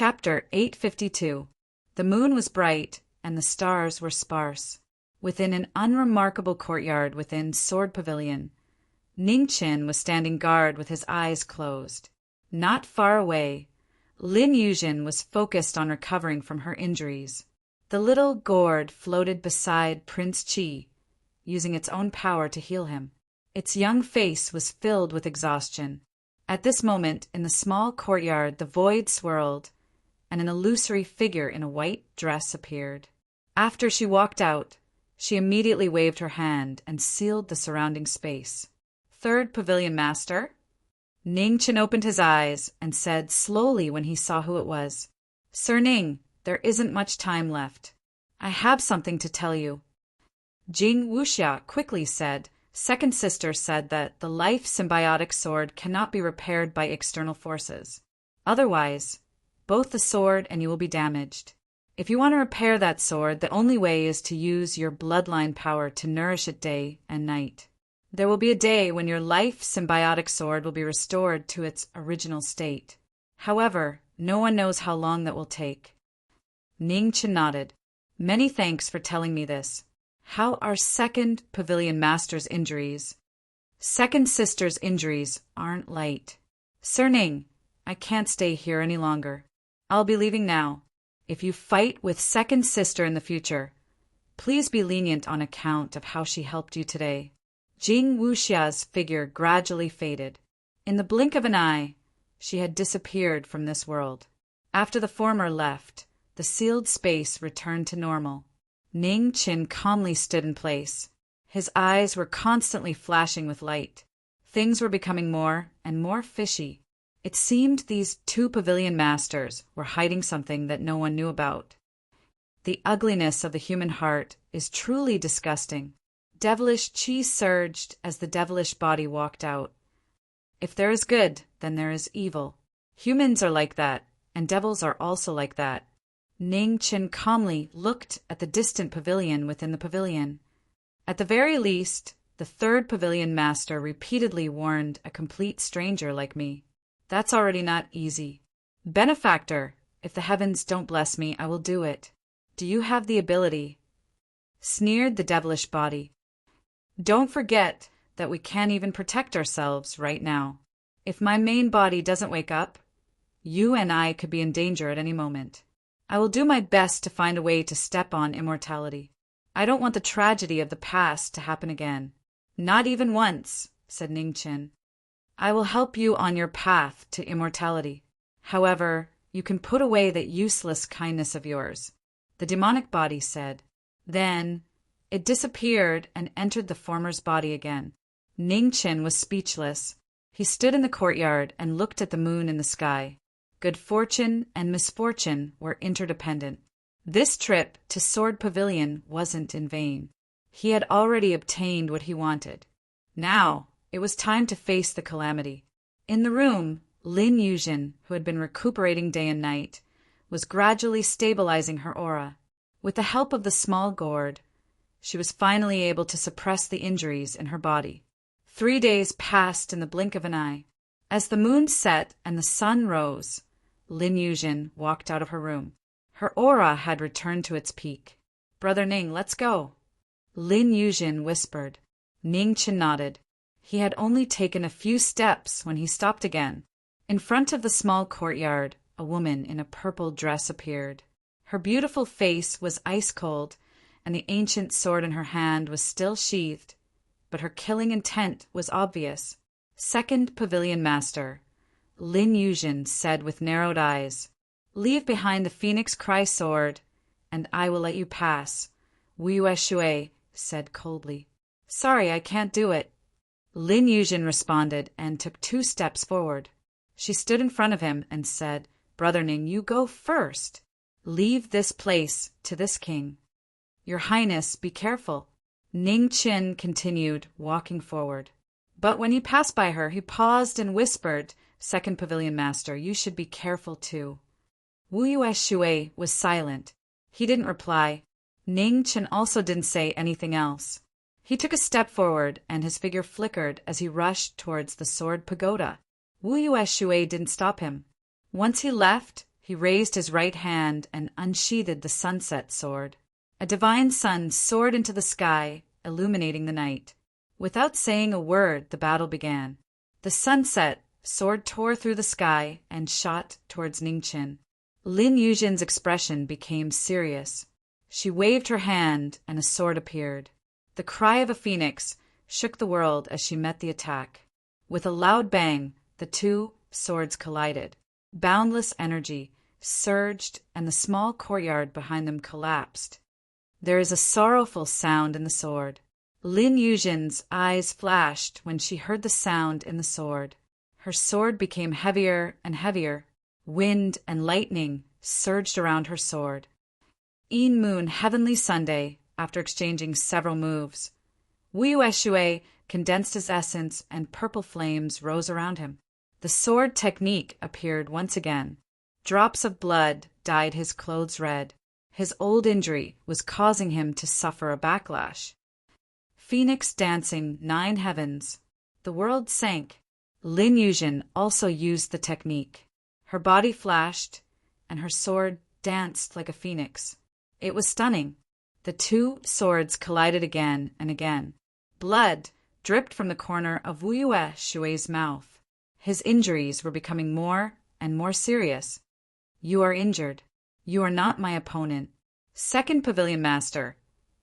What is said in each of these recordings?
Chapter 852. The moon was bright, and the stars were sparse. Within an unremarkable courtyard within Sword Pavilion, Ningqin was standing guard with his eyes closed. Not far away, Lin Yuzhen was focused on recovering from her injuries. The little gourd floated beside Prince Qi, using its own power to heal him. Its young face was filled with exhaustion. At this moment, in the small courtyard, the void swirled, and an illusory figure in a white dress appeared. After she walked out, she immediately waved her hand and sealed the surrounding space. Third Pavilion Master? Ningqin opened his eyes and said slowly when he saw who it was, "Sir Ning, there isn't much time left. I have something to tell you." Jing Wuxia quickly said, "Second sister said that the life symbiotic sword cannot be repaired by external forces. Otherwise, both the sword and you will be damaged. If you want to repair that sword, the only way is to use your bloodline power to nourish it day and night. There will be a day when your life symbiotic sword will be restored to its original state. However, no one knows how long that will take." Ningqin nodded. "Many thanks for telling me this. How are Second Pavilion Master's injuries?" "Second Sister's injuries aren't light. Sir Ning, I can't stay here any longer. I'll be leaving now. If you fight with Second Sister in the future, please be lenient on account of how she helped you today." Jing Wuxia's figure gradually faded. In the blink of an eye, she had disappeared from this world. After the former left, the sealed space returned to normal. Ningqin calmly stood in place. His eyes were constantly flashing with light. Things were becoming more and more fishy. It seemed these two pavilion masters were hiding something that no one knew about. The ugliness of the human heart is truly disgusting. Devilish chi surged as the devilish body walked out. If there is good, then there is evil. Humans are like that, and devils are also like that. Ningqin calmly looked at the distant pavilion within the pavilion. At the very least, the third pavilion master repeatedly warned a complete stranger like me. That's already not easy. Benefactor, if the heavens don't bless me, I will do it. Do you have the ability? Sneered the devilish body. Don't forget that we can't even protect ourselves right now. If my main body doesn't wake up, you and I could be in danger at any moment. I will do my best to find a way to step on immortality. I don't want the tragedy of the past to happen again. Not even once, said Ningqin. I will help you on your path to immortality. However, you can put away that useless kindness of yours, the demonic body said. Then it disappeared and entered the former's body again. Ningqin was speechless. He stood in the courtyard and looked at the moon in the sky. Good fortune and misfortune were interdependent. This trip to Sword Pavilion wasn't in vain. He had already obtained what he wanted. Now it was time to face the calamity. In the room, Lin Yuzhen, who had been recuperating day and night, was gradually stabilizing her aura. With the help of the small gourd, she was finally able to suppress the injuries in her body. 3 days passed in the blink of an eye. As the moon set and the sun rose, Lin Yuzhen walked out of her room. Her aura had returned to its peak. "Brother Ning, let's go," Lin Yuzhen whispered. Ningqin nodded. He had only taken a few steps when he stopped again. In front of the small courtyard, a woman in a purple dress appeared. Her beautiful face was ice cold, and the ancient sword in her hand was still sheathed, but her killing intent was obvious. Second Pavilion Master, Lin Yuzhen said with narrowed eyes, "Leave behind the Phoenix Cry sword, and I will let you pass." Wu Yueshui said coldly, "Sorry, I can't do it." Lin Yuzhen responded and took 2 steps forward. She stood in front of him and said, "Brother Ning, you go first. Leave this place to this king." "Your Highness, be careful." Ningqin continued, walking forward. But when he passed by her, he paused and whispered, "Second Pavilion Master, you should be careful too." Wu Yueshui was silent. He didn't reply. Ningqin also didn't say anything else. He took a step forward, and his figure flickered as he rushed towards the sword pagoda. Wu Yueshui didn't stop him. Once he left, He raised his right hand and unsheathed the sunset sword. A divine sun soared into the sky, illuminating the night. Without saying a word, the battle began. The sunset sword tore through the sky and shot towards Ningqian. Lin Yuzhen's expression became serious. She waved her hand, and a sword appeared. The cry of a phoenix shook the world as she met the attack. With a loud bang, the two swords collided. Boundless energy surged, and the small courtyard behind them collapsed. There is a sorrowful sound in the sword. Lin Yuzhen's eyes flashed when she heard the sound in the sword. Her sword became heavier and heavier. Wind and lightning surged around her sword. Yin Moon Heavenly Sunday, after exchanging several moves. Wu Yueshui condensed his essence and purple flames rose around him. The sword technique appeared once again. Drops of blood dyed his clothes red. His old injury was causing him to suffer a backlash. Phoenix dancing 9 heavens. The world sank. Lin Yuzhen also used the technique. Her body flashed, and her sword danced like a phoenix. It was stunning. The two swords collided again and again. Blood dripped from the corner of Wu Yueshui's mouth. His injuries were becoming more and more serious. You are injured. You are not my opponent. Second Pavilion Master,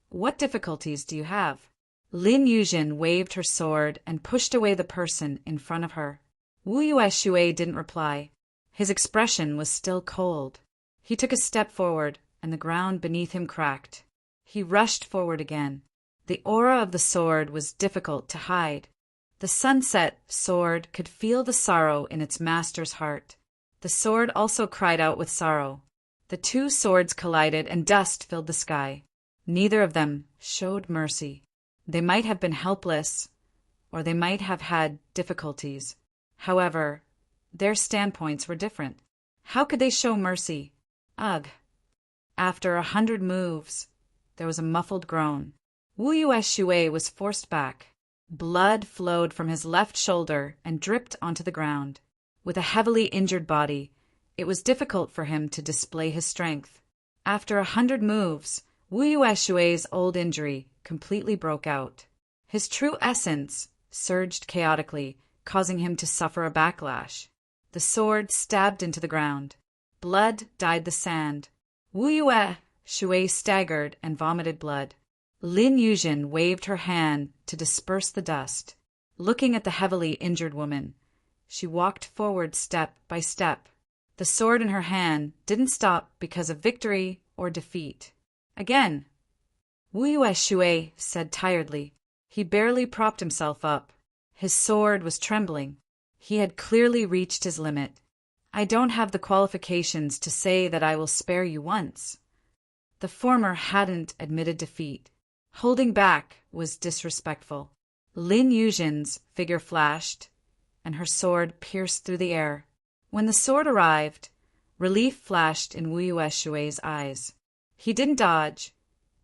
what difficulties do you have? Lin Yuzhen waved her sword and pushed away the person in front of her. Wu Yueshui didn't reply. His expression was still cold. He took a step forward, and the ground beneath him cracked. He rushed forward again. The aura of the sword was difficult to hide. The sunset sword could feel the sorrow in its master's heart. The sword also cried out with sorrow. The two swords collided and dust filled the sky. Neither of them showed mercy. They might have been helpless, or they might have had difficulties. However, their standpoints were different. How could they show mercy? Ugh. After 100 moves, there was a muffled groan. Wu Yueshui was forced back. Blood flowed from his left shoulder and dripped onto the ground. With a heavily injured body, it was difficult for him to display his strength. After 100 moves, Wu Yueshui's old injury completely broke out. His true essence surged chaotically, causing him to suffer a backlash. The sword stabbed into the ground. Blood dyed the sand. Wu Yueshui staggered and vomited blood. Lin Yuzhen waved her hand to disperse the dust. Looking at the heavily injured woman, she walked forward step by step. The sword in her hand didn't stop because of victory or defeat. Again, Wu Yueshui said tiredly. He barely propped himself up. His sword was trembling. He had clearly reached his limit. I don't have the qualifications to say that I will spare you once. The former hadn't admitted defeat. Holding back was disrespectful. Lin Yuzhen's figure flashed, and her sword pierced through the air. When the sword arrived, relief flashed in Wu Yueshui's eyes. He didn't dodge,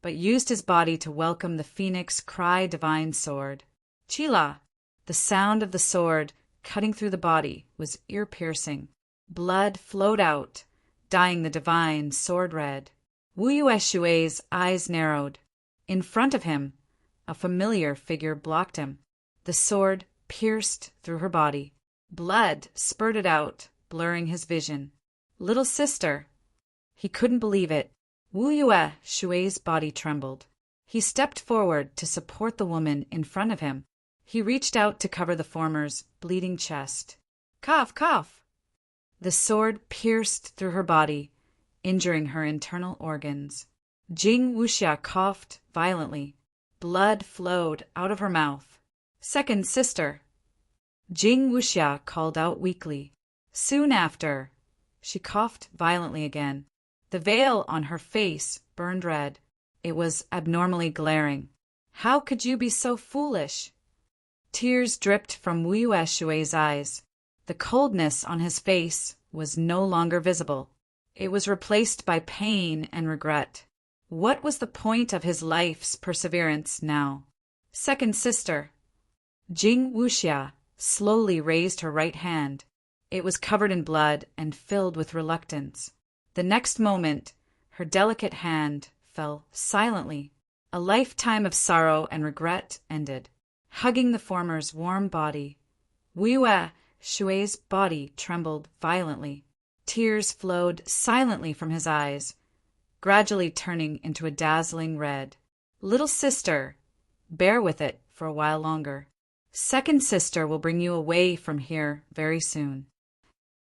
but used his body to welcome the phoenix cry divine sword. Chila! The sound of the sword cutting through the body was ear-piercing. Blood flowed out, dyeing the divine sword red. Wu Yueshui's eyes narrowed. In front of him, a familiar figure blocked him. The sword pierced through her body. Blood spurted out, blurring his vision. Little sister! He couldn't believe it. Wu Yueshui's body trembled. He stepped forward to support the woman in front of him. He reached out to cover the former's bleeding chest. Cough, cough! The sword pierced through her body, injuring her internal organs. Jing Wuxia coughed violently. Blood flowed out of her mouth. Second sister! Jing Wuxia called out weakly. Soon after, she coughed violently again. The veil on her face burned red. It was abnormally glaring. How could you be so foolish? Tears dripped from Wu Yueshui's eyes. The coldness on his face was no longer visible. It was replaced by pain and regret. What was the point of his life's perseverance now? Second sister! Jing Wuxia slowly raised her right hand. It was covered in blood and filled with reluctance. The next moment, her delicate hand fell silently. A lifetime of sorrow and regret ended. Hugging the former's warm body, Wuyue Shui's body trembled violently. Tears flowed silently from his eyes, gradually turning into a dazzling red. Little sister, bear with it for a while longer. Second sister will bring you away from here very soon.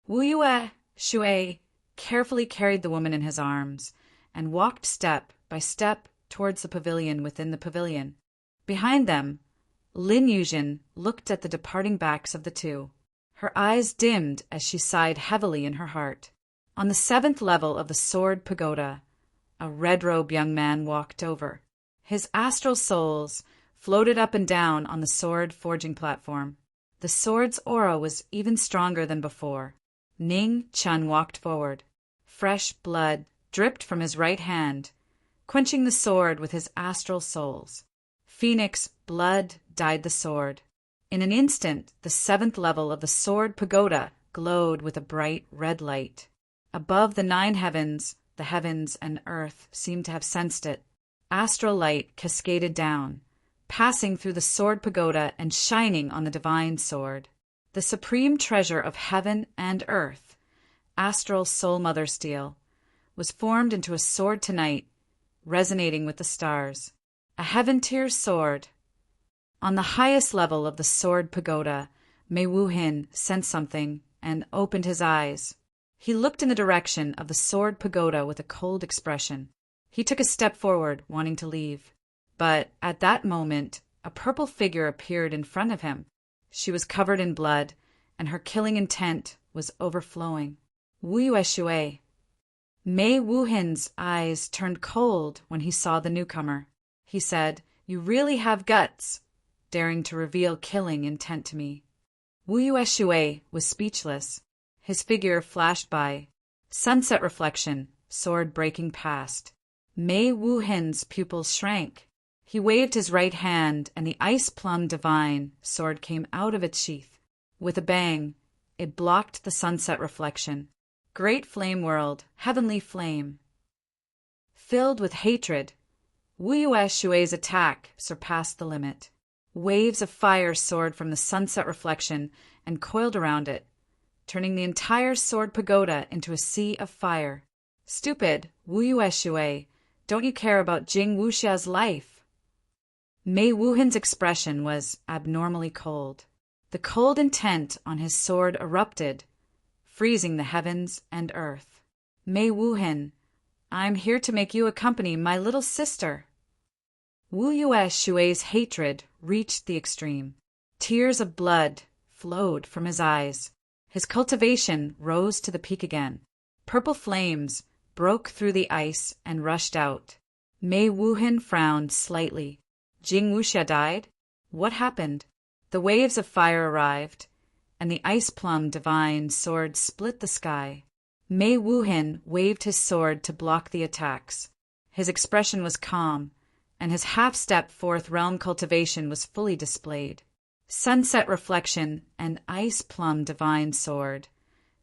Wuyue Shui carefully carried the woman in his arms and walked step by step towards the pavilion within the pavilion. Behind them, Lin Yuzhen looked at the departing backs of the two. Her eyes dimmed as she sighed heavily in her heart. On the 7th level of the Sword Pagoda, a red-robed young man walked over. His astral souls floated up and down on the sword forging platform. The sword's aura was even stronger than before. Ning Chun walked forward. Fresh blood dripped from his right hand, quenching the sword with his astral souls. Phoenix blood dyed the sword. In an instant, the 7th level of the Sword Pagoda glowed with a bright red light. Above the 9 heavens, the heavens and earth seemed to have sensed it. Astral light cascaded down, passing through the Sword Pagoda and shining on the divine sword. The supreme treasure of heaven and earth, astral soul mother steel, was formed into a sword tonight, resonating with the stars. A heaven-tier sword. On the highest level of the Sword Pagoda, Mei Wuhin sensed something and opened his eyes. He looked in the direction of the Sword Pagoda with a cold expression. He took a step forward, wanting to leave. But at that moment, a purple figure appeared in front of him. She was covered in blood, and her killing intent was overflowing. Wuyue Shui. Mei Wuhin's eyes turned cold when he saw the newcomer. He said, "You really have guts, daring to reveal killing intent to me." Wuyue Shui was speechless. His figure flashed by. Sunset reflection, sword breaking past. Mei Wuhin's pupils shrank. He waved his right hand, and the ice plum divine sword came out of its sheath. With a bang, it blocked the sunset reflection. Great flame world, heavenly flame. Filled with hatred, Wuyue Shui's attack surpassed the limit. Waves of fire soared from the sunset reflection and coiled around it, turning the entire Sword Pagoda into a sea of fire. Stupid, Wuyue Shui, don't you care about Jing Wuxia's life? Mei Wuhin's expression was abnormally cold. The cold intent on his sword erupted, freezing the heavens and earth. Mei Wuhin, I'm here to make you accompany my little sister. Wuyue Shui's hatred reached the extreme. Tears of blood flowed from his eyes. His cultivation rose to the peak again. Purple flames broke through the ice and rushed out. Mei Wuhin frowned slightly. Jing Wuxia died? What happened? The waves of fire arrived, and the ice plum divine sword split the sky. Mei Wuhin waved his sword to block the attacks. His expression was calm, and his half-step fourth realm cultivation was fully displayed. Sunset reflection and ice plum divine sword,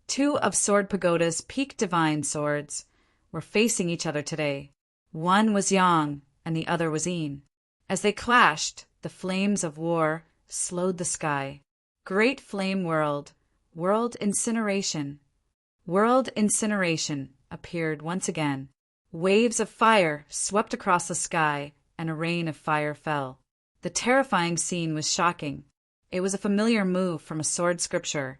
2 of Sword Pagoda's peak divine swords, were facing each other today. One was Yang, and the other was Yin. As they clashed, the flames of war slowed the sky. Great flame world, world incineration. World incineration appeared once again. Waves of fire swept across the sky, and a rain of fire fell. The terrifying scene was shocking. It was a familiar move from a sword scripture,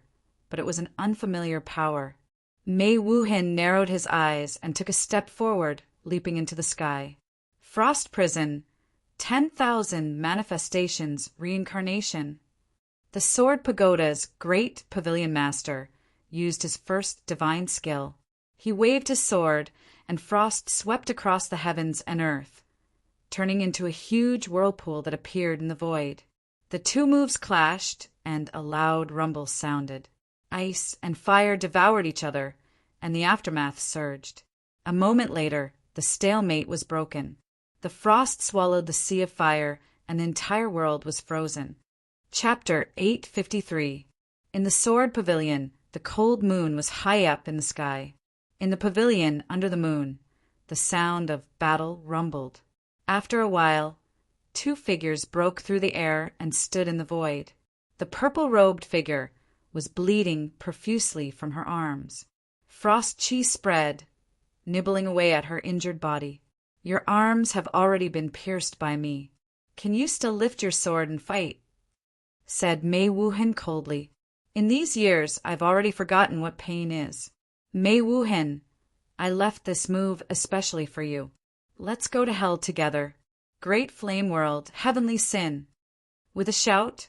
but it was an unfamiliar power. Mei Wuhin narrowed his eyes and took a step forward, leaping into the sky. Frost prison, 10,000 manifestations reincarnation. The Sword Pagoda's great pavilion master used his first divine skill. He waved his sword, and frost swept across the heavens and earth, turning into a huge whirlpool that appeared in the void. The 2 moves clashed, and a loud rumble sounded. Ice and fire devoured each other, and the aftermath surged. A moment later, the stalemate was broken. The frost swallowed the sea of fire, and the entire world was frozen. Chapter 853. In the Sword Pavilion, the cold moon was high up in the sky. In the pavilion under the moon, the sound of battle rumbled. After a while, two figures broke through the air and stood in the void. The purple-robed figure was bleeding profusely from her arms. Frost Chi spread, nibbling away at her injured body. "Your arms have already been pierced by me. Can you still lift your sword and fight?" said Mei Wuhen coldly. "In these years I've already forgotten what pain is. Mei Wuhen, I left this move especially for you. Let's go to hell together. Great flame world, heavenly sin." With a shout,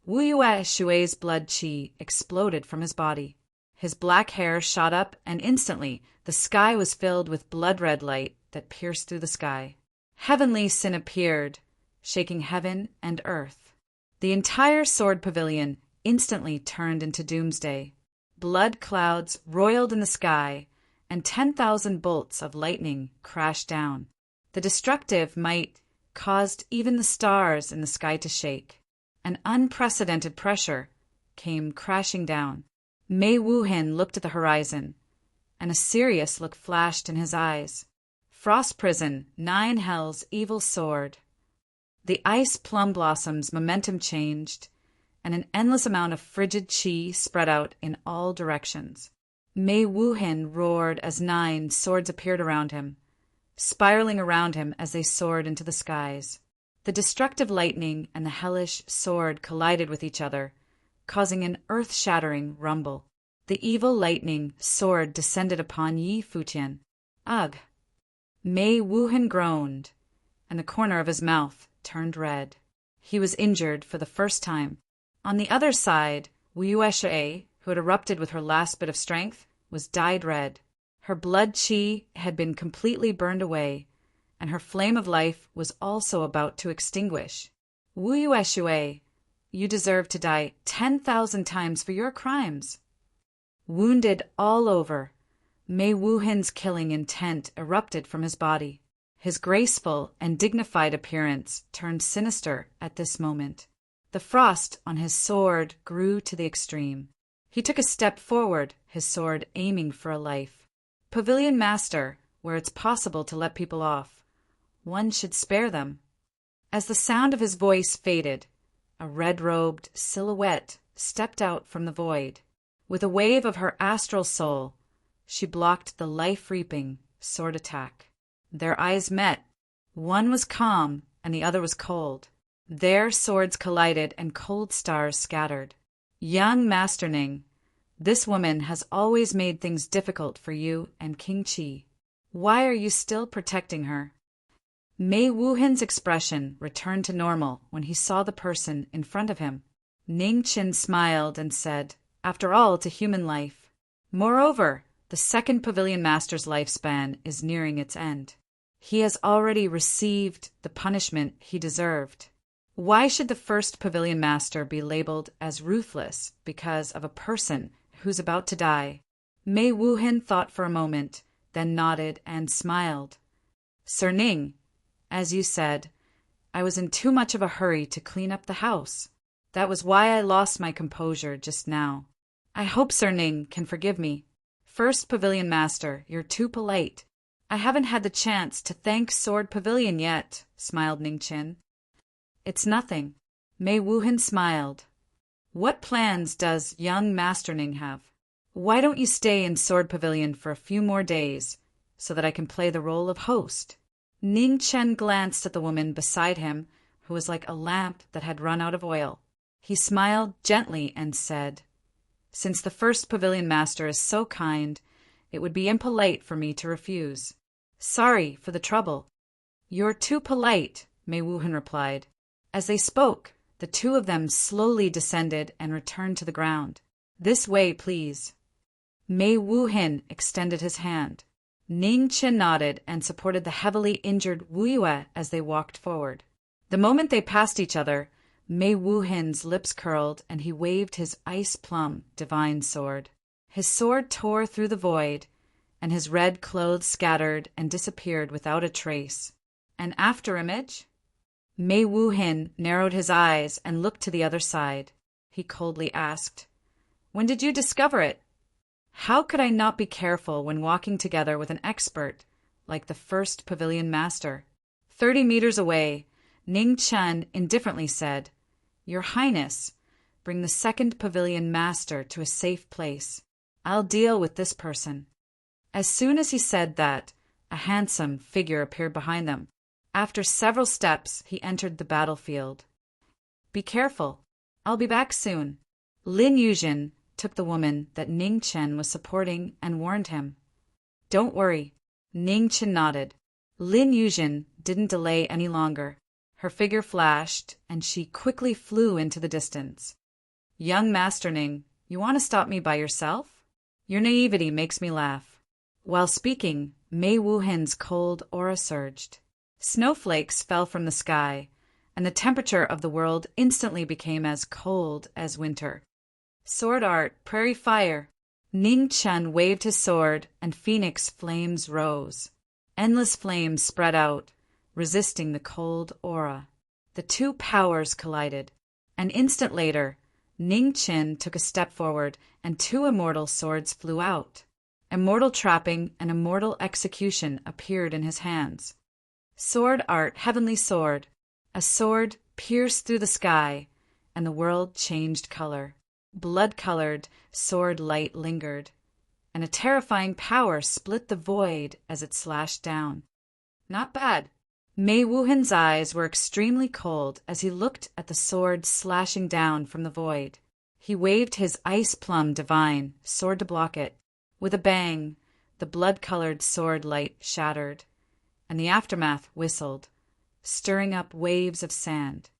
Wu Yue Shui's blood qi exploded from his body. His black hair shot up, and instantly the sky was filled with blood-red light that pierced through the sky. Heavenly sin appeared, shaking heaven and earth. The entire sword pavilion instantly turned into doomsday. Blood clouds roiled in the sky, and 10,000 bolts of lightning crashed down. The destructive might caused even the stars in the sky to shake. An unprecedented pressure came crashing down. Mei Wuhen looked at the horizon, and a serious look flashed in his eyes. Frost Prison, 9 Hell's evil sword. The ice plum blossoms' momentum changed, and an endless amount of frigid qi spread out in all directions. Mei Wuhen roared as 9 swords appeared around him, spiraling around him as they soared into the skies. The destructive lightning and the hellish sword collided with each other, causing an earth-shattering rumble. The evil lightning sword descended upon Yi Futian. Ugh! Mei Wuhen groaned, and the corner of his mouth turned red. He was injured for the first time. On the other side, Wu Yue Shui, who had erupted with her last bit of strength, was dyed red. Her blood qi had been completely burned away, and her flame of life was also about to extinguish. "Wu Yue Shui, you deserve to die 10,000 times for your crimes." Wounded all over, Mei Wuhen's killing intent erupted from his body. His graceful and dignified appearance turned sinister at this moment. The frost on his sword grew to the extreme. He took a step forward, his sword aiming for a life. "Pavilion Master, where it's possible to let people off, one should spare them." As the sound of his voice faded, a red-robed silhouette stepped out from the void. With a wave of her astral soul, she blocked the life-reaping sword attack. Their eyes met. One was calm and the other was cold. Their swords collided and cold stars scattered. "Young Master Ning, this woman has always made things difficult for you and King Qi. Why are you still protecting her?" Mei Wuhen's expression returned to normal when he saw the person in front of him. Ning Qin smiled and said, "After all, it's a human life. Moreover, the second Pavilion Master's lifespan is nearing its end. He has already received the punishment he deserved. Why should the first Pavilion Master be labeled as ruthless because of a person who's about to die?" Mei Wuhen thought for a moment, then nodded and smiled. "Sir Ning, as you said, I was in too much of a hurry to clean up the house. That was why I lost my composure just now. I hope Sir Ning can forgive me. First Pavilion Master, you're too polite. I haven't had the chance to thank Sword Pavilion yet," smiled Ning Qin. "It's nothing." Mei Wuhen smiled. "What plans does young Master Ning have? Why don't you stay in Sword Pavilion for a few more days, so that I can play the role of host?" Ning Chen glanced at the woman beside him, who was like a lamp that had run out of oil. He smiled gently and said, "Since the first Pavilion Master is so kind, it would be impolite for me to refuse. Sorry for the trouble." "You're too polite," Mei Wuhen replied. As they spoke, the two of them slowly descended and returned to the ground. "This way, please." Mei Wuhen extended his hand. Ning Qin nodded and supported the heavily injured Wu Yue as they walked forward. The moment they passed each other, Mei Wuhen's lips curled and he waved his ice plum divine sword. His sword tore through the void, and his red clothes scattered and disappeared without a trace. An afterimage? Mei Wuhen narrowed his eyes and looked to the other side. He coldly asked, "When did you discover it?" How could I not be careful when walking together with an expert like the first pavilion master? 30 meters away, Ning Chen indifferently said, "Your Highness, bring the second pavilion master to a safe place. I'll deal with this person." As soon as he said that, a handsome figure appeared behind them. After several steps, he entered the battlefield. "Be careful. I'll be back soon." Lin Yuzhen took the woman that Ning Chen was supporting and warned him. "Don't worry." Ning Chen nodded. Lin Yuzhen didn't delay any longer. Her figure flashed, and she quickly flew into the distance. "Young Master Ning, you want to stop me by yourself? Your naivety makes me laugh." While speaking, Mei Wuhen's cold aura surged. Snowflakes fell from the sky, and the temperature of the world instantly became as cold as winter. Sword art, prairie fire. Ning Chen waved his sword, and phoenix flames rose. Endless flames spread out, resisting the cold aura. The two powers collided. An instant later, Ning Chen took a step forward, and two immortal swords flew out. Immortal trapping and immortal execution appeared in his hands. Sword art, heavenly sword. A sword pierced through the sky, and the world changed color. Blood-colored sword light lingered, and a terrifying power split the void as it slashed down. Not bad. Mei Wuhen's eyes were extremely cold as he looked at the sword slashing down from the void. He waved his ice plum divine sword to block it. With a bang, the blood-colored sword light shattered, and the aftermath whistled, stirring up waves of sand.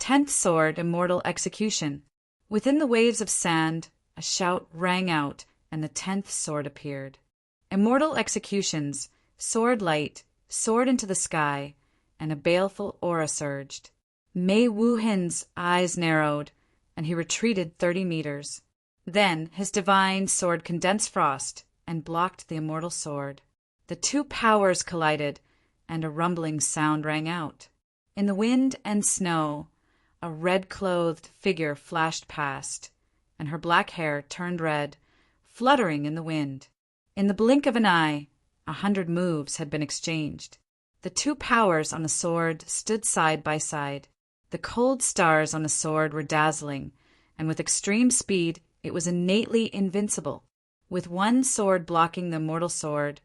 10th sword, immortal execution. Within the waves of sand, a shout rang out, and the 10th sword appeared. Immortal executions, sword light, soared into the sky, and a baleful aura surged. Mei Wuhen's eyes narrowed, and he retreated 30 meters. Then his divine sword condensed frost and blocked the immortal sword. The two powers collided, and a rumbling sound rang out. In the wind and snow, a red-clothed figure flashed past, and her black hair turned red, fluttering in the wind. In the blink of an eye, 100 moves had been exchanged. The two powers on the sword stood side by side. The cold stars on the sword were dazzling, and with extreme speed, it was innately invincible. With one sword blocking the immortal sword,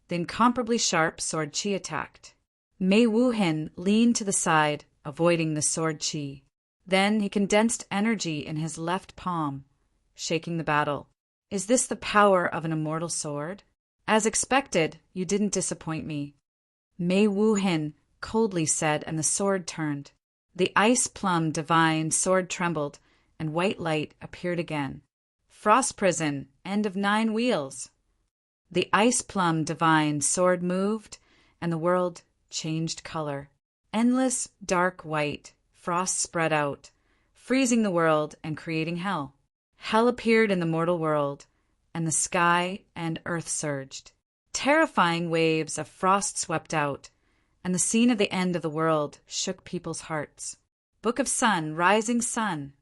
the incomparably sharp sword chi attacked. Mei Wuhen leaned to the side, avoiding the sword chi. Then he condensed energy in his left palm, shaking the battle. "Is this the power of an immortal sword?" "As expected, you didn't disappoint me," Mei Wuhen coldly said, and the sword turned. The ice plum divine sword trembled, and white light appeared again. "Frost prison, end of 9 wheels." The ice plum divine sword moved, and the world changed color. Endless dark white. Frost spread out, freezing the world and creating hell. Hell appeared in the mortal world, and the sky and earth surged. Terrifying waves of frost swept out, and the scene of the end of the world shook people's hearts. "Book of Sun, rising sun!"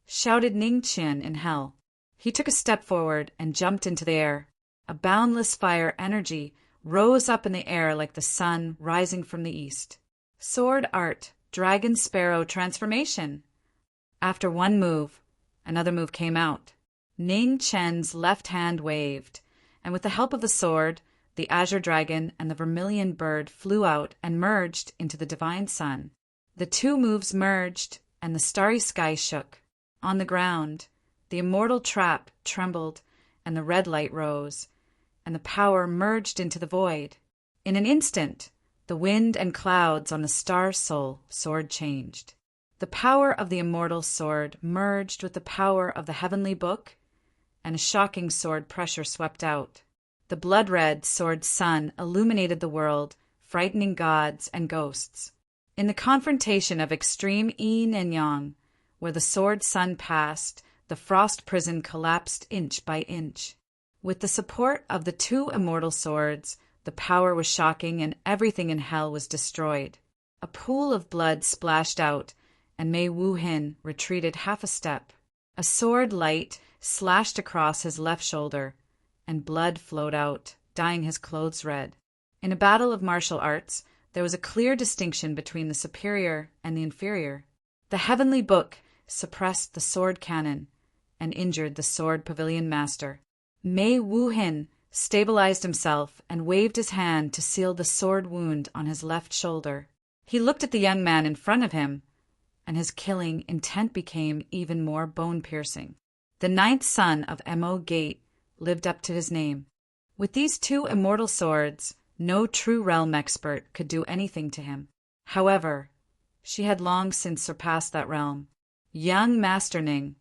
shouted Ning Chen in hell. He took a step forward and jumped into the air. A boundless fire energy rose up in the air like the sun rising from the east. Sword art, dragon sparrow transformation. After one move, another move came out. Ning Chen's left hand waved, and with the help of the sword, the azure dragon and the vermilion bird flew out and merged into the divine sun. The two moves merged, and the starry sky shook. On the ground, the immortal trap trembled, and the red light rose, and the power merged into the void. In an instant, the wind and clouds on the star soul sword changed. The power of the immortal sword merged with the power of the heavenly book, and a shocking sword pressure swept out. The blood-red sword sun illuminated the world, frightening gods and ghosts. In the confrontation of extreme yin and yang, where the sword sun passed, the frost prison collapsed inch by inch. With the support of the two immortal swords, the power was shocking, and everything in hell was destroyed. A pool of blood splashed out, and Mei Wuhen retreated half a step. A sword light slashed across his left shoulder, and blood flowed out, dyeing his clothes red. In a battle of martial arts, there was a clear distinction between the superior and the inferior. The heavenly book suppressed the sword cannon and injured the sword pavilion master. Mei Wuhin stabilized himself and waved his hand to seal the sword wound on his left shoulder. He looked at the young man in front of him, and his killing intent became even more bone-piercing. The ninth son of Mo Gate lived up to his name. With these two immortal swords, no true realm expert could do anything to him. However, she had long since surpassed that realm. Young Master Ning,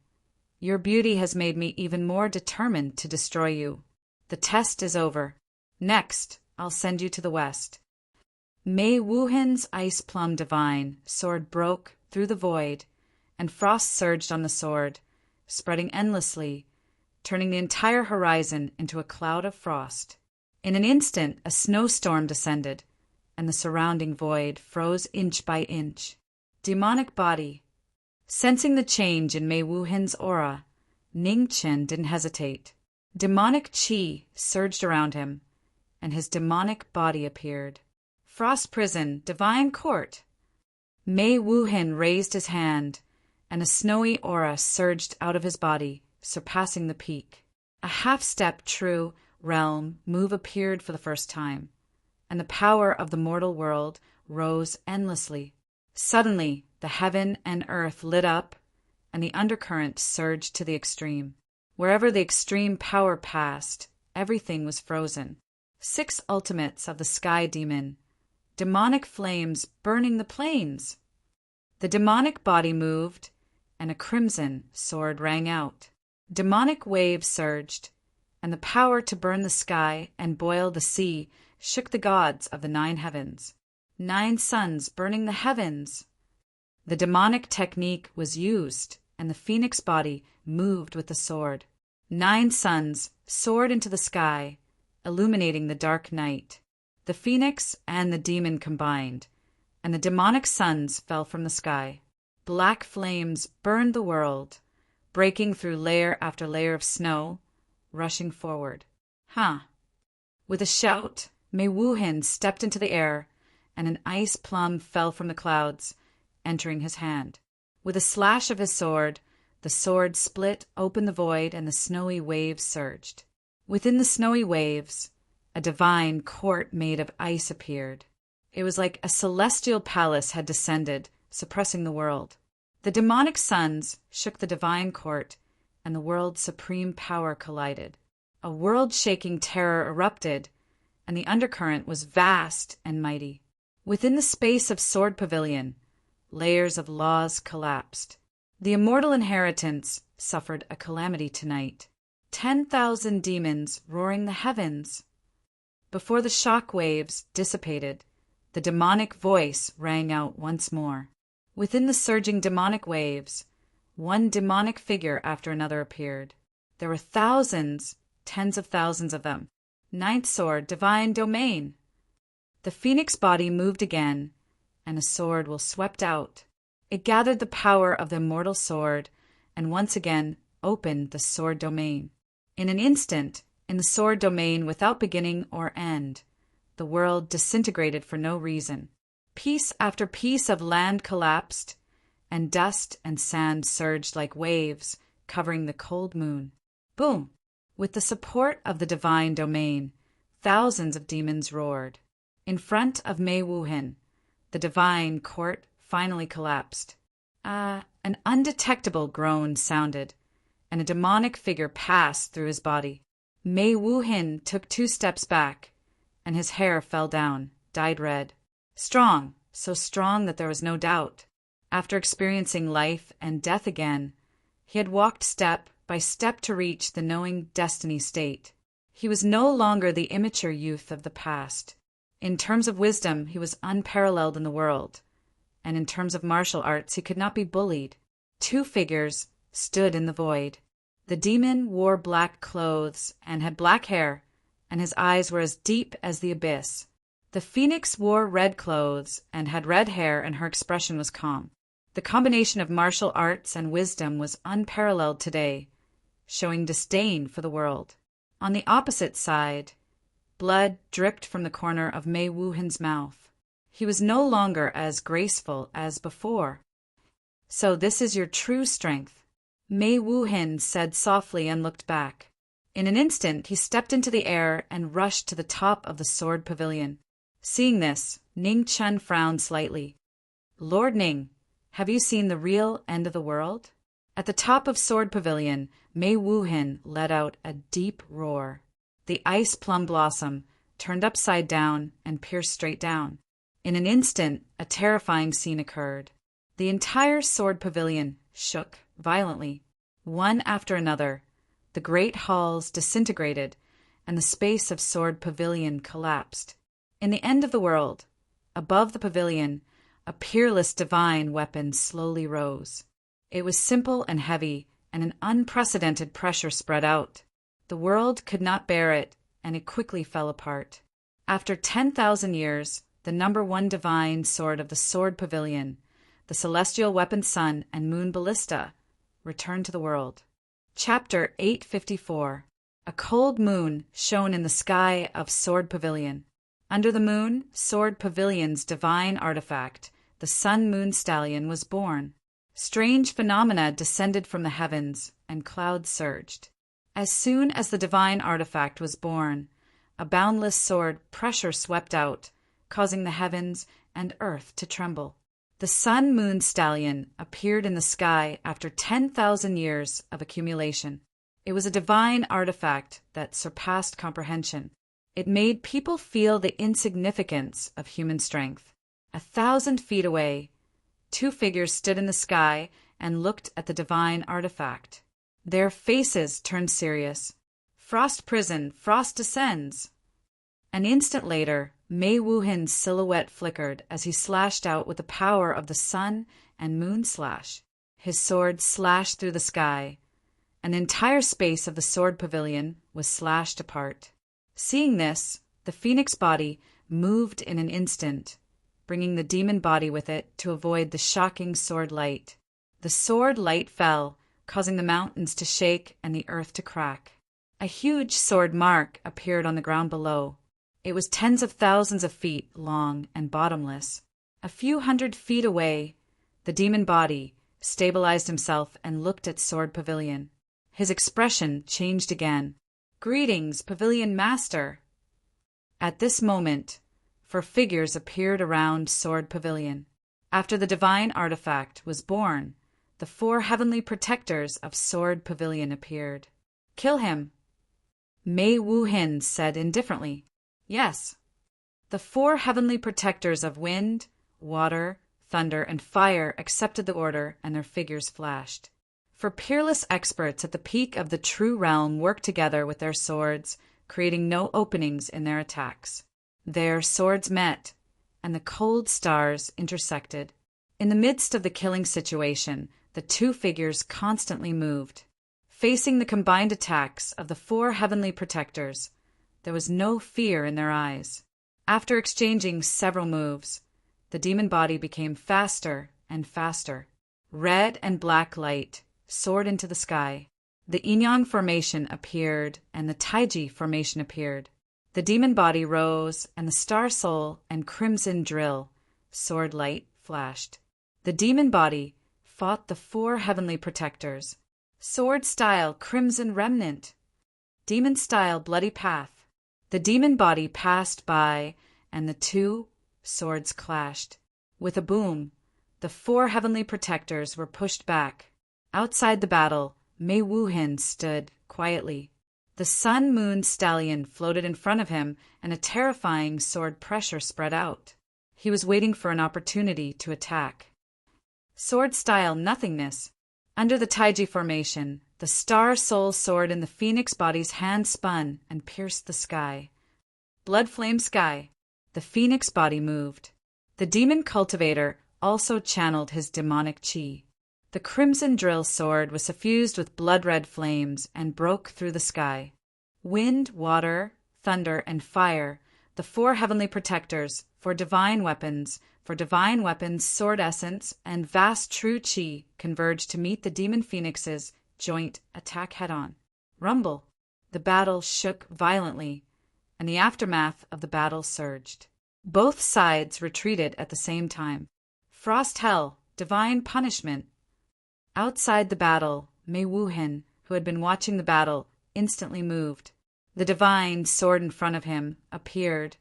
your beauty has made me even more determined to destroy you. The test is over. Next, I'll send you to the west. Mei Wuhin's ice plum divine sword broke through the void, and frost surged on the sword, spreading endlessly, turning the entire horizon into a cloud of frost. In an instant, a snowstorm descended, and the surrounding void froze inch by inch. Demonic body. Sensing the change in Mei Wuhin's aura, Ning Chen didn't hesitate. Demonic qi surged around him, and his demonic body appeared. Frost prison, divine court. Mei Wuhin raised his hand, and a snowy aura surged out of his body, surpassing the peak. A half-step true realm move appeared for the first time, and the power of the mortal world rose endlessly. Suddenly, the heaven and earth lit up, and the undercurrent surged to the extreme. Wherever the extreme power passed, everything was frozen. 6 ultimates of the sky demon, demonic flames burning the plains. The demonic body moved, and a crimson sword rang out. Demonic waves surged, and the power to burn the sky and boil the sea shook the gods of the 9 heavens. 9 suns burning the heavens. The demonic technique was used, and the phoenix body moved with the sword. 9 suns soared into the sky, illuminating the dark night. The phoenix and the demon combined, and the demonic suns fell from the sky. Black flames burned the world, breaking through layer after layer of snow, rushing forward. With a shout, Mei Wuhin stepped into the air, and an ice plum fell from the clouds, entering his hand. With a slash of his sword, the sword split open the void, and the snowy waves surged. Within the snowy waves, a divine court made of ice appeared. It was like a celestial palace had descended, suppressing the world. The demonic suns shook the divine court, and the world's supreme power collided. A world-shaking terror erupted, and the undercurrent was vast and mighty. Within the space of Sword Pavilion, layers of laws collapsed. The immortal inheritance suffered a calamity tonight. 10,000 demons roaring the heavens. Before the shock waves dissipated, the demonic voice rang out once more. Within the surging demonic waves, one demonic figure after another appeared. There were thousands, tens of thousands of them. 9th sword, divine domain. The phoenix body moved again, and a sword was swept out. It gathered the power of the immortal sword, and once again opened the sword domain. In an instant, in the sword domain without beginning or end, the world disintegrated for no reason. Piece after piece of land collapsed, and dust and sand surged like waves, covering the cold moon. Boom! With the support of the divine domain, thousands of demons roared. In front of Mei Wuhin, the divine court finally collapsed. An undetectable groan sounded, and a demonic figure passed through his body. Mei Wuhin took 2 steps back, and his hair fell down, dyed red. Strong, so strong that there was no doubt. After experiencing life and death again, he had walked step by step to reach the knowing destiny state. He was no longer the immature youth of the past. In terms of wisdom, he was unparalleled in the world, and in terms of martial arts, he could not be bullied. 2 figures stood in the void. The demon wore black clothes and had black hair, and his eyes were as deep as the abyss. The phoenix wore red clothes and had red hair, and her expression was calm. The combination of martial arts and wisdom was unparalleled today, showing disdain for the world. On the opposite side, blood dripped from the corner of Mei Wuhen's mouth. He was no longer as graceful as before. "So this is your true strength," Mei Wuhen said softly and looked back. In an instant he stepped into the air and rushed to the top of the sword pavilion. Seeing this, Ning Chen frowned slightly. "Lord Ning, have you seen the real end of the world?" At the top of Sword Pavilion, Mei Wuhen let out a deep roar. The ice plum blossom turned upside down and pierced straight down. In an instant, a terrifying scene occurred. The entire Sword Pavilion shook violently. One after another, the great halls disintegrated, and the space of Sword Pavilion collapsed. In the end of the world, above the pavilion, a peerless divine weapon slowly rose. It was simple and heavy, and an unprecedented pressure spread out. The world could not bear it, and it quickly fell apart. After 10,000 years, the #1 divine sword of the Sword Pavilion, the celestial weapon Sun and Moon Ballista, returned to the world. Chapter 854. A cold moon shone in the sky of Sword Pavilion. Under the moon, Sword Pavilion's divine artifact, the Sun-Moon Stallion, was born. Strange phenomena descended from the heavens, and clouds surged. As soon as the divine artifact was born, a boundless sword pressure swept out, causing the heavens and earth to tremble. The Sun-Moon Stallion appeared in the sky after 10,000 years of accumulation. It was a divine artifact that surpassed comprehension. It made people feel the insignificance of human strength. 1,000 feet away, 2 figures stood in the sky and looked at the divine artifact. Their faces turned serious. "Frost prison, frost descends." An instant later, Mei Wuhen's silhouette flickered as he slashed out with the power of the sun and moon slash. His sword slashed through the sky. An entire space of the Sword Pavilion was slashed apart. Seeing this, the phoenix body moved in an instant, bringing the demon body with it to avoid the shocking sword light. The sword light fell, causing the mountains to shake and the earth to crack. A huge sword mark appeared on the ground below. It was tens of thousands of feet long and bottomless. A few hundred feet away, the demon body stabilized himself and looked at Sword Pavilion. His expression changed again. "Greetings, Pavilion Master." At this moment, 4 figures appeared around Sword Pavilion. After the divine artifact was born, the 4 heavenly protectors of Sword Pavilion appeared. "Kill him," Mei Wuhen said indifferently. "Yes." The 4 heavenly protectors of wind, water, thunder, and fire accepted the order, and their figures flashed. For peerless experts at the peak of the true realm worked together with their swords, creating no openings in their attacks. Their swords met, and the cold stars intersected. In the midst of the killing situation, the 2 figures constantly moved. Facing the combined attacks of the 4 heavenly protectors, there was no fear in their eyes. After exchanging several moves, the demon body became faster and faster. Red and black light soared into the sky. The Yin-Yang formation appeared, and the Taiji formation appeared. The demon body rose, and the star soul and crimson drill sword light flashed. The demon body fought the 4 heavenly protectors. Sword style crimson remnant. Demon style bloody path. The demon body passed by, and the 2 swords clashed. With a boom, the 4 heavenly protectors were pushed back. Outside the battle, Mei Wuhen stood quietly. The Sun-Moon Stallion floated in front of him, and a terrifying sword pressure spread out. He was waiting for an opportunity to attack. Sword style nothingness. Under the Taiji formation, the star soul sword in the phoenix body's hand spun and pierced the sky. Blood flame sky. The phoenix body moved. The demon cultivator also channeled his demonic chi. The crimson drill sword was suffused with blood-red flames and broke through the sky. Wind, water, thunder, and fire, the 4 heavenly protectors, for divine weapons, sword essence, and vast true chi converged to meet the demon phoenix's joint attack head-on. Rumble. The battle shook violently, and the aftermath of the battle surged. Both sides retreated at the same time. Frost hell, divine punishment. Outside the battle, Mei Wuhin, who had been watching the battle, instantly moved. The divine sword in front of him appeared,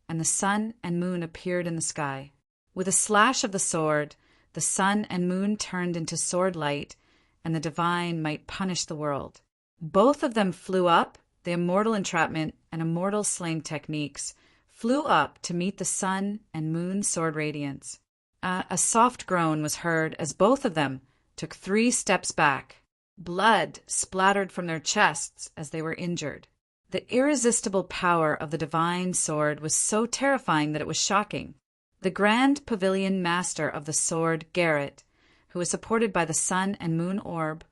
and the sun and moon appeared in the sky. With a slash of the sword, the sun and moon turned into sword light, and the divine might punish the world. Both of them flew up, the immortal entrapment and immortal slaying techniques, flew up to meet the sun and moon sword radiance. A soft groan was heard as both of them took 3 steps back. Blood splattered from their chests as they were injured. The irresistible power of the divine sword was so terrifying that it was shocking. The Grand Pavilion Master of the Sword, Garrett, who was supported by the sun and moon orb,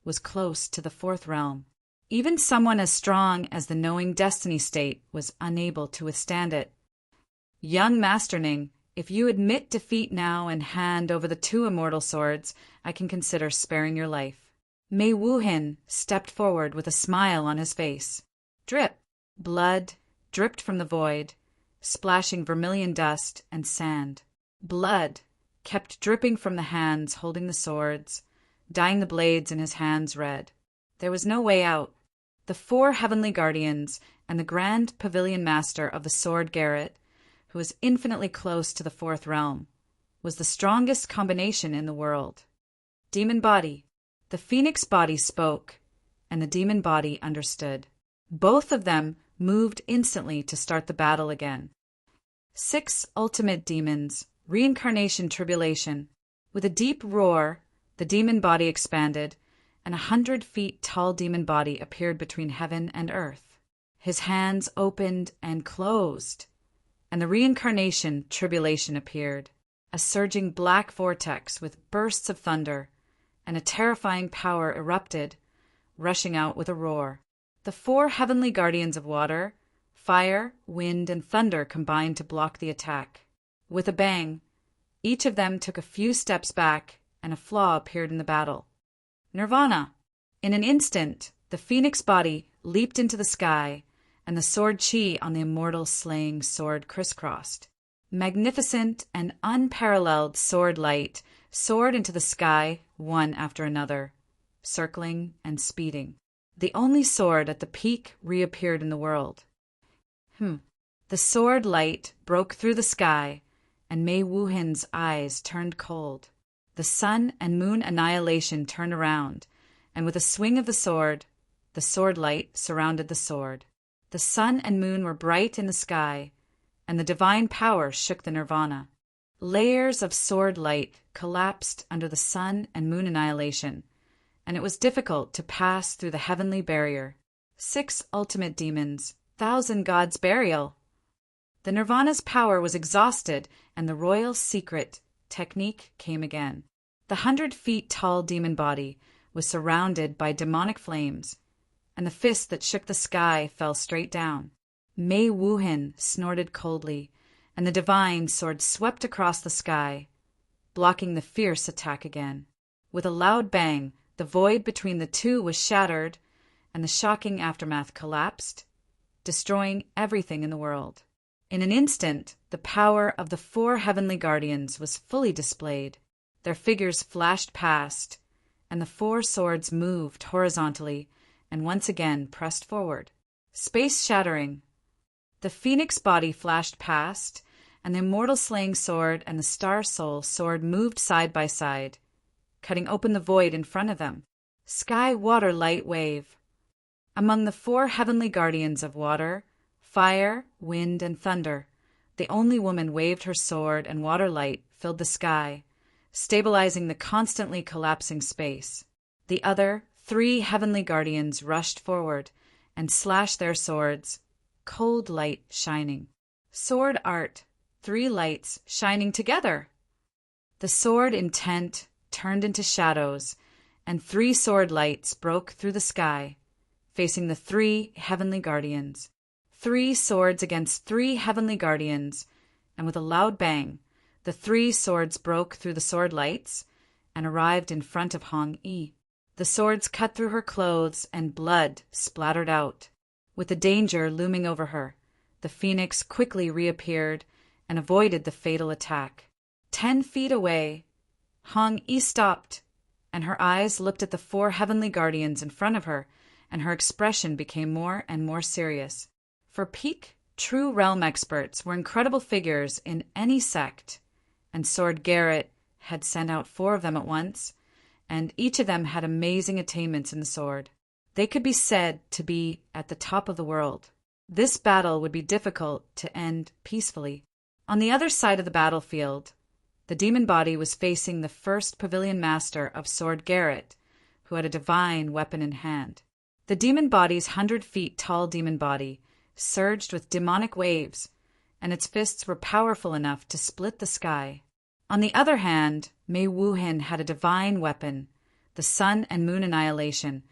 was close to the 4th realm. Even someone as strong as the knowing destiny state was unable to withstand it. Young Master Ning, if you admit defeat now and hand over the 2 immortal swords, I can consider sparing your life. Mei Wuhin stepped forward with a smile on his face. Drip. Blood dripped from the void, splashing vermilion dust and sand. Blood kept dripping from the hands holding the swords, dyeing the blades in his hands red. There was no way out. The 4 heavenly guardians and the Grand Pavilion Master of the Sword, Garrett, who was infinitely close to the 4th realm, was the strongest combination in the world. Demon body. The phoenix body spoke, and the demon body understood. Both of them moved instantly to start the battle again. 6 ultimate demons, reincarnation tribulation. With a deep roar, the demon body expanded, and 100 feet tall demon body appeared between heaven and earth. His hands opened and closed, and the reincarnation tribulation appeared, a surging black vortex with bursts of thunder, and a terrifying power erupted, rushing out with a roar. The 4 heavenly guardians of water, fire, wind, and thunder combined to block the attack. With a bang, each of them took a few steps back, and a flaw appeared in the battle. Nirvana. In an instant, the phoenix body leaped into the sky, and the sword chi on the immortal slaying sword crisscrossed. Magnificent and unparalleled sword light soared into the sky, one after another, circling and speeding. The only sword at the peak reappeared in the world. The sword light broke through the sky, and Mei Wuhin's eyes turned cold. The sun and moon annihilation turned around, and with a swing of the sword light surrounded the sword. The sun and moon were bright in the sky, and the divine power shook the nirvana. Layers of sword light collapsed under the sun and moon annihilation, and it was difficult to pass through the heavenly barrier. 6 ultimate demons, 1,000 gods' burial. The nirvana's power was exhausted, and the royal secret technique came again. The 100 feet tall demon body was surrounded by demonic flames, and the fist that shook the sky fell straight down. Mei Wuhin snorted coldly, and the divine sword swept across the sky, blocking the fierce attack again. With a loud bang, the void between the 2 was shattered, and the shocking aftermath collapsed, destroying everything in the world. In an instant, the power of the 4 heavenly guardians was fully displayed. Their figures flashed past, and the 4 swords moved horizontally and once again pressed forward. Space shattering. The phoenix body flashed past, and the immortal slaying sword and the star soul sword moved side by side, cutting open the void in front of them. Sky, water, light, wave. Among the 4 heavenly guardians of water, fire, wind, and thunder, the only woman waved her sword, and water light filled the sky, stabilizing the constantly collapsing space. The other 3 heavenly guardians rushed forward and slashed their swords, cold light shining. Sword art, 3 lights shining together. The sword intent turned into shadows, and 3 sword lights broke through the sky, facing the 3 heavenly guardians. 3 swords against 3 heavenly guardians, and with a loud bang, the 3 swords broke through the sword lights and arrived in front of Hong Yi. The The swords cut through her clothes, and blood splattered out. With the danger looming over her, the phoenix quickly reappeared and avoided the fatal attack. 10 feet away, Hong-yi stopped, and her eyes looked at the 4 heavenly guardians in front of her, and her expression became more and more serious. For peak, true realm experts were incredible figures in any sect, and Sword Garrett had sent out 4 of them at once, and each of them had amazing attainments in the sword. They could be said to be at the top of the world. This battle would be difficult to end peacefully. On the other side of the battlefield, the demon body was facing the first pavilion master of Sword Garrett, who had a divine weapon in hand. The demon body's 100 feet tall demon body surged with demonic waves, and its fists were powerful enough to split the sky. On the other hand, Mei Wuhin had a divine weapon, the sun and moon annihilation,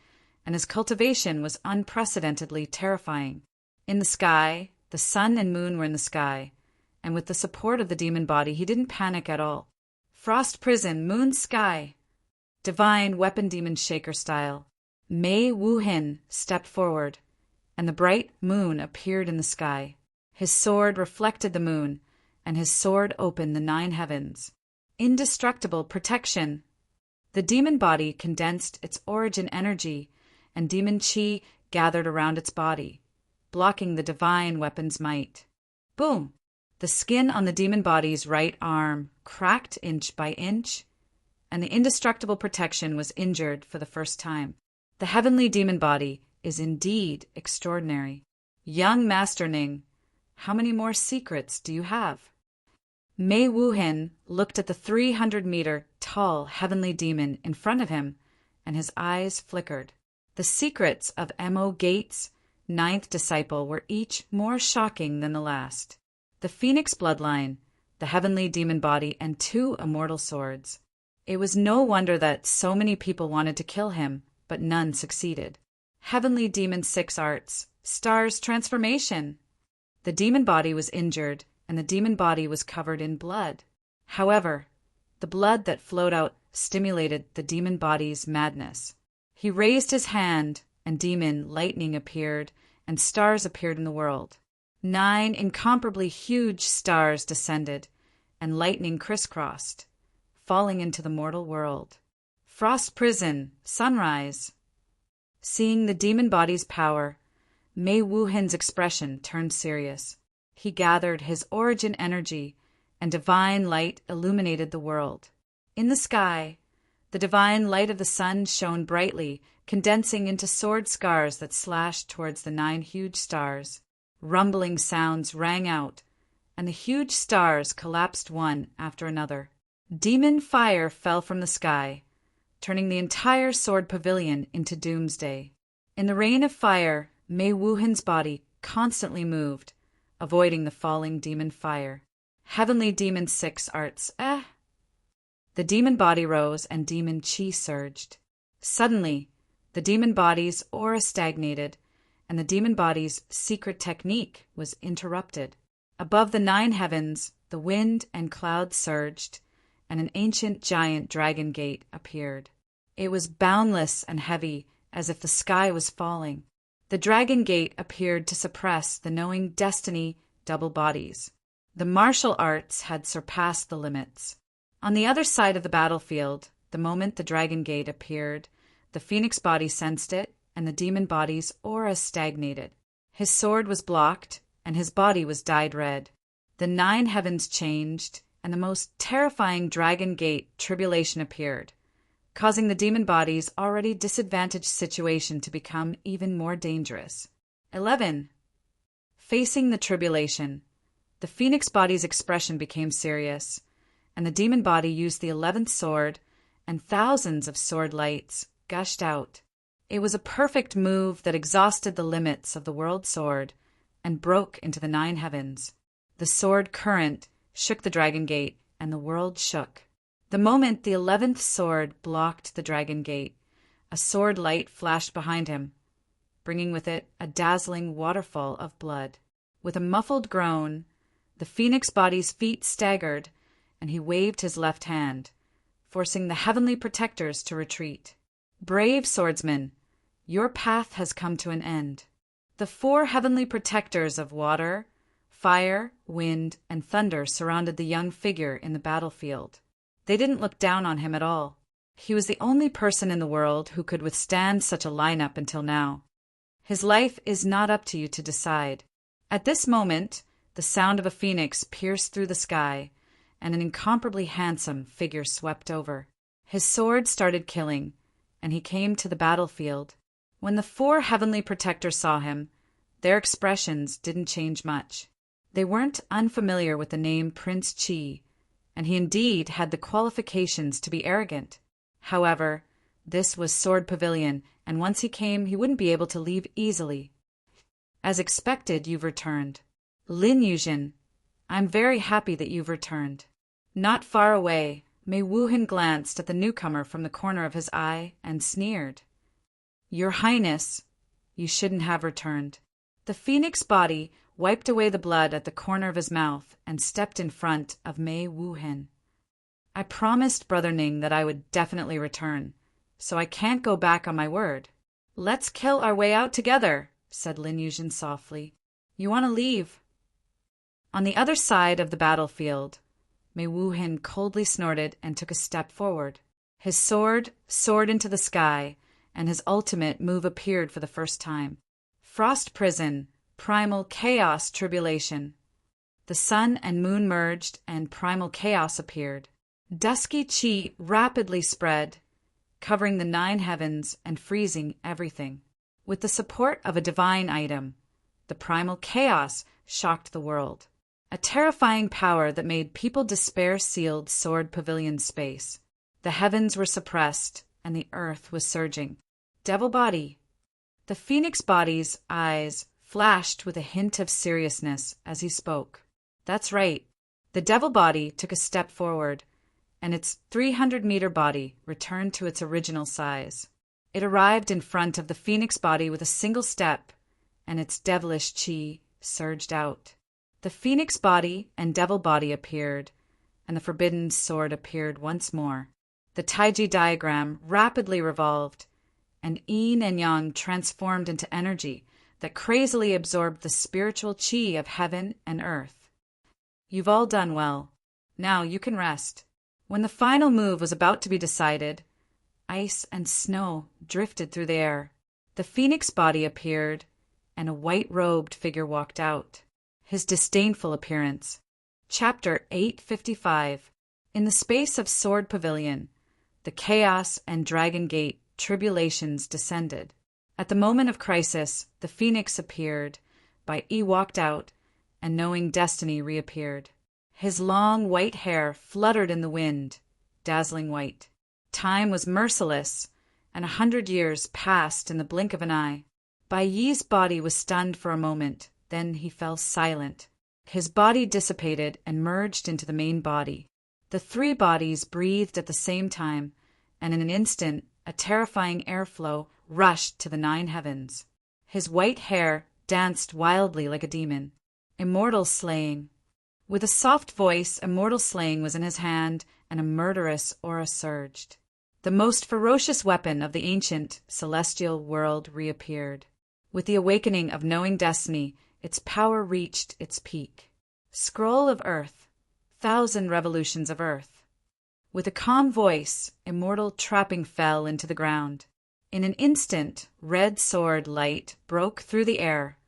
and his cultivation was unprecedentedly terrifying. In the sky, the sun and moon were in the sky, and with the support of the demon body, he didn't panic at all. Frost prison, moon sky. Divine weapon demon shaker style. Mei Wuhin stepped forward, and the bright moon appeared in the sky. His sword reflected the moon, and his sword opened the 9 heavens. Indestructible protection. The demon body condensed its origin energy, and demon chi gathered around its body, blocking the divine weapon's might. Boom! The skin on the demon body's right arm cracked inch by inch, and the indestructible protection was injured for the first time. The heavenly demon body is indeed extraordinary. Young Master Ning, how many more secrets do you have? Mei Wuhin looked at the 300-meter tall heavenly demon in front of him, and his eyes flickered. The secrets of M.O. Gates' 9th disciple were each more shocking than the last. The Phoenix bloodline, the heavenly demon body, and 2 immortal swords. It was no wonder that so many people wanted to kill him, but none succeeded. Heavenly demon 6 arts, stars transformation. The demon body was injured, and the demon body was covered in blood. However, the blood that flowed out stimulated the demon body's madness. He raised his hand, and demon lightning appeared, and stars appeared in the world. 9 incomparably huge stars descended, and lightning crisscrossed, falling into the mortal world. Frost prison, sunrise. Seeing the demon body's power, Mei Wuhin's expression turned serious. He gathered his origin energy, and divine light illuminated the world. In the sky, the divine light of the sun shone brightly, condensing into sword scars that slashed towards the 9 huge stars. Rumbling sounds rang out, and the huge stars collapsed one after another. Demon fire fell from the sky, turning the entire sword pavilion into doomsday. In the rain of fire, Mei Wuhin's body constantly moved, avoiding the falling demon fire. Heavenly demon 6 arts, The demon body rose and demon chi surged. Suddenly, the demon body's aura stagnated, and the demon body's secret technique was interrupted. Above the 9 heavens, the wind and clouds surged, and an ancient giant dragon gate appeared. It was boundless and heavy, as if the sky was falling. The dragon gate appeared to suppress the knowing destiny double bodies. The martial arts had surpassed the limits. On the other side of the battlefield, the moment the dragon gate appeared, the phoenix body sensed it, and the demon body's aura stagnated. His sword was blocked, and his body was dyed red. The 9 heavens changed, and the most terrifying dragon gate tribulation appeared, causing the demon body's already disadvantaged situation to become even more dangerous. 11. Facing the tribulation, the phoenix body's expression became serious, and the demon body used the 11th sword, and thousands of sword lights gushed out. It was a perfect move that exhausted the limits of the world sword and broke into the 9 heavens. The sword current shook the dragon gate, and the world shook. The moment the 11th sword blocked the dragon gate, a sword light flashed behind him, bringing with it a dazzling waterfall of blood. With a muffled groan, the phoenix body's feet staggered, and he waved his left hand, forcing the heavenly protectors to retreat. Brave swordsman, your path has come to an end. The 4 heavenly protectors of water, fire, wind, and thunder surrounded the young figure in the battlefield. They didn't look down on him at all. He was the only person in the world who could withstand such a lineup until now. His life is not up to you to decide. At this moment, the sound of a phoenix pierced through the sky, and an incomparably handsome figure swept over. His sword started killing, and he came to the battlefield. When the 4 heavenly protectors saw him, their expressions didn't change much. They weren't unfamiliar with the name Prince Chi, and he indeed had the qualifications to be arrogant. However, this was Sword Pavilion, and once he came, he wouldn't be able to leave easily. As expected, you've returned. Lin Yuzhen, I'm very happy that you've returned. Not far away, Mei Wuhan glanced at the newcomer from the corner of his eye and sneered. Your Highness, you shouldn't have returned. The phoenix body wiped away the blood at the corner of his mouth and stepped in front of Mei Wuhan. I promised Brother Ning that I would definitely return, so I can't go back on my word. Let's kill our way out together, said Lin Yuzhen softly. You want to leave? On the other side of the battlefield, Mei Wuhan coldly snorted and took a step forward. His sword soared into the sky, and his ultimate move appeared for the first time. Frost Prison, Primal Chaos Tribulation. The sun and moon merged, and primal chaos appeared. Dusky chi rapidly spread, covering the 9 heavens and freezing everything. With the support of a divine item, the primal chaos shocked the world. A terrifying power that made people despair sealed Sword Pavilion space. The heavens were suppressed, and the earth was surging. Devil body. The phoenix body's eyes flashed with a hint of seriousness as he spoke. That's right. The devil body took a step forward, and its 300-meter body returned to its original size. It arrived in front of the phoenix body with a single step, and its devilish chi surged out. The phoenix body and devil body appeared, and the forbidden sword appeared once more. The Taiji diagram rapidly revolved, and yin and yang transformed into energy that crazily absorbed the spiritual chi of heaven and earth. You've all done well. Now you can rest. When the final move was about to be decided, ice and snow drifted through the air. The phoenix body appeared, and a white-robed figure walked out. His disdainful appearance. Chapter 855. In the space of Sword Pavilion, the Chaos and Dragon Gate tribulations descended. At the moment of crisis, the phoenix appeared, Bai Yi walked out, and knowing destiny reappeared. His long white hair fluttered in the wind, dazzling white. Time was merciless, and 100 years passed in the blink of an eye. Bai Yi's body was stunned for a moment, then he fell silent. His body dissipated and merged into the main body. The 3 bodies breathed at the same time, and in an instant a terrifying airflow rushed to the 9 heavens. His white hair danced wildly like a demon. Immortal slaying. With a soft voice, immortal slaying was in his hand, and a murderous aura surged. The most ferocious weapon of the ancient celestial world reappeared. With the awakening of knowing destiny, its power reached its peak. Scroll of Earth, 1,000 revolutions of Earth. With a calm voice, immortal trapping fell into the ground. In an instant, red sword light broke through the air,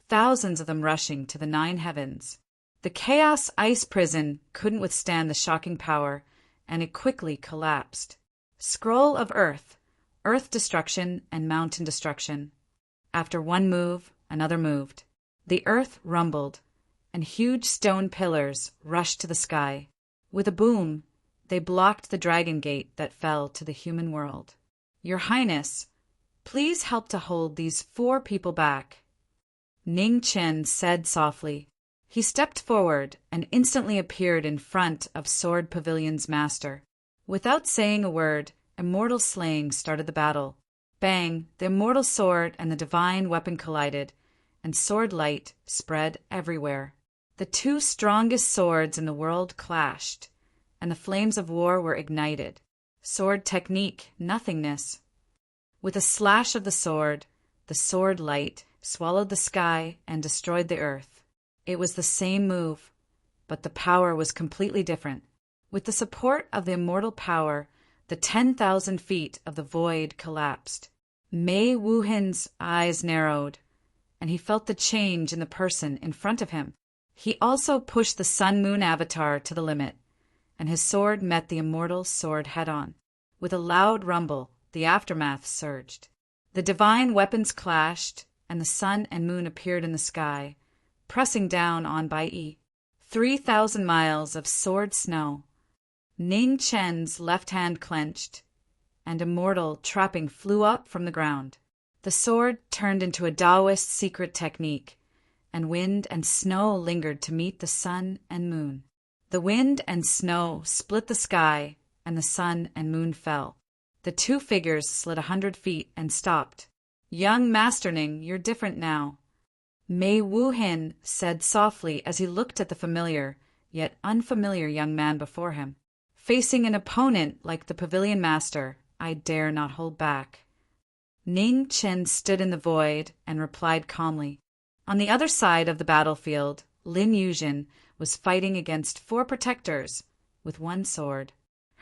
thousands of them rushing to the 9 heavens. The Chaos Ice Prison couldn't withstand the shocking power, and it quickly collapsed. Scroll of Earth, Earth destruction and mountain destruction. After one move, another moved. The earth rumbled, and huge stone pillars rushed to the sky. With a boom, they blocked the dragon gate that fell to the human world. Your Highness, please help to hold these 4 people back, Ning Chen said softly. He stepped forward and instantly appeared in front of Sword Pavilion's master. Without saying a word, immortal slaying started the battle. Bang! The immortal sword and the divine weapon collided, and sword light spread everywhere. The 2 strongest swords in the world clashed, and the flames of war were ignited. Sword technique, nothingness. With a slash of the sword light swallowed the sky and destroyed the earth. It was the same move, but the power was completely different. With the support of the immortal power, the 10,000 feet of the void collapsed. Mei Wuhin's eyes narrowed, and he felt the change in the person in front of him. He also pushed the Sun-Moon avatar to the limit, and his sword met the immortal sword head-on. With a loud rumble, the aftermath surged. The divine weapons clashed, and the sun and moon appeared in the sky, pressing down on Bai Yi. 3,000 miles of sword snow. Ning Chen's left hand clenched, and a mortal trapping flew up from the ground. The sword turned into a Taoist secret technique, and wind and snow lingered to meet the sun and moon. The wind and snow split the sky, and the sun and moon fell. The two figures slid 100 feet and stopped. "Young Master Ning, you're different now," Mei Wuhin said softly as he looked at the familiar, yet unfamiliar young man before him. "Facing an opponent like the Pavilion Master, I dare not hold back." Ning Chen stood in the void and replied calmly. On the other side of the battlefield, Lin Yuzhen was fighting against 4 protectors with 1 sword.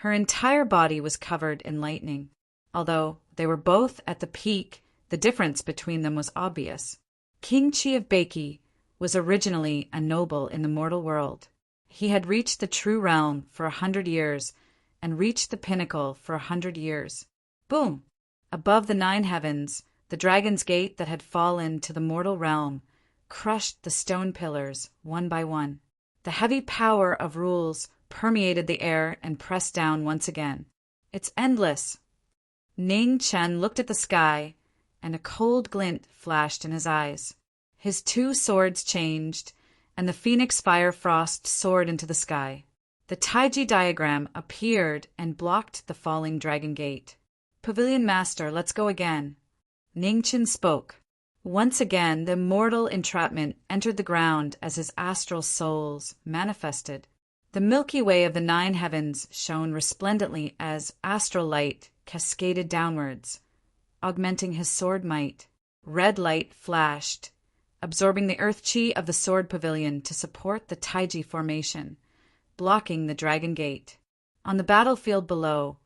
Her entire body was covered in lightning. Although they were both at the peak, the difference between them was obvious. King Qi of Beiki was originally a noble in the mortal world. He had reached the true realm for 100 years and reached the pinnacle for 100 years. Boom! Above the 9 heavens, the dragon's gate that had fallen to the mortal realm crushed the stone pillars one by one. The heavy power of rules permeated the air and pressed down once again. "It's endless." Ning Chen looked at the sky, and a cold glint flashed in his eyes. His 2 swords changed, and the phoenix fire frost soared into the sky. The Taiji diagram appeared and blocked the falling dragon gate. "Pavilion Master, let's go again." Ning Chen spoke. Once again, the mortal entrapment entered the ground as his astral souls manifested. The Milky Way of the 9 heavens shone resplendently as astral light cascaded downwards, augmenting his sword might. Red light flashed, absorbing the earth chi of the sword pavilion to support the Taiji formation, blocking the dragon gate. On the battlefield below,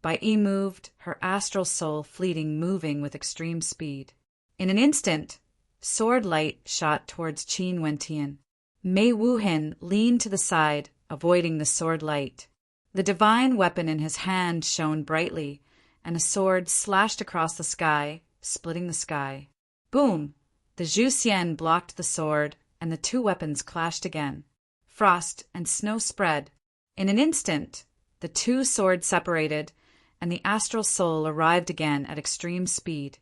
Bai Yi moved, her astral soul fleeting, moving with extreme speed. In an instant, sword light shot towards Qin Wentian. Mei Wuhin leaned to the side, avoiding the sword light. The divine weapon in his hand shone brightly, and a sword slashed across the sky, splitting the sky. Boom! The Zhu Xian blocked the sword, and the 2 weapons clashed again. Frost and snow spread. In an instant, the 2 swords separated, and the astral soul arrived again at extreme speed,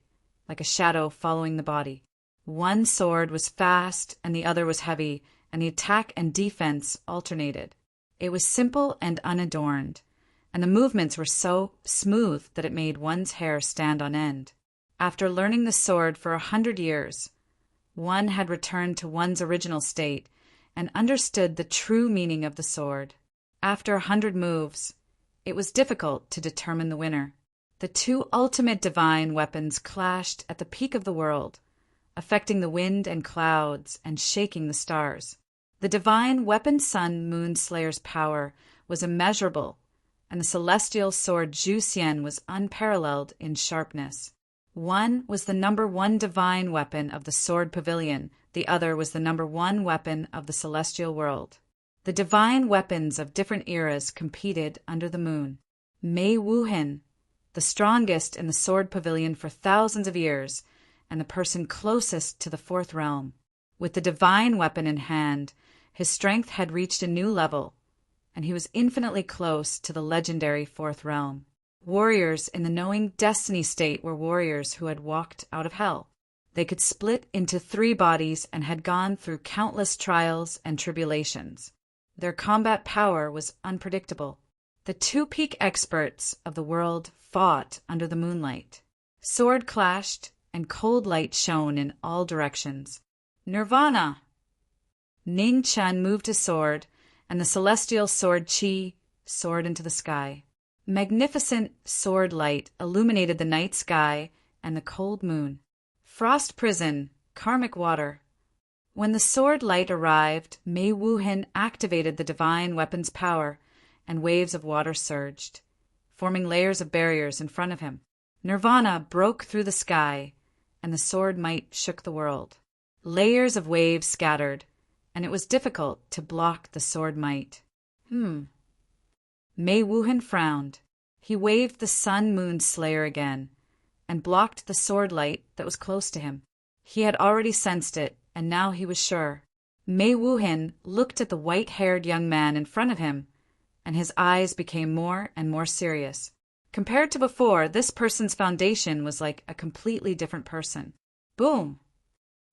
like a shadow following the body. One sword was fast, and the other was heavy, and the attack and defense alternated. It was simple and unadorned, and the movements were so smooth that it made one's hair stand on end. After learning the sword for 100 years, one had returned to one's original state and understood the true meaning of the sword. After 100 moves, it was difficult to determine the winner. The 2 ultimate divine weapons clashed at the peak of the world, affecting the wind and clouds and shaking the stars. The divine weapon Sun Moon Slayer's power was immeasurable, and the celestial sword Zhu Xian was unparalleled in sharpness. One was the number 1 divine weapon of the sword pavilion, the other was the number 1 weapon of the celestial world. The divine weapons of different eras competed under the moon. Mei Wuhin, the strongest in the sword pavilion for thousands of years, and the person closest to the 4th realm. With the divine weapon in hand, his strength had reached a new level, and he was infinitely close to the legendary 4th realm. Warriors in the knowing destiny state were warriors who had walked out of hell. They could split into 3 bodies and had gone through countless trials and tribulations. Their combat power was unpredictable. The 2 peak experts of the world fought under the moonlight. Sword clashed, and cold light shone in all directions. Nirvana! Ning Chen moved his sword, and the celestial sword Qi soared into the sky. Magnificent sword light illuminated the night sky and the cold moon. Frost prison, karmic water. When the sword light arrived, Mei Wuhin activated the divine weapon's power, and waves of water surged, forming layers of barriers in front of him. Nirvana broke through the sky, and the sword might shook the world. Layers of waves scattered, and it was difficult to block the sword might. Mei Wuhin frowned. He waved the sun-moon slayer again, and blocked the sword light that was close to him. He had already sensed it, and now he was sure. Mei Wuhin looked at the white-haired young man in front of him, and his eyes became more and more serious. Compared to before, this person's foundation was like a completely different person. Boom!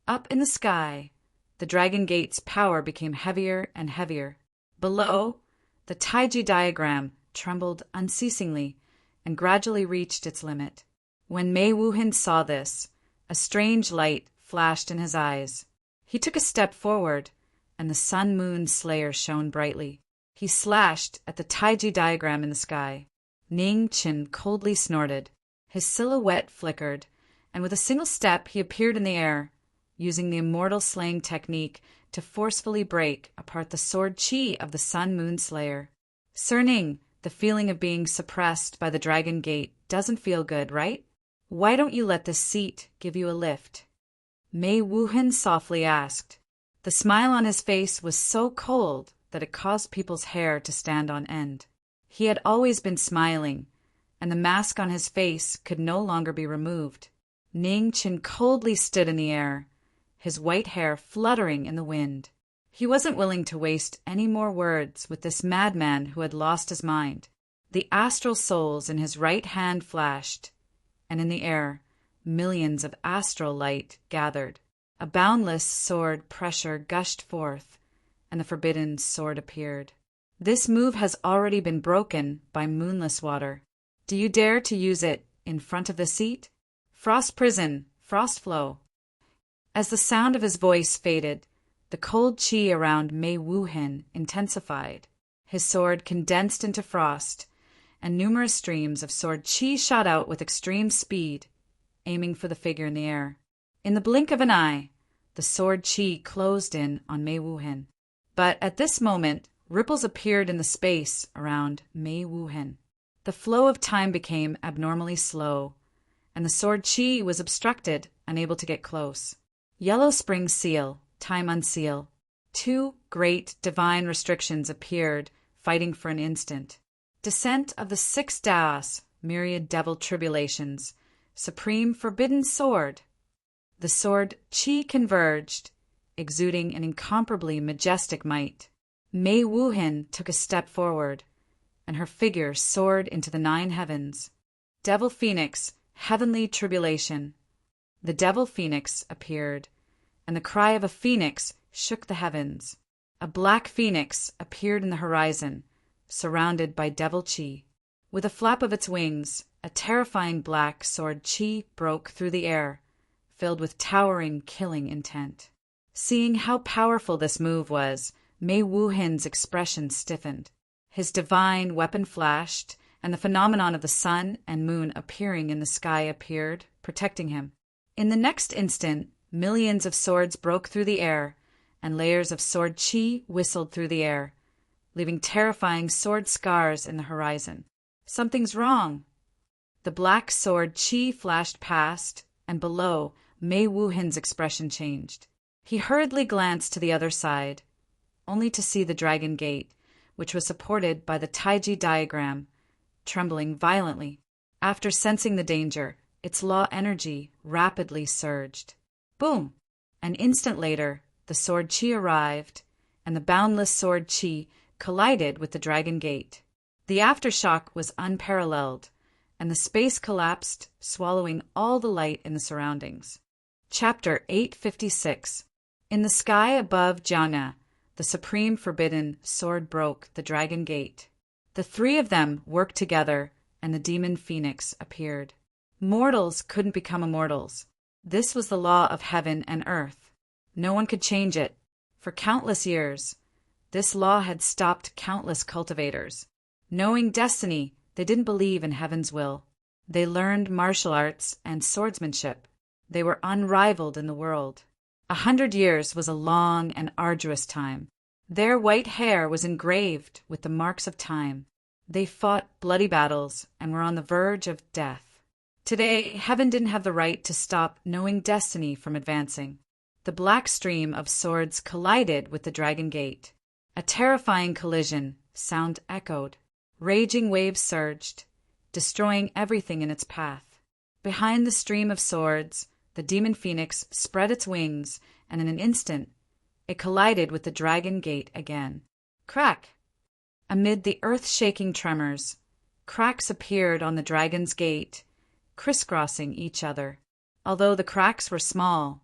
Up in the sky, the Dragon Gate's power became heavier and heavier. Below, the Taiji diagram trembled unceasingly and gradually reached its limit. When Mei Wuhin saw this, a strange light flashed in his eyes. He took a step forward, and the sun-moon slayer shone brightly. He slashed at the Taiji diagram in the sky. Ning Qin coldly snorted. His silhouette flickered, and with a single step he appeared in the air, using the immortal slaying technique to forcefully break apart the sword chi of the sun-moon slayer. Sir Ning, the feeling of being suppressed by the Dragon Gate doesn't feel good, right? Why don't you let this seat give you a lift? Mei Wuhin softly asked. The smile on his face was so cold that it caused people's hair to stand on end. He had always been smiling, and the mask on his face could no longer be removed. Ning Qin coldly stood in the air, his white hair fluttering in the wind. He wasn't willing to waste any more words with this madman who had lost his mind. The astral souls in his right hand flashed, and in the air, millions of astral light gathered. A boundless sword pressure gushed forth, and the forbidden sword appeared. This move has already been broken by moonless water. Do you dare to use it in front of the seat? Frost prison, frost flow. As the sound of his voice faded, the cold chi around Mei Wuhin intensified. His sword condensed into frost, and numerous streams of sword chi shot out with extreme speed, aiming for the figure in the air. In the blink of an eye, the sword chi closed in on Mei Wuhin. But at this moment, ripples appeared in the space around Mei Wuhin. The flow of time became abnormally slow, and the sword chi was obstructed, unable to get close. Yellow Spring Seal, Time Unseal. Two great divine restrictions appeared, fighting for an instant. Descent of the Six Daos, Myriad Devil Tribulations, Supreme Forbidden Sword. The sword chi converged, exuding an incomparably majestic might. Mei Wuhin took a step forward, and her figure soared into the 9 heavens. Devil Phoenix, Heavenly Tribulation. The Devil Phoenix appeared, and the cry of a phoenix shook the heavens. A black phoenix appeared in the horizon, surrounded by devil chi. With a flap of its wings, a terrifying black sword chi broke through the air, filled with towering, killing intent. Seeing how powerful this move was, Mei Wuhin's expression stiffened. His divine weapon flashed, and the phenomenon of the sun and moon appearing in the sky appeared, protecting him. In the next instant, millions of swords broke through the air, and layers of sword chi whistled through the air, leaving terrifying sword scars in the horizon. Something's wrong. The black sword chi flashed past, and below, Mei Wuhin's expression changed. He hurriedly glanced to the other side, only to see the Dragon Gate, which was supported by the Taiji diagram, trembling violently. After sensing the danger, its law energy rapidly surged. Boom! An instant later, the sword chi arrived, and the boundless sword chi collided with the Dragon Gate. The aftershock was unparalleled, and the space collapsed, swallowing all the light in the surroundings. Chapter 856. In the sky above Jiangna, the supreme forbidden sword broke the Dragon Gate. The 3 of them worked together, and the demon phoenix appeared. Mortals couldn't become immortals. This was the law of heaven and earth. No one could change it. For countless years, this law had stopped countless cultivators. Knowing destiny, they didn't believe in heaven's will. They learned martial arts and swordsmanship. They were unrivaled in the world. 100 years was a long and arduous time. Their white hair was engraved with the marks of time. They fought bloody battles and were on the verge of death. Today, heaven didn't have the right to stop knowing destiny from advancing. The black stream of swords collided with the Dragon Gate. A terrifying collision, sound echoed. Raging waves surged, destroying everything in its path. Behind the stream of swords, the demon phoenix spread its wings, and in an instant, it collided with the Dragon Gate again. Crack! Amid the earth-shaking tremors, cracks appeared on the Dragon's Gate, crisscrossing each other. Although the cracks were small,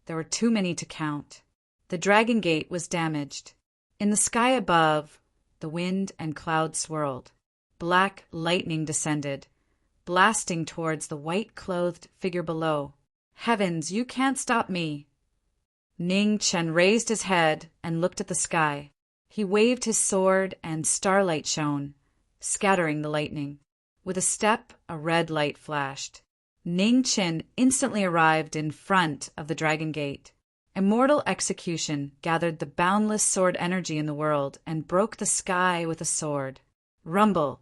there were too many to count. The Dragon Gate was damaged. In the sky above, the wind and clouds swirled. Black lightning descended, blasting towards the white-clothed figure below. Heavens, you can't stop me! Ning Chen raised his head and looked at the sky. He waved his sword and starlight shone, scattering the lightning. With a step, a red light flashed. Ning Chen instantly arrived in front of the Dragon Gate. Immortal execution gathered the boundless sword energy in the world and broke the sky with a sword. Rumble!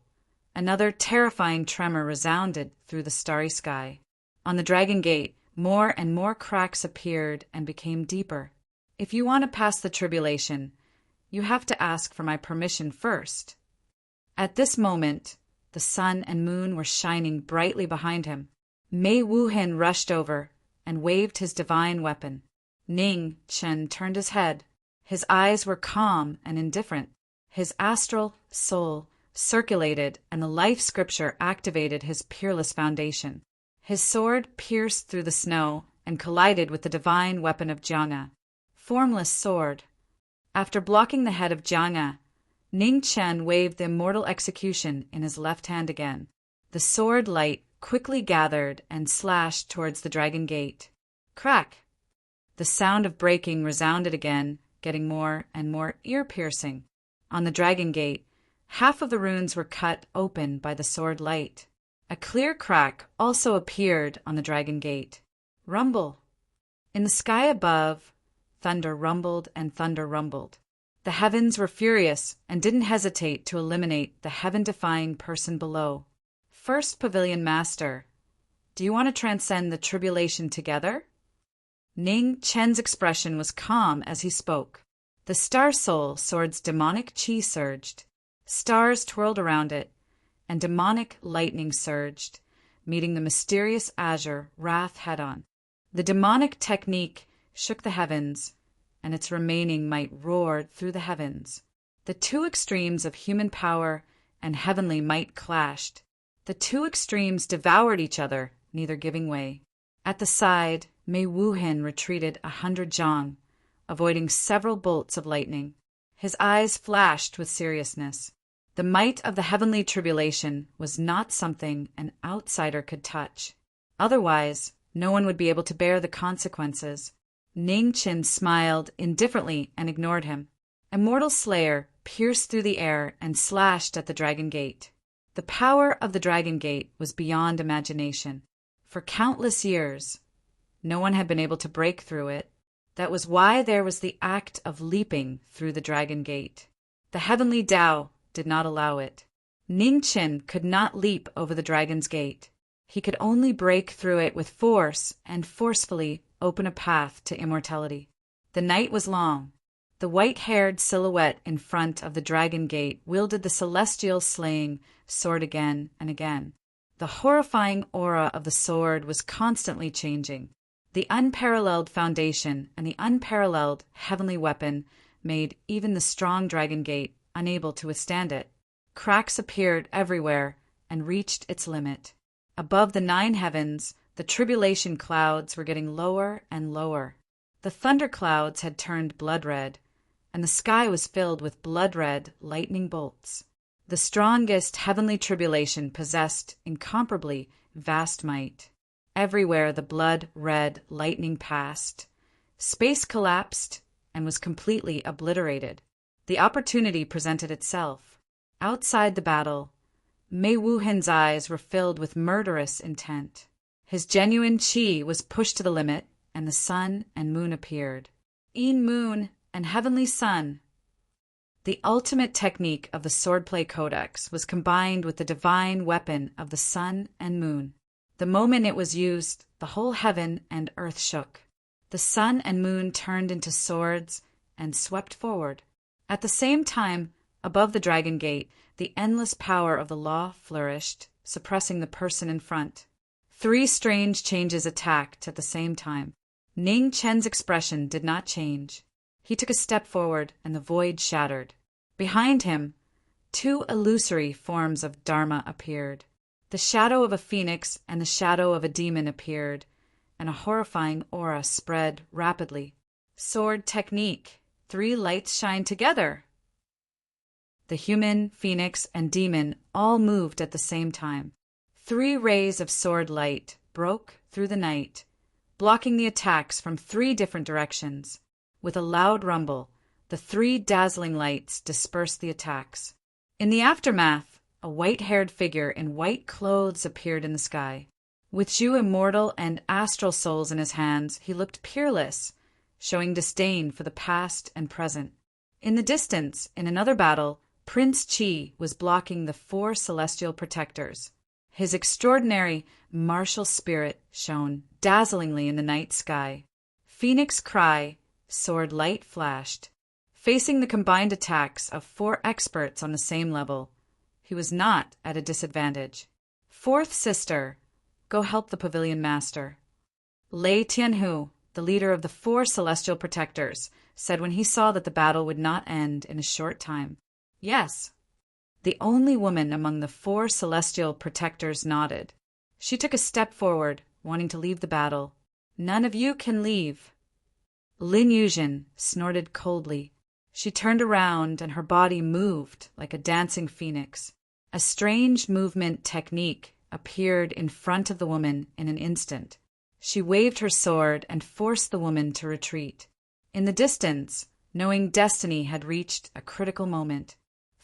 Another terrifying tremor resounded through the starry sky. On the Dragon Gate, more and more cracks appeared and became deeper. If you want to pass the tribulation, you have to ask for my permission first. At this moment, the sun and moon were shining brightly behind him. Mei Wuhan rushed over and waved his divine weapon. Ning Chen turned his head. His eyes were calm and indifferent. His astral soul circulated, and the life scripture activated his peerless foundation. His sword pierced through the snow and collided with the divine weapon of Jianga. Formless sword. After blocking the head of Jianga, Ning Chen waved the immortal execution in his left hand again. The sword light quickly gathered and slashed towards the Dragon Gate. Crack! The sound of breaking resounded again, getting more and more ear-piercing. On the Dragon Gate, half of the runes were cut open by the sword light. A clear crack also appeared on the Dragon Gate. Rumble! In the sky above, thunder rumbled and thunder rumbled. The heavens were furious and didn't hesitate to eliminate the heaven-defying person below. First Pavilion Master, do you want to transcend the tribulation together? Ning Chen's expression was calm as he spoke. The Star Soul sword's demonic chi surged. Stars twirled around it, and demonic lightning surged, meeting the mysterious azure wrath head-on. The demonic technique shook the heavens, and its remaining might roared through the heavens. The two extremes of human power and heavenly might clashed. The two extremes devoured each other, neither giving way. At the side, Mei Wuhan retreated 100 zhang, avoiding several bolts of lightning. His eyes flashed with seriousness. The might of the heavenly tribulation was not something an outsider could touch. Otherwise, no one would be able to bear the consequences. Ning Chen smiled indifferently and ignored him. Immortal Slayer pierced through the air and slashed at the Dragon Gate. The power of the Dragon Gate was beyond imagination. For countless years, no one had been able to break through it. That was why there was the act of leaping through the Dragon Gate. The heavenly Tao did not allow it. Ning Chen could not leap over the Dragon's Gate. He could only break through it with force and forcefully open a path to immortality. The night was long. The white-haired silhouette in front of the Dragon Gate wielded the celestial slaying sword again and again. The horrifying aura of the sword was constantly changing. The unparalleled foundation and the unparalleled heavenly weapon made even the strong Dragon Gate unable to withstand it. Cracks appeared everywhere and reached its limit. Above the 9 heavens, the tribulation clouds were getting lower and lower. The thunder clouds had turned blood-red, and the sky was filled with blood-red lightning bolts. The strongest heavenly tribulation possessed incomparably vast might. Everywhere the blood-red lightning passed, space collapsed and was completely obliterated. The opportunity presented itself. Outside the battle, Mei Wuhen's eyes were filled with murderous intent. His genuine qi was pushed to the limit, and the sun and moon appeared. Een Moon and Heavenly Sun. The ultimate technique of the Swordplay Codex was combined with the divine weapon of the sun and moon. The moment it was used, the whole heaven and earth shook. The sun and moon turned into swords and swept forward. At the same time, above the Dragon Gate, the endless power of the law flourished, suppressing the person in front. 3 strange changes attacked at the same time. Ning Chen's expression did not change. He took a step forward, and the void shattered. Behind him, 2 illusory forms of Dharma appeared. The shadow of a phoenix and the shadow of a demon appeared, and a horrifying aura spread rapidly. Sword technique. 3 lights shine together. The human, phoenix, and demon all moved at the same time. 3 rays of sword light broke through the night, blocking the attacks from 3 different directions. With a loud rumble, the 3 dazzling lights dispersed the attacks. In the aftermath, a white-haired figure in white clothes appeared in the sky. With Zhu immortal and astral souls in his hands, he looked peerless, showing disdain for the past and present. In the distance, in another battle, Prince Qi was blocking the 4 celestial protectors. His extraordinary martial spirit shone dazzlingly in the night sky. Phoenix cry, sword light flashed. Facing the combined attacks of 4 experts on the same level, he was not at a disadvantage. 4th sister, go help the pavilion master. Lei Tianhu, the leader of the 4 celestial protectors, said when he saw that the battle would not end in a short time. Yes. The only woman among the 4 celestial protectors nodded. She took a step forward, wanting to leave the battle. None of you can leave. Lin Yuzhen snorted coldly. She turned around and her body moved like a dancing phoenix. A strange movement technique appeared in front of the woman in an instant. She waved her sword and forced the woman to retreat. In the distance, knowing destiny had reached a critical moment,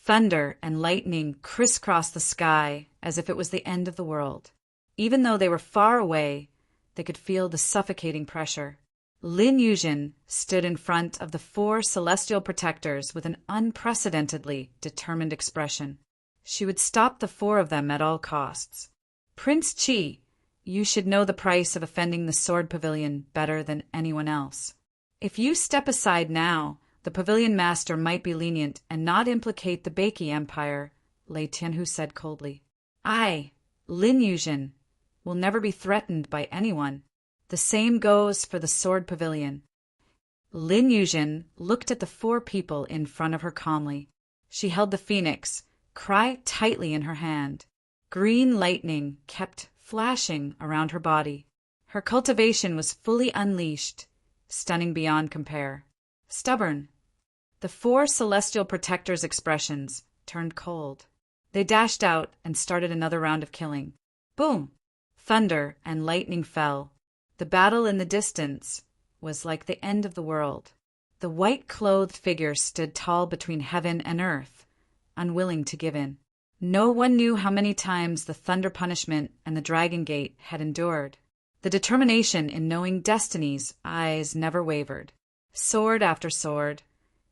thunder and lightning crisscrossed the sky as if it was the end of the world. Even though they were far away, they could feel the suffocating pressure. Lin Yuzhen stood in front of the 4 celestial protectors with an unprecedentedly determined expression. She would stop the 4 of them at all costs. Prince Qi, you should know the price of offending the Sword Pavilion better than anyone else. If you step aside now, the Pavilion Master might be lenient and not implicate the Beiki Empire, Lei Tianhu said coldly. I, Lin Yuzhen, will never be threatened by anyone. The same goes for the Sword Pavilion. Lin Yuzhen looked at the 4 people in front of her calmly. She held the phoenix, cry tightly in her hand. Green lightning kept flashing around her body. Her cultivation was fully unleashed, stunning beyond compare. Stubborn. The 4 celestial protectors' expressions turned cold. They dashed out and started another round of killing. Boom! Thunder and lightning fell. The battle in the distance was like the end of the world. The white-clothed figure stood tall between heaven and earth, unwilling to give in. No one knew how many times the thunder punishment and the Dragon Gate had endured. The determination in knowing destiny's eyes never wavered. Sword after sword,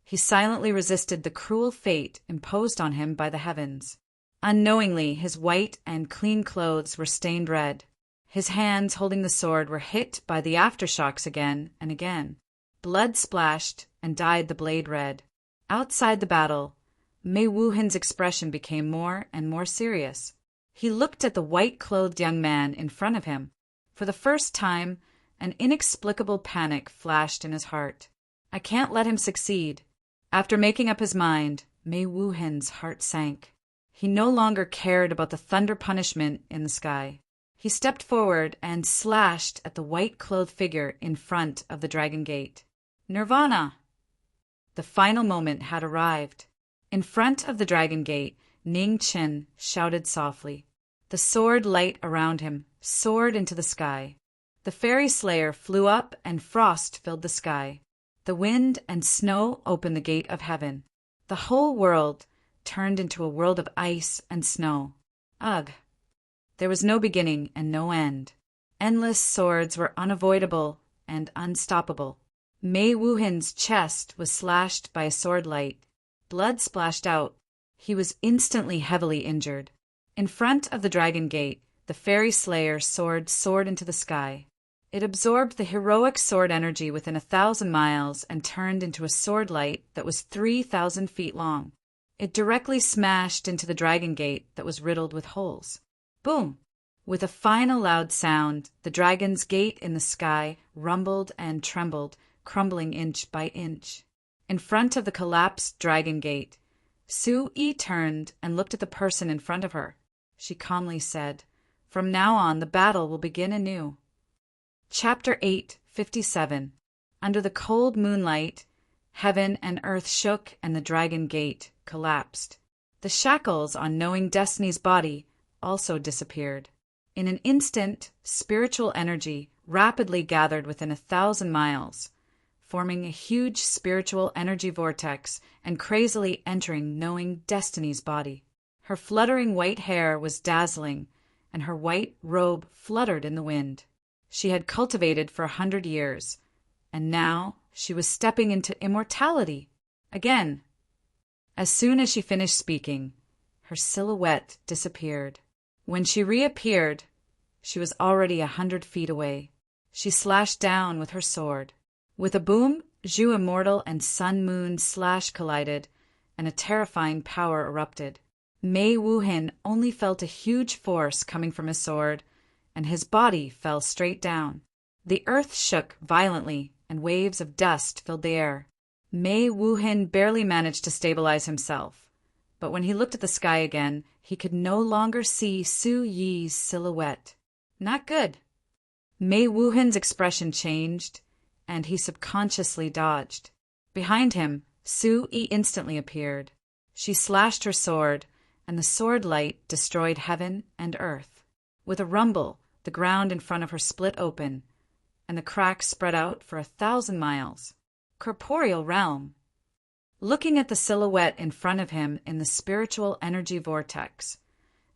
he silently resisted the cruel fate imposed on him by the heavens. Unknowingly, his white and clean clothes were stained red. His hands holding the sword were hit by the aftershocks again and again. Blood splashed and dyed the blade red. Outside the battle, Mei Wuhen's expression became more and more serious. He looked at the white-clothed young man in front of him. For the first time, an inexplicable panic flashed in his heart. I can't let him succeed. After making up his mind, Mei Wuhen's heart sank. He no longer cared about the thunder punishment in the sky. He stepped forward and slashed at the white-clothed figure in front of the Dragon Gate. Nirvana! The final moment had arrived. In front of the Dragon Gate, Ning Chen shouted softly. The sword light around him soared into the sky. The fairy slayer flew up and frost filled the sky. The wind and snow opened the gate of heaven. The whole world turned into a world of ice and snow. Ugh! There was no beginning and no end. Endless swords were unavoidable and unstoppable. Mei Wuhin's chest was slashed by a sword light. Blood splashed out. He was instantly heavily injured. In front of the Dragon Gate, the Fairy Slayer's sword soared into the sky. It absorbed the heroic sword energy within 1,000 miles and turned into a sword light that was 3,000 feet long. It directly smashed into the Dragon Gate that was riddled with holes. Boom! With a final loud sound, the Dragon's Gate in the sky rumbled and trembled, crumbling inch by inch. In front of the collapsed Dragon Gate, Su Yi turned and looked at the person in front of her. She calmly said, "From now on, the battle will begin anew." Chapter 8:57. Under the cold moonlight, heaven and earth shook and the Dragon Gate collapsed. The shackles on Knowing Destiny's body also disappeared. In an instant, spiritual energy rapidly gathered within 1,000 miles, forming a huge spiritual energy vortex and crazily entering Knowing Destiny's body. Her fluttering white hair was dazzling, and her white robe fluttered in the wind. She had cultivated for 100 years, and now she was stepping into immortality again. As soon as she finished speaking, her silhouette disappeared. When she reappeared, she was already 100 feet away. She slashed down with her sword. With a boom, Zhu Immortal and Sun Moon slash collided, and a terrifying power erupted. Mei Wuhin only felt a huge force coming from his sword, and his body fell straight down. The earth shook violently, and waves of dust filled the air. Mei Wuhin barely managed to stabilize himself, but when he looked at the sky again, he could no longer see Su Yi's silhouette. Not good. Mei Wuhin's expression changed, and he subconsciously dodged. Behind him, Su Yi instantly appeared. She slashed her sword, and the sword light destroyed heaven and earth. With a rumble, the ground in front of her split open, and the cracks spread out for 1,000 miles. Corporeal realm. Looking at the silhouette in front of him in the spiritual energy vortex,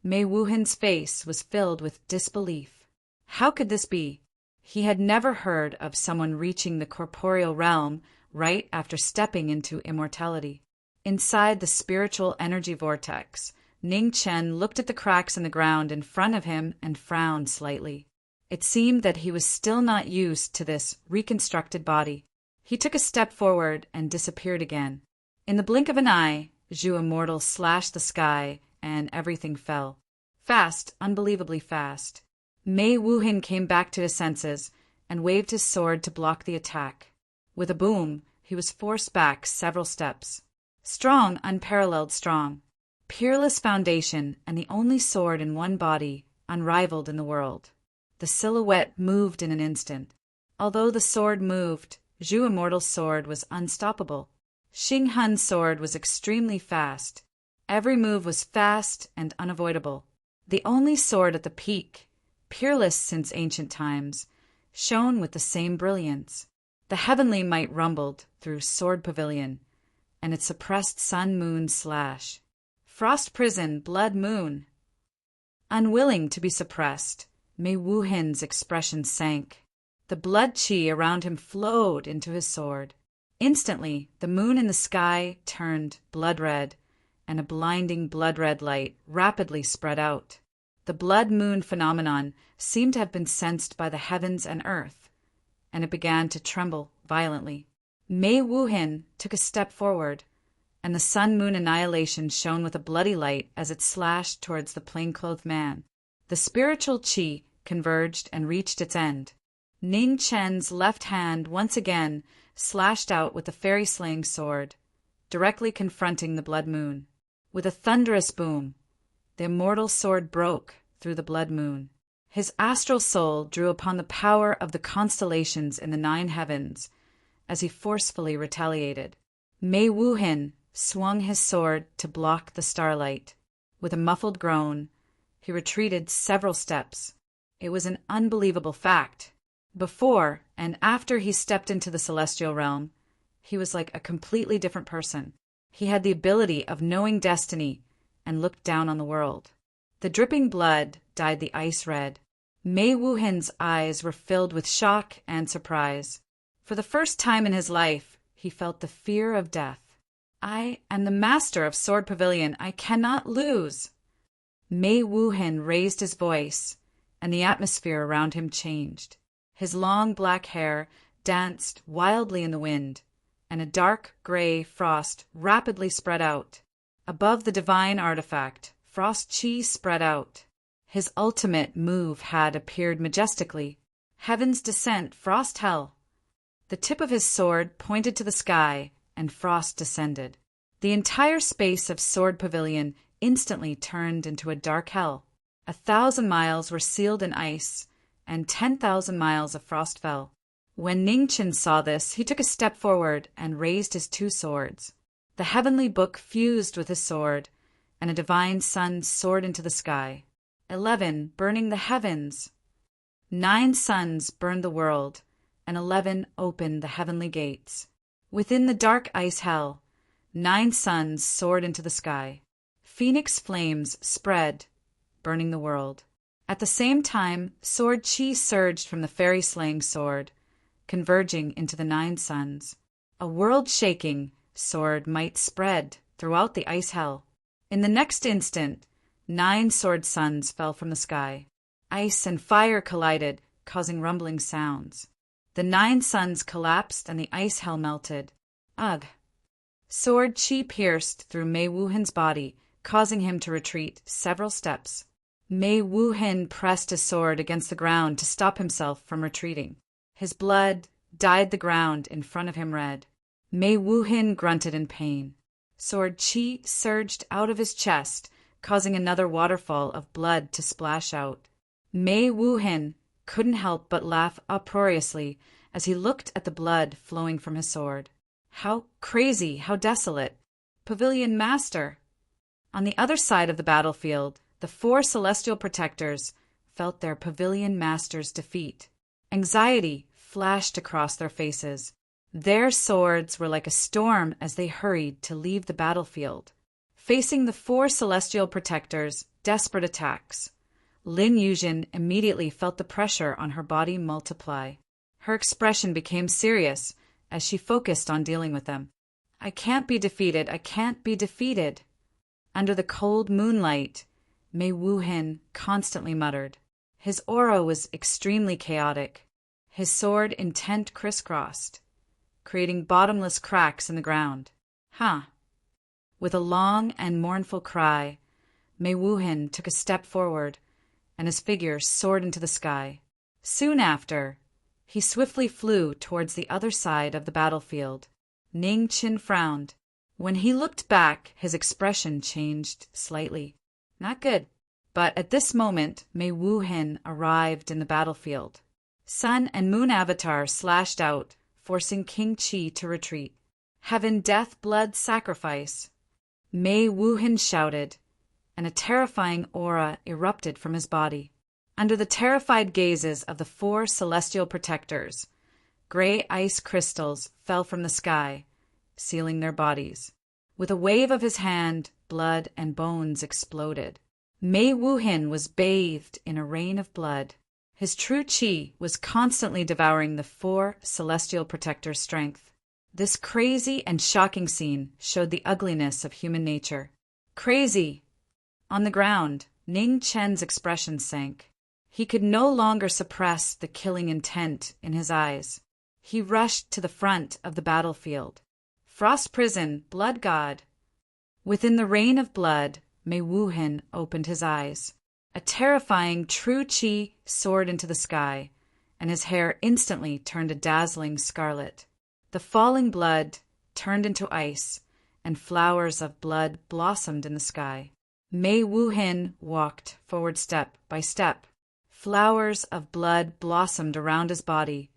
Mei Wuhin's face was filled with disbelief. How could this be? He had never heard of someone reaching the corporeal realm right after stepping into immortality. Inside the spiritual energy vortex, Ning Chen looked at the cracks in the ground in front of him and frowned slightly. It seemed that he was still not used to this reconstructed body. He took a step forward and disappeared again. In the blink of an eye, Zhu Immortal slashed the sky, and everything fell. Fast, unbelievably fast. Mei Wuhin came back to his senses and waved his sword to block the attack. With a boom, he was forced back several steps. Strong, unparalleled strong. Peerless foundation and the only sword in one body, unrivaled in the world. The silhouette moved in an instant. Although the sword moved, Zhu Immortal's sword was unstoppable. Xing Hun's sword was extremely fast. Every move was fast and unavoidable. The only sword at the peak, peerless since ancient times, shone with the same brilliance. The heavenly might rumbled through Sword Pavilion, and it suppressed Sun Moon slash. Frost Prison, Blood Moon. Unwilling to be suppressed, Mei Wuhin's expression sank. The blood chi around him flowed into his sword. Instantly, the moon in the sky turned blood red, and a blinding blood-red light rapidly spread out. The blood moon phenomenon seemed to have been sensed by the heavens and earth, and it began to tremble violently. Mei Wuhin took a step forward, and the sun-moon annihilation shone with a bloody light as it slashed towards the plain-clothed man. The spiritual chi converged and reached its end. Ning Chen's left hand once again slashed out with the fairy-slaying sword, directly confronting the blood moon. With a thunderous boom, the immortal sword broke through the blood moon. His astral soul drew upon the power of the constellations in the 9 heavens as he forcefully retaliated. Mei Wuhin swung his sword to block the starlight. With a muffled groan, he retreated several steps. It was an unbelievable fact. Before and after he stepped into the celestial realm, he was like a completely different person. He had the ability of knowing destiny and looked down on the world. The dripping blood dyed the ice red. Mei Wuhin's eyes were filled with shock and surprise. For the first time in his life, he felt the fear of death. I am the master of Sword Pavilion. I cannot lose. Mei Wuhin raised his voice, and the atmosphere around him changed. His long black hair danced wildly in the wind, and a dark gray frost rapidly spread out. Above the divine artifact, frost chi spread out. His ultimate move had appeared majestically. Heaven's descent, frost hell. The tip of his sword pointed to the sky, and frost descended. The entire space of Sword Pavilion instantly turned into a dark hell. 1,000 miles were sealed in ice, and 10,000 miles of frost fell. When Ningqian saw this, he took a step forward and raised his 2 swords. The heavenly book fused with his sword, and a divine sun soared into the sky. 11 burning the heavens. 9 suns burned the world, and 11 opened the heavenly gates. Within the dark ice hell, 9 suns soared into the sky. Phoenix flames spread, burning the world. At the same time, sword chi surged from the fairy-slaying sword, converging into the 9 suns. A world-shaking sword might spread throughout the ice hell. In the next instant, 9 sword suns fell from the sky. Ice and fire collided, causing rumbling sounds. The 9 suns collapsed and the ice hell melted. Ugh! Sword chi pierced through Mei Wuhin's body, causing him to retreat several steps. Mei Wuhin pressed his sword against the ground to stop himself from retreating. His blood dyed the ground in front of him red. Mei Wuhin grunted in pain. Sword chi surged out of his chest, causing another waterfall of blood to splash out. Mei Wuhin couldn't help but laugh uproariously as he looked at the blood flowing from his sword. How crazy, how desolate. Pavilion Master! On the other side of the battlefield, the 4 celestial protectors felt their Pavilion Master's defeat. Anxiety flashed across their faces. Their swords were like a storm as they hurried to leave the battlefield. Facing the 4 celestial protectors' desperate attacks, Lin Yuzhen immediately felt the pressure on her body multiply. Her expression became serious as she focused on dealing with them. I can't be defeated, I can't be defeated. Under the cold moonlight, Mei Wuhin constantly muttered. His aura was extremely chaotic. His sword intent crisscrossed, creating bottomless cracks in the ground. With a long and mournful cry, Mei Wuhin took a step forward, and his figure soared into the sky. Soon after, he swiftly flew towards the other side of the battlefield. Ningqian frowned. When he looked back, his expression changed slightly. Not good. But at this moment, Mei Wuhin arrived in the battlefield. Sun and Moon Avatar slashed out, forcing King Qi to retreat. Heaven, death, blood, sacrifice. Mei Wuhin shouted, and a terrifying aura erupted from his body. Under the terrified gazes of the 4 celestial protectors, gray ice crystals fell from the sky, sealing their bodies. With a wave of his hand, blood and bones exploded. Mei Wuhin was bathed in a rain of blood. His true chi was constantly devouring the 4 celestial protectors' strength. This crazy and shocking scene showed the ugliness of human nature. Crazy! On the ground, Ning Chen's expression sank. He could no longer suppress the killing intent in his eyes. He rushed to the front of the battlefield. Frost Prison, Blood God! Within the rain of blood, Mei Wuhin opened his eyes. A terrifying true chi soared into the sky, and his hair instantly turned a dazzling scarlet. The falling blood turned into ice, and flowers of blood blossomed in the sky. Mei Wuhin walked forward step by step. Flowers of blood blossomed around his body,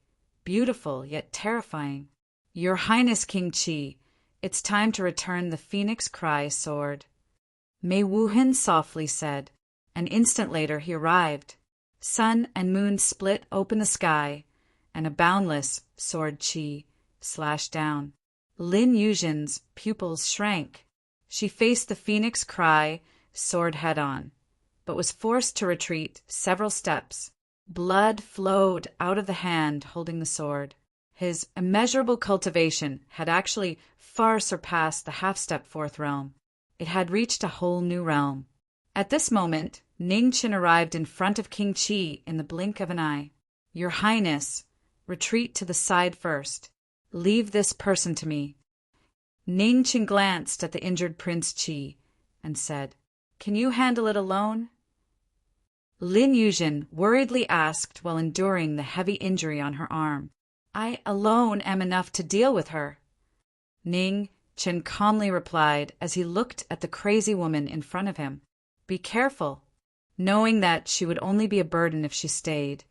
beautiful yet terrifying. Your Highness King Qi, it's time to return the Phoenix Cry sword. Mei Wuhin softly said. An instant later he arrived. Sun and moon split open the sky, and a boundless sword chi slashed down. Lin Yuzhen's pupils shrank. She faced the Phoenix Cry sword head-on, but was forced to retreat several steps. Blood flowed out of the hand holding the sword. His immeasurable cultivation had actually far surpassed the half-step fourth realm. It had reached a whole new realm. At this moment, Ningchen arrived in front of King Qi in the blink of an eye. "Your Highness, retreat to the side first. Leave this person to me." Ningchen glanced at the injured Prince Qi and said, "Can you handle it alone?" Lin Yuzhen worriedly asked while enduring the heavy injury on her arm. "I alone am enough to deal with her." Ningchen calmly replied as he looked at the crazy woman in front of him. "Be careful." Knowing that she would only be a burden if she stayed,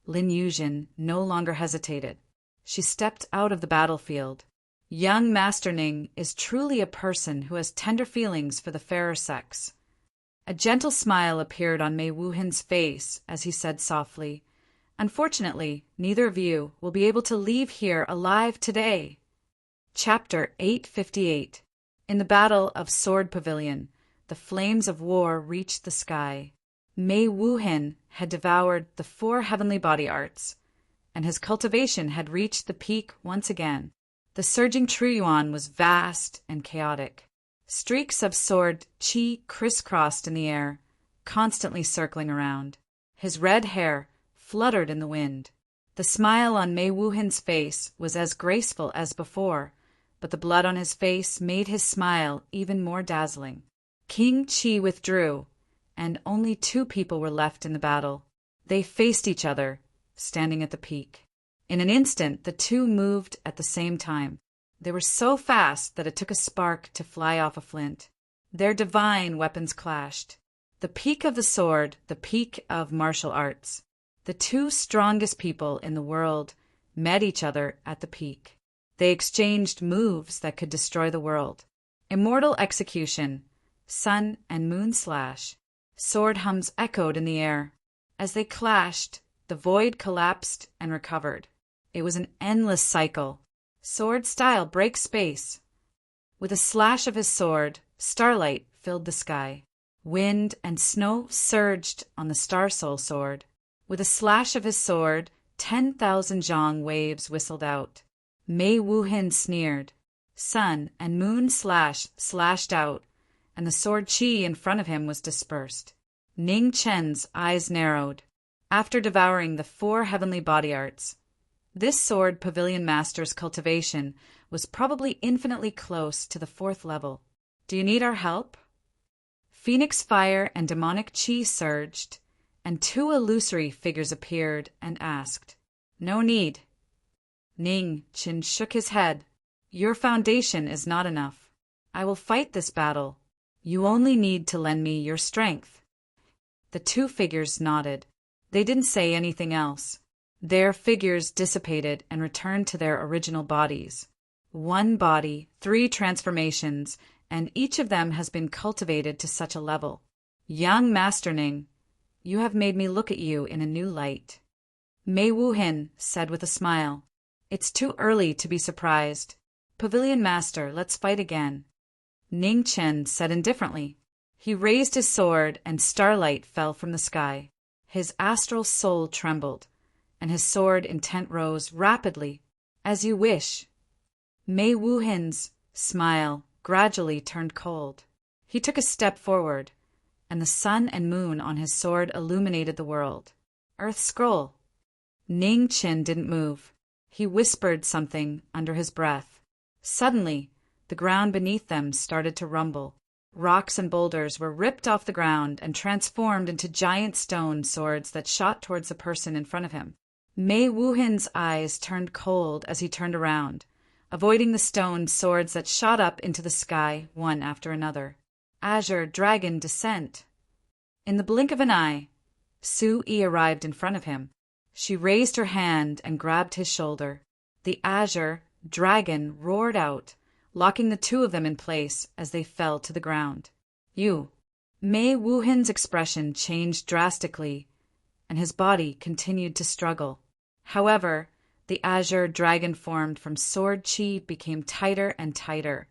Lin Yuzhen no longer hesitated. She stepped out of the battlefield. Young Master Ning is truly a person who has tender feelings for the fairer sex. A gentle smile appeared on Mei Wuhan's face as he said softly, "Unfortunately, neither of you will be able to leave here alive today." Chapter 858. In the Battle of Sword Pavilion, the flames of war reached the sky. Mei Wuhan had devoured the 4 heavenly body arts, and his cultivation had reached the peak once again. The surging true yuan was vast and chaotic. Streaks of sword qi crisscrossed in the air, constantly circling around. His red hair fluttered in the wind. The smile on Mei Wuhan's face was as graceful as before, but the blood on his face made his smile even more dazzling. King Qi withdrew, and only 2 people were left in the battle. They faced each other, standing at the peak. In an instant, the 2 moved at the same time. They were so fast that it took a spark to fly off a flint. Their divine weapons clashed. The peak of the sword, the peak of martial arts. The 2 strongest people in the world met each other at the peak. They exchanged moves that could destroy the world. Immortal execution, sun and moon slash. Sword hums echoed in the air. As they clashed, the void collapsed and recovered. It was an endless cycle. Sword style breaks space. With a slash of his sword, starlight filled the sky. Wind and snow surged on the Star Soul sword. With a slash of his sword, 10,000 zhang waves whistled out. Mei Wuhan sneered. Sun and moon slashed out, and the sword qi in front of him was dispersed. Ning Chen's eyes narrowed. After devouring the 4 heavenly body arts, this sword pavilion master's cultivation was probably infinitely close to the 4th level. "Do you need our help?" Phoenix fire and demonic qi surged, and 2 illusory figures appeared and asked, "No need." Ning Chen shook his head. "Your foundation is not enough. I will fight this battle. You only need to lend me your strength." The 2 figures nodded. They didn't say anything else. Their figures dissipated and returned to their original bodies. 1 body, 3 transformations, and each of them has been cultivated to such a level. Young Master Ning, you have made me look at you in a new light. Mei Wuhan said with a smile, "It's too early to be surprised. Pavilion Master, let's fight again." Ning Chen said indifferently. He raised his sword and starlight fell from the sky. His astral soul trembled, and his sword intent rose rapidly. "As you wish." Mei Wuhan's smile gradually turned cold. He took a step forward, and the sun and moon on his sword illuminated the world. Earth scroll. Ning Chen didn't move. He whispered something under his breath. Suddenly, the ground beneath them started to rumble. Rocks and boulders were ripped off the ground and transformed into giant stone swords that shot towards the person in front of him. Mei Wuhan's eyes turned cold as he turned around, avoiding the stone swords that shot up into the sky one after another. Azure Dragon Descent. In the blink of an eye, Su Yi arrived in front of him. She raised her hand and grabbed his shoulder. The Azure Dragon roared out, locking the 2 of them in place as they fell to the ground. "You." Mei Wuhan's expression changed drastically, and his body continued to struggle. However, the Azure Dragon formed from sword qi became tighter and tighter,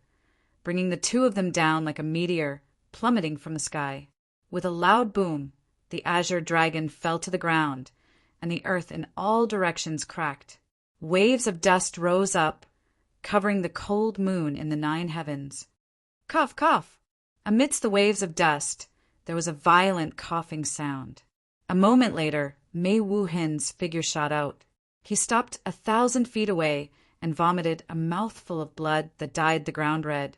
bringing the 2 of them down like a meteor plummeting from the sky. With a loud boom, the azure dragon fell to the ground, and the earth in all directions cracked. Waves of dust rose up, covering the cold moon in the 9 heavens. Cough, cough! Amidst the waves of dust, there was a violent coughing sound. A moment later, Mei Wu-hin's figure shot out. He stopped 1,000 feet away and vomited a mouthful of blood that dyed the ground red.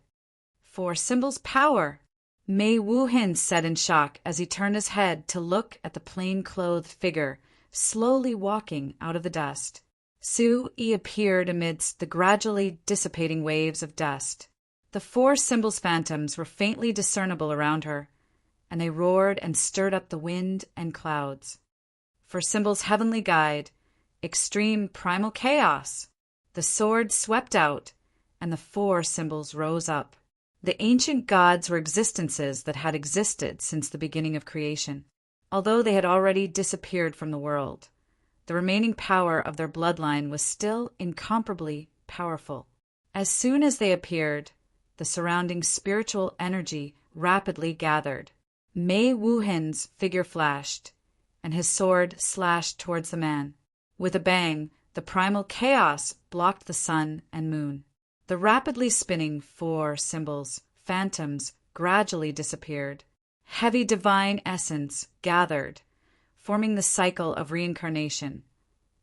"For Symbol's power!" Mei Wu-hin said in shock as he turned his head to look at the plain-clothed figure slowly walking out of the dust. Su-yi appeared amidst the gradually dissipating waves of dust. The 4 Symbol's phantoms were faintly discernible around her, and they roared and stirred up the wind and clouds. For Symbol's heavenly guide, extreme primal chaos, the sword swept out, and the 4 Symbols rose up. The ancient gods were existences that had existed since the beginning of creation. Although they had already disappeared from the world, the remaining power of their bloodline was still incomparably powerful. As soon as they appeared, the surrounding spiritual energy rapidly gathered. Mei Wu-hin's figure flashed, and his sword slashed towards the man. With a bang, the primal chaos blocked the sun and moon. The rapidly spinning 4 Symbols, phantoms, gradually disappeared. Heavy divine essence gathered, forming the cycle of reincarnation,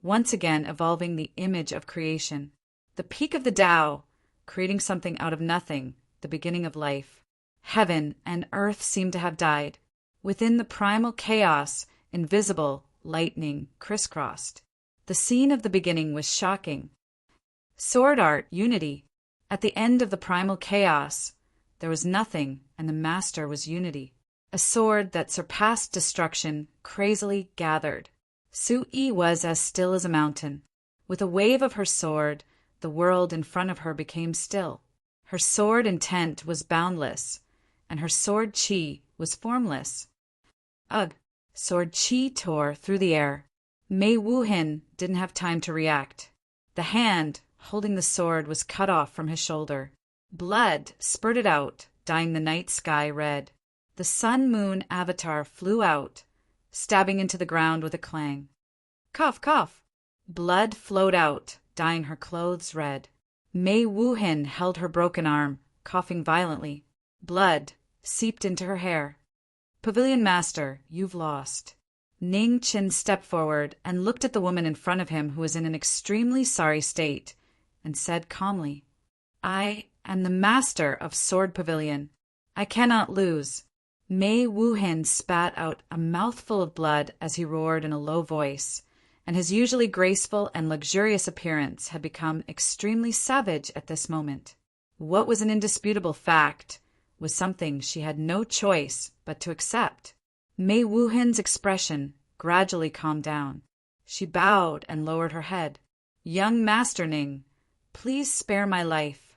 once again evolving the image of creation. The peak of the Tao, creating something out of nothing, the beginning of life. Heaven and earth seemed to have died. Within the primal chaos, invisible lightning crisscrossed. The scene of the beginning was shocking. Sword art, unity. At the end of the primal chaos, there was nothing, and the master was unity. A sword that surpassed destruction crazily gathered. Su-yi was as still as a mountain. With a wave of her sword, the world in front of her became still. Her sword intent was boundless, and her sword chi was formless. Ugh! Sword chi tore through the air. Mei Wu-hin didn't have time to react. The hand holding the sword was cut off from his shoulder. Blood spurted out, dyeing the night sky red. The sun-moon avatar flew out, stabbing into the ground with a clang. Cough, cough! Blood flowed out, dyeing her clothes red. Mei Wu-hin held her broken arm, coughing violently. Blood seeped into her hair. Pavilion Master, you've lost. Ning Qin stepped forward and looked at the woman in front of him who was in an extremely sorry state, and said calmly, "I am the master of Sword Pavilion. I cannot lose." Mei Wu-hin spat out a mouthful of blood as he roared in a low voice, and his usually graceful and luxurious appearance had become extremely savage at this moment. What was an indisputable fact was something she had no choice but to accept. Mei Wu-hin's expression gradually calmed down. She bowed and lowered her head. "Young Master Ning, please spare my life.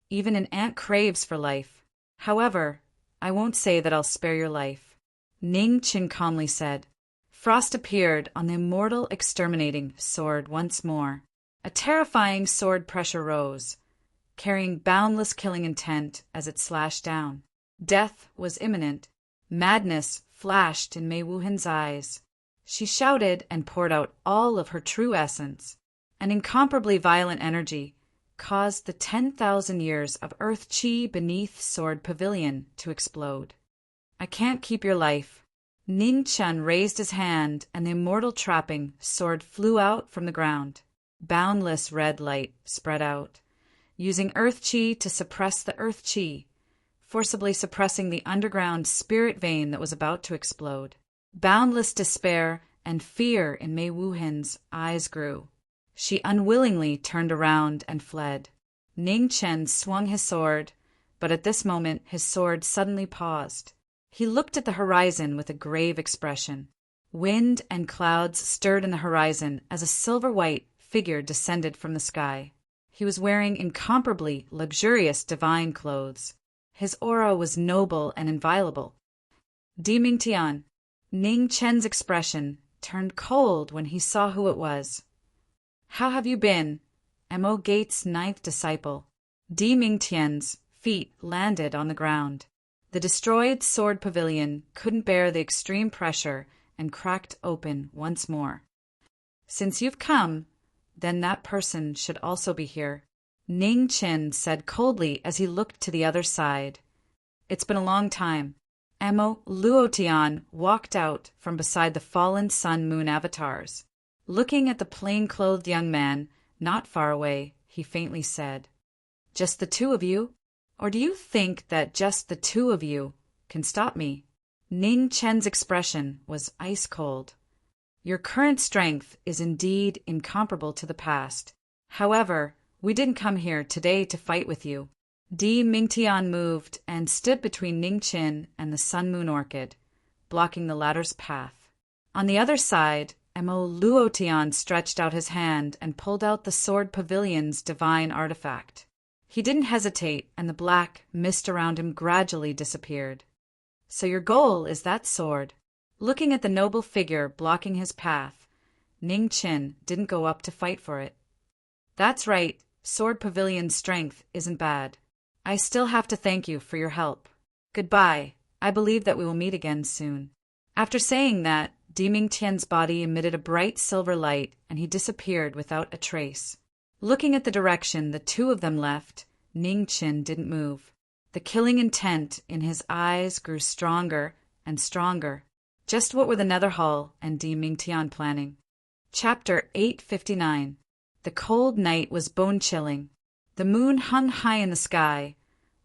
Even an ant craves for life. However, I won't say that I'll spare your life." Ning Qin calmly said. Frost appeared on the immortal exterminating sword once more. A terrifying sword pressure rose, carrying boundless killing intent as it slashed down. Death was imminent. Madness flashed in Mei Wu-hin's eyes. She shouted and poured out all of her true essence. An incomparably violent energy caused the 10,000 years of earth chi beneath Sword Pavilion to explode. "I can't keep your life." Ning Chen raised his hand, and the immortal trapping sword flew out from the ground. Boundless red light spread out, using earth chi to suppress the earth chi, forcibly suppressing the underground spirit vein that was about to explode. Boundless despair and fear in Mei Wu-hin's eyes grew. She unwillingly turned around and fled. Ning Chen swung his sword, but at this moment his sword suddenly paused. He looked at the horizon with a grave expression. Wind and clouds stirred in the horizon as a silver-white figure descended from the sky. He was wearing incomparably luxurious divine clothes. His aura was noble and inviolable. Di Mingtian. Ning Chen's expression turned cold when he saw who it was. "How have you been, Mo Gate's 9th disciple?" Di Mingtian's feet landed on the ground. The destroyed sword pavilion couldn't bear the extreme pressure and cracked open once more. "Since you've come, then that person should also be here," Ning Qin said coldly as he looked to the other side. "It's been a long time." Emo Luotian walked out from beside the fallen sun-moon avatars. Looking at the plain-clothed young man not far away, he faintly said, "Just the two of you? Or do you think that just the two of you can stop me?" Ning Chen's expression was ice-cold. "Your current strength is indeed incomparable to the past. However, we didn't come here today to fight with you." Di Mingtian moved and stood between Ning Qin and the sun-moon orchid, blocking the latter's path. On the other side, Emo Luotian stretched out his hand and pulled out the sword pavilion's divine artifact. He didn't hesitate, and the black mist around him gradually disappeared. "So your goal is that sword?" Looking at the noble figure blocking his path, Ning Qin didn't go up to fight for it. "That's right, sword pavilion's strength isn't bad. I still have to thank you for your help. Goodbye, I believe that we will meet again soon." After saying that, Di Mingtian's body emitted a bright silver light and he disappeared without a trace. Looking at the direction the two of them left, Ning Qin didn't move. The killing intent in his eyes grew stronger and stronger. Just what were the Netherhall and Di Mingtian planning? Chapter 859. The cold night was bone-chilling. The moon hung high in the sky,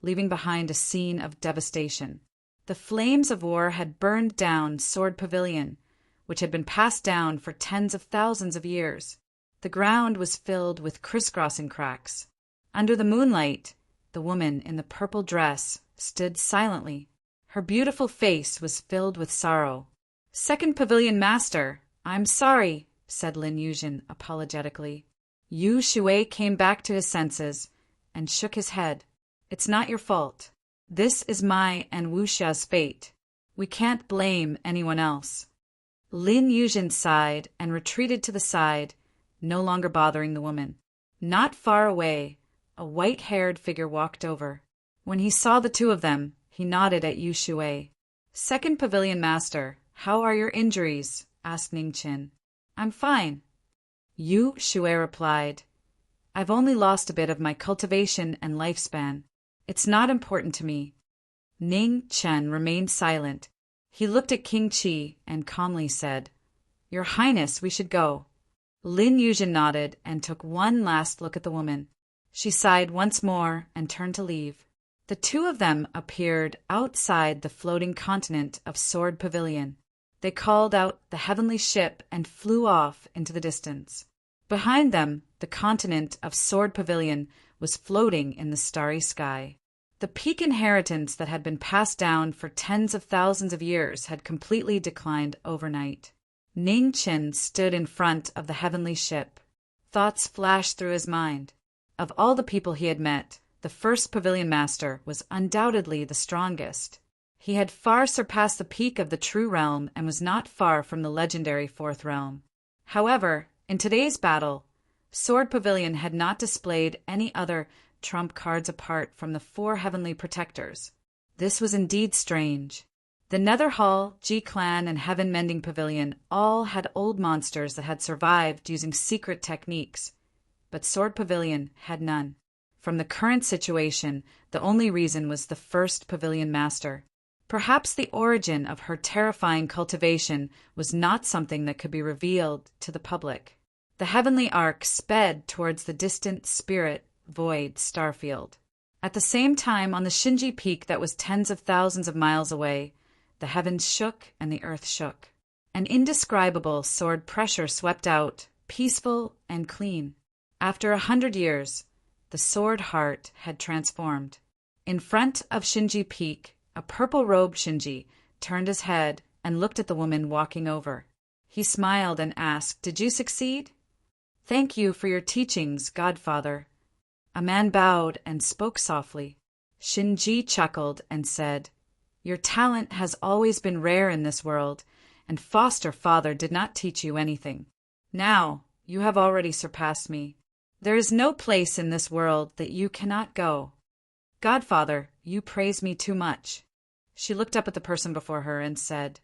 leaving behind a scene of devastation. The flames of war had burned down Sword Pavilion, which had been passed down for tens of thousands of years. The ground was filled with crisscrossing cracks. Under the moonlight, the woman in the purple dress stood silently. Her beautiful face was filled with sorrow. "Second Pavilion Master, I'm sorry," said Lin Yuzhen apologetically. Yu Shui came back to his senses and shook his head. "It's not your fault. This is my and Wu Xia's fate. We can't blame anyone else." Lin Yuzhen sighed and retreated to the side, no longer bothering the woman. Not far away, a white-haired figure walked over. When he saw the two of them, he nodded at Yu Shui. "Second Pavilion Master, how are your injuries?" asked Ning Qin. "I'm fine." Yu Shui replied, "I've only lost a bit of my cultivation and lifespan. It's not important to me." Ning Qin remained silent. He looked at King Qi and calmly said, "Your Highness, we should go." Lin Yuzhen nodded and took one last look at the woman. She sighed once more and turned to leave. The two of them appeared outside the floating continent of Sword Pavilion. They called out the heavenly ship and flew off into the distance. Behind them, the continent of Sword Pavilion was floating in the starry sky. The peak inheritance that had been passed down for tens of thousands of years had completely declined overnight. Ning Qin stood in front of the heavenly ship. Thoughts flashed through his mind. Of all the people he had met, the first Pavilion Master was undoubtedly the strongest. He had far surpassed the peak of the True Realm and was not far from the legendary Fourth Realm. However, in today's battle, Sword Pavilion had not displayed any other trump cards apart from the four heavenly protectors. This was indeed strange. The Netherhall, G-Clan, and Heaven Mending Pavilion all had old monsters that had survived using secret techniques, but Sword Pavilion had none. From the current situation, the only reason was the first Pavilion Master. Perhaps the origin of her terrifying cultivation was not something that could be revealed to the public. The heavenly arc sped towards the distant spirit void starfield. At the same time, on the Shinji Peak that was tens of thousands of miles away, the heavens shook and the earth shook. An indescribable sword pressure swept out, peaceful and clean. After 100 years, the sword heart had transformed. In front of Shinji Peak, a purple-robed Shinji turned his head and looked at the woman walking over. He smiled and asked, "Did you succeed?" "Thank you for your teachings, Godfather." A man bowed and spoke softly. Shinji chuckled and said, "Your talent has always been rare in this world, and foster father did not teach you anything. Now, you have already surpassed me. There is no place in this world that you cannot go. Godfather, you praise me too much." She looked up at the person before her and said,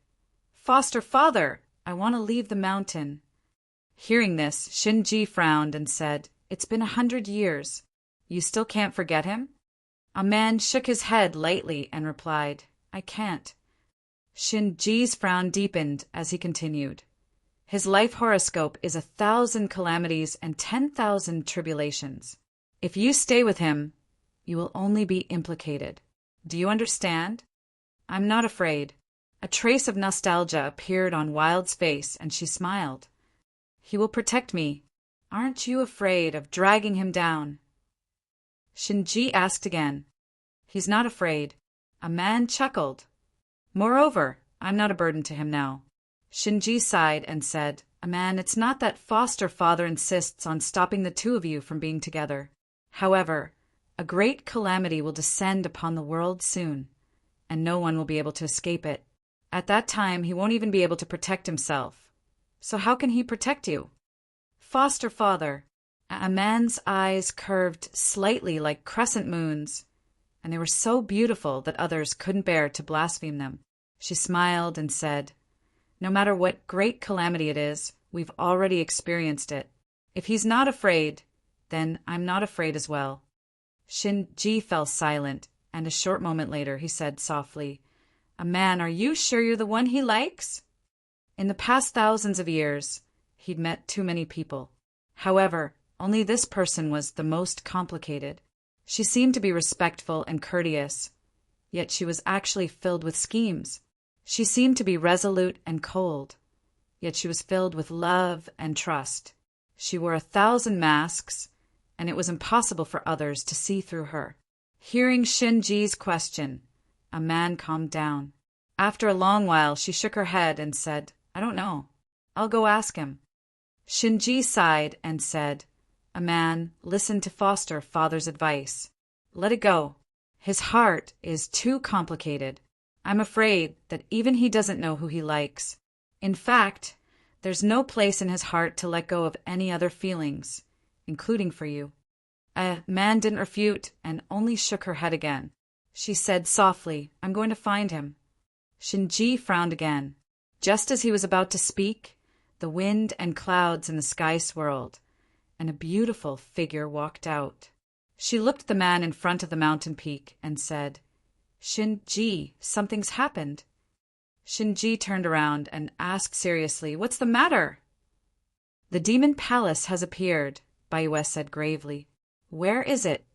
"Foster father, I want to leave the mountain." Hearing this, Shinji frowned and said, "It's been 100 years. You still can't forget him?" A man shook his head lightly and replied, "I can't." Shinji's frown deepened as he continued, "His life horoscope is 1,000 calamities and 10,000 tribulations. If you stay with him, you will only be implicated. Do you understand?" "I'm not afraid." A trace of nostalgia appeared on Wild's face, and she smiled. "He will protect me. Aren't you afraid of dragging him down?" Shinji asked again. "He's not afraid." A man chuckled. "Moreover, I'm not a burden to him now." Shinji sighed and said, "A man, it's not that foster father insists on stopping the two of you from being together. However, a great calamity will descend upon the world soon, and no one will be able to escape it. At that time, he won't even be able to protect himself. So how can he protect you?" "Foster father." A man's eyes curved slightly like crescent moons, and they were so beautiful that others couldn't bear to blaspheme them. She smiled and said, "No matter what great calamity it is, we've already experienced it. If he's not afraid, then I'm not afraid as well." Shinji fell silent, and a short moment later he said softly, "A man, are you sure you're the one he likes?" In the past thousands of years, he'd met too many people. However, only this person was the most complicated. She seemed to be respectful and courteous, yet she was actually filled with schemes. She seemed to be resolute and cold, yet she was filled with love and trust. She wore 1,000 masks, and it was impossible for others to see through her. Hearing Shinji's question, a man calmed down. After a long while, she shook her head and said, "I don't know. I'll go ask him." Shinji sighed and said, "A man, listen to foster father's advice. Let it go. His heart is too complicated. I'm afraid that even he doesn't know who he likes. In fact, there's no place in his heart to let go of any other feelings, including for you." A man didn't refute and only shook her head again. She said softly, "I'm going to find him." Shinji frowned again. Just as he was about to speak, the wind and clouds in the sky swirled, and a beautiful figure walked out. She looked at the man in front of the mountain peak and said, "Shinji, something's happened." Shinji turned around and asked seriously, "What's the matter?" "The demon palace has appeared," Baiwe said gravely. "Where is it?"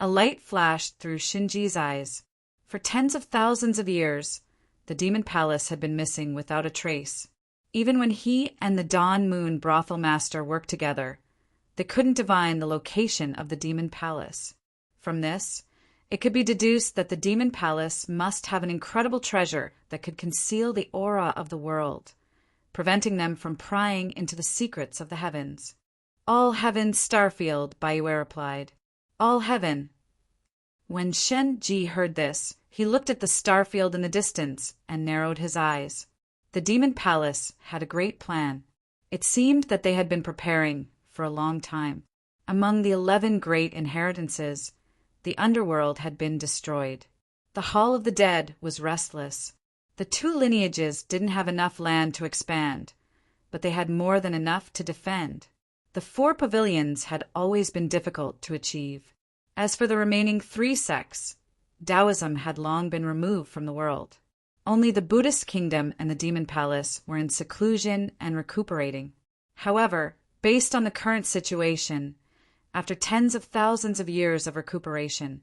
A light flashed through Shinji's eyes. For tens of thousands of years, the demon palace had been missing without a trace. Even when he and the Dawn Moon brothel master worked together, they couldn't divine the location of the demon palace. From this, it could be deduced that the demon palace must have an incredible treasure that could conceal the aura of the world, preventing them from prying into the secrets of the heavens. "All heaven, Starfield," Baiwe replied. "All heaven." When Shinji heard this, he looked at the starfield in the distance and narrowed his eyes. The demon palace had a great plan. It seemed that they had been preparing for a long time. Among the 11 great inheritances, the underworld had been destroyed. The Hall of the Dead was restless. The 2 lineages didn't have enough land to expand, but they had more than enough to defend. The 4 pavilions had always been difficult to achieve. As for the remaining 3 sects, Taoism had long been removed from the world. Only the Buddhist kingdom and the demon palace were in seclusion and recuperating. However, based on the current situation, after tens of thousands of years of recuperation,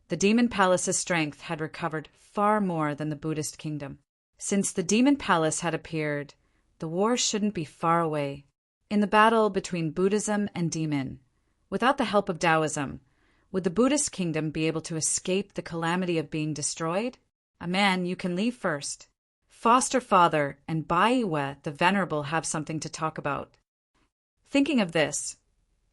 the demon palace's strength had recovered far more than the Buddhist kingdom. Since the demon palace had appeared, the war shouldn't be far away. In the battle between Buddhism and demon, without the help of Taoism, would the Buddhist kingdom be able to escape the calamity of being destroyed? A man, you can leave first. Foster father and Baiwe the Venerable have something to talk about. Thinking of this,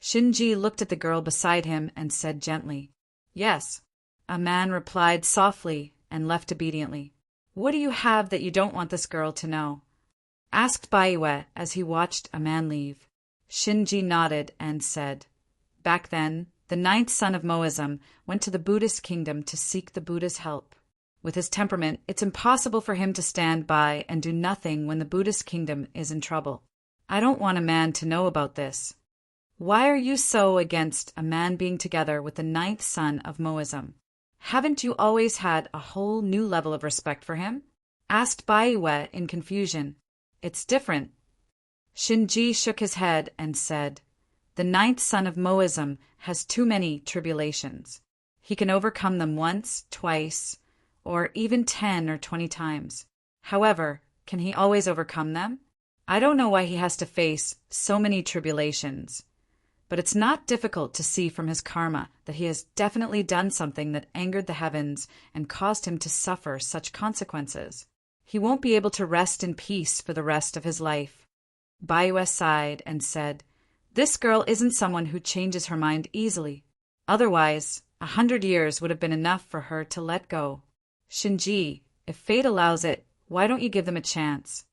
Shinji looked at the girl beside him and said gently, "Yes." A man replied softly and left obediently. "What do you have that you don't want this girl to know?" asked Baiwe as he watched a man leave. Shinji nodded and said, "Back then, the 9th son of Moism went to the Buddhist kingdom to seek the Buddha's help. With his temperament, it's impossible for him to stand by and do nothing when the Buddhist kingdom is in trouble. I don't want a man to know about this. Why are you so against a man being together with the 9th son of Moism? Haven't you always had a whole new level of respect for him? Asked Baiwe in confusion. It's different. Shinji shook his head and said, the 9th son of Moism has too many tribulations. He can overcome them once, twice, or even 10 or 20 times. However, can he always overcome them? I don't know why he has to face so many tribulations, but it's not difficult to see from his karma that he has definitely done something that angered the heavens and caused him to suffer such consequences. He won't be able to rest in peace for the rest of his life. Baiwe sighed and said, this girl isn't someone who changes her mind easily. Otherwise, 100 years would have been enough for her to let go. Shinji, if fate allows it, why don't you give them a chance?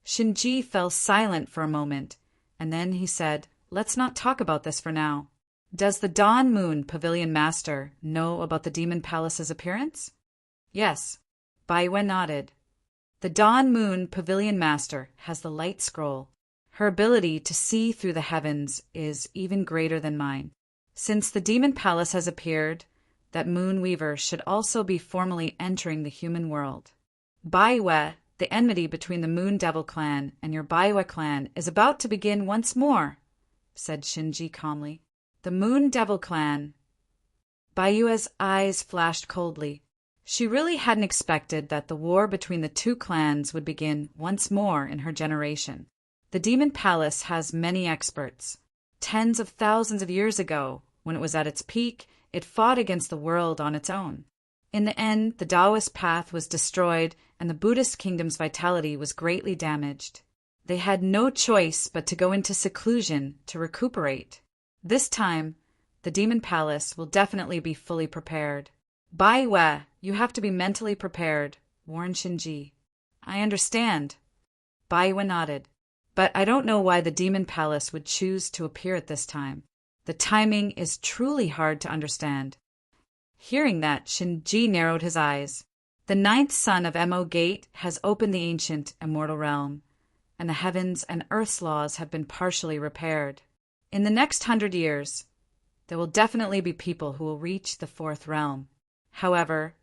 Shinji fell silent for a moment, and then he said, let's not talk about this for now. Does the Dawn Moon Pavilion Master know about the Demon Palace's appearance? Yes. Baiwe nodded. The Dawn Moon Pavilion Master has the light scroll. Her ability to see through the heavens is even greater than mine. Since the Demon Palace has appeared, that Moon Weaver should also be formally entering the human world. Baiwe, the enmity between the Moon Devil clan and your Baiwe clan is about to begin once more, said Shinji calmly. The Moon Devil clan. Baiwe's eyes flashed coldly. She really hadn't expected that the war between the two clans would begin once more in her generation. The Demon Palace has many experts. Tens of thousands of years ago, when it was at its peak, it fought against the world on its own. In the end, the Taoist path was destroyed and the Buddhist kingdom's vitality was greatly damaged. They had no choice but to go into seclusion to recuperate. This time, the Demon Palace will definitely be fully prepared. Baiwe, you have to be mentally prepared, warned Shinji. I understand. Baiwe nodded. But I don't know why the Demon Palace would choose to appear at this time. The timing is truly hard to understand. Hearing that, Shinji narrowed his eyes. The 9th son of Mo Gate has opened the ancient immortal realm, and the heavens and earth's laws have been partially repaired. In the next 100 years, there will definitely be people who will reach the 4th realm. However,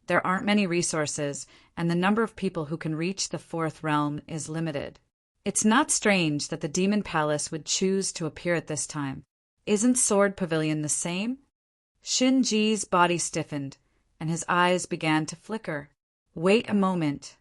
there aren't many resources, and the number of people who can reach the 4th realm is limited. It's not strange that the Demon Palace would choose to appear at this time. Isn't Sword Pavilion the same? Shinji's body stiffened, and his eyes began to flicker. Wait a moment.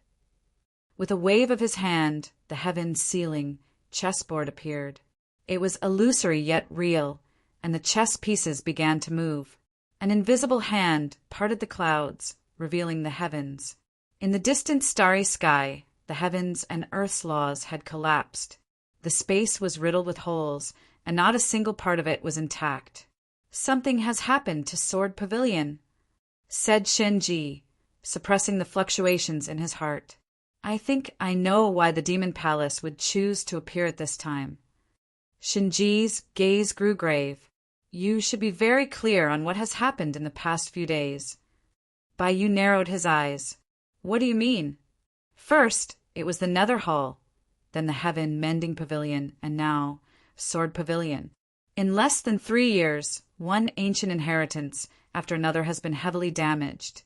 With a wave of his hand, the heaven's ceiling chessboard appeared. It was illusory yet real, and the chess pieces began to move. An invisible hand parted the clouds, revealing the heavens. In the distant starry sky, the heavens and earth's laws had collapsed. The space was riddled with holes, and not a single part of it was intact. Something has happened to Sword Pavilion, said Shinji, suppressing the fluctuations in his heart. I think I know why the Demon Palace would choose to appear at this time. Shinji's gaze grew grave. You should be very clear on what has happened in the past few days. Baiyu narrowed his eyes. What do you mean? First, it was the Nether Hall, then the Heaven Mending Pavilion, and now Sword Pavilion. In less than 3 years, one ancient inheritance after another has been heavily damaged,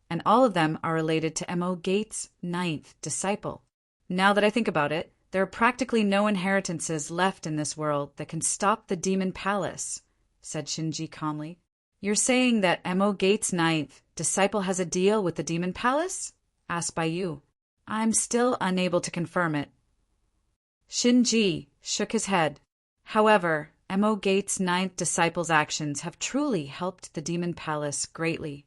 and all of them are related to Mo Gate's 9th disciple. Now that I think about it, there are practically no inheritances left in this world that can stop the Demon Palace, said Shinji calmly. You're saying that Mo Gate's 9th disciple has a deal with the Demon Palace? Asked Baiyu. I'm still unable to confirm it. Shinji shook his head. However, Mo Gate's 9th disciple's actions have truly helped the Demon Palace greatly.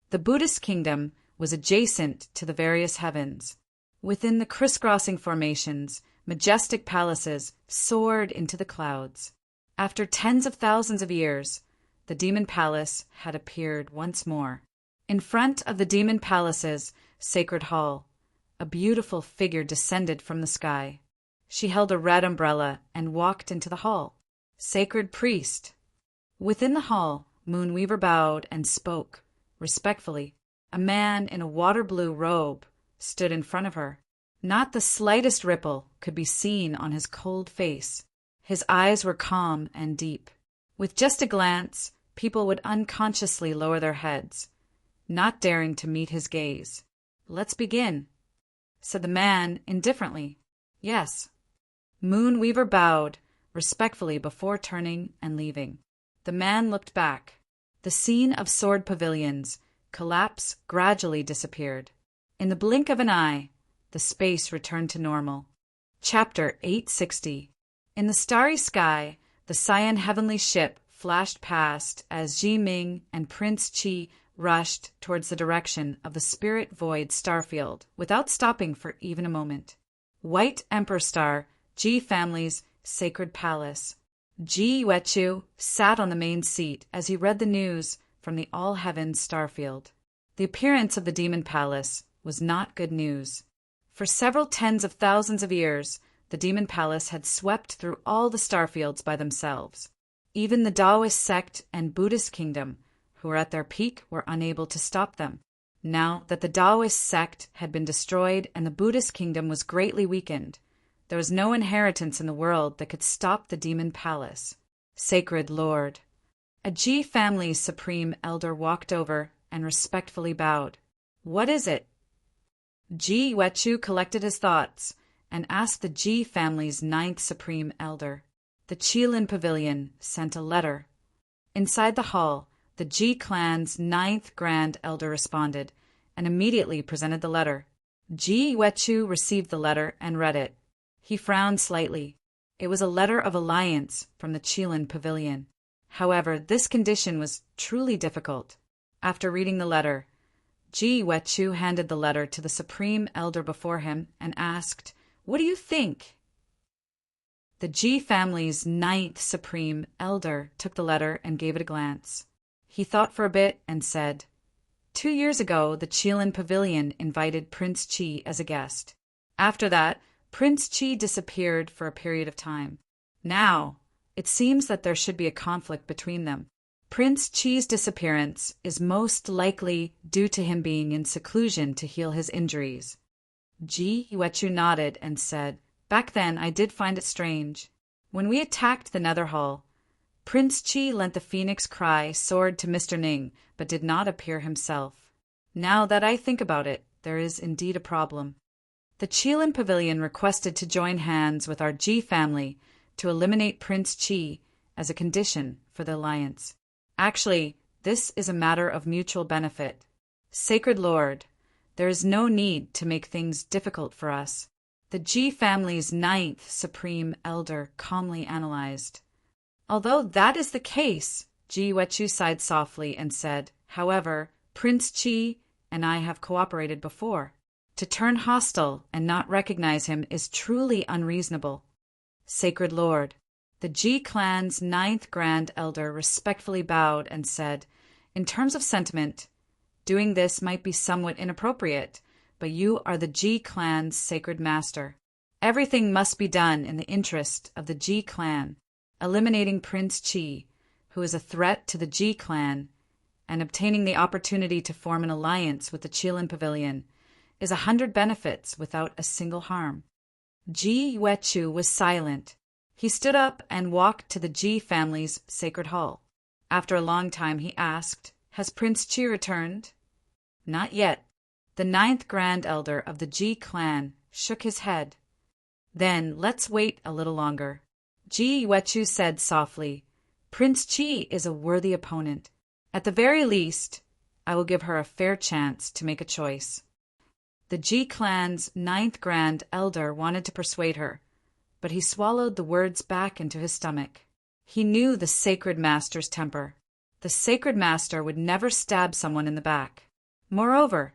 The Buddhist kingdom was adjacent to the various heavens. Within the crisscrossing formations, majestic palaces soared into the clouds. After tens of thousands of years, the Demon Palace had appeared once more. In front of the Demon Palace's sacred hall, a beautiful figure descended from the sky. She held a red umbrella and walked into the hall. Sacred priest. Within the hall, Moonweaver bowed and spoke, respectfully. A man in a water-blue robe stood in front of her. Not the slightest ripple could be seen on his cold face. His eyes were calm and deep. With just a glance, people would unconsciously lower their heads, not daring to meet his gaze. "Let's begin," said the man indifferently. "Yes." Moonweaver bowed respectfully before turning and leaving. The man looked back. The scene of sword pavilions collapse gradually disappeared. In the blink of an eye, the space returned to normal. Chapter 860. In the starry sky, the cyan heavenly ship flashed past as Ji Ming and Prince Chi rushed towards the direction of the spirit void starfield without stopping for even a moment. White Emperor Star, Ji family's sacred palace. Ji Yuechu sat on the main seat as he read the news from the All Heavens starfield. The appearance of the Demon Palace was not good news. For several tens of thousands of years, the Demon Palace had swept through all the starfields by themselves. Even the Taoist sect and Buddhist kingdom, who were at their peak, were unable to stop them. Now that the Taoist sect had been destroyed and the Buddhist kingdom was greatly weakened, there was no inheritance in the world that could stop the Demon Palace. Sacred Lord. A Ji family's supreme elder walked over and respectfully bowed. "What is it?" Ji Yuechu collected his thoughts and asked the Ji family's 9th supreme elder. The Qilin Pavilion sent a letter. Inside the hall, the Ji clan's 9th grand elder responded and immediately presented the letter. Ji Yuechu received the letter and read it. He frowned slightly. It was a letter of alliance from the Qilin Pavilion. However, this condition was truly difficult. After reading the letter, Ji Yuechu handed the letter to the supreme elder before him and asked, "What do you think?" The Ji family's 9th supreme elder took the letter and gave it a glance. He thought for a bit and said, 2 years ago, the Qilin Pavilion invited Prince Chi as a guest. After that, Prince Chi disappeared for a period of time. Now, it seems that there should be a conflict between them. Prince Chi's disappearance is most likely due to him being in seclusion to heal his injuries. Ji Yuechu nodded and said, "Back then I did find it strange. When we attacked the Nether Hall, Prince Chi lent the Phoenix Cry sword to Mr. Ning, but did not appear himself. Now that I think about it, there is indeed a problem. The Qilin Pavilion requested to join hands with our Ji family to eliminate Prince Chi as a condition for the alliance. Actually, this is a matter of mutual benefit. Sacred Lord, there is no need to make things difficult for us," the Ji family's 9th supreme elder calmly analyzed. "Although that is the case," Ji Yuechu sighed softly and said, "however, Prince Chi and I have cooperated before. To turn hostile and not recognize him is truly unreasonable." Sacred Lord, the Ji clan's 9th grand elder respectfully bowed and said, "In terms of sentiment, doing this might be somewhat inappropriate, but you are the Ji clan's sacred master. Everything must be done in the interest of the Ji clan. Eliminating Prince Chi, who is a threat to the Ji clan, and obtaining the opportunity to form an alliance with the Qilin Pavilion is 100 benefits without a single harm." Ji Yuechu was silent. He stood up and walked to the Ji family's sacred hall. After a long time he asked, "Has Prince Chi returned?" "Not yet." The 9th grand elder of the Ji clan shook his head. "Then let's wait a little longer." Ji Yuechu said softly, "Prince Chi is a worthy opponent. At the very least, I will give her a fair chance to make a choice." The Ji clan's 9th grand elder wanted to persuade her, but he swallowed the words back into his stomach. He knew the sacred master's temper. The sacred master would never stab someone in the back. Moreover,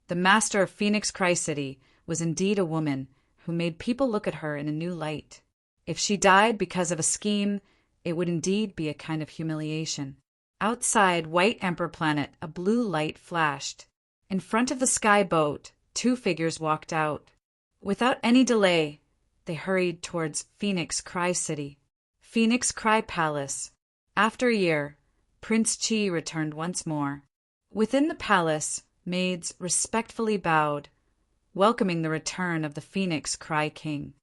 the master of Phoenix Cry City was indeed a woman who made people look at her in a new light. If she died because of a scheme, it would indeed be a kind of humiliation. Outside White Emperor Planet, a blue light flashed. In front of the sky boat, 2 figures walked out. Without any delay, they hurried towards Phoenix Cry City. Phoenix Cry Palace. After a year, Prince Chi returned once more. Within the palace, Maids respectfully bowed, welcoming the return of the Phoenix Cry King.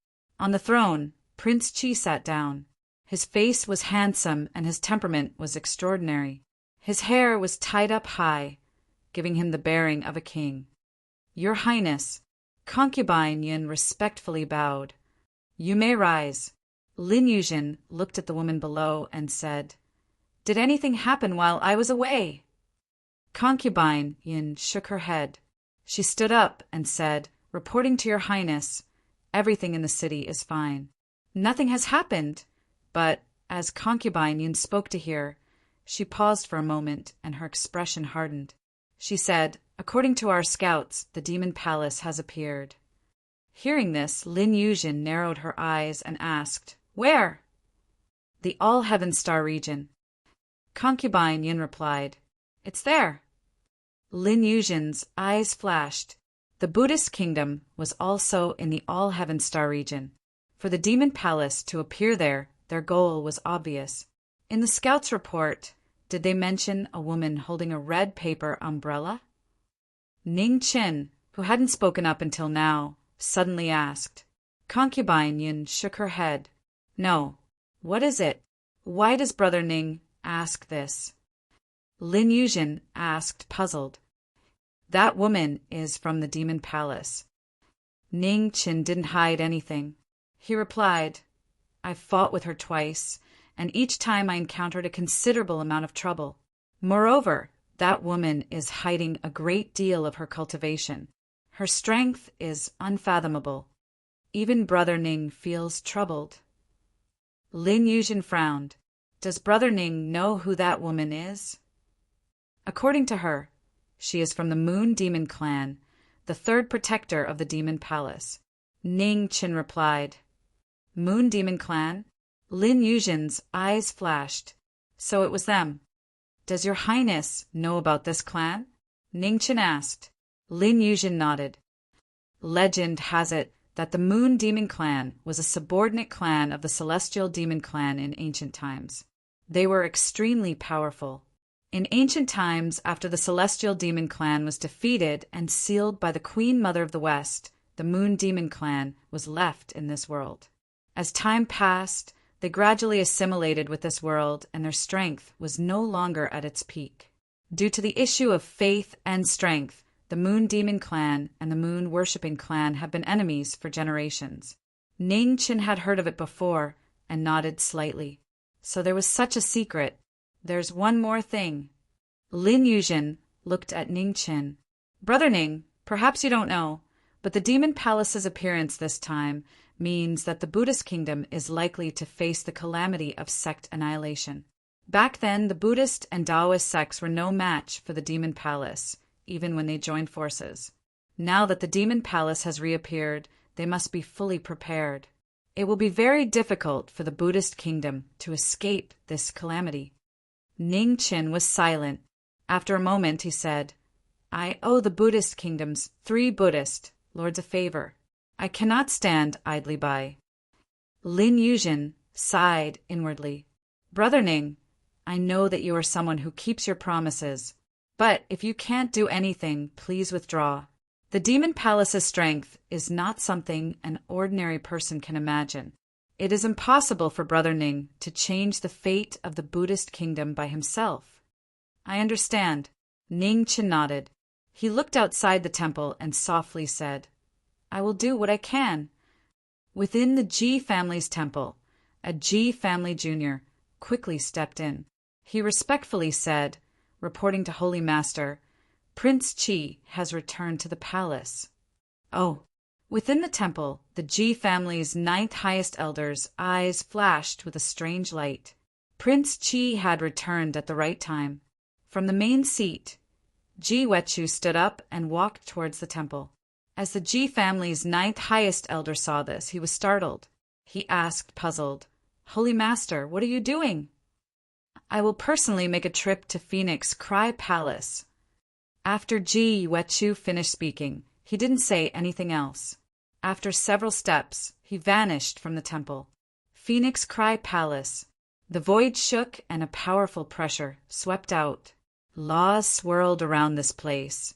On the throne, Prince Chi sat down. His face was handsome and his temperament was extraordinary. His hair was tied up high, giving him the bearing of a king. "Your Highness," Concubine Yin respectfully bowed. "You may rise." Lin Yuzhen looked at the woman below and said, "Did anything happen while I was away?" Concubine Yin shook her head. She stood up and said, "Reporting to your Highness, everything in the city is fine. Nothing has happened." But as Concubine Yin spoke to her, she paused for a moment and her expression hardened. She said, "According to our scouts, the Demon Palace has appeared." Hearing this, Lin Yuzhen narrowed her eyes and asked, "Where?" "The All-Heaven Star region." Concubine Yin replied, "It's there." Lin Yuzhen's eyes flashed. The Buddhist kingdom was also in the All-Heaven Star region. For the Demon Palace to appear there, their goal was obvious. In the scouts' report, did they mention a woman holding a red paper umbrella? Ning Qin, who hadn't spoken up until now, suddenly asked. Concubine Yin shook her head. "No. What is it? Why does Brother Ning ask this?" Lin Yuzhen asked, puzzled. "That woman is from the Demon Palace." Ning Qin didn't hide anything. He replied, "I've fought with her twice, and each time I encountered a considerable amount of trouble. Moreover, that woman is hiding a great deal of her cultivation. Her strength is unfathomable. Even Brother Ning feels troubled." Lin Yuzhen frowned. "Does Brother Ning know who that woman is?" According to her, she is from the Moon Demon clan, the third protector of the Demon Palace. Ning Qin replied. "Moon Demon clan?" Lin Yuzhen's eyes flashed. "So it was them. Does your Highness know about this clan?" Ning Qin asked. Lin Yuzhen nodded. Legend has it that the Moon Demon clan was a subordinate clan of the Celestial Demon clan in ancient times. They were extremely powerful. In ancient times, after the Celestial Demon clan was defeated and sealed by the Queen Mother of the West, the Moon Demon clan was left in this world. As time passed, they gradually assimilated with this world and their strength was no longer at its peak. Due to the issue of faith and strength, the Moon Demon clan and the Moon Worshipping clan have been enemies for generations. Ning Qin had heard of it before and nodded slightly. So there was such a secret. There's one more thing. Lin Yuzhen looked at Ning Qin. "Brother Ning, perhaps you don't know, but the Demon Palace's appearance this time means that the Buddhist kingdom is likely to face the calamity of sect annihilation. Back then, the Buddhist and Taoist sects were no match for the Demon Palace, even when they joined forces. Now that the Demon Palace has reappeared, they must be fully prepared. It will be very difficult for the Buddhist kingdom to escape this calamity." Ning Qin was silent. After a moment, he said, "I owe the Buddhist kingdom's 3 Buddhist lords a favor. I cannot stand idly by." Lin Yuzhen sighed inwardly. "Brother Ning, I know that you are someone who keeps your promises, but if you can't do anything, please withdraw. The Demon Palace's strength is not something an ordinary person can imagine. It is impossible for Brother Ning to change the fate of the Buddhist kingdom by himself." "I understand." Ning Qin nodded. He looked outside the temple and softly said, "I will do what I can." Within the Ji family's temple, a Ji family junior quickly stepped in. He respectfully said, reporting to Holy Master, "Prince Chi has returned to the palace." "Oh." Within the temple, the Ji family's 9th highest elder's eyes flashed with a strange light. Prince Chi had returned at the right time. From the main seat, Ji Wechu stood up and walked towards the temple. As the Ji family's 9th highest elder saw this, he was startled. He asked, puzzled, "Holy Master, what are you doing?" "I will personally make a trip to Phoenix Cry Palace." After Ji Wechu finished speaking, he didn't say anything else. After several steps, he vanished from the temple. Phoenix Cry Palace. The void shook and a powerful pressure swept out. Laws swirled around this place.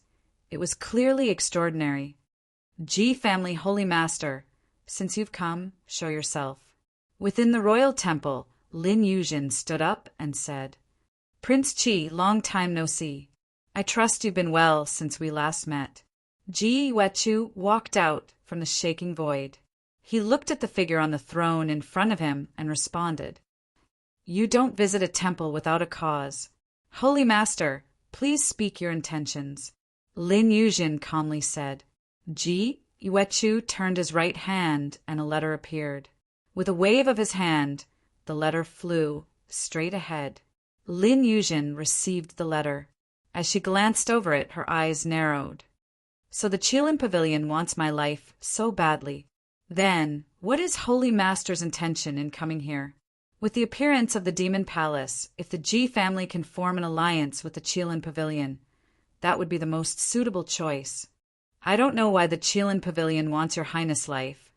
It was clearly extraordinary. Ji family holy master, since you've come, show yourself. Within the royal temple, Lin Yuzhen stood up and said, Prince Qi, long time no see. I trust you've been well since we last met. Ji Yuechu walked out from the shaking void. He looked at the figure on the throne in front of him and responded, You don't visit a temple without a cause. Holy Master, please speak your intentions. Lin Yuzhen calmly said. Ji Yuechu turned his right hand and a letter appeared. With a wave of his hand, the letter flew straight ahead. Lin Yuzhen received the letter. As she glanced over it, her eyes narrowed. So the Qilin Pavilion wants my life so badly. Then, what is Holy Master's intention in coming here? With the appearance of the Demon Palace, if the Ji family can form an alliance with the Qilin Pavilion, that would be the most suitable choice. I don't know why the Qilin Pavilion wants your Highness' life,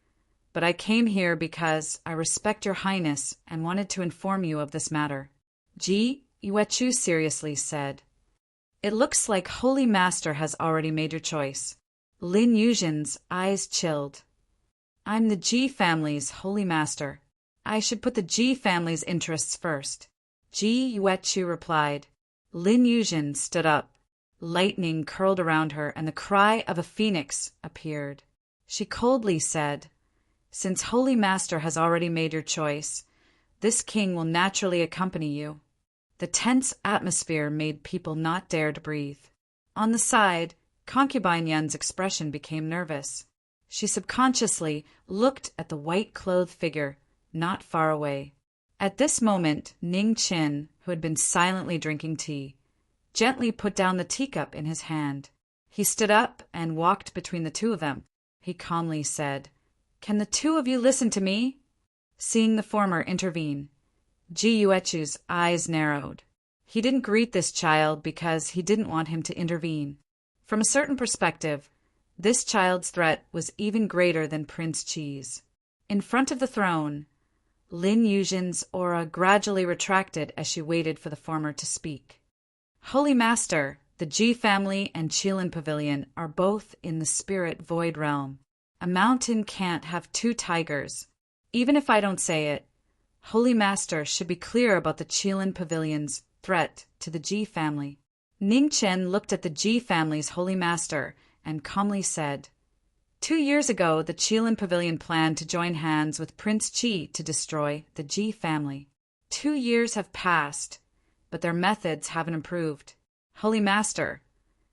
but I came here because I respect your Highness and wanted to inform you of this matter. Ji Yuechu seriously said. It looks like Holy Master has already made your choice. Lin Yuzhen's eyes chilled. I'm the Ji family's Holy Master. I should put the Ji family's interests first. Ji Yuechu replied. Lin Yuzhen stood up. Lightning curled around her and the cry of a phoenix appeared. She coldly said, Since Holy Master has already made your choice, this king will naturally accompany you. The tense atmosphere made people not dare to breathe. On the side, Concubine Yun's expression became nervous. She subconsciously looked at the white-clothed figure not far away. At this moment, Ning Qin, who had been silently drinking tea, gently put down the teacup in his hand. He stood up and walked between the two of them. He calmly said, Can the two of you listen to me? Seeing the former intervene, Ji Yuechu's eyes narrowed. He didn't greet this child because he didn't want him to intervene. From a certain perspective, this child's threat was even greater than Prince Qi's. In front of the throne, Lin Yuzhen's aura gradually retracted as she waited for the former to speak. Holy Master, the Ji family and Qilin Pavilion are both in the spirit void realm. A mountain can't have two tigers. Even if I don't say it, Holy Master should be clear about the Qilin Pavilion's threat to the Ji family. Ning Chen looked at the Ji family's Holy Master and calmly said, 2 years ago, the Qilin Pavilion planned to join hands with Prince Qi to destroy the Ji family. 2 years have passed, but their methods haven't improved. Holy Master,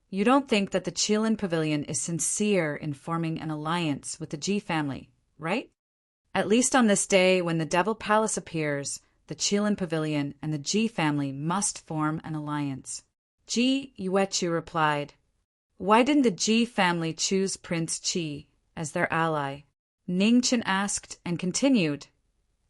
you don't think that the Qilin Pavilion is sincere in forming an alliance with the Ji family, right? At least on this day when the Devil Palace appears, the Qilin Pavilion and the Ji family must form an alliance. Ji Yuechu replied, Why didn't the Ji family choose Prince Qi as their ally? Ning Chen asked and continued,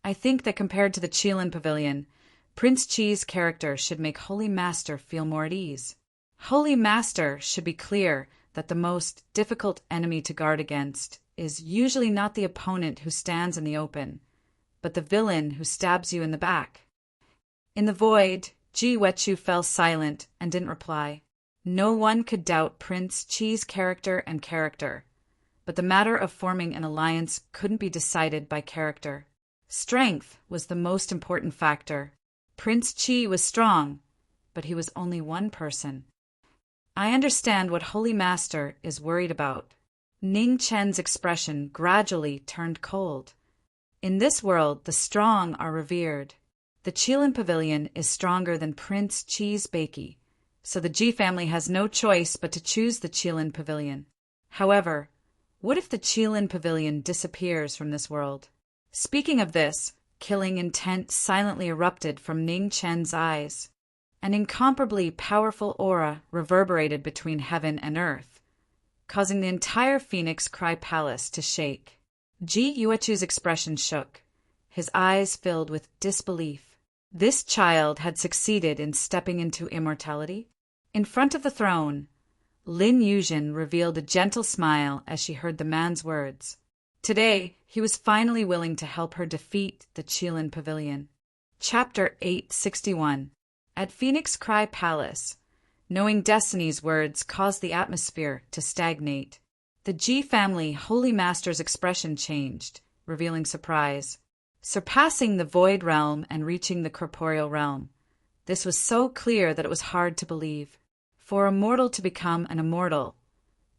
I think that compared to the Qilin Pavilion, Prince Qi's character should make Holy Master feel more at ease. Holy Master should be clear that the most difficult enemy to guard against is usually not the opponent who stands in the open, but the villain who stabs you in the back. In the void, Ji Yuechu fell silent and didn't reply. No one could doubt Prince Qi's character, but the matter of forming an alliance couldn't be decided by character. Strength was the most important factor. Prince Qi was strong, but he was only one person. I understand what Holy Master is worried about. Ning Chen's expression gradually turned cold. In this world, the strong are revered. The Qilin Pavilion is stronger than Prince Qi's Beiki, so the Ji family has no choice but to choose the Qilin Pavilion. However, what if the Qilin Pavilion disappears from this world? Speaking of this, killing intent silently erupted from Ning Chen's eyes. An incomparably powerful aura reverberated between heaven and earth, causing the entire Phoenix Cry Palace to shake. Ji Yuechu's expression shook. His eyes filled with disbelief. This child had succeeded in stepping into immortality? In front of the throne, Lin Yuzhen revealed a gentle smile as she heard the man's words. Today, he was finally willing to help her defeat the Qilin Pavilion. Chapter 861. At Phoenix Cry Palace, Knowing Destiny's words caused the atmosphere to stagnate. The G family Holy Master's expression changed, revealing surprise. Surpassing the void realm and reaching the corporeal realm. This was so clear that it was hard to believe. For a mortal to become an immortal,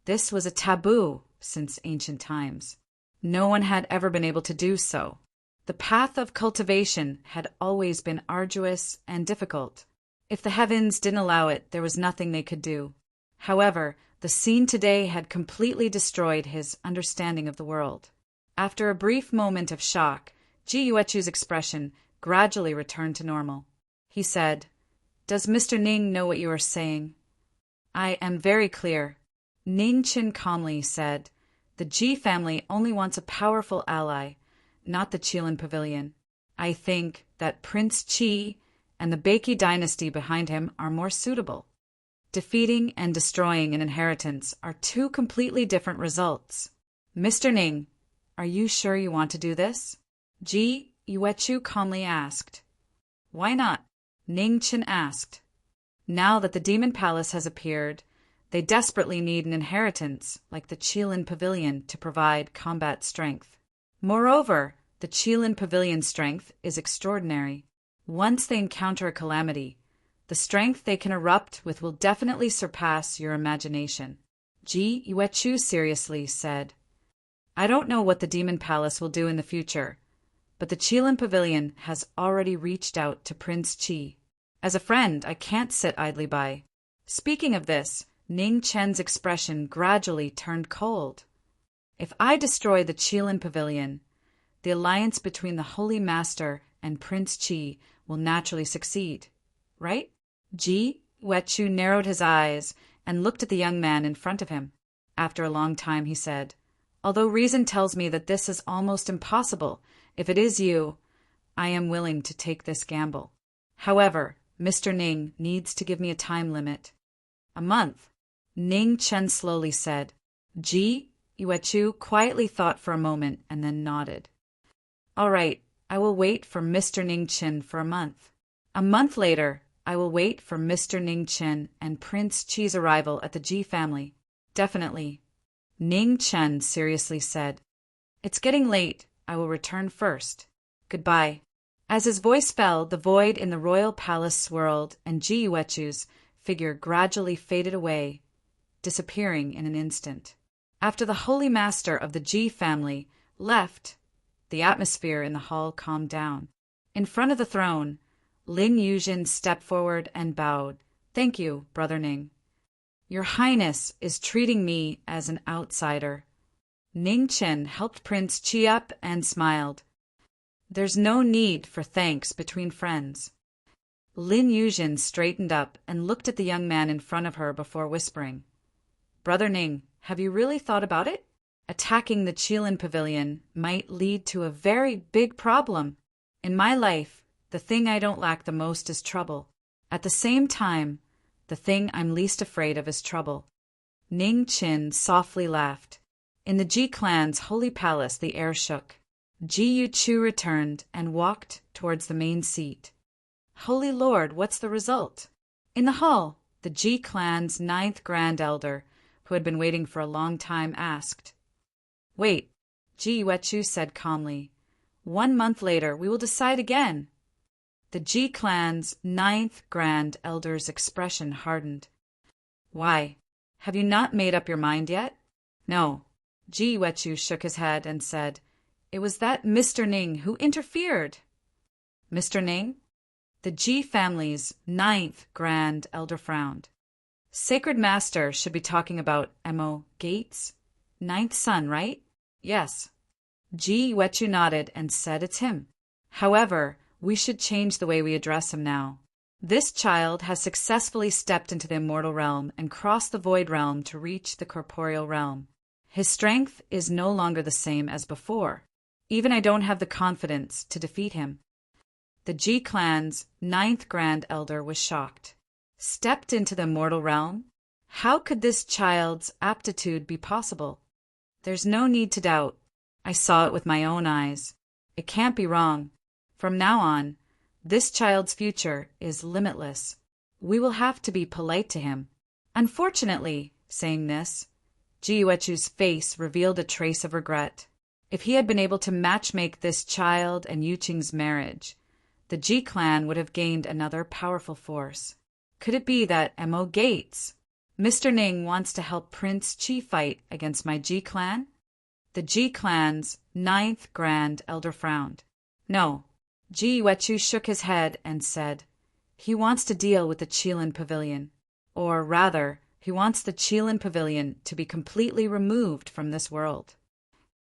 this was a taboo since ancient times. No one had ever been able to do so. The path of cultivation had always been arduous and difficult. If the heavens didn't allow it, there was nothing they could do. However, the scene today had completely destroyed his understanding of the world. After a brief moment of shock, Ji Yuechu's expression gradually returned to normal. He said, "Does Mr. Ning know what you are saying?" "I am very clear." Ning Qin calmly said, "The Ji family only wants a powerful ally, not the Qilin Pavilion. I think that Prince Qi and the Beiki dynasty behind him are more suitable. Defeating and destroying an inheritance are two completely different results. Mr. Ning, are you sure you want to do this?" Ji Yuechu calmly asked. "Why not?" Ning Qin asked. Now that the Demon Palace has appeared, they desperately need an inheritance like the Qilin Pavilion to provide combat strength. Moreover, the Qilin Pavilion's strength is extraordinary. Once they encounter a calamity, the strength they can erupt with will definitely surpass your imagination. Ji Yuechu seriously said, "I don't know what the Demon Palace will do in the future, but the Qilin Pavilion has already reached out to Prince Qi. As a friend, I can't sit idly by." Speaking of this, Ning Chen's expression gradually turned cold. "If I destroy the Qilin Pavilion, the alliance between the Holy Master and Prince Qi will naturally succeed, right?" Ji Yuechu narrowed his eyes and looked at the young man in front of him. After a long time, he said, "Although reason tells me that this is almost impossible, if it is you, I am willing to take this gamble. However, Mr. Ning needs to give me a time limit." "A month," Ning Chen slowly said. Ji Yuechu quietly thought for a moment and then nodded. "All right, I will wait for Mr. Ning Chen for a month. A month later, I will wait for Mr. Ning Chen and Prince Qi's arrival at the Ji family. Definitely." Ning Chen seriously said, "It's getting late. I will return first. Goodbye." As his voice fell, the void in the royal palace swirled, and Ji Yuechu's figure gradually faded away, disappearing in an instant. After the Holy Master of the Ji family left, the atmosphere in the hall calmed down. In front of the throne, Lin Yuzhen stepped forward and bowed. "Thank you, Brother Ning. Your Highness is treating me as an outsider." Ning Chen helped Prince Qi up and smiled. "There's no need for thanks between friends." Lin Yuzhen straightened up and looked at the young man in front of her before whispering, "Brother Ning, have you really thought about it? Attacking the Qilin Pavilion might lead to a very big problem. In my life, the thing I don't lack the most is trouble. At the same time, the thing I'm least afraid of is trouble." Ning Qin softly laughed. In the Ji clan's holy palace, the air shook. Ji Yuechu returned and walked towards the main seat. "Holy Lord, what's the result?" In the hall, the Ji clan's 9th Grand Elder, who had been waiting for a long time, asked. "Wait," Ji Yuechu said calmly. "1 month later, we will decide again." The Ji clan's 9th Grand Elder's expression hardened. "Why? Have you not made up your mind yet?" "No." Ji Yuechu shook his head and said, "It was that Mr. Ning who interfered." "Mr. Ning?" The Ji family's 9th Grand Elder frowned. "Sacred Master should be talking about Mo Gates, 9th son, right?" "Yes." Ji Yuechu nodded and said, "It's him. However, we should change the way we address him now. This child has successfully stepped into the immortal realm and crossed the void realm to reach the corporeal realm. His strength is no longer the same as before. Even I don't have the confidence to defeat him." The Ji clan's 9th Grand Elder was shocked. Stepped into the immortal realm? How could this child's aptitude be possible? "There's no need to doubt. I saw it with my own eyes. It can't be wrong. From now on, this child's future is limitless." We will have to be polite to him. Unfortunately, saying this, Jiuechu's face revealed a trace of regret. If he had been able to matchmake this child and Yuqing's marriage, the Ji clan would have gained another powerful force. Could it be that Mo Gates, Mr. Ning, wants to help Prince Qi fight against my Ji clan? The Ji clan's 9th Grand Elder frowned. No. Jiuechu shook his head and said, he wants to deal with the Qilin Pavilion. Or rather, he wants the Qilin Pavilion to be completely removed from this world.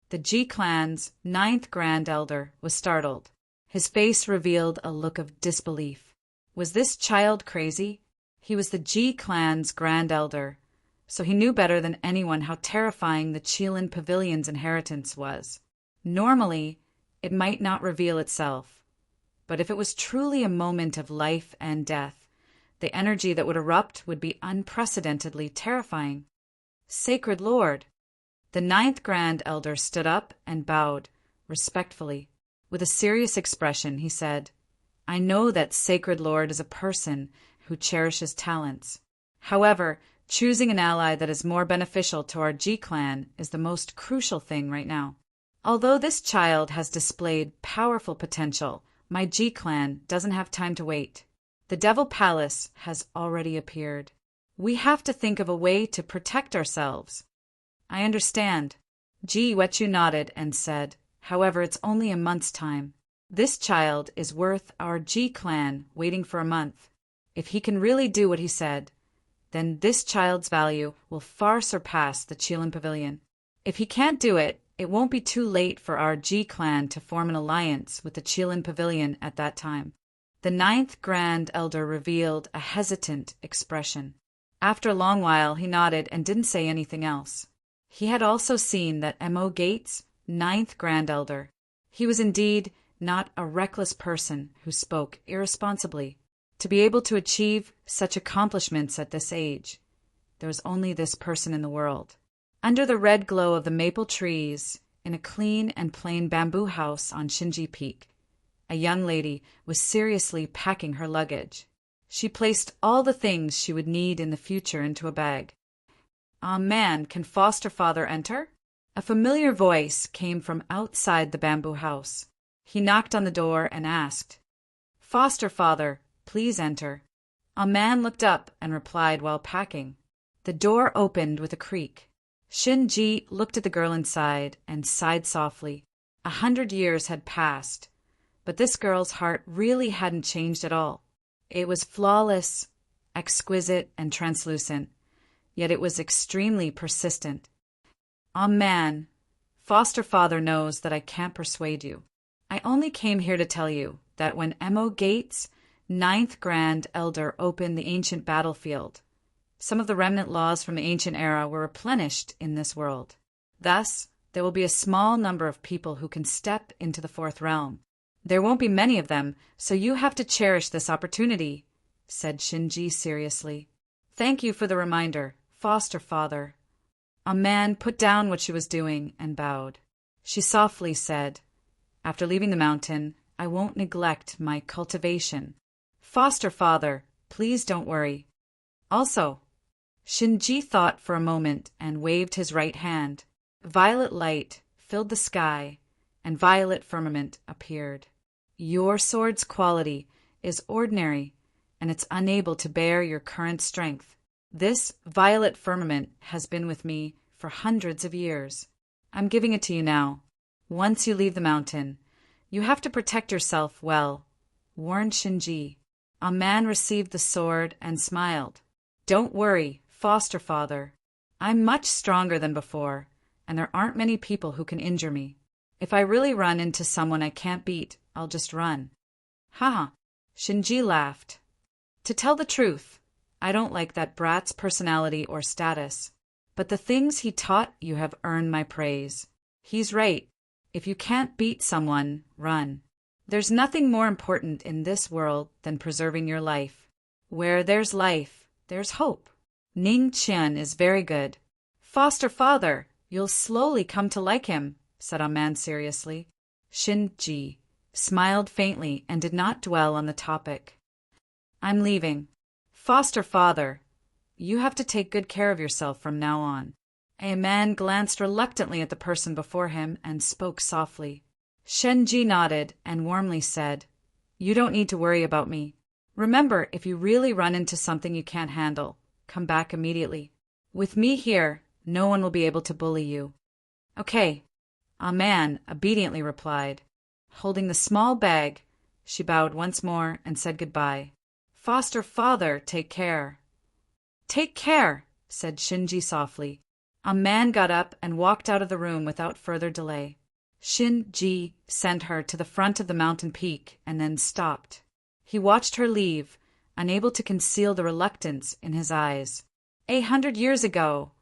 The Ji clan's 9th Grand Elder was startled. His face revealed a look of disbelief. Was this child crazy? He was the Ji clan's Grand Elder, so he knew better than anyone how terrifying the Qilin Pavilion's inheritance was. Normally, it might not reveal itself, but if it was truly a moment of life and death, the energy that would erupt would be unprecedentedly terrifying. Sacred Lord! The 9th Grand Elder stood up and bowed, respectfully. With a serious expression, he said, I know that Sacred Lord is a person who cherishes talents. However, choosing an ally that is more beneficial to our Ji clan is the most crucial thing right now. Although this child has displayed powerful potential, my Ji clan doesn't have time to wait. The Devil Palace has already appeared. We have to think of a way to protect ourselves. I understand. Jiuechu nodded and said, however, it's only a month's time. This child is worth our Ji clan waiting for a month. If he can really do what he said, then this child's value will far surpass the Qilin Pavilion. If he can't do it, it won't be too late for our Ji clan to form an alliance with the Qilin Pavilion at that time. The 9th Grand Elder revealed a hesitant expression. After a long while, he nodded and didn't say anything else. He had also seen that Mo Gates, 9th Grand Elder. He was indeed not a reckless person who spoke irresponsibly. To be able to achieve such accomplishments at this age, there was only this person in the world. Under the red glow of the maple trees, in a clean and plain bamboo house on Shinji Peak, a young lady was seriously packing her luggage. She placed all the things she would need in the future into a bag. Ah, man, can foster father enter? A familiar voice came from outside the bamboo house. He knocked on the door and asked, Foster father, please enter. A man looked up and replied while packing. The door opened with a creak. Shinji looked at the girl inside and sighed softly. 100 years had passed, but this girl's heart really hadn't changed at all. It was flawless, exquisite, and translucent, yet it was extremely persistent. Man, foster father knows that I can't persuade you. I only came here to tell you that when Mo Gates, 9th Grand Elder, opened the ancient battlefield, some of the remnant laws from the ancient era were replenished in this world. Thus, there will be a small number of people who can step into the 4th realm. There won't be many of them, so you have to cherish this opportunity, said Shinji seriously. Thank you for the reminder, foster father. A man put down what she was doing and bowed. She softly said, After leaving the mountain, I won't neglect my cultivation. Foster father, please don't worry. Also, Shinji thought for a moment and waved his right hand. Violet light filled the sky, and violet firmament appeared. Your sword's quality is ordinary, and it's unable to bear your current strength. This violet firmament has been with me for hundreds of years. I'm giving it to you now. Once you leave the mountain, you have to protect yourself well, warned Shinji. A man received the sword and smiled. Don't worry, foster father. I'm much stronger than before, and there aren't many people who can injure me. If I really run into someone I can't beat, I'll just run. Haha, Shinji laughed. To tell the truth, I don't like that brat's personality or status, but the things he taught you have earned my praise. He's right. If you can't beat someone, run. There's nothing more important in this world than preserving your life. Where there's life, there's hope. Ning Qian is very good. Foster father, you'll slowly come to like him, said a man seriously. Shinji smiled faintly and did not dwell on the topic. I'm leaving. Foster father, you have to take good care of yourself from now on. A man glanced reluctantly at the person before him and spoke softly. Shenji nodded and warmly said, You don't need to worry about me. Remember, if you really run into something you can't handle, come back immediately. With me here, no one will be able to bully you. Okay, a man obediently replied. Holding the small bag, she bowed once more and said goodbye. Foster father, take care. Take care, said Shinji softly. A man got up and walked out of the room without further delay. Shinji sent her to the front of the mountain peak and then stopped. He watched her leave, unable to conceal the reluctance in his eyes. 100 years ago,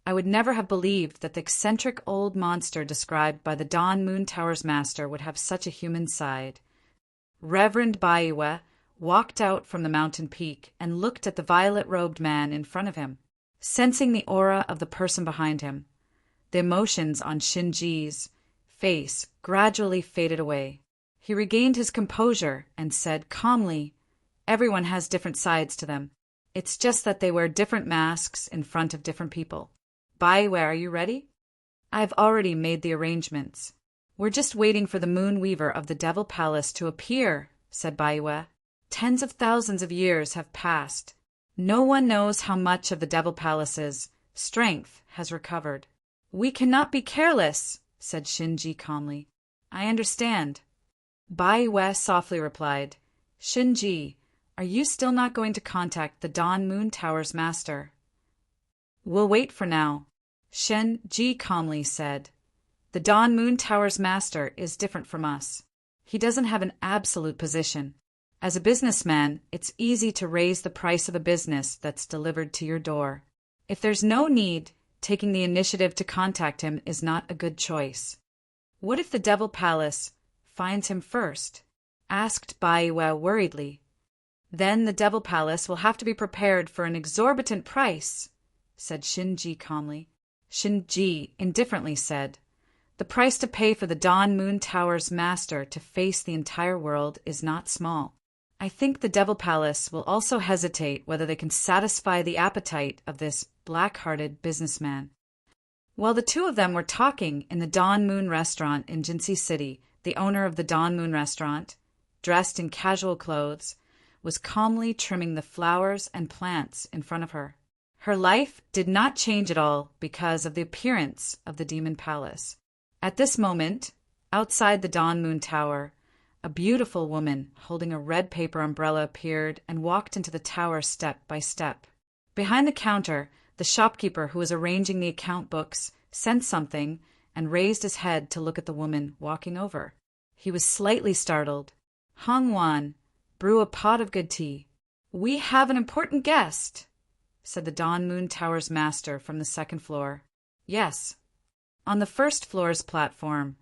I would never have believed that the eccentric old monster described by the Dawn Moon Tower's master would have such a human side. Reverend Baiwe walked out from the mountain peak and looked at the violet-robed man in front of him. Sensing the aura of the person behind him, the emotions on Shinji's face gradually faded away. He regained his composure and said calmly, Everyone has different sides to them. It's just that they wear different masks in front of different people. Baiwe, are you ready? I've already made the arrangements. We're just waiting for the Moon Weaver of the Devil Palace to appear, said Baiwe. Tens of thousands of years have passed. No one knows how much of the Devil Palace's strength has recovered. We cannot be careless, said Shinji calmly. I understand. Baiwe softly replied, Shinji, are you still not going to contact the Dawn Moon Tower's master? We'll wait for now, Shinji calmly said. The Dawn Moon Tower's master is different from us. He doesn't have an absolute position. As a businessman, it's easy to raise the price of a business that's delivered to your door. If there's no need, taking the initiative to contact him is not a good choice. What if the Devil Palace finds him first? Asked Baiwe worriedly. Then the Devil Palace will have to be prepared for an exorbitant price, said Shinji calmly. Shinji indifferently said, The price to pay for the Dawn Moon Tower's master to face the entire world is not small. I think the Devil Palace will also hesitate whether they can satisfy the appetite of this black-hearted businessman. While the two of them were talking in the Dawn Moon restaurant in Jinsei City, the owner of the Dawn Moon restaurant, dressed in casual clothes, was calmly trimming the flowers and plants in front of her. Her life did not change at all because of the appearance of the Demon Palace. At this moment, outside the Dawn Moon Tower, a beautiful woman holding a red paper umbrella appeared and walked into the tower step by step. Behind the counter, the shopkeeper who was arranging the account books sensed something and raised his head to look at the woman walking over. He was slightly startled. Hongwan, brew a pot of good tea. We have an important guest, said the Dawn Moon Tower's master from the second floor. Yes. On the first floor's platform,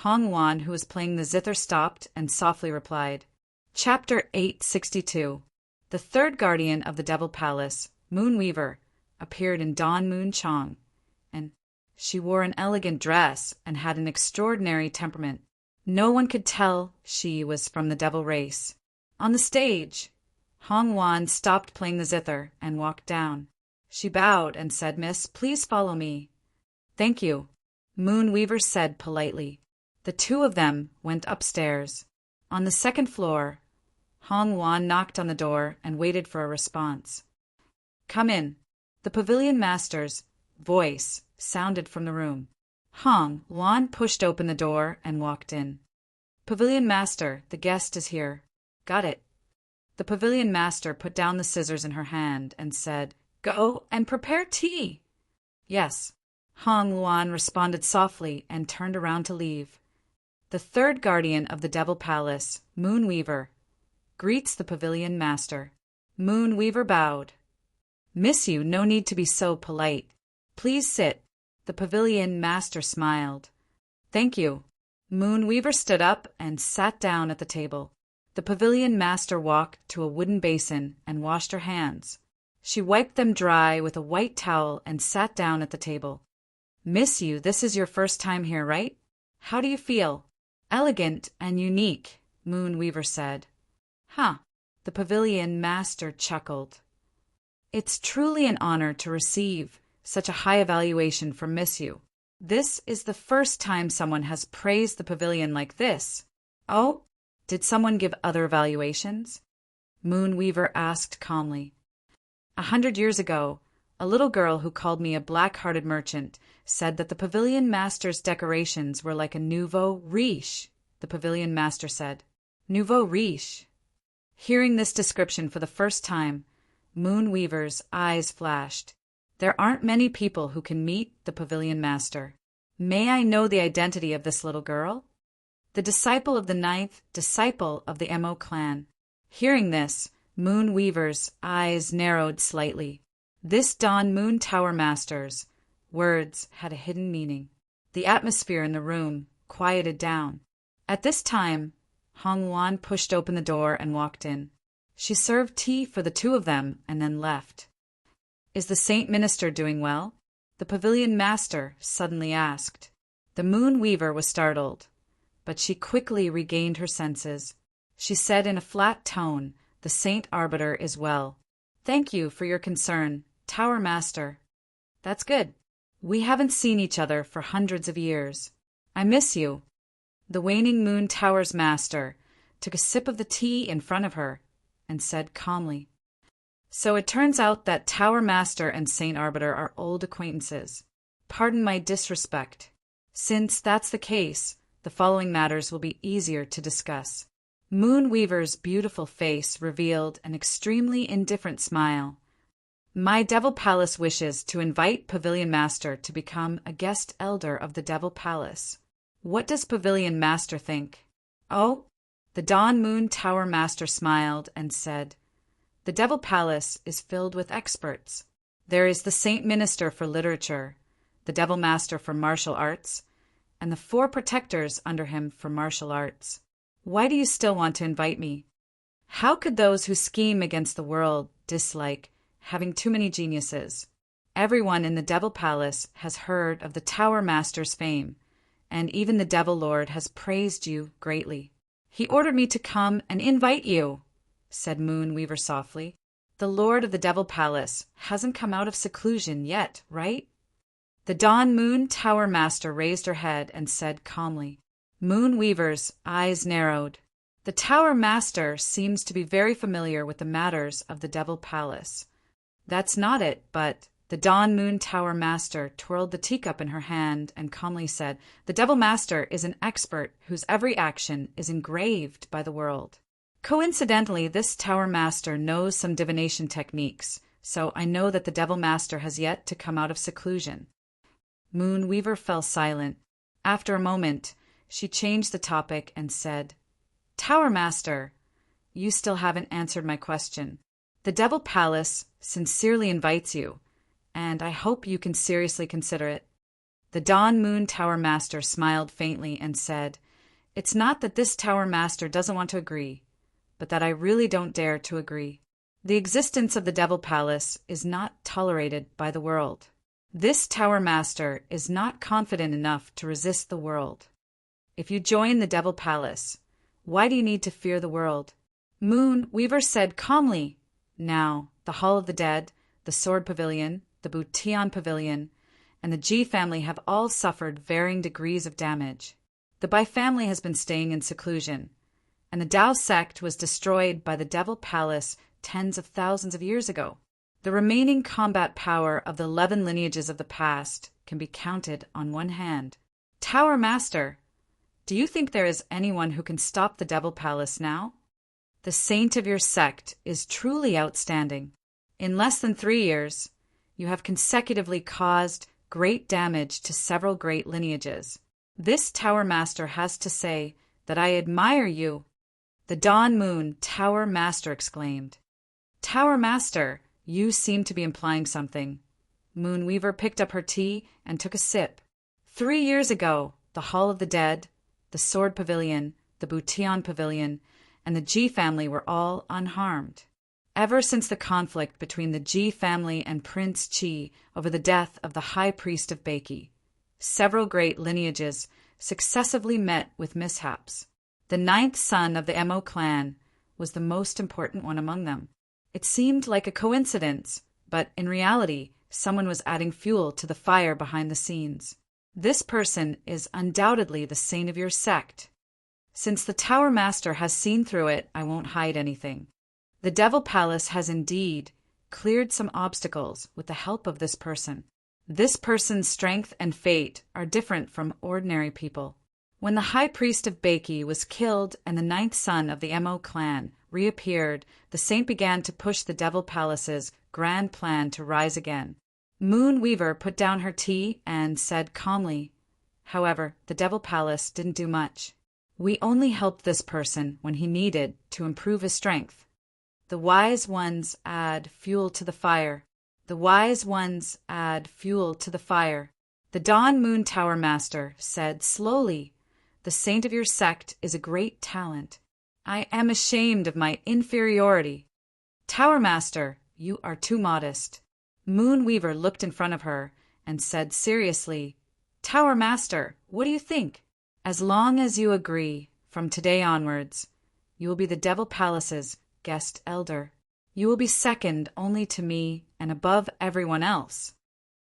Hongwan, who was playing the zither, stopped and softly replied, Chapter 862. The third guardian of the Devil Palace, Moon Weaver, appeared in Dawn Moon Chong, and she wore an elegant dress and had an extraordinary temperament. No one could tell she was from the devil race. On the stage, Hongwan stopped playing the zither and walked down. She bowed and said, Miss, please follow me. Thank you, Moon Weaver said politely. The two of them went upstairs. On the second floor, Hongwan knocked on the door and waited for a response. Come in. The pavilion master's voice sounded from the room. Hongwan pushed open the door and walked in. Pavilion master, the guest is here. Got it. The pavilion master put down the scissors in her hand and said, Go and prepare tea. Yes. Hongwan responded softly and turned around to leave. The third guardian of the Devil Palace, Moon Weaver, greets the pavilion master. Moon Weaver bowed. Miss you, no need to be so polite. Please sit. The pavilion master smiled. Thank you. Moon Weaver stood up and sat down at the table. The pavilion master walked to a wooden basin and washed her hands. She wiped them dry with a white towel and sat down at the table. Miss you, this is your first time here, right? How do you feel? Elegant and unique, Moon Weaver said. Huh. The pavilion master chuckled. It's truly an honor to receive such a high evaluation from Miss You. This is the first time someone has praised the pavilion like this. Oh, did someone give other evaluations? Moonweaver asked calmly. 100 years ago, a little girl who called me a black-hearted merchant said that the pavilion master's decorations were like a nouveau riche, the pavilion master said. Nouveau riche. Hearing this description for the first time, Moonweaver's eyes flashed. There aren't many people who can meet the pavilion master. May I know the identity of this little girl? The disciple of the 9th disciple of the Mo clan. Hearing this, Moonweaver's eyes narrowed slightly. This Dawn Moon Tower Master's words had a hidden meaning. The atmosphere in the room quieted down. At this time, Hong Wan pushed open the door and walked in. She served tea for the two of them and then left. Is the Saint Minister doing well? The pavilion master suddenly asked. The Moonweaver was startled, but she quickly regained her senses. She said in a flat tone, the Saint Arbiter is well. Thank you for your concern, Tower Master. That's good. We haven't seen each other for hundreds of years. I miss you. The Waning Moon Tower's master took a sip of the tea in front of her and said calmly, So it turns out that Tower Master and Saint Arbiter are old acquaintances. Pardon my disrespect. Since that's the case, the following matters will be easier to discuss. Moonweaver's beautiful face revealed an extremely indifferent smile. My Devil Palace wishes to invite Pavilion Master to become a guest elder of the Devil Palace. What does Pavilion Master think? Oh, the Dawn Moon Tower Master smiled and said, The Devil Palace is filled with experts. There is the Saint Minister for Literature, the Devil Master for Martial Arts, and the 4 protectors under him for martial arts. Why do you still want to invite me? How could those who scheme against the world dislike having too many geniuses? Everyone in the Devil Palace has heard of the Tower Master's fame, and even the Devil Lord has praised you greatly. He ordered me to come and invite you, said Moonweaver softly. The Lord of the Devil Palace hasn't come out of seclusion yet, right? The Dawn Moon Tower Master raised her head and said calmly. Moonweaver's eyes narrowed. The Tower Master seems to be very familiar with the matters of the Devil Palace. That's not it, but the Dawn Moon Tower Master twirled the teacup in her hand and calmly said, The Devil Master is an expert whose every action is engraved by the world. Coincidentally, this Tower Master knows some divination techniques, so I know that the Devil Master has yet to come out of seclusion. Moonweaver fell silent. After a moment, she changed the topic and said, Tower Master, you still haven't answered my question. The Devil Palace sincerely invites you, and I hope you can seriously consider it. The Dawn Moon Tower Master smiled faintly and said, It's not that this Tower Master doesn't want to agree, but that I really don't dare to agree. The existence of the Devil Palace is not tolerated by the world. This Tower Master is not confident enough to resist the world. If you join the Devil Palace, why do you need to fear the world? Moonweaver said calmly, Now, the Hall of the Dead, the Sword Pavilion, the Butian Pavilion, and the Ji family have all suffered varying degrees of damage. The Bai family has been staying in seclusion, and the Dao sect was destroyed by the Devil Palace tens of thousands of years ago. The remaining combat power of the 11 lineages of the past can be counted on one hand. Tower Master, do you think there is anyone who can stop the Devil Palace now? The saint of your sect is truly outstanding. In less than 3 years, you have consecutively caused great damage to several great lineages. This Tower Master has to say that I admire you. The Dawn Moon Tower Master exclaimed. Tower Master, you seem to be implying something. Moonweaver picked up her tea and took a sip. 3 years ago, the Hall of the Dead, the Sword Pavilion, the Butian Pavilion, and the Ji family were all unharmed. Ever since the conflict between the Ji family and Prince Qi over the death of the High Priest of Beiki, several great lineages successively met with mishaps. The 9th son of the Mo clan was the most important one among them. It seemed like a coincidence, but in reality, someone was adding fuel to the fire behind the scenes. This person is undoubtedly the saint of your sect. Since the Tower Master has seen through it, I won't hide anything. The Devil Palace has indeed cleared some obstacles with the help of this person. This person's strength and fate are different from ordinary people. When the High Priest of Bakey was killed and the 9th son of the Mo clan reappeared, the saint began to push the Devil Palace's grand plan to rise again. Moon Weaver put down her tea and said calmly, "However, the Devil Palace didn't do much. We only helped this person when he needed to improve his strength. The wise ones add fuel to the fire. The wise ones add fuel to the fire." The Dawn Moon Tower Master said slowly, "The saint of your sect is a great talent. I am ashamed of my inferiority. Tower Master, you are too modest." Moon Weaver looked in front of her and said seriously, "Tower Master, what do you think? As long as you agree, from today onwards, you will be the Devil Palace's guest elder. You will be second only to me and above everyone else."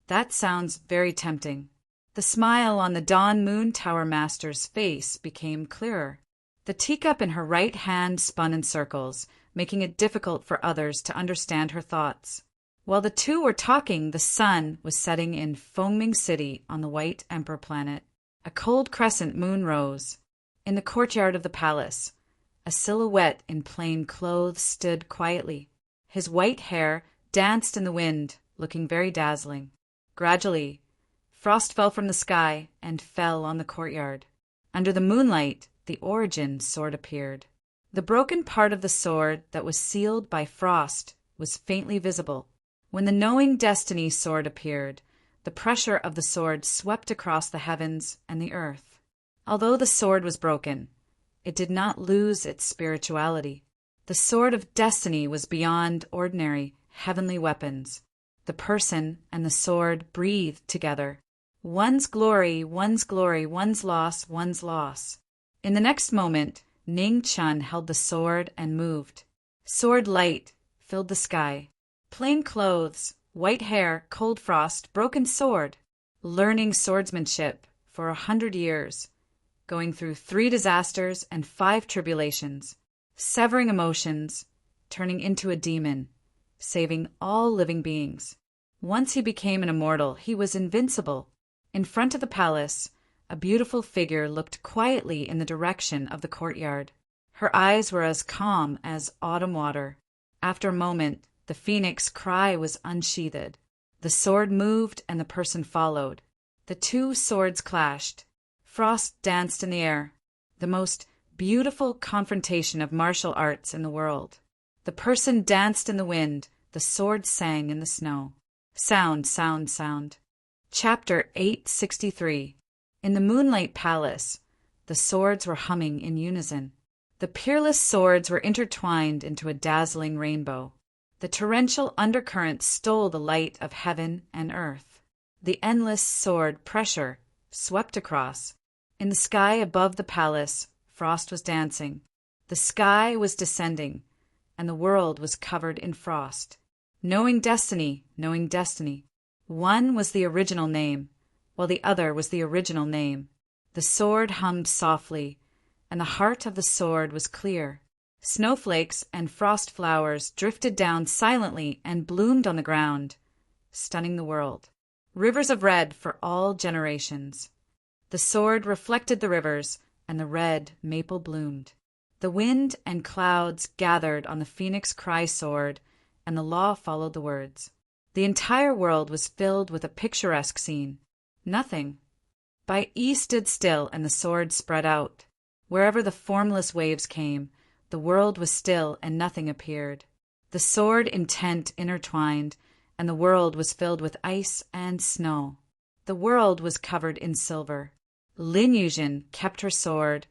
That sounds very tempting. The smile on the Dawn Moon Tower Master's face became clearer. The teacup in her right hand spun in circles, making it difficult for others to understand her thoughts. While the two were talking, the sun was setting in Foaming City on the White Emperor planet. A cold crescent moon rose. In the courtyard of the palace, a silhouette in plain clothes stood quietly. His white hair danced in the wind, looking very dazzling. Gradually, frost fell from the sky and fell on the courtyard. Under the moonlight, the Origin sword appeared. The broken part of the sword that was sealed by frost was faintly visible. When the Knowing Destiny sword appeared, the pressure of the sword swept across the heavens and the earth. Although the sword was broken, it did not lose its spirituality. The sword of destiny was beyond ordinary, heavenly weapons. The person and the sword breathed together. One's glory, one's glory, one's loss, one's loss. In the next moment, Ning Chun held the sword and moved. Sword light filled the sky. Plain clothes, white hair, cold frost, broken sword. Learning swordsmanship for 100 years. Going through 3 disasters and 5 tribulations. Severing emotions, turning into a demon, saving all living beings. Once he became an immortal, he was invincible. In front of the palace, a beautiful figure looked quietly in the direction of the courtyard. Her eyes were as calm as autumn water. After a moment, the phoenix cry was unsheathed. The sword moved and the person followed. The 2 swords clashed. Frost danced in the air. The most beautiful confrontation of martial arts in the world. The person danced in the wind. The sword sang in the snow. Sound, sound, sound. Chapter 863. In the Moonlight Palace, the swords were humming in unison. The peerless swords were intertwined into a dazzling rainbow. The torrential undercurrent stole the light of heaven and earth. The endless sword pressure swept across. In the sky above the palace, frost was dancing. The sky was descending, and the world was covered in frost. Knowing destiny, knowing destiny. One was the original name, while the other was the original name. The sword hummed softly, and the heart of the sword was clear. Snowflakes and frost flowers drifted down silently and bloomed on the ground, stunning the world. Rivers of red for all generations. The sword reflected the rivers, and the red maple bloomed. The wind and clouds gathered on the phoenix cry sword, and the law followed the words. The entire world was filled with a picturesque scene. Nothing. By E stood still, and the sword spread out. Wherever the formless waves came, the world was still and nothing appeared. The sword intent intertwined, and the world was filled with ice and snow. The world was covered in silver. Lin Yuzhen kept her sword,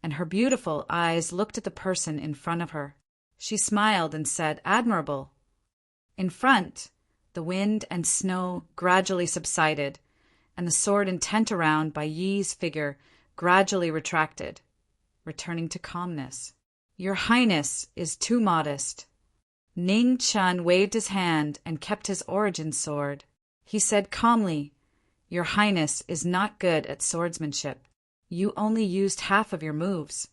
and her beautiful eyes looked at the person in front of her. She smiled and said, "Admirable." In front, the wind and snow gradually subsided, and the sword intent around by Yi's figure gradually retracted, returning to calmness. "Your Highness is too modest." Ning Chun waved his hand and kept his origin sword. He said calmly, "Your Highness is not good at swordsmanship. You only used half of your moves.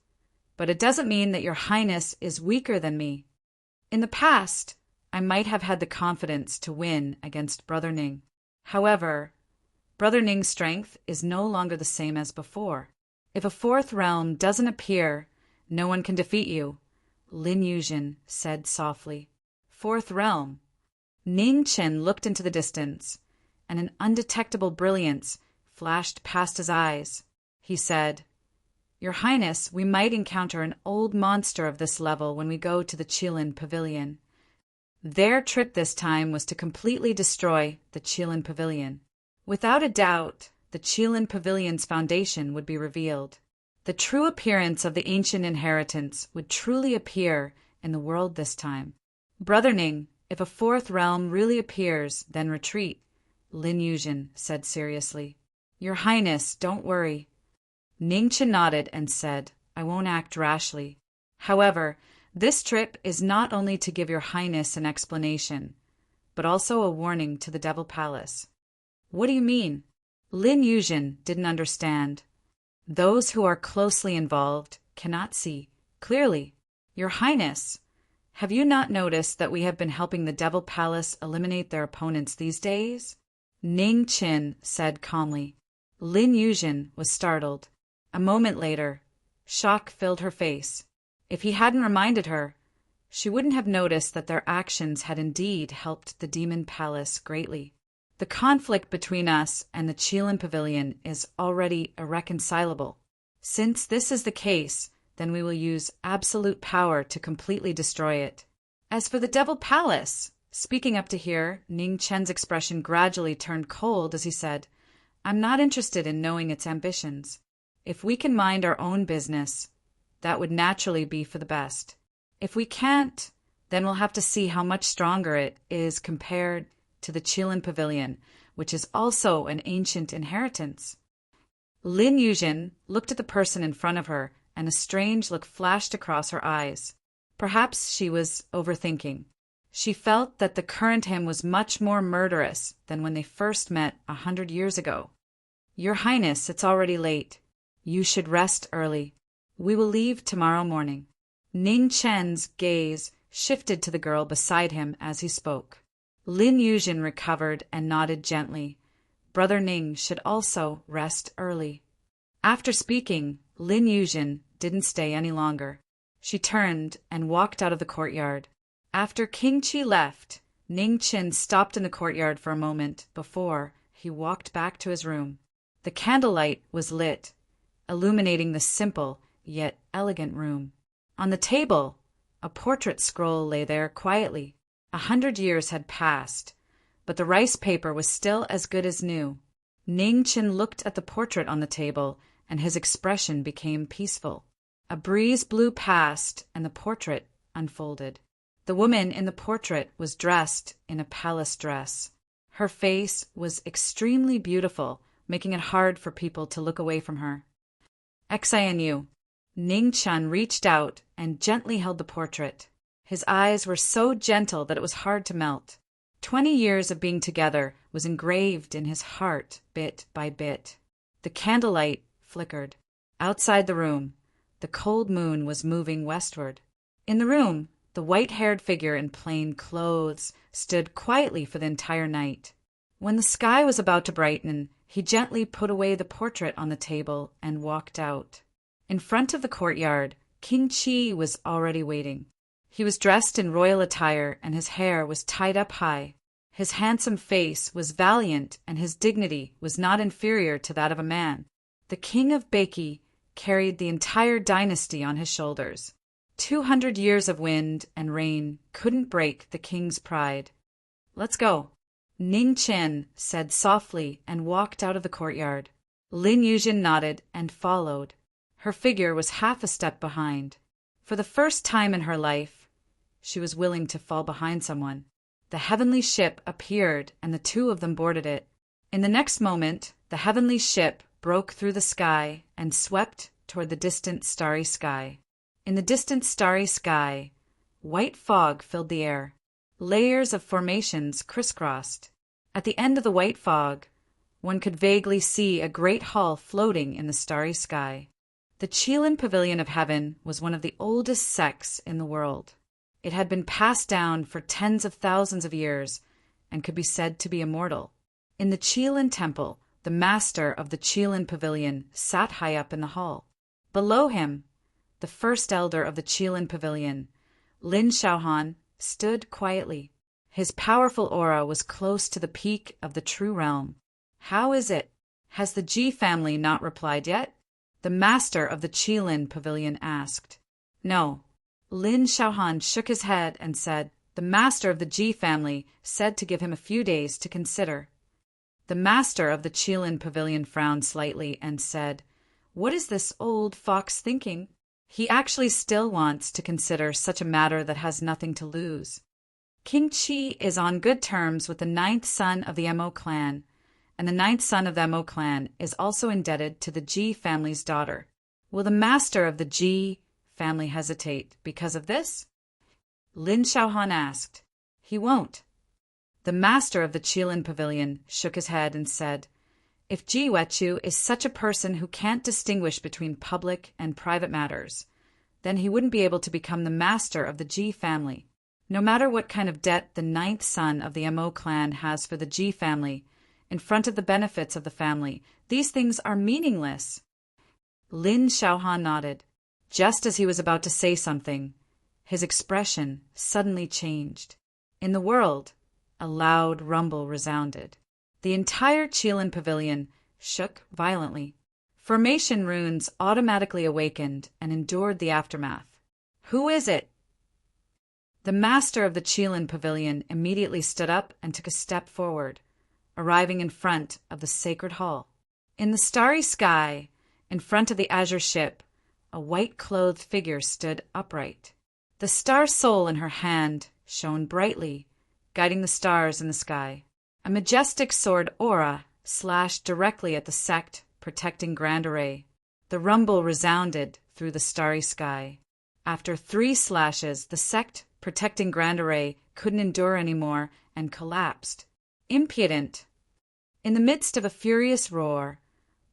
But it doesn't mean that your Highness is weaker than me. In the past, I might have had the confidence to win against Brother Ning. However, Brother Ning's strength is no longer the same as before. If a fourth realm doesn't appear, no one can defeat you," Lin Yuzhen said softly. Fourth realm. Ning Chen looked into the distance, and an undetectable brilliance flashed past his eyes. He said, "Your Highness, we might encounter an old monster of this level when we go to the Qilin Pavilion." Their trip this time was to completely destroy the Qilin Pavilion. Without a doubt, the Qilin Pavilion's foundation would be revealed. The true appearance of the ancient inheritance would truly appear in the world this time. "Brother Ning, if a fourth realm really appears, then retreat," Lin Yuzhen said seriously. "Your Highness, don't worry." Ning Chen nodded and said, "I won't act rashly. However, this trip is not only to give your Highness an explanation, but also a warning to the Devil Palace." "What do you mean?" Lin Yuzhen didn't understand. "Those who are closely involved cannot see clearly. Your Highness, have you not noticed that we have been helping the Devil Palace eliminate their opponents these days?" Ning Chen said calmly. Lin Yuzhen was startled. A moment later, shock filled her face. If he hadn't reminded her, she wouldn't have noticed that their actions had indeed helped the Demon Palace greatly. "The conflict between us and the Qilin Pavilion is already irreconcilable. Since this is the case, then we will use absolute power to completely destroy it. As for the Devil Palace," speaking up to here, Ning Chen's expression gradually turned cold as he said, "I'm not interested in knowing its ambitions. If we can mind our own business, that would naturally be for the best. If we can't, then we'll have to see how much stronger it is compared to the Qilin Pavilion, which is also an ancient inheritance." Lin Yuzhen looked at the person in front of her, and a strange look flashed across her eyes. Perhaps she was overthinking. She felt that the current him was much more murderous than when they first met 100 years ago. "Your Highness, it's already late. You should rest early. We will leave tomorrow morning." Ning Chen's gaze shifted to the girl beside him as he spoke. Lin Yuzhen recovered and nodded gently. Brother Ning should also rest early. After speaking, Lin Yuzhen didn't stay any longer. She turned and walked out of the courtyard. After King Qi left, Ning Chen stopped in the courtyard for a moment before he walked back to his room. The candlelight was lit, illuminating the simple yet elegant room. On the table, a portrait scroll lay there quietly. 100 years had passed, but the rice paper was still as good as new. Ning Chen looked at the portrait on the table, and his expression became peaceful. A breeze blew past, and the portrait unfolded. The woman in the portrait was dressed in a palace dress. Her face was extremely beautiful, making it hard for people to look away from her. "XINU." Ning Chen reached out and gently held the portrait. His eyes were so gentle that it was hard to melt. 20 years of being together was engraved in his heart bit by bit. The candlelight flickered. Outside the room, the cold moon was moving westward. In the room, the white-haired figure in plain clothes stood quietly for the entire night. When the sky was about to brighten, he gently put away the portrait on the table and walked out. In front of the courtyard, King Qi was already waiting. He was dressed in royal attire, and his hair was tied up high. His handsome face was valiant, and his dignity was not inferior to that of a man. The king of Beiki carried the entire dynasty on his shoulders. 200 years of wind and rain couldn't break the king's pride. "Let's go," Ning Chen said softly and walked out of the courtyard. Lin Yuzhen nodded and followed. Her figure was half a step behind. For the first time in her life, she was willing to fall behind someone. The heavenly ship appeared, and the two of them boarded it. In the next moment, the heavenly ship broke through the sky and swept toward the distant starry sky. In the distant starry sky, White fog filled the air. Layers of formations crisscrossed. At the end of the white fog, one could vaguely see a great hall floating in the starry sky. The Qilin Pavilion of Heaven was one of the oldest sects in the world. It had been passed down for tens of thousands of years and could be said to be immortal. In the Qilin Temple, the master of the Qilin Pavilion sat high up in the hall. Below him, the first elder of the Qilin Pavilion, Lin Shaohan, stood quietly. His powerful aura was close to the peak of the true realm. "How is it? Has the Ji family not replied yet?" the master of the Qilin Pavilion asked. "No." Lin Shaohan shook his head and said, "The master of the Ji family said to give him a few days to consider." The master of the Qilin Pavilion frowned slightly and said, "What is this old fox thinking? He actually still wants to consider such a matter that has nothing to lose. King Qi is on good terms with the 9th son of the Mo clan, and the 9th son of the Mo clan is also indebted to the Ji family's daughter. Will the master of the Ji family hesitate because of this?" Lin Shaohan asked. "He won't." The master of the Qilin Pavilion shook his head and said, "If Ji Wechu is such a person who can't distinguish between public and private matters, then he wouldn't be able to become the master of the Ji family. No matter what kind of debt the 9th son of the Mo clan has for the Ji family, in front of the benefits of the family, these things are meaningless." Lin Shaohan nodded. Just as he was about to say something, his expression suddenly changed. In the world, a loud rumble resounded. The entire Qilin Pavilion shook violently. Formation runes automatically awakened and endured the aftermath. "Who is it?" The master of the Qilin Pavilion immediately stood up and took a step forward, arriving in front of the sacred hall. In the starry sky, in front of the azure ship, a white-clothed figure stood upright. The star soul in her hand shone brightly, guiding the stars in the sky. A majestic sword aura slashed directly at the sect protecting Grand Array. The rumble resounded through the starry sky. After 3 slashes, the sect protecting Grand Array couldn't endure anymore and collapsed. Impudent! In the midst of a furious roar,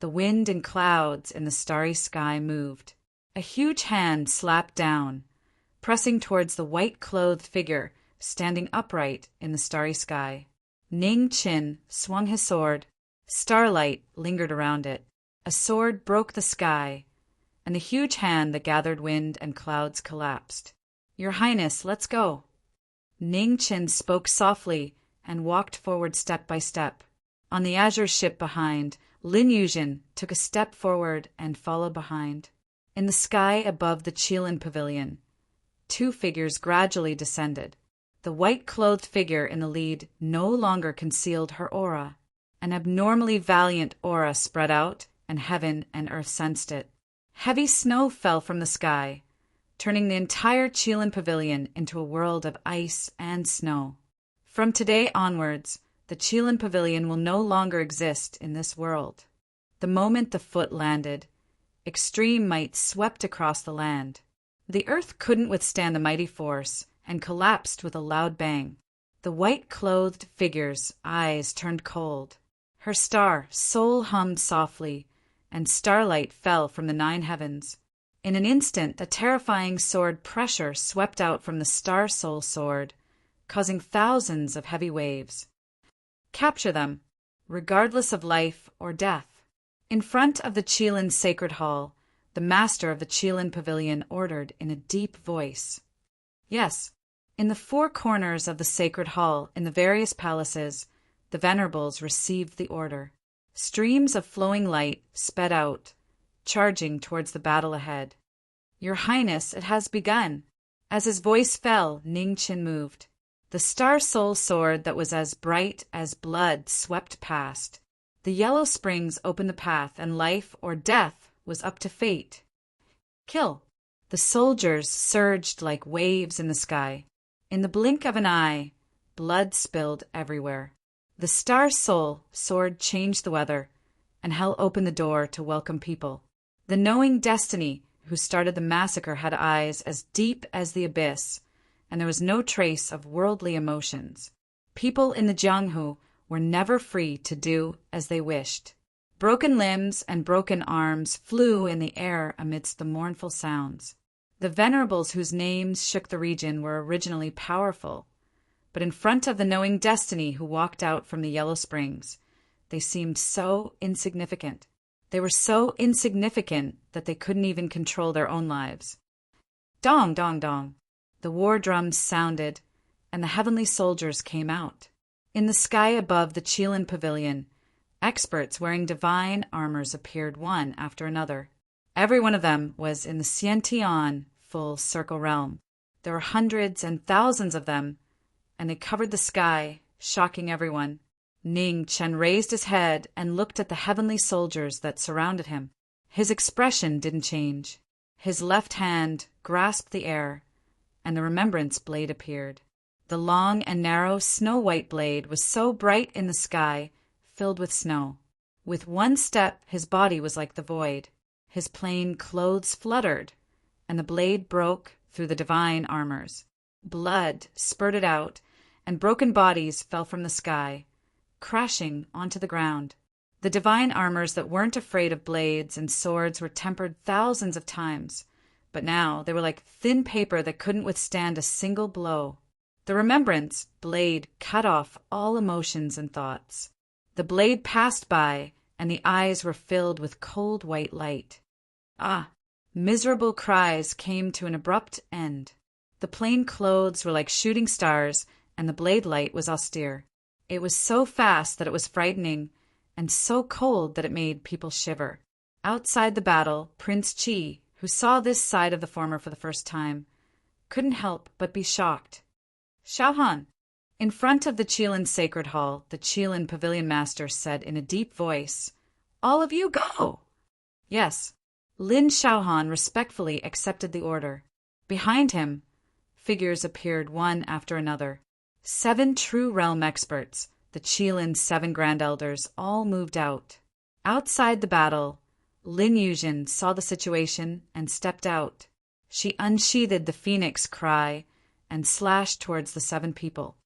the wind and clouds in the starry sky moved. A huge hand slapped down, pressing towards the white-clothed figure standing upright in the starry sky. Ning Qin swung his sword. Starlight lingered around it. A sword broke the sky, and the huge hand that gathered wind and clouds collapsed. "Your Highness, let's go." Ning Qin spoke softly and walked forward step by step. On the azure ship behind, Lin Yuzhen took a step forward and followed behind. In the sky above the Qilin Pavilion, 2 figures gradually descended. The white-clothed figure in the lead no longer concealed her aura. An abnormally valiant aura spread out, and heaven and earth sensed it. Heavy snow fell from the sky, turning the entire Qilin Pavilion into a world of ice and snow. From today onwards, the Qilin Pavilion will no longer exist in this world. The moment the foot landed, extreme might swept across the land. The earth couldn't withstand the mighty force and collapsed with a loud bang. The white-clothed figure's eyes turned cold. Her star soul hummed softly, and starlight fell from the 9 heavens. In an instant, a terrifying sword pressure swept out from the star soul sword, causing thousands of heavy waves. "Capture them, regardless of life or death." In front of the Qilin Sacred Hall, the master of the Qilin Pavilion ordered in a deep voice. Yes, in the 4 corners of the Sacred Hall in the various palaces, the venerables received the order. Streams of flowing light sped out, charging towards the battle ahead. "Your Highness, it has begun." As his voice fell, Ning Qin moved. The star soul sword that was as bright as blood swept past. The yellow springs opened the path, and life or death was up to fate. "Kill." The soldiers surged like waves in the sky. In the blink of an eye, blood spilled everywhere. The star soul sword changed the weather, and hell opened the door to welcome people. The knowing destiny who started the massacre had eyes as deep as the abyss, and there was no trace of worldly emotions. People in the Jianghu were never free to do as they wished. Broken limbs and broken arms flew in the air amidst the mournful sounds. The venerables whose names shook the region were originally powerful, but in front of the knowing destiny who walked out from the Yellow Springs, they seemed so insignificant. They were so insignificant that they couldn't even control their own lives. Dong, dong, dong. The war drums sounded, and the heavenly soldiers came out. In the sky above the Qilin Pavilion, experts wearing divine armors appeared one after another. Every one of them was in the Xiantian full circle realm. There were hundreds and thousands of them, and they covered the sky, shocking everyone. Ning Chen raised his head and looked at the heavenly soldiers that surrounded him. His expression didn't change. His left hand grasped the air, and the remembrance blade appeared. The long and narrow snow-white blade was so bright in the sky, filled with snow. With one step, his body was like the void. His plain clothes fluttered, and the blade broke through the divine armors. Blood spurted out, and broken bodies fell from the sky, crashing onto the ground. The divine armors that weren't afraid of blades and swords were tempered thousands of times, but now they were like thin paper that couldn't withstand a single blow. The remembrance blade cut off all emotions and thoughts. The blade passed by, and the eyes were filled with cold white light. Ah! Miserable cries came to an abrupt end. The plain clothes were like shooting stars, and the blade light was austere. It was so fast that it was frightening, and so cold that it made people shiver. Outside the battle, Prince Qi, who saw this side of the former for the first time, couldn't help but be shocked. Xiaohan! In front of the Qilin Sacred Hall, the Qilin Pavilion Master said in a deep voice, "All of you go!" Yes, Lin Xiaohan respectfully accepted the order. Behind him, figures appeared one after another. 7 true realm experts, the Qilin's 7 grand elders, all moved out. Outside the battle, Lin Yuzhen saw the situation and stepped out. She unsheathed the phoenix cry and slashed towards the 7 people.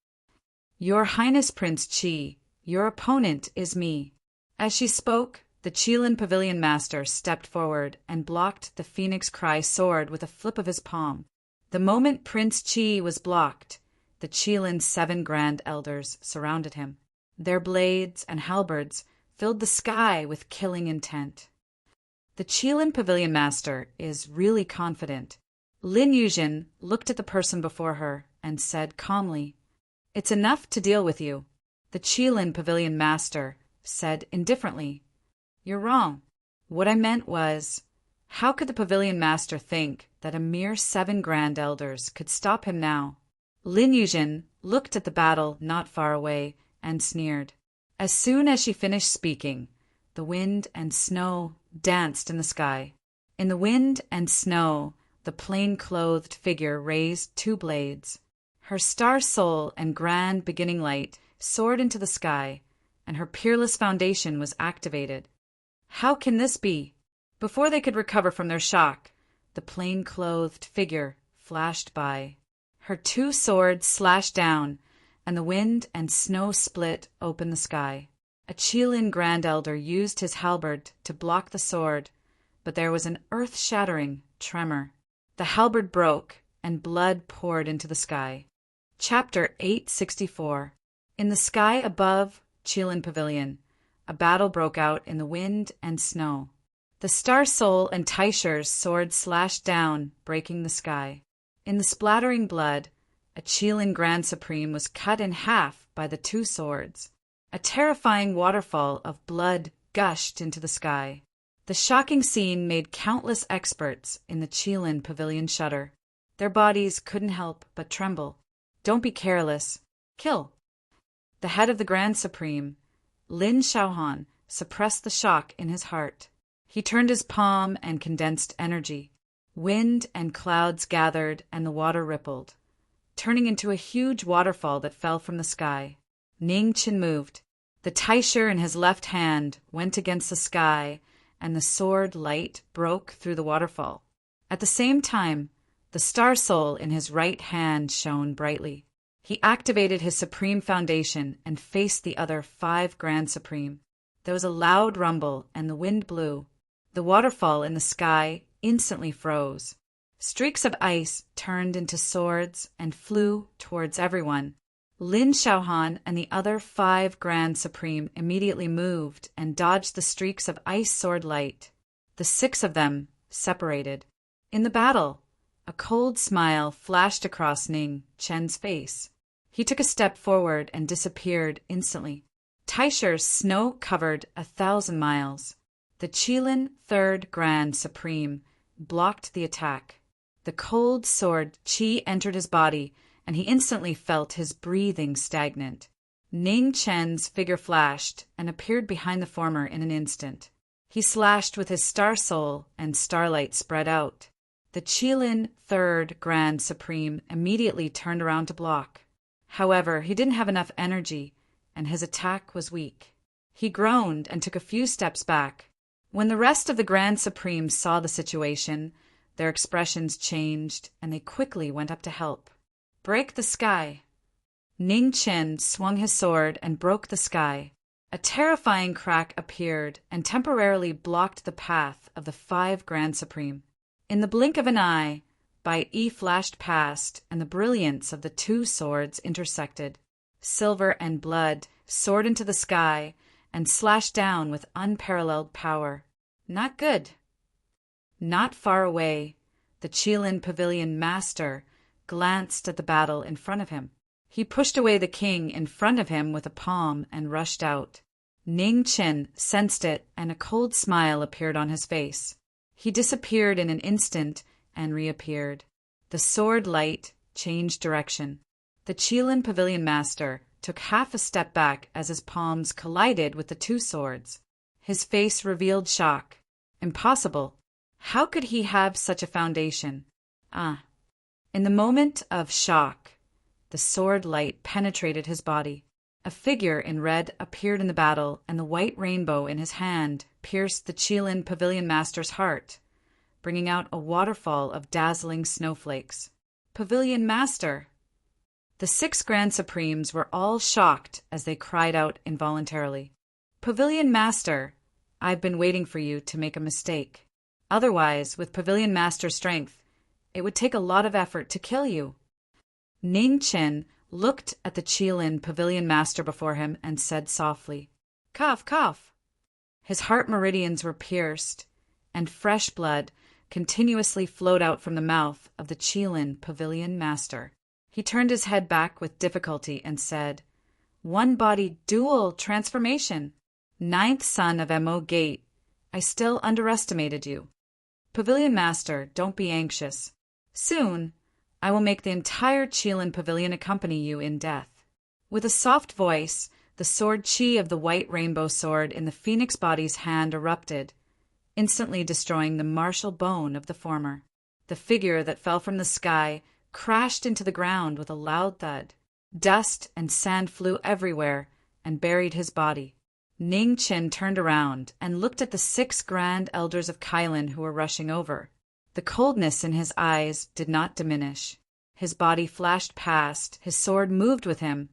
"Your Highness Prince Qi, your opponent is me." As she spoke, the Qilin Pavilion Master stepped forward and blocked the phoenix cry sword with a flip of his palm. The moment Prince Qi was blocked, the Qilin's 7 grand elders surrounded him. Their blades and halberds filled the sky with killing intent. The Qilin Pavilion Master is really confident. Lin Yuzhen looked at the person before her and said calmly, "It's enough to deal with you." The Qilin Pavilion Master said indifferently, "You're wrong. What I meant was, how could the Pavilion Master think that a mere 7 grand elders could stop him now?" Lin Yuzhen looked at the battle not far away and sneered. As soon as she finished speaking, the wind and snow danced in the sky. In the wind and snow, the plain-clothed figure raised 2 blades. Her star soul and grand beginning light soared into the sky, and her peerless foundation was activated. How can this be? Before they could recover from their shock, the plain-clothed figure flashed by. Her 2 swords slashed down, and the wind and snow split open the sky. A Qilin Grand Elder used his halberd to block the sword, but there was an earth-shattering tremor. The halberd broke, and blood poured into the sky. Chapter 864. In the sky above Qilin Pavilion, a battle broke out in the wind and snow. The Star Soul and Taisher's swords slashed down, breaking the sky. In the splattering blood, a Qilin Grand Supreme was cut in half by the 2 swords. A terrifying waterfall of blood gushed into the sky. The shocking scene made countless experts in the Qilin Pavilion shudder. Their bodies couldn't help but tremble. Don't be careless. Kill. The head of the Grand Supreme, Lin Xiaohan, suppressed the shock in his heart. He turned his palm and condensed energy. Wind and clouds gathered and the water rippled, turning into a huge waterfall that fell from the sky. Ning Qin moved. The Taisher in his left hand went against the sky, and the sword light broke through the waterfall. At the same time, The star soul in his right hand shone brightly. He activated his supreme foundation and faced the other 5 Grand Supreme. There was a loud rumble and the wind blew. The waterfall in the sky instantly froze. Streaks of ice turned into swords and flew towards everyone. Lin Xiaohan and the other 5 Grand Supreme immediately moved and dodged the streaks of ice sword light. The 6 of them separated. In the battle, a cold smile flashed across Ning Chen's face. He took a step forward and disappeared instantly. Taisher's snow covered 1,000 miles. The Qilin 3rd Grand Supreme blocked the attack. The cold sword qi entered his body, and he instantly felt his breathing stagnant. Ning Chen's figure flashed and appeared behind the former in an instant. He slashed with his star soul, and starlight spread out. The Qilin 3rd Grand Supreme immediately turned around to block. However, he didn't have enough energy, and his attack was weak. He groaned and took a few steps back. When the rest of the Grand Supremes saw the situation, their expressions changed, and they quickly went up to help. Break the sky. Ning Chen swung his sword and broke the sky. A terrifying crack appeared and temporarily blocked the path of the 5 Grand Supreme. In the blink of an eye, Bai Yi flashed past, and the brilliance of the 2 swords intersected. Silver and blood soared into the sky and slashed down with unparalleled power. Not good. Not far away, the Qilin Pavilion Master glanced at the battle in front of him. He pushed away the king in front of him with a palm and rushed out. Ning Chen sensed it, and a cold smile appeared on his face. He disappeared in an instant and reappeared. The sword light changed direction. The Qilin Pavilion Master took half a step back as his palms collided with the 2 swords. His face revealed shock. Impossible. How could he have such a foundation? In the moment of shock, the sword light penetrated his body. A figure in red appeared in the battle, and the white rainbow in his hand pierced the Qilin Pavilion Master's heart, bringing out a waterfall of dazzling snowflakes. Pavilion Master! The 6 Grand Supremes were all shocked as they cried out involuntarily. Pavilion Master, I've been waiting for you to make a mistake. Otherwise, with Pavilion Master's strength, it would take a lot of effort to kill you. Ning Chen looked at the Qilin Pavilion Master before him and said softly, Cough, cough. His heart meridians were pierced, and fresh blood continuously flowed out from the mouth of the Qilin Pavilion Master. He turned his head back with difficulty and said, One-body dual transformation. 9th son of Mo Gate, I still underestimated you. Pavilion Master, don't be anxious. Soon, I will make the entire Qilin Pavilion accompany you in death. With a soft voice, the sword qi of the white rainbow sword in the phoenix body's hand erupted, instantly destroying the martial bone of the former. The figure that fell from the sky crashed into the ground with a loud thud. Dust and sand flew everywhere and buried his body. Ning Chen turned around and looked at the 6 Grand Elders of Kylin who were rushing over. The coldness in his eyes did not diminish. His body flashed past, his sword moved with him,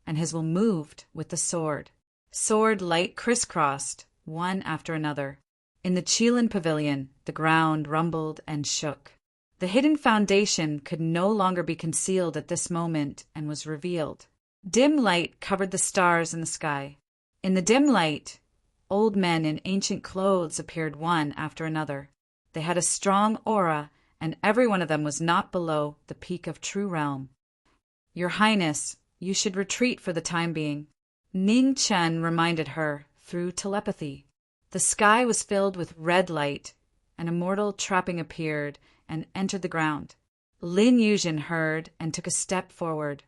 and his will moved with the sword. Sword light crisscrossed, one after another. In the Qilin Pavilion, the ground rumbled and shook. The hidden foundation could no longer be concealed at this moment and was revealed. Dim light covered the stars in the sky. In the dim light, old men in ancient clothes appeared one after another. They had a strong aura, and every one of them was not below the peak of True Realm. Your Highness, you should retreat for the time being. Ning Chen reminded her through telepathy. The sky was filled with red light. An immortal trapping appeared and entered the ground. Lin Yuzhen heard and took a step forward,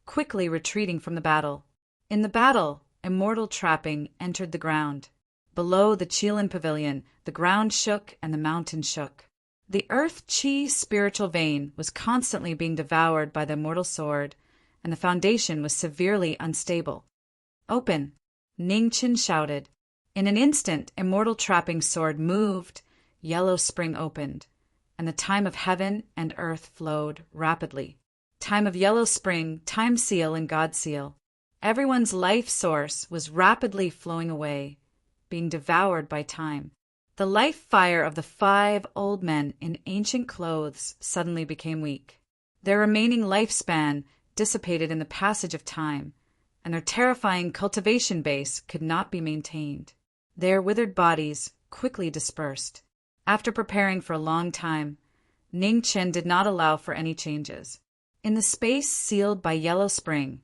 quickly retreating from the battle. In the battle, immortal trapping entered the ground. Below the Qilin Pavilion, the ground shook and the mountain shook. The earth chi spiritual vein was constantly being devoured by the immortal sword, and the foundation was severely unstable. Open! Ning Chen shouted. In an instant, immortal trapping sword moved, yellow spring opened, and the time of heaven and earth flowed rapidly. Time of yellow spring, time seal and God seal. Everyone's life source was rapidly flowing away, being devoured by time. The life fire of the 5 old men in ancient clothes suddenly became weak. Their remaining lifespan dissipated in the passage of time, and their terrifying cultivation base could not be maintained. Their withered bodies quickly dispersed. After preparing for a long time, Ning Chen did not allow for any changes. In the space sealed by yellow spring,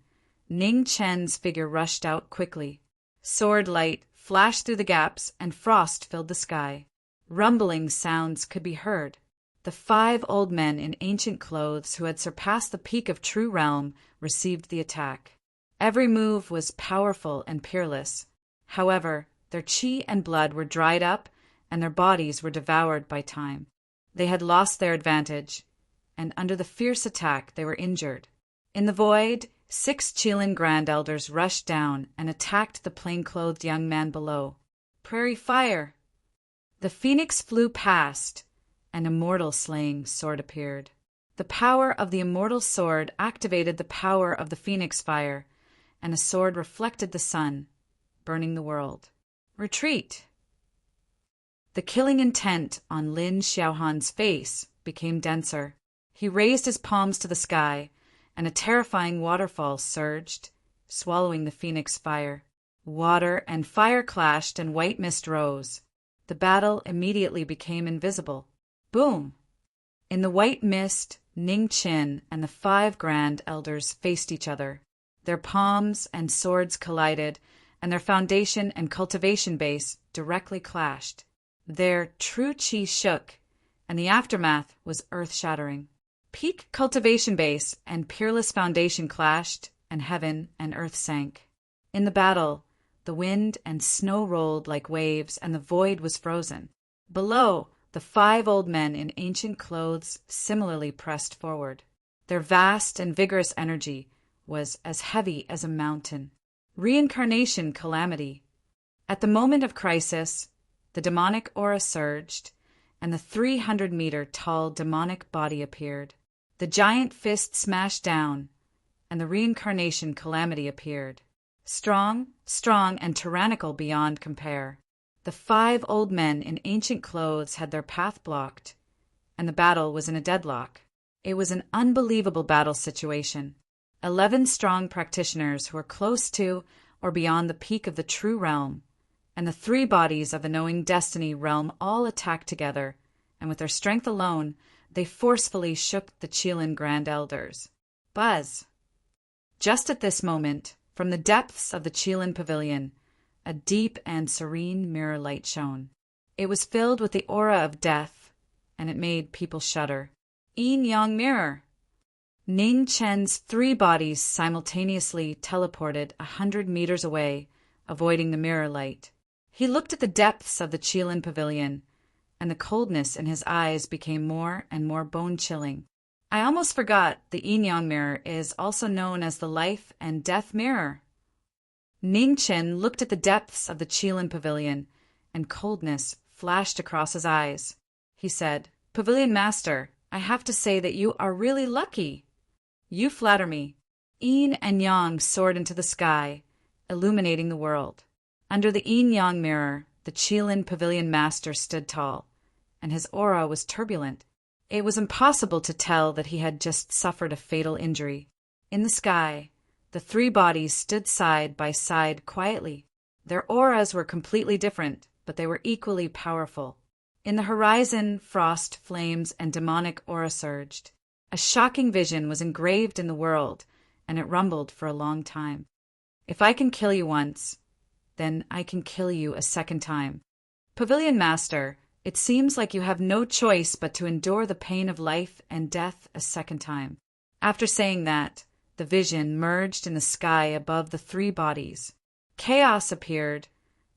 Ning Chen's figure rushed out quickly. Sword light flashed through the gaps and frost filled the sky. Rumbling sounds could be heard. The 5 old men in ancient clothes who had surpassed the peak of true realm received the attack. Every move was powerful and peerless. However, their chi and blood were dried up and their bodies were devoured by time. They had lost their advantage, and under the fierce attack they were injured. In the void, 6 Qilin Grand Elders rushed down and attacked the plain-clothed young man below. Prairie fire! The phoenix flew past. An immortal-slaying sword appeared. The power of the immortal sword activated the power of the phoenix fire, and the sword reflected the sun, burning the world. Retreat! The killing intent on Lin Xiaohan's face became denser. He raised his palms to the sky, and a terrifying waterfall surged, swallowing the phoenix fire. Water and fire clashed and white mist rose. The battle immediately became invisible. Boom! In the white mist, Ning Chen and the 5 Grand Elders faced each other. Their palms and swords collided, and their foundation and cultivation base directly clashed. Their true chi shook, and the aftermath was earth-shattering. Peak cultivation base and peerless foundation clashed, and heaven and earth sank. In the battle, the wind and snow rolled like waves, and the void was frozen. Below, the 5 old men in ancient clothes similarly pressed forward. Their vast and vigorous energy was as heavy as a mountain. Reincarnation calamity. At the moment of crisis, the demonic aura surged, and the 300-meter-tall demonic body appeared. The giant fist smashed down, and the reincarnation calamity appeared. Strong, and tyrannical beyond compare. The 5 old men in ancient clothes had their path blocked, and the battle was in a deadlock. It was an unbelievable battle situation. 11 strong practitioners who were close to or beyond the peak of the true realm, and the 3 bodies of the knowing destiny realm all attacked together, and with their strength alone, they forcefully shook the Qilin Grand Elders. Buzz! Just at this moment, from the depths of the Qilin Pavilion, a deep and serene mirror light shone. It was filled with the aura of death, and it made people shudder. Yin-Yang Mirror! Ning Chen's 3 bodies simultaneously teleported 100 meters away, avoiding the mirror light. He looked at the depths of the Qilin Pavilion, and the coldness in his eyes became more and more bone-chilling. I almost forgot the Yin-Yang Mirror is also known as the Life and Death Mirror. Ning Chen looked at the depths of the Qilin Pavilion, and coldness flashed across his eyes. He said, "Pavilion Master, I have to say that you are really lucky. You flatter me." Yin and Yang soared into the sky, illuminating the world. Under the Yin-Yang Mirror, the Qilin Pavilion Master stood tall, and his aura was turbulent. It was impossible to tell that he had just suffered a fatal injury. In the sky, the 3 bodies stood side by side quietly. Their auras were completely different, but they were equally powerful. In the horizon, frost, flames, and demonic aura surged. A shocking vision was engraved in the world, and it rumbled for a long time. If I can kill you once, then I can kill you a second time. Pavilion Master, it seems like you have no choice but to endure the pain of life and death a second time. After saying that, the vision merged in the sky above the 3 bodies. Chaos appeared,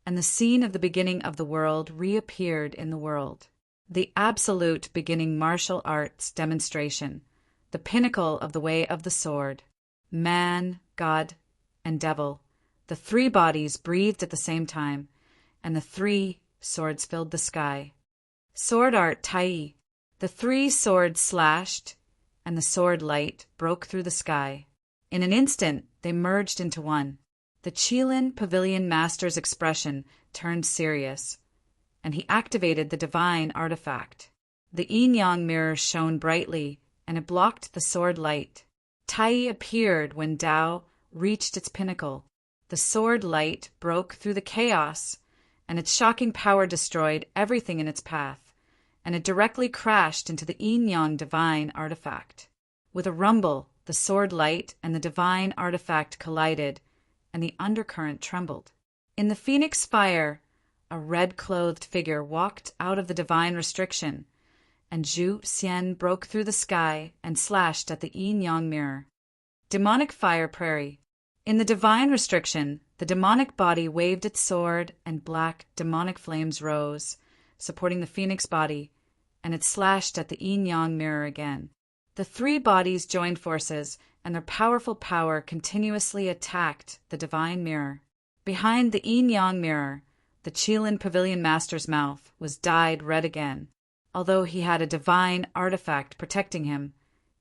and the scene of the beginning of the world reappeared in the world. The absolute beginning martial arts demonstration, the pinnacle of the way of the sword. Man, God, and devil, the 3 bodies breathed at the same time, and the 3 swords filled the sky. Sword art Tai. The three swords slashed, and the sword light broke through the sky. In an instant, they merged into one. The Qilin Pavilion Master's expression turned serious, and he activated the divine artifact. The yin-yang mirror shone brightly, and it blocked the sword light. Tai appeared when Tao reached its pinnacle. The sword light broke through the chaos, and its shocking power destroyed everything in its path, and it directly crashed into the yin-yang divine artifact. With a rumble, the sword light and the divine artifact collided, and the undercurrent trembled. In the phoenix fire, a red-clothed figure walked out of the divine restriction, and Zhu Xian broke through the sky and slashed at the yin-yang mirror. Demonic fire prairie. In the divine restriction, the demonic body waved its sword, and black demonic flames rose, supporting the phoenix body, and it slashed at the yin-yang mirror again. The three bodies joined forces, and their powerful power continuously attacked the divine mirror. Behind the yin-yang mirror, the Qilin Pavilion Master's mouth was dyed red again. Although he had a divine artifact protecting him,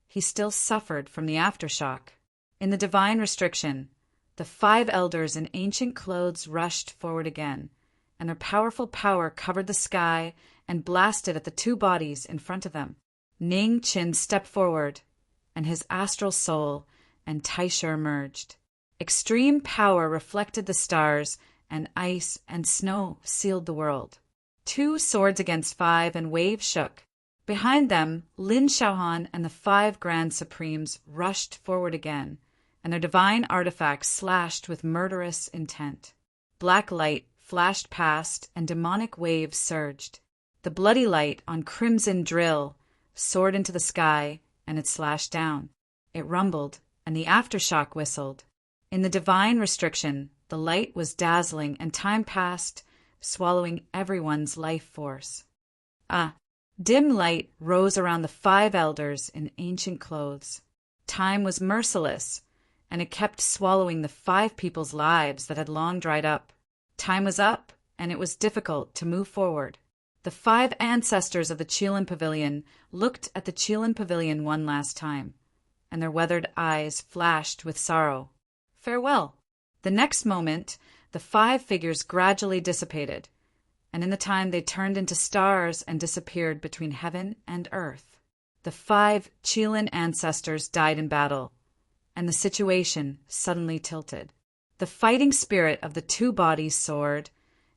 he still suffered from the aftershock. In the divine restriction, the 5 elders in ancient clothes rushed forward again, and their powerful power covered the sky and blasted at the 2 bodies in front of them. Ning Qin stepped forward, and his astral soul and Taisher merged. Extreme power reflected the stars, and ice and snow sealed the world. 2 swords against 5, and waves shook. Behind them, Lin Shaohan and the 5 Grand Supremes rushed forward again, and their divine artifacts slashed with murderous intent. Black light flashed past, and demonic waves surged. The bloody light on crimson drill soared into the sky, and it slashed down. It rumbled, and the aftershock whistled. In the divine restriction, the light was dazzling, and time passed, swallowing everyone's life force. Dim light rose around the 5 elders in ancient clothes. Time was merciless, and it kept swallowing the 5 people's lives that had long dried up. Time was up, and it was difficult to move forward. The 5 ancestors of the Qilin Pavilion looked at the Qilin Pavilion one last time, and their weathered eyes flashed with sorrow. Farewell. The next moment, the 5 figures gradually dissipated, and in the time they turned into stars and disappeared between heaven and earth. The 5 Qilin ancestors died in battle, and the situation suddenly tilted. The fighting spirit of the 2 bodies soared,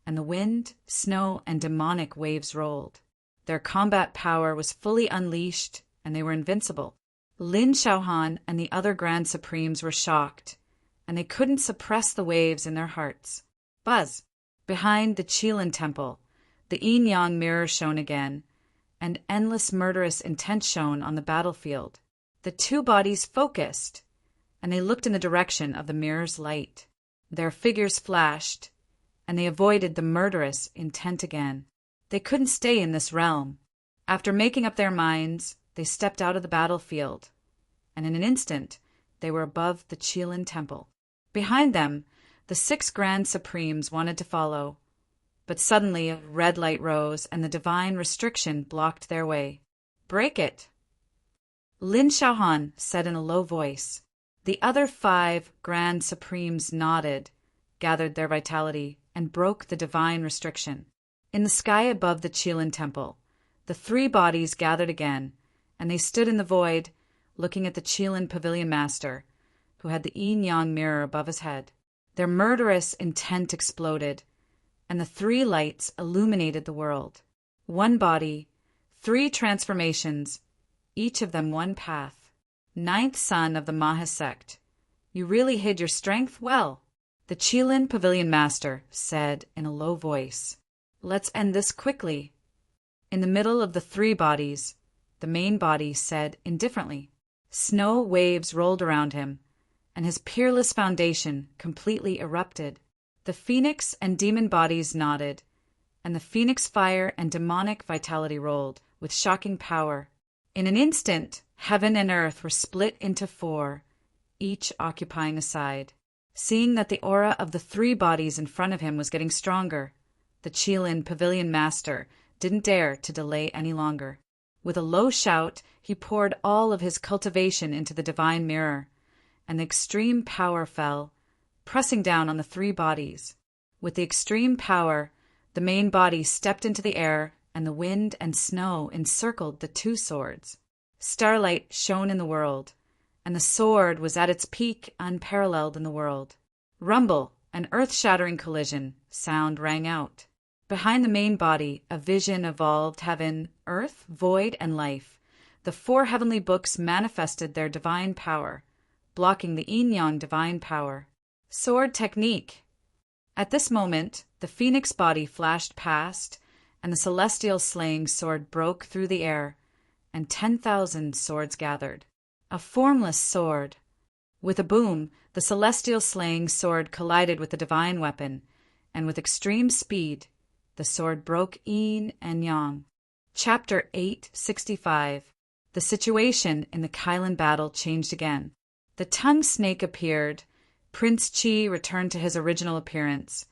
and the wind, snow, and demonic waves rolled. Their combat power was fully unleashed, and they were invincible. Lin Shaohan and the other Grand Supremes were shocked, and they couldn't suppress the waves in their hearts. Buzz! Behind the Qilin temple, the yin-yang mirror shone again, and endless murderous intent shone on the battlefield. The 2 bodies focused, and they looked in the direction of the mirror's light. Their figures flashed, and they avoided the murderous intent again. They couldn't stay in this realm. After making up their minds, they stepped out of the battlefield, and in an instant, they were above the Qilin temple. Behind them, the 6 Grand Supremes wanted to follow, but suddenly a red light rose, and the divine restriction blocked their way. Break it! Lin Shaohan said in a low voice. The other 5 Grand Supremes nodded, gathered their vitality, and broke the divine restriction. In the sky above the Qilin temple, the 3 bodies gathered again, and they stood in the void, looking at the Qilin Pavilion Master, who had the yin-yang mirror above his head. Their murderous intent exploded, and the 3 lights illuminated the world. 1 body, 3 transformations, each of them 1 path. 9th son of the Maha sect, you really hid your strength well. The Qilin Pavilion Master said in a low voice, Let's end this quickly. In the middle of the 3 bodies, the main body said indifferently. Snow waves rolled around him, and his peerless foundation completely erupted. The phoenix and demon bodies nodded, and the phoenix fire and demonic vitality rolled with shocking power. In an instant, heaven and earth were split into 4, each occupying a side. Seeing that the aura of the 3 bodies in front of him was getting stronger, the Qilin Pavilion Master didn't dare to delay any longer. With a low shout, he poured all of his cultivation into the divine mirror, and the extreme power fell, pressing down on the three bodies. With the extreme power, the main body stepped into the air, and the wind and snow encircled the two swords. Starlight shone in the world, and the sword was at its peak, unparalleled in the world. Rumble, an earth-shattering collision, sound rang out. Behind the main body, a vision evolved: heaven, earth, void, and life. The four heavenly books manifested their divine power, blocking the yin-yang divine power. Sword technique. At this moment, the phoenix body flashed past, and the celestial slaying sword broke through the air, and 10,000 swords gathered. A formless sword. With a boom, the celestial slaying sword collided with the divine weapon, and with extreme speed, the sword broke yin and yang. Chapter 865. The situation in the Kylan battle changed again. The tongue snake appeared. Prince Chi returned to his original appearance,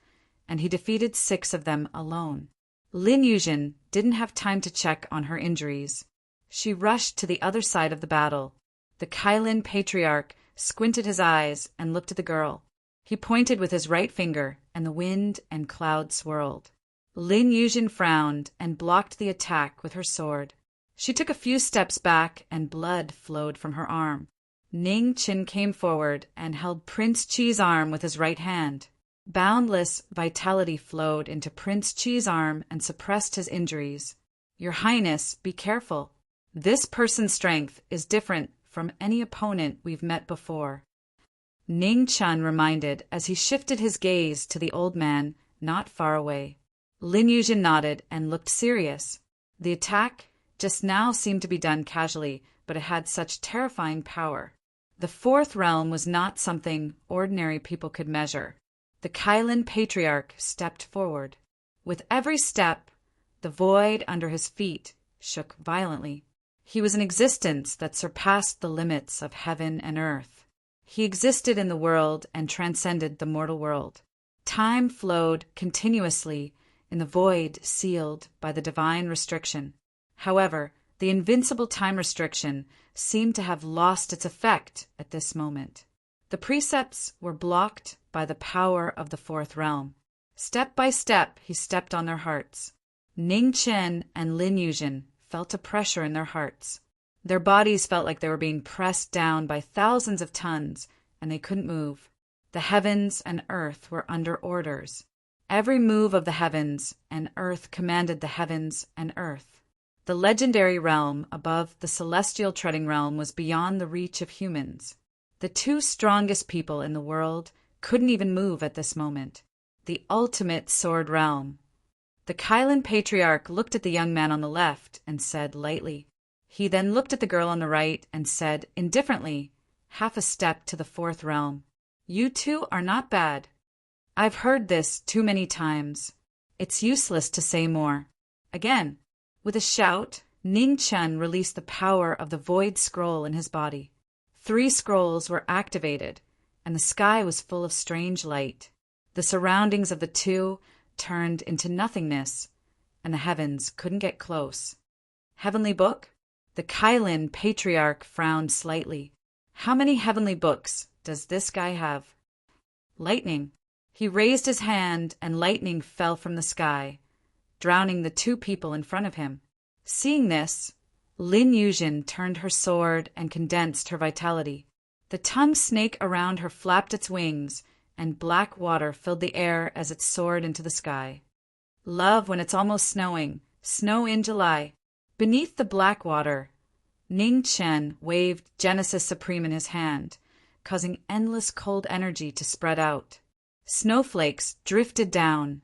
and he defeated 6 of them alone. Lin Yuzhen didn't have time to check on her injuries. She rushed to the other side of the battle. The Kylan patriarch squinted his eyes and looked at the girl. He pointed with his right finger, and the wind and cloud swirled. Lin Yuzhen frowned and blocked the attack with her sword. She took a few steps back, and blood flowed from her arm. Ning Qin came forward and held Prince Chi's arm with his right hand. Boundless vitality flowed into Prince Chi's arm and suppressed his injuries. Your Highness, be careful. This person's strength is different from any opponent we've met before. Ning Chun reminded as he shifted his gaze to the old man not far away. Lin Yuzhen nodded and looked serious. The attack just now seemed to be done casually, but it had such terrifying power. The fourth realm was not something ordinary people could measure. The Kylan patriarch stepped forward. With every step, the void under his feet shook violently. He was an existence that surpassed the limits of heaven and earth. He existed in the world and transcended the mortal world. Time flowed continuously in the void sealed by the divine restriction. However, the invincible time restriction seemed to have lost its effect at this moment. The precepts were blocked by the power of the fourth realm. Step by step, he stepped on their hearts. Ning Chen and Lin Yuzhen felt a pressure in their hearts. Their bodies felt like they were being pressed down by thousands of tons, and they couldn't move. The heavens and earth were under orders. Every move of the heavens and earth commanded the heavens and earth. The legendary realm above the celestial treading realm was beyond the reach of humans. The 2 strongest people in the world couldn't even move at this moment. The ultimate sword realm. The Kylan patriarch looked at the young man on the left and said lightly. He then looked at the girl on the right and said indifferently, half a step to the fourth realm. You 2 are not bad. I've heard this too many times. It's useless to say more. Again, with a shout, Ning Chen released the power of the void scroll in his body. 3 scrolls were activated, and the sky was full of strange light. The surroundings of the 2 turned into nothingness, and the heavens couldn't get close. Heavenly book? The Kylan patriarch frowned slightly. How many heavenly books does this guy have? Lightning. He raised his hand, and lightning fell from the sky, drowning the 2 people in front of him. Seeing this, Lin Yuzhen turned her sword and condensed her vitality. The tongue snake around her flapped its wings, and black water filled the air as it soared into the sky. Love when it's almost snowing, snow in July. Beneath the black water, Ning Chen waved Genesis Supreme in his hand, causing endless cold energy to spread out. Snowflakes drifted down,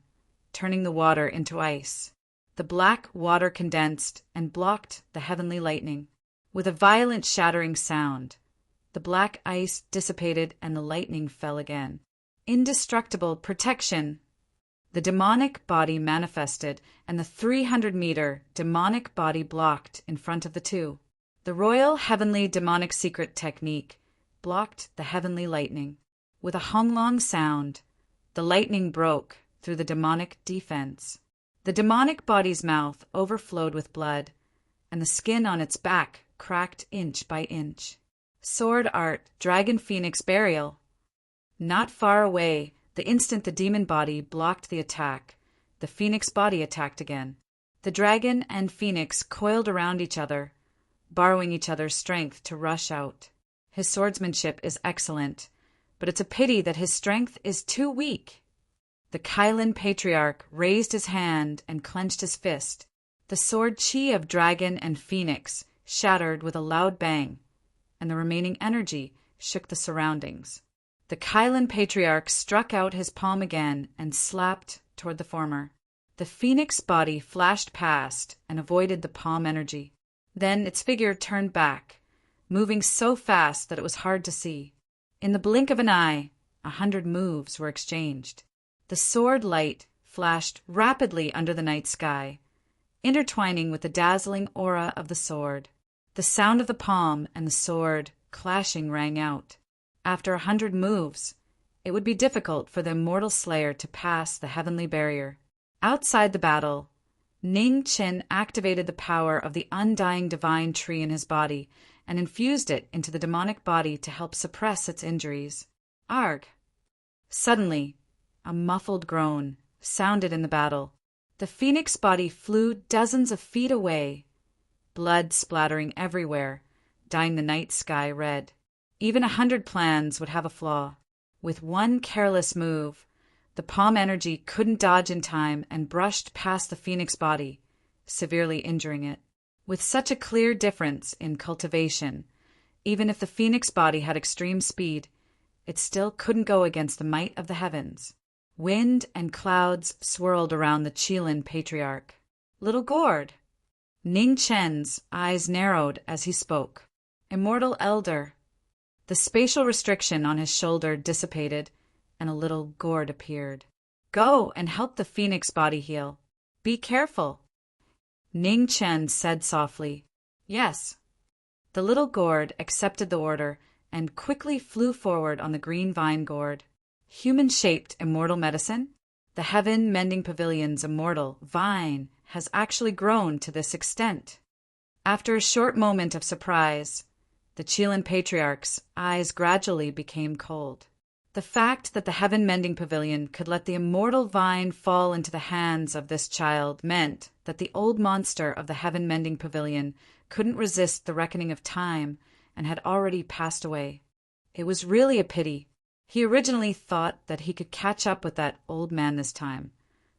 turning the water into ice. The black water condensed and blocked the heavenly lightning. With a violent shattering sound, the black ice dissipated and the lightning fell again. Indestructible protection. The demonic body manifested, and the 300-meter demonic body blocked in front of the 2. The royal heavenly demonic secret technique blocked the heavenly lightning. With a honglong sound, the lightning broke through the demonic defense. The demonic body's mouth overflowed with blood, and the skin on its back cracked inch by inch. Sword art, dragon phoenix burial. Not far away, the instant the demon body blocked the attack, the phoenix body attacked again. The dragon and phoenix coiled around each other, borrowing each other's strength to rush out. His swordsmanship is excellent, but it's a pity that his strength is too weak. The Kylan patriarch raised his hand and clenched his fist. The sword chi of dragon and phoenix shattered with a loud bang, and the remaining energy shook the surroundings. The Kylan patriarch struck out his palm again and slapped toward the former. The phoenix body flashed past and avoided the palm energy. Then its figure turned back, moving so fast that it was hard to see. In the blink of an eye, 100 moves were exchanged. The sword light flashed rapidly under the night sky, intertwining with the dazzling aura of the sword. The sound of the palm and the sword clashing rang out. After 100 moves, it would be difficult for the immortal slayer to pass the heavenly barrier. Outside the battle, Ning Qin activated the power of the undying divine tree in his body and infused it into the demonic body to help suppress its injuries. Arg! Suddenly, a muffled groan sounded in the battle. The phoenix body flew dozens of feet away, blood splattering everywhere, dyeing the night sky red. Even 100 plans would have a flaw. With one careless move, the palm energy couldn't dodge in time and brushed past the phoenix body, severely injuring it. With such a clear difference in cultivation, even if the phoenix body had extreme speed, it still couldn't go against the might of the heavens. Wind and clouds swirled around the Qilin patriarch. Little gourd! Ning Chen's eyes narrowed as he spoke. Immortal elder. The spatial restriction on his shoulder dissipated, and a little gourd appeared. Go and help the phoenix body heal. Be careful. Ning Chen said softly, Yes. The little gourd accepted the order and quickly flew forward on the green vine gourd. Human-shaped immortal medicine? The Heaven Mending Pavilion's immortal vine has actually grown to this extent. After a short moment of surprise, the Qilin patriarch's eyes gradually became cold. The fact that the Heaven Mending Pavilion could let the immortal vine fall into the hands of this child meant that the old monster of the Heaven Mending Pavilion couldn't resist the reckoning of time and had already passed away. It was really a pity. He originally thought that he could catch up with that old man this time,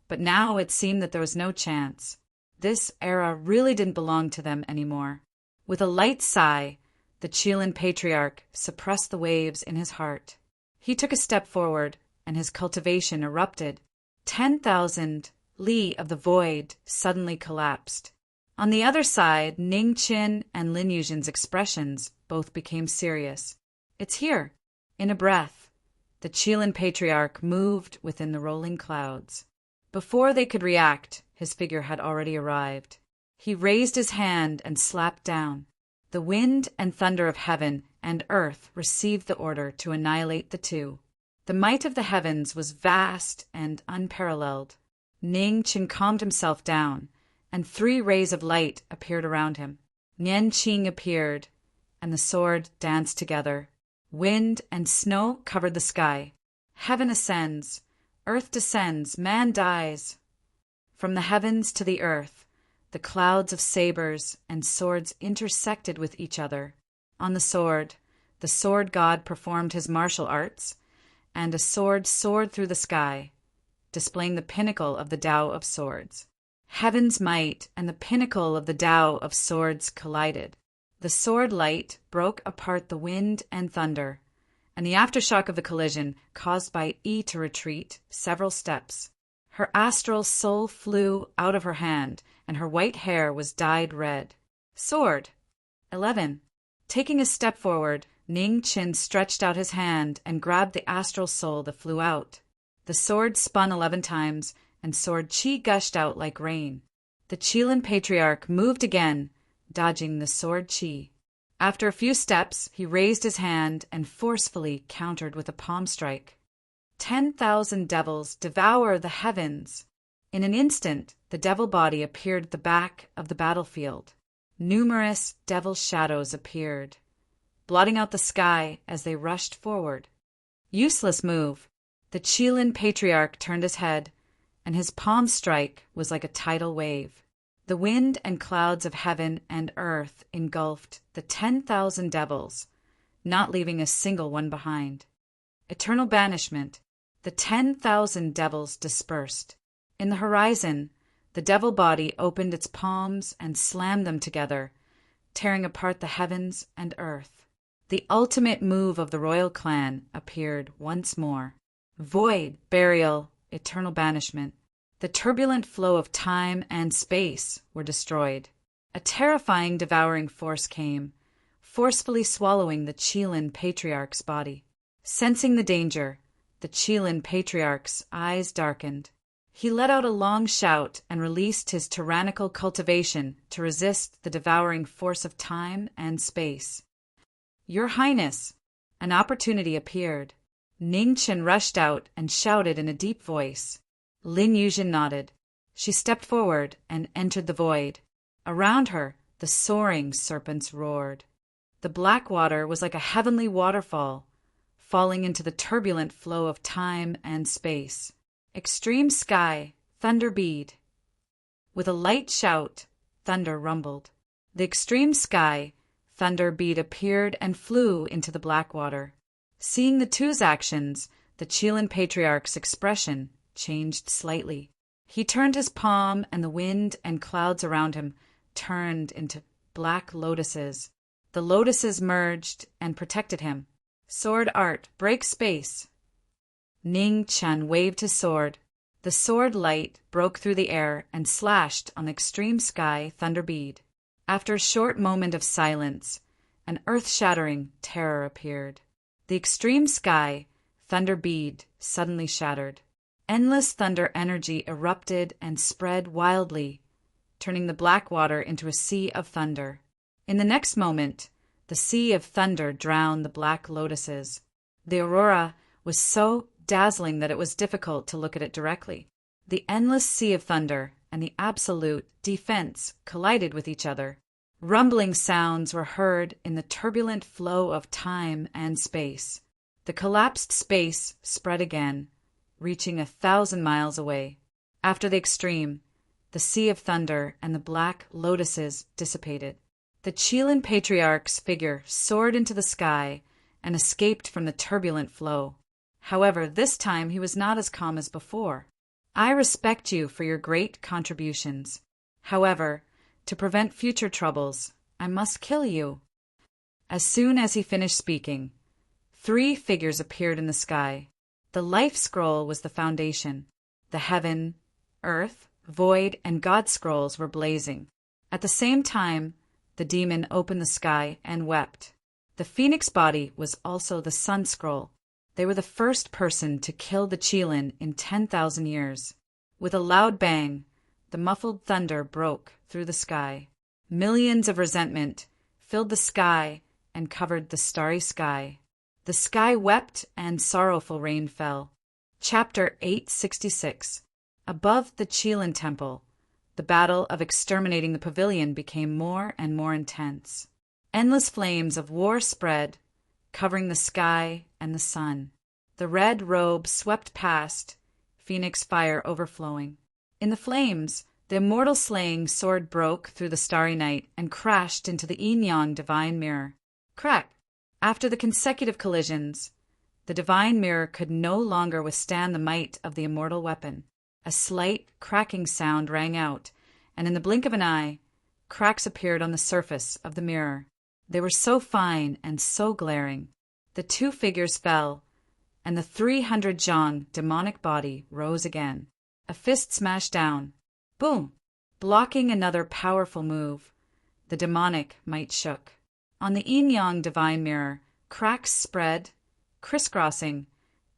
but now it seemed that there was no chance. This era really didn't belong to them anymore. With a light sigh, the Qilin patriarch suppressed the waves in his heart. He took a step forward, and his cultivation erupted. 10,000 li of the void suddenly collapsed. On the other side, Ning Qin and Lin Yuzhen's expressions both became serious. It's here. In a breath, the Qilin patriarch moved within the rolling clouds. Before they could react, his figure had already arrived. He raised his hand and slapped down. The wind and thunder of heaven and earth received the order to annihilate the two. The might of the heavens was vast and unparalleled. Ning Qin calmed himself down, and 3 rays of light appeared around him. Nian Qing appeared, and the sword danced together. Wind and snow covered the sky. Heaven ascends, earth descends, man dies. From the heavens to the earth, the clouds of sabers and swords intersected with each other. On the sword god performed his martial arts, and a sword soared through the sky, displaying the pinnacle of the Tao of swords. Heaven's might and the pinnacle of the Tao of swords collided. The sword light broke apart the wind and thunder, and the aftershock of the collision caused Bai Yi to retreat several steps. Her astral soul flew out of her hand, and her white hair was dyed red. Sword. 11. Taking a step forward, Ning Qin stretched out his hand and grabbed the astral soul that flew out. The sword spun 11 times, and sword chi gushed out like rain. The Qilin patriarch moved again, dodging the sword chi. After a few steps, he raised his hand and forcefully countered with a palm strike. 10,000 devils devour the heavens. In an instant, the devil body appeared at the back of the battlefield. Numerous devil shadows appeared, blotting out the sky as they rushed forward. Useless move. The Qilin patriarch turned his head, and his palm strike was like a tidal wave. The wind and clouds of heaven and earth engulfed the 10,000 devils, not leaving a single one behind. Eternal banishment. The 10,000 devils dispersed. In the horizon, the devil body opened its palms and slammed them together, tearing apart the heavens and earth. The ultimate move of the royal clan appeared once more. Void, burial, eternal banishment. The turbulent flow of time and space were destroyed. A terrifying devouring force came, forcefully swallowing the Qilin patriarch's body. Sensing the danger, the Qilin patriarch's eyes darkened. He let out a long shout and released his tyrannical cultivation to resist the devouring force of time and space. "Your Highness!" An opportunity appeared. Ningchen rushed out and shouted in a deep voice. Lin Yuzhen nodded. She stepped forward and entered the void. Around her, the soaring serpents roared. The black water was like a heavenly waterfall, falling into the turbulent flow of time and space. Extreme sky, thunder bead. With a light shout, thunder rumbled. The extreme sky, thunder bead appeared and flew into the black water. Seeing the two's actions, the Qilin patriarch's expression changed slightly. He turned his palm, and the wind and clouds around him turned into black lotuses. The lotuses merged and protected him. Sword art, break space. Ning Chen waved his sword. The sword light broke through the air and slashed on the extreme sky thunder bead. After a short moment of silence, an earth-shattering terror appeared. The extreme sky thunder bead suddenly shattered. Endless thunder energy erupted and spread wildly, turning the black water into a sea of thunder. In the next moment, the sea of thunder drowned the black lotuses. The aurora was so dazzling that it was difficult to look at it directly. The endless sea of thunder and the absolute defense collided with each other. Rumbling sounds were heard in the turbulent flow of time and space. The collapsed space spread again, reaching 1,000 miles away. After the extreme, the sea of thunder and the black lotuses dissipated. The Qilin patriarch's figure soared into the sky and escaped from the turbulent flow. However, this time he was not as calm as before. "I respect you for your great contributions. However, to prevent future troubles, I must kill you." As soon as he finished speaking, 3 figures appeared in the sky. The life scroll was the foundation. The heaven, earth, void, and God scrolls were blazing. At the same time, the demon opened the sky and wept. The phoenix body was also the sun scroll. They were the first person to kill the Qilin in 10,000 years. With a loud bang, the muffled thunder broke through the sky. Millions of resentment filled the sky and covered the starry sky. The sky wept and sorrowful rain fell. Chapter 866. Above the Qilin temple, the battle of exterminating the pavilion became more and more intense. Endless flames of war spread, covering the sky and the sun. The red robe swept past, phoenix fire overflowing. In the flames, the immortal slaying sword broke through the starry night and crashed into the yin-yang divine mirror. Crack! After the consecutive collisions, the divine mirror could no longer withstand the might of the immortal weapon. A slight cracking sound rang out, and in the blink of an eye, cracks appeared on the surface of the mirror. They were so fine and so glaring. The 2 figures fell, and the 300 Zhang demonic body rose again. A fist smashed down. Boom! Blocking another powerful move. The demonic might shook. On the yin-yang divine mirror, cracks spread, crisscrossing,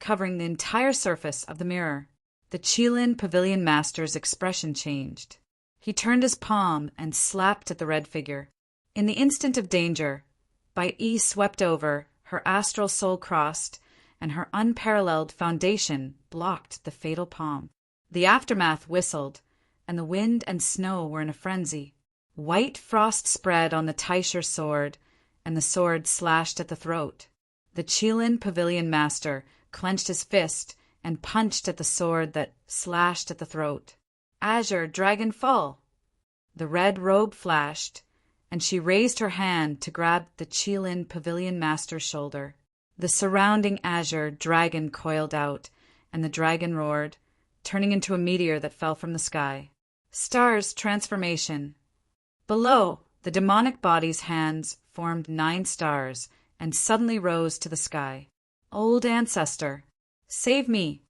covering the entire surface of the mirror. The Qilin pavilion master's expression changed. He turned his palm and slapped at the red figure. In the instant of danger, Bai Yi swept over, her astral soul crossed, and her unparalleled foundation blocked the fatal palm. The aftermath whistled, and the wind and snow were in a frenzy. White frost spread on the Taisher sword, and the sword slashed at the throat. The Qilin Pavilion Master clenched his fist and punched at the sword that slashed at the throat. Azure Dragon Fall! The red robe flashed, and she raised her hand to grab the Qilin Pavilion Master's shoulder. The surrounding azure dragon coiled out, and the dragon roared, turning into a meteor that fell from the sky. Stars transformation. Below, the demonic body's hands formed 9 stars and suddenly rose to the sky. Old ancestor, save me!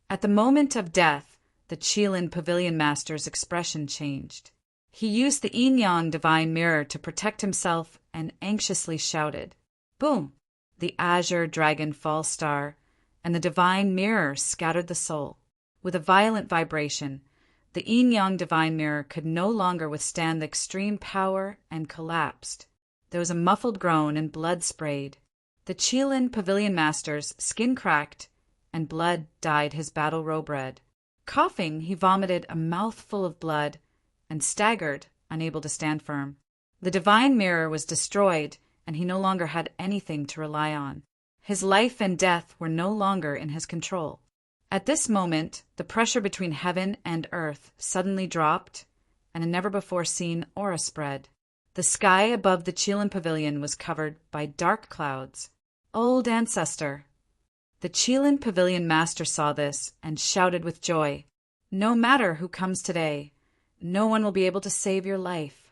At the moment of death, the Qilin Pavilion Master's expression changed. He used the yin-yang divine mirror to protect himself and anxiously shouted. Boom! The azure dragon fall star, and the divine mirror scattered the soul. With a violent vibration, the yin-yang divine mirror could no longer withstand the extreme power and collapsed. There was a muffled groan and blood sprayed. The Qilin Pavilion Master's skin cracked, and blood dyed his battle robe red. Coughing, he vomited a mouthful of blood and staggered, unable to stand firm. The divine mirror was destroyed, and he no longer had anything to rely on. His life and death were no longer in his control. At this moment, the pressure between heaven and earth suddenly dropped, and a never-before-seen aura spread. The sky above the Qilin Pavilion was covered by dark clouds. Old ancestor! The Qilin Pavilion Master saw this and shouted with joy, No matter who comes today, no one will be able to save your life.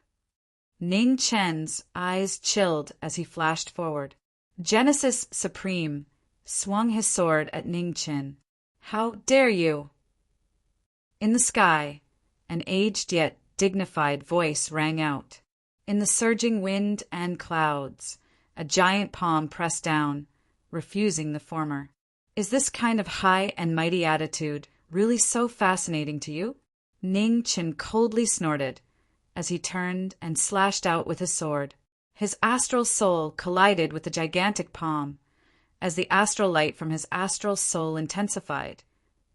Ning Chen's eyes chilled as he flashed forward. Genesis Supreme swung his sword at Ning Chen. How dare you! In the sky, an aged yet dignified voice rang out. In the surging wind and clouds, a giant palm pressed down, refusing the former. Is this kind of high and mighty attitude really so fascinating to you? Ning Chen coldly snorted as he turned and slashed out with his sword. His astral soul collided with the gigantic palm as the astral light from his astral soul intensified,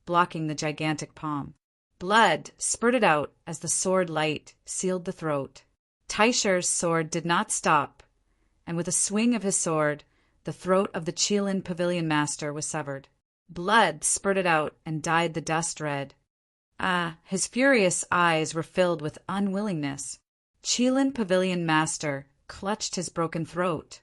blocking the gigantic palm. Blood spurted out as the sword light sealed the throat. Taisher's sword did not stop, and with a swing of his sword, the throat of the Qilin Pavilion Master was severed. Blood spurted out and dyed the dust red. His furious eyes were filled with unwillingness. Qilin Pavilion Master clutched his broken throat,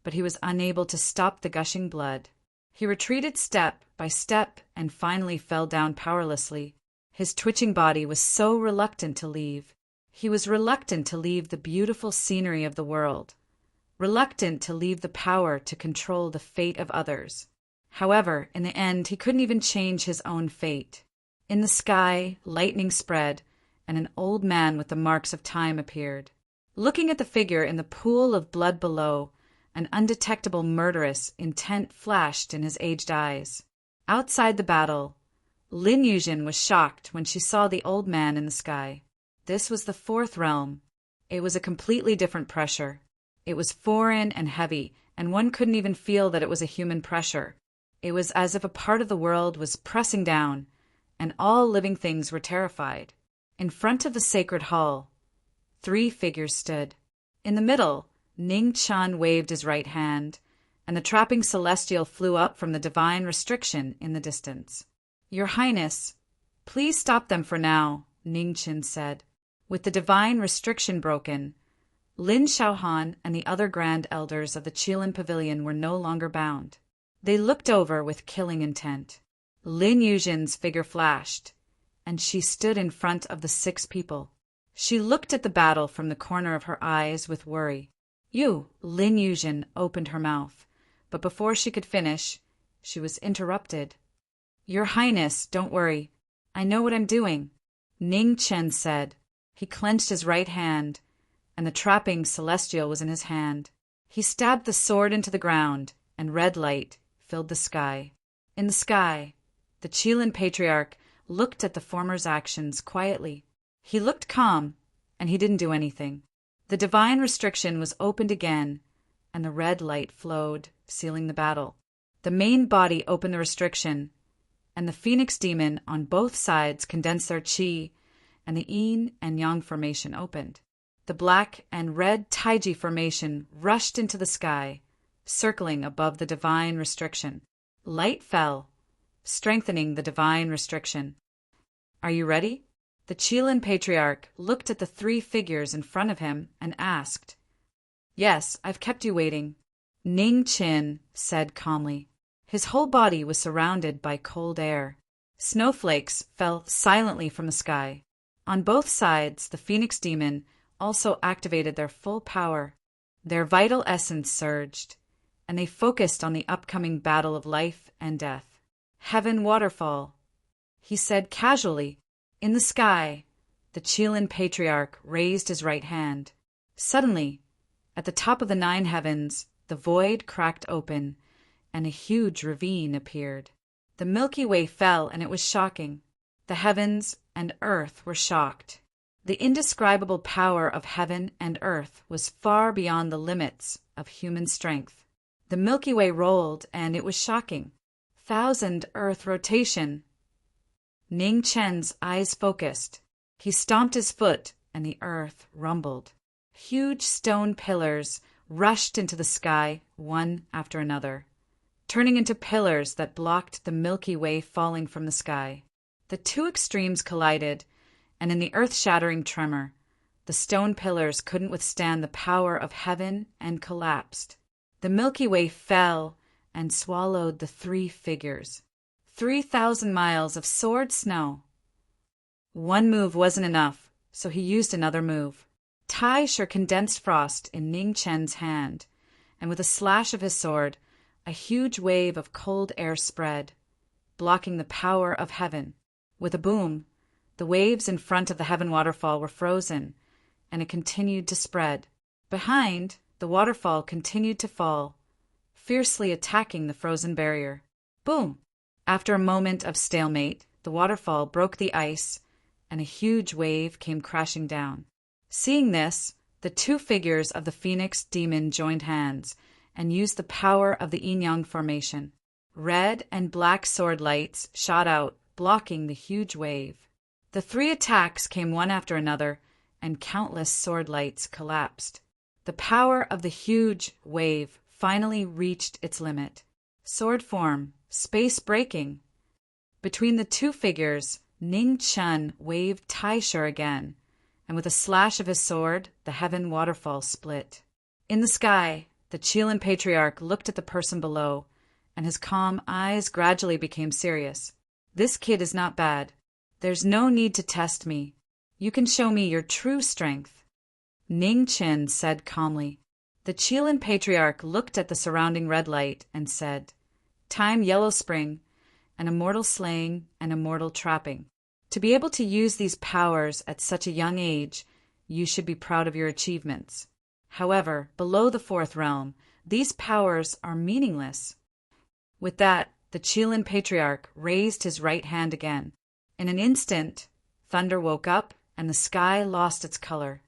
but he was unable to stop the gushing blood. He retreated step by step and finally fell down powerlessly. His twitching body was so reluctant to leave. He was reluctant to leave the beautiful scenery of the world, reluctant to leave the power to control the fate of others. However, in the end, he couldn't even change his own fate. In the sky, lightning spread, and an old man with the marks of time appeared. Looking at the figure in the pool of blood below, an undetectable murderous intent flashed in his aged eyes. Outside the battle, Lin Yuzhen was shocked when she saw the old man in the sky. This was the fourth realm. It was a completely different pressure. It was foreign and heavy, and one couldn't even feel that it was a human pressure. It was as if a part of the world was pressing down, and all living things were terrified. In front of the sacred hall, 3 figures stood. In the middle, Ning Chen waved his right hand, and the trapping celestial flew up from the divine restriction in the distance. Your Highness, please stop them for now, Ning Chen said. With the divine restriction broken, Lin Xiaohan and the other grand elders of the Qilin Pavilion were no longer bound. They looked over with killing intent. Lin Yuzhen's figure flashed, and she stood in front of the 6 people. She looked at the battle from the corner of her eyes with worry. Lin Yuzhen opened her mouth, but before she could finish, she was interrupted. Your Highness, don't worry. I know what I'm doing, Ning Chen said. He clenched his right hand, and the trapping celestial was in his hand. He stabbed the sword into the ground, and red light filled the sky. In the sky, the Qilin Patriarch looked at the former's actions quietly. He looked calm, and he didn't do anything. The divine restriction was opened again, and the red light flowed, sealing the battle. The main body opened the restriction, and the Phoenix demon on both sides condensed their qi, and the yin and yang formation opened. The black and red Taiji formation rushed into the sky, circling above the divine restriction. Light fell, strengthening the divine restriction. Are you ready? The Chilean patriarch looked at the three figures in front of him and asked. Yes, I've kept you waiting, Ning Chin said calmly. His whole body was surrounded by cold air. Snowflakes fell silently from the sky. On both sides, the Phoenix Demon also activated their full power. Their vital essence surged, and they focused on the upcoming battle of life and death. Heaven waterfall, he said casually. In the sky, the Chilean patriarch raised his right hand. Suddenly, at the top of the 9 heavens, the void cracked open, and a huge ravine appeared. The Milky Way fell, and it was shocking. The heavens and earth were shocked. The indescribable power of heaven and earth was far beyond the limits of human strength. The Milky Way rolled, and it was shocking. 1,000 Earth rotation. Ning Chen's eyes focused. He stomped his foot, and the earth rumbled. Huge stone pillars rushed into the sky, one after another, turning into pillars that blocked the Milky Way falling from the sky. The two extremes collided, and in the earth-shattering tremor, the stone pillars couldn't withstand the power of heaven and collapsed. The Milky Way fell and swallowed the three figures. 3,000 miles of sword snow. One move wasn't enough, so he used another move. Taisher condensed frost in Ning Chen's hand, and with a slash of his sword, a huge wave of cold air spread, blocking the power of heaven. With a boom, the waves in front of the heaven waterfall were frozen, and it continued to spread. Behind, the waterfall continued to fall, fiercely attacking the frozen barrier. Boom! After a moment of stalemate, the waterfall broke the ice, and a huge wave came crashing down. Seeing this, the two figures of the Phoenix Demon joined hands and used the power of the yin-yang formation. Red and black sword lights shot out, blocking the huge wave. The three attacks came one after another, and countless sword lights collapsed. The power of the huge wave finally reached its limit. Sword form, space breaking. Between the two figures, Ning Chen waved Taisher again, and with a slash of his sword, the heaven waterfall split. In the sky, the Chilean patriarch looked at the person below, and his calm eyes gradually became serious. This kid is not bad. There's no need to test me. You can show me your true strength. Ning Chen said calmly. The Chilean patriarch looked at the surrounding red light and said, Time Yellow Spring, an immortal slaying, and immortal trapping. To be able to use these powers at such a young age, you should be proud of your achievements. However, below the fourth realm, these powers are meaningless. With that, the Chilean patriarch raised his right hand again. In an instant, thunder woke up, and the sky lost its color.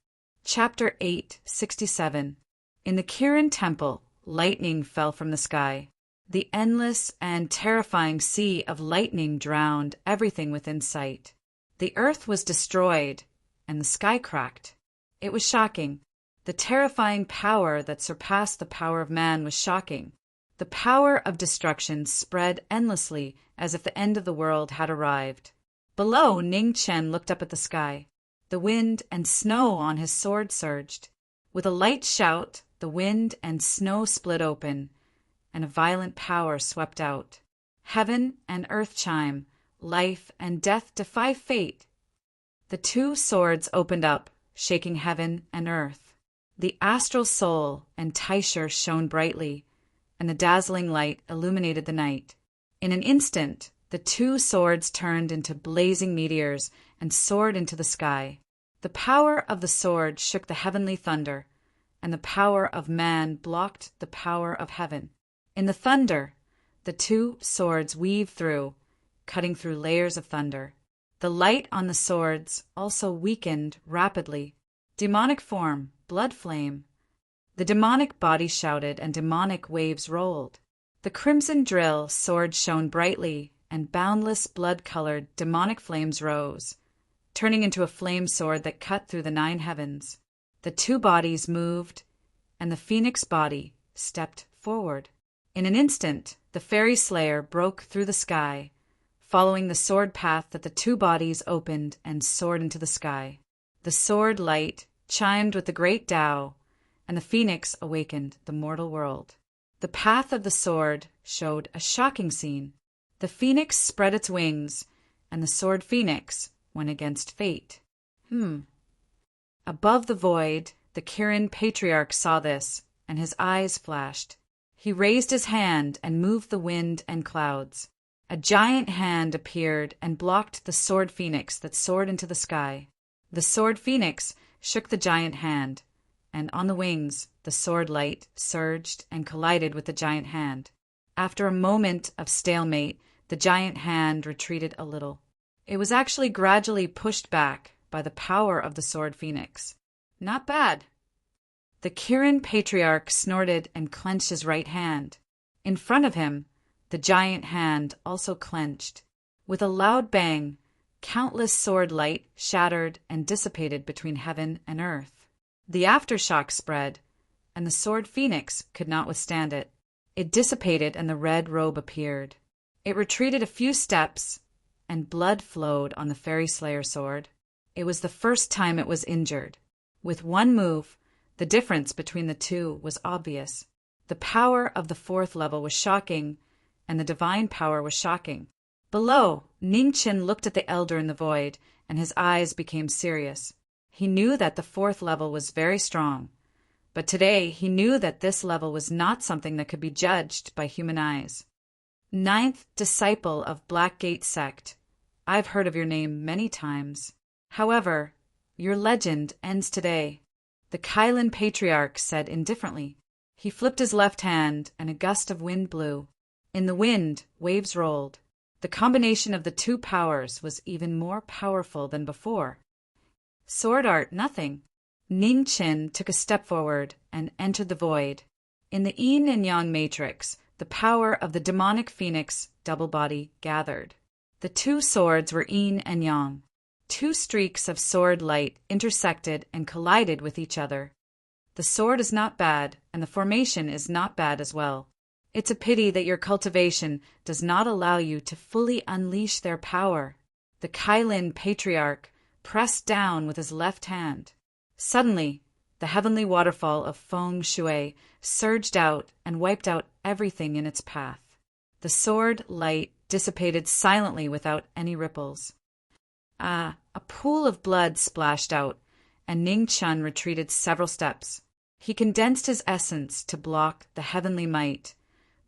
Chapter 867. In the Kirin Temple, lightning fell from the sky. The endless and terrifying sea of lightning drowned everything within sight. The earth was destroyed, and the sky cracked. It was shocking. The terrifying power that surpassed the power of man was shocking. The power of destruction spread endlessly as if the end of the world had arrived. Below, Ning Chen looked up at the sky. The wind and snow on his sword surged. With a light shout, the wind and snow split open, and a violent power swept out. Heaven and earth chime, life and death defy fate. The two swords opened up, shaking heaven and earth. The astral soul and Taisher shone brightly, and the dazzling light illuminated the night. In an instant, the two swords turned into blazing meteors and soared into the sky. The power of the sword shook the heavenly thunder, and the power of man blocked the power of heaven. In the thunder, the two swords weaved through, cutting through layers of thunder. The light on the swords also weakened rapidly. Demonic form, blood flame. The demonic body shouted, and demonic waves rolled. The crimson drill sword shone brightly, and boundless blood-colored demonic flames rose, turning into a flame sword that cut through the 9 heavens. The two bodies moved, and the phoenix body stepped forward. In an instant, the fairy slayer broke through the sky, following the sword path that the two bodies opened and soared into the sky. The sword light chimed with the great Tao, and the phoenix awakened the mortal world. The path of the sword showed a shocking scene. The phoenix spread its wings, and the sword phoenix went against fate. Above the void, the Kirin patriarch saw this, and his eyes flashed. He raised his hand and moved the wind and clouds. A giant hand appeared and blocked the sword phoenix that soared into the sky. The sword phoenix shook the giant hand, and on the wings, the sword light surged and collided with the giant hand. After a moment of stalemate, the giant hand retreated a little. It was actually gradually pushed back by the power of the sword phoenix. Not bad. The Kirin patriarch snorted and clenched his right hand. In front of him, the giant hand also clenched. With a loud bang, countless sword light shattered and dissipated between heaven and earth. The aftershock spread, and the sword phoenix could not withstand it. It dissipated and the red robe appeared. It retreated a few steps, and blood flowed on the fairy slayer sword. It was the first time it was injured. With one move, the difference between the two was obvious. The power of the fourth level was shocking, and the divine power was shocking. Below, Ningqian looked at the elder in the void, and his eyes became serious. He knew that the fourth level was very strong, but today he knew that this level was not something that could be judged by human eyes. Ninth disciple of Blackgate sect, I've heard of your name many times. However, your legend ends today, the Kylan patriarch said indifferently. He flipped his left hand, and a gust of wind blew. In the wind, waves rolled. The combination of the two powers was even more powerful than before. Sword art, nothing. Ningqian took a step forward and entered the void. In the yin and yang matrix, the power of the demonic phoenix double body gathered. The two swords were yin and yang. Two streaks of sword light intersected and collided with each other. The sword is not bad, and the formation is not bad as well. It's a pity that your cultivation does not allow you to fully unleash their power. The Kylan patriarch pressed down with his left hand. Suddenly, the heavenly waterfall of feng shui surged out and wiped out everything in its path. The sword light dissipated silently without any ripples. A pool of blood splashed out, and Ningqian retreated several steps. He condensed his essence to block the heavenly might,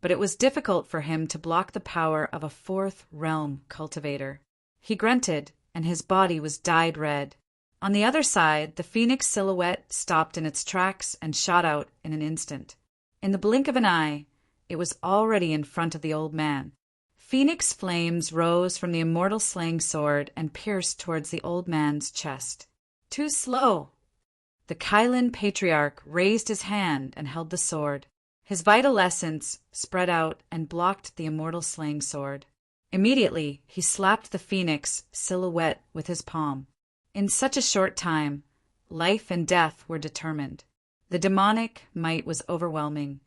but it was difficult for him to block the power of a fourth realm cultivator. He grunted, and his body was dyed red. On the other side, the phoenix silhouette stopped in its tracks and shot out in an instant. In the blink of an eye, it was already in front of the old man. Phoenix flames rose from the immortal slaying sword and pierced towards the old man's chest. Too slow! The Kylan patriarch raised his hand and held the sword. His vital essence spread out and blocked the immortal slaying sword. Immediately, he slapped the phoenix silhouette with his palm. In such a short time, life and death were determined. The demonic might was overwhelming,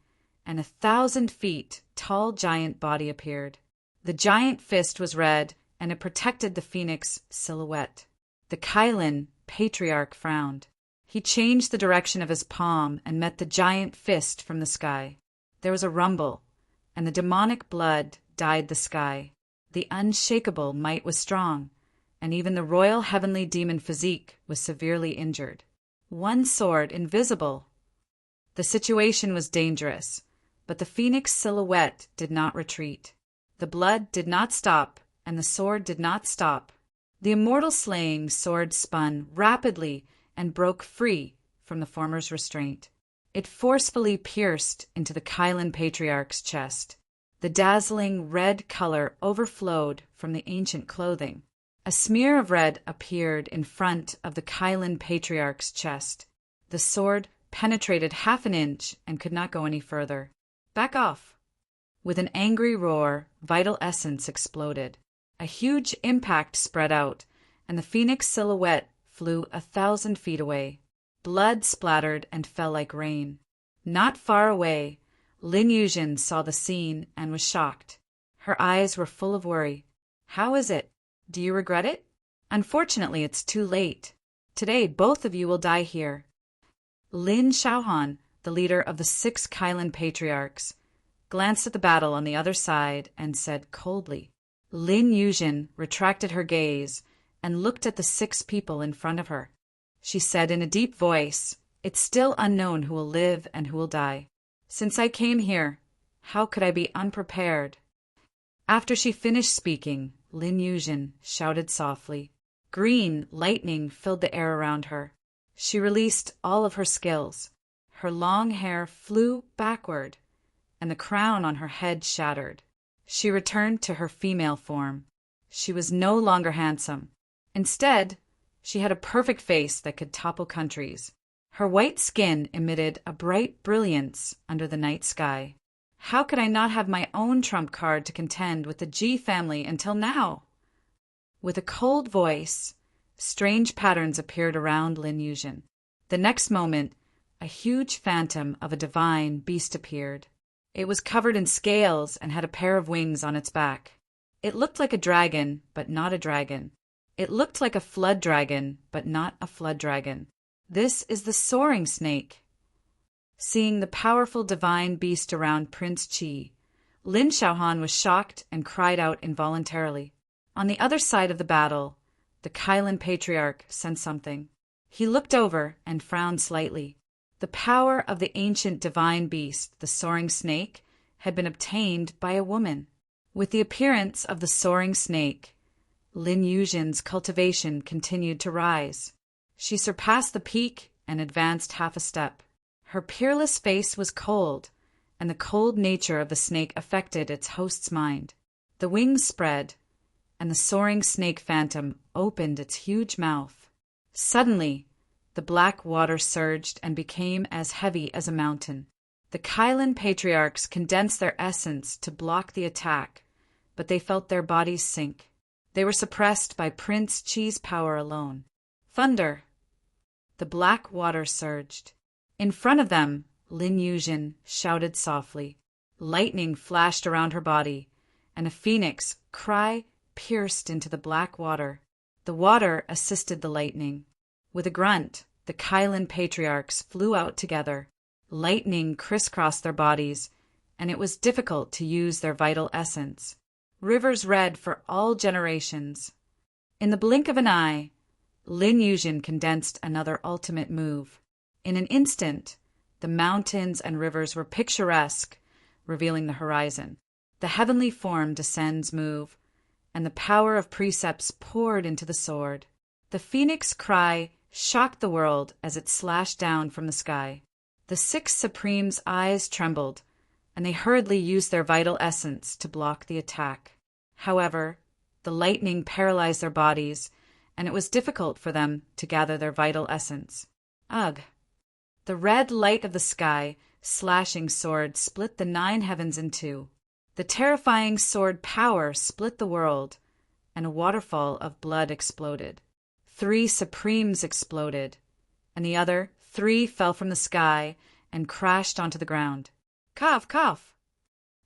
and 1,000 feet tall giant body appeared. The giant fist was red, and it protected the phoenix silhouette. The Kylan patriarch frowned. He changed the direction of his palm and met the giant fist from the sky. There was a rumble, and the demonic blood dyed the sky. The unshakable might was strong, and even the royal heavenly demon physique was severely injured. One sword invisible. The situation was dangerous, but the phoenix silhouette did not retreat. The blood did not stop, and the sword did not stop. The immortal slaying sword spun rapidly and broke free from the former's restraint. It forcefully pierced into the Kylan patriarch's chest. The dazzling red color overflowed from the ancient clothing. A smear of red appeared in front of the Kylan patriarch's chest. The sword penetrated half an inch and could not go any further. Back off! With an angry roar, vital essence exploded. A huge impact spread out, and the phoenix silhouette flew 1,000 feet away. Blood splattered and fell like rain. Not far away, Lin Yuzhen saw the scene and was shocked. Her eyes were full of worry. How is it? Do you regret it? Unfortunately, it's too late. Today, both of you will die here. Lin Shaohan, the leader of the 6 Kailan patriarchs, glanced at the battle on the other side and said coldly. Lin Yuzhen retracted her gaze and looked at the 6 people in front of her. She said in a deep voice, "It's still unknown who will live and who will die. Since I came here, how could I be unprepared?" After she finished speaking, Lin Yuzhen shouted softly. Green lightning filled the air around her. She released all of her skills. Her long hair flew backward, and the crown on her head shattered. She returned to her female form. She was no longer handsome. Instead, she had a perfect face that could topple countries. Her white skin emitted a bright brilliance under the night sky. How could I not have my own trump card to contend with the Ji family until now? With a cold voice, strange patterns appeared around Lin Yuzhen. The next moment, a huge phantom of a divine beast appeared. It was covered in scales and had a pair of wings on its back. It looked like a dragon, but not a dragon. It looked like a flood dragon, but not a flood dragon. This is the soaring snake. Seeing the powerful divine beast around Prince Qi, Lin Shaohan was shocked and cried out involuntarily. On the other side of the battle, the Kailan patriarch sensed something. He looked over and frowned slightly. The power of the ancient divine beast, the soaring snake, had been obtained by a woman. With the appearance of the soaring snake, Lin Yuzhen's cultivation continued to rise. She surpassed the peak and advanced half a step. Her peerless face was cold, and the cold nature of the snake affected its host's mind. The wings spread, and the soaring snake phantom opened its huge mouth. Suddenly, the black water surged and became as heavy as a mountain. The Kailan patriarchs condensed their essence to block the attack, but they felt their bodies sink. They were suppressed by Prince Qi's power alone. Thunder! The black water surged. In front of them, Lin Yuzhen shouted softly. Lightning flashed around her body, and a phoenix cry pierced into the black water. The water assisted the lightning. With a grunt, the Kailan patriarchs flew out together. Lightning crisscrossed their bodies, and it was difficult to use their vital essence. Rivers red for all generations. In the blink of an eye, Lin Yuzhen condensed another ultimate move. In an instant, the mountains and rivers were picturesque, revealing the horizon. The heavenly form descends move, and the power of precepts poured into the sword. The phoenix cry shocked the world as it slashed down from the sky. The 6 Supremes' eyes trembled, and they hurriedly used their vital essence to block the attack. However, the lightning paralyzed their bodies, and it was difficult for them to gather their vital essence. Ugh! The red light of the sky, slashing sword, split the 9 heavens in 2. The terrifying sword power split the world, and a waterfall of blood exploded. 3 Supremes exploded, and the other 3 fell from the sky and crashed onto the ground. Cough, cough!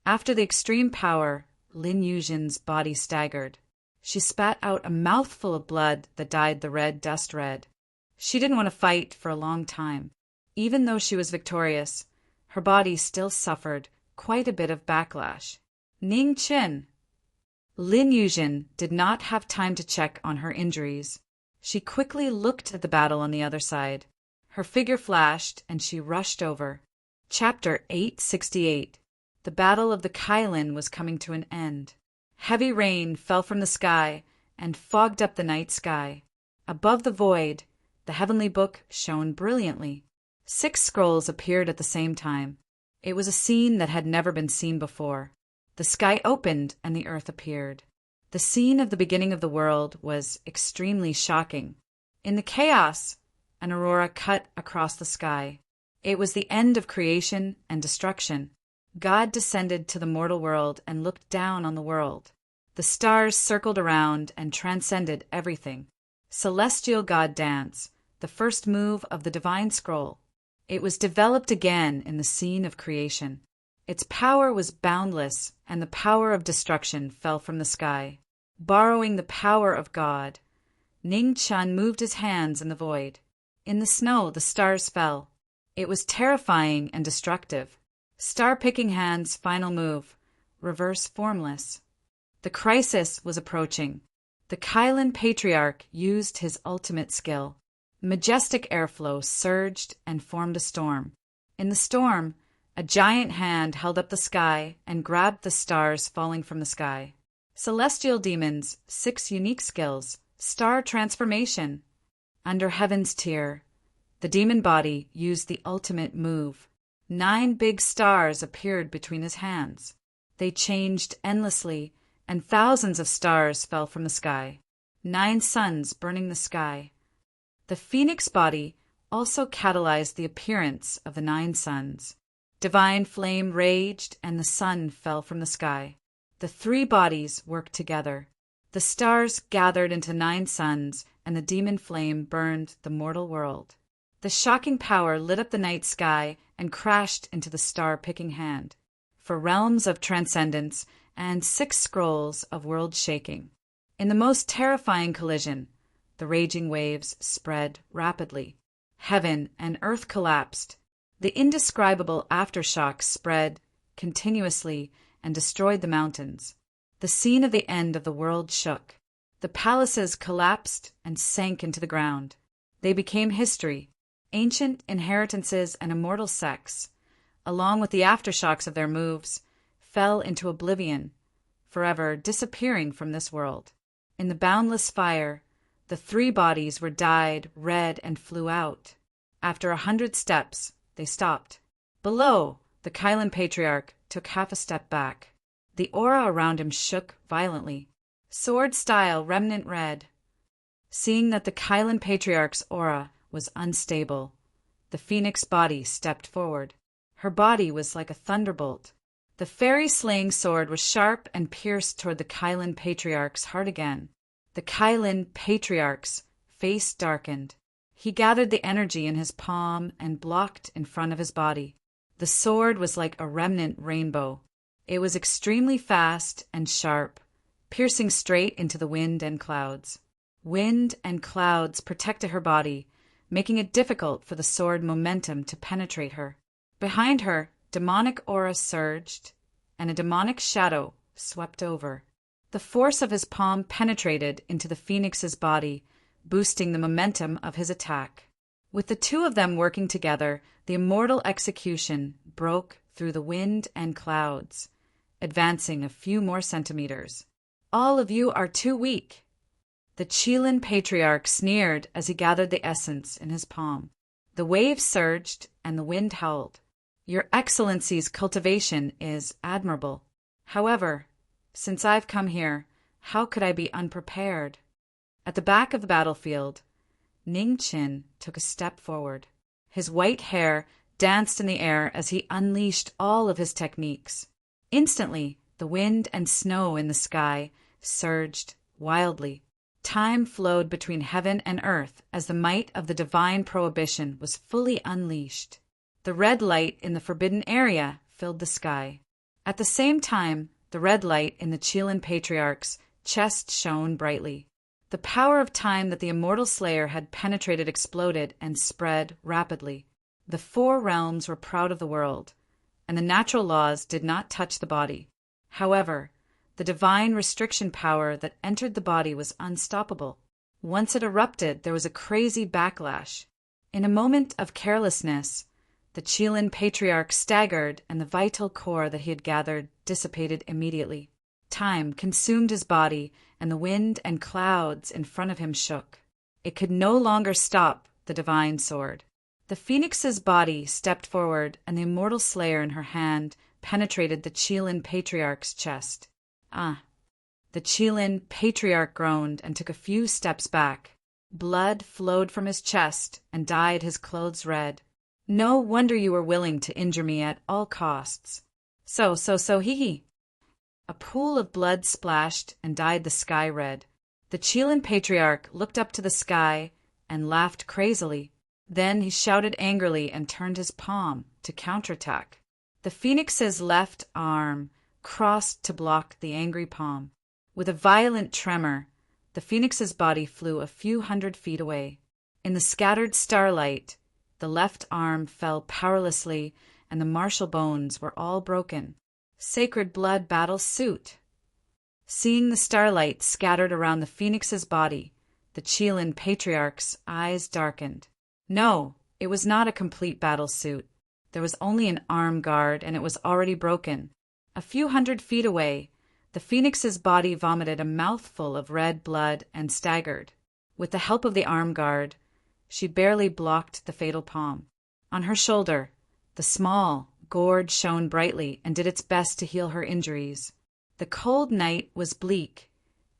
After the extreme power, Lin Yuzhen's body staggered. She spat out a mouthful of blood that dyed the red dust red. She didn't want to fight for a long time. Even though she was victorious, her body still suffered quite a bit of backlash. Ning Qin! Lin Yuzhen did not have time to check on her injuries. She quickly looked at the battle on the other side. Her figure flashed, and she rushed over. Chapter 868. The Battle of the Kailan was coming to an end. Heavy rain fell from the sky and fogged up the night sky. Above the void, the heavenly book shone brilliantly. 6 scrolls appeared at the same time. It was a scene that had never been seen before. The sky opened and the earth appeared. The scene of the beginning of the world was extremely shocking. In the chaos, an aurora cut across the sky. It was the end of creation and destruction. God descended to the mortal world and looked down on the world. The stars circled around and transcended everything. Celestial God dance, the first move of the divine scroll. It was developed again in the scene of creation. Its power was boundless, and the power of destruction fell from the sky. Borrowing the power of God, Ning Chun moved his hands in the void. In the snow, the stars fell. It was terrifying and destructive. Star-picking hand's final move, reverse formless. The crisis was approaching. The Kylan Patriarch used his ultimate skill. Majestic airflow surged and formed a storm. In the storm, a giant hand held up the sky and grabbed the stars falling from the sky. Celestial demons, 6 unique skills, star transformation. Under heaven's tier, the demon body used the ultimate move. 9 big stars appeared between his hands. They changed endlessly, and thousands of stars fell from the sky. 9 suns burning the sky. The phoenix body also catalyzed the appearance of the 9 suns. Divine flame raged, and the sun fell from the sky. The 3 bodies worked together. The stars gathered into 9 suns, and the demon flame burned the mortal world. The shocking power lit up the night sky and crashed into the star-picking hand. For realms of transcendence and 6 scrolls of world shaking. In the most terrifying collision, the raging waves spread rapidly. Heaven and earth collapsed. The indescribable aftershocks spread continuously and destroyed the mountains. The scene of the end of the world shook. The palaces collapsed and sank into the ground. They became history, ancient inheritances and immortal sects, along with the aftershocks of their moves, fell into oblivion, forever disappearing from this world. In the boundless fire, the 3 bodies were dyed red and flew out. After 100 steps, they stopped. Below, the Kylan Patriarch took half a step back. The aura around him shook violently. Sword style remnant red. Seeing that the Kylan Patriarch's aura was unstable, the phoenix body stepped forward. Her body was like a thunderbolt. The fairy-slaying sword was sharp and pierced toward the Kylan Patriarch's heart again. The Kylan Patriarch's face darkened. He gathered the energy in his palm and blocked in front of his body. The sword was like a remnant rainbow. It was extremely fast and sharp, piercing straight into the wind and clouds. Wind and clouds protected her body, making it difficult for the sword momentum to penetrate her. Behind her, demonic aura surged, and a demonic shadow swept over. The force of his palm penetrated into the phoenix's body, boosting the momentum of his attack. With the 2 of them working together, the immortal execution broke through the wind and clouds, advancing a few more centimeters. All of you are too weak. The Kylan Patriarch sneered as he gathered the essence in his palm. The waves surged and the wind howled. Your Excellency's cultivation is admirable. However, since I've come here, how could I be unprepared? At the back of the battlefield, Ning Chin took a step forward. His white hair danced in the air as he unleashed all of his techniques. Instantly, the wind and snow in the sky surged wildly. Time flowed between heaven and earth as the might of the divine prohibition was fully unleashed. The red light in the forbidden area filled the sky. At the same time, the red light in the Kylan Patriarch's chest shone brightly. The power of time that the immortal slayer had penetrated exploded and spread rapidly. The 4 realms were proud of the world, and the natural laws did not touch the body. However, the divine restriction power that entered the body was unstoppable. Once it erupted, there was a crazy backlash. In a moment of carelessness, the Kylan Patriarch staggered, and the vital core that he had gathered dissipated immediately. Time consumed his body, and the wind and clouds in front of him shook. It could no longer stop the divine sword. The phoenix's body stepped forward, and the immortal slayer in her hand penetrated the Kylan Patriarch's chest. The Kylan Patriarch groaned and took a few steps back. Blood flowed from his chest and dyed his clothes red. No wonder you were willing to injure me at all costs. So, hee. A pool of blood splashed and dyed the sky red. The Kylan Patriarch looked up to the sky and laughed crazily. Then he shouted angrily and turned his palm to counterattack. The phoenix's left arm crossed to block the angry palm. With a violent tremor, the phoenix's body flew a few hundred feet away. In the scattered starlight, the left arm fell powerlessly, and the martial bones were all broken. Sacred blood battle suit. Seeing the starlight scattered around the phoenix's body, the Chelan patriarch's eyes darkened. No, it was not a complete battle suit. There was only an arm guard, and it was already broken. A few hundred feet away, the phoenix's body vomited a mouthful of red blood and staggered. With the help of the arm guard, she barely blocked the fatal palm. On her shoulder, the small gourd shone brightly and did its best to heal her injuries. The cold night was bleak,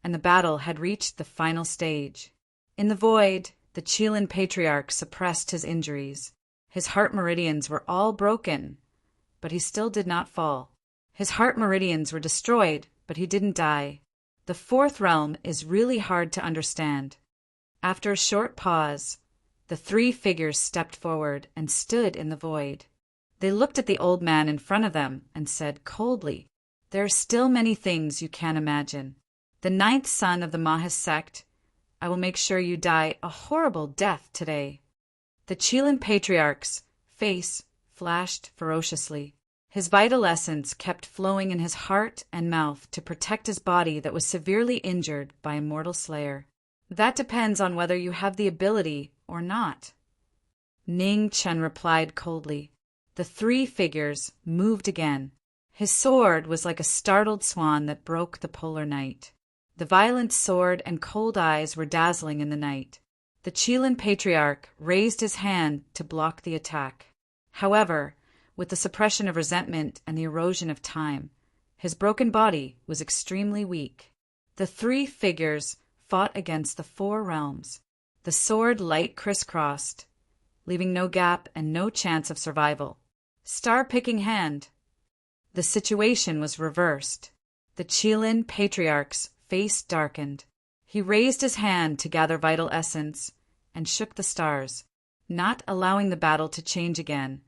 and the battle had reached the final stage. In the void, the Chelan patriarch suppressed his injuries. His heart meridians were all broken, but he still did not fall. His heart meridians were destroyed, but he didn't die. The fourth realm is really hard to understand. After a short pause, the three figures stepped forward and stood in the void. They looked at the old man in front of them and said coldly, "There are still many things you can't imagine. The ninth son of the Mahis sect, I will make sure you die a horrible death today." The Chelan patriarch's face flashed ferociously. His vital essence kept flowing in his heart and mouth to protect his body that was severely injured by a mortal slayer. "That depends on whether you have the ability or not," Ning Chen replied coldly. The three figures moved again. His sword was like a startled swan that broke the polar night. The violent sword and cold eyes were dazzling in the night. The Chelan patriarch raised his hand to block the attack. However, with the suppression of resentment and the erosion of time, his broken body was extremely weak. The three figures fought against the four realms. The sword light crisscrossed, leaving no gap and no chance of survival. Star-picking hand. The situation was reversed. The Chelan patriarch's face darkened. He raised his hand to gather vital essence and shook the stars, not allowing the battle to change again.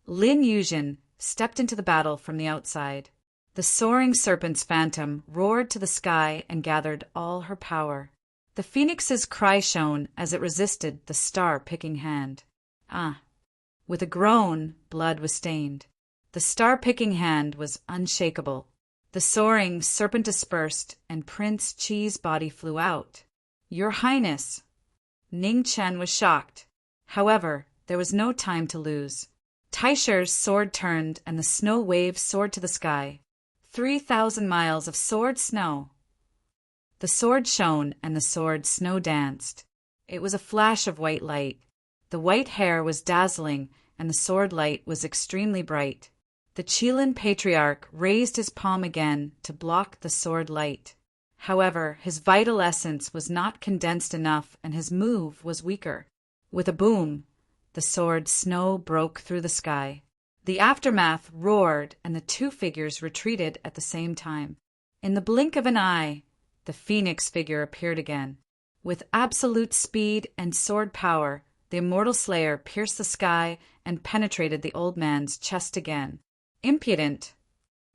Lin Yuzhen stepped into the battle from the outside. The soaring serpent's phantom roared to the sky and gathered all her power. The phoenix's cry shone as it resisted the star-picking hand. Ah! With a groan, blood was stained. The star-picking hand was unshakable. The soaring serpent dispersed, and Prince Qi's body flew out. "Your Highness!" Ning Chen was shocked. However, there was no time to lose. Taisher's sword turned, and the snow waves soared to the sky. 3,000 miles of sword snow. The sword shone, and the sword snow danced. It was a flash of white light. The white hair was dazzling, and the sword light was extremely bright. The Chelan patriarch raised his palm again to block the sword light. However, his vital essence was not condensed enough, and his move was weaker. With a boom, the sword snow broke through the sky. The aftermath roared, and the two figures retreated at the same time. In the blink of an eye, the phoenix figure appeared again. With absolute speed and sword power, the immortal slayer pierced the sky and penetrated the old man's chest again. Impudent!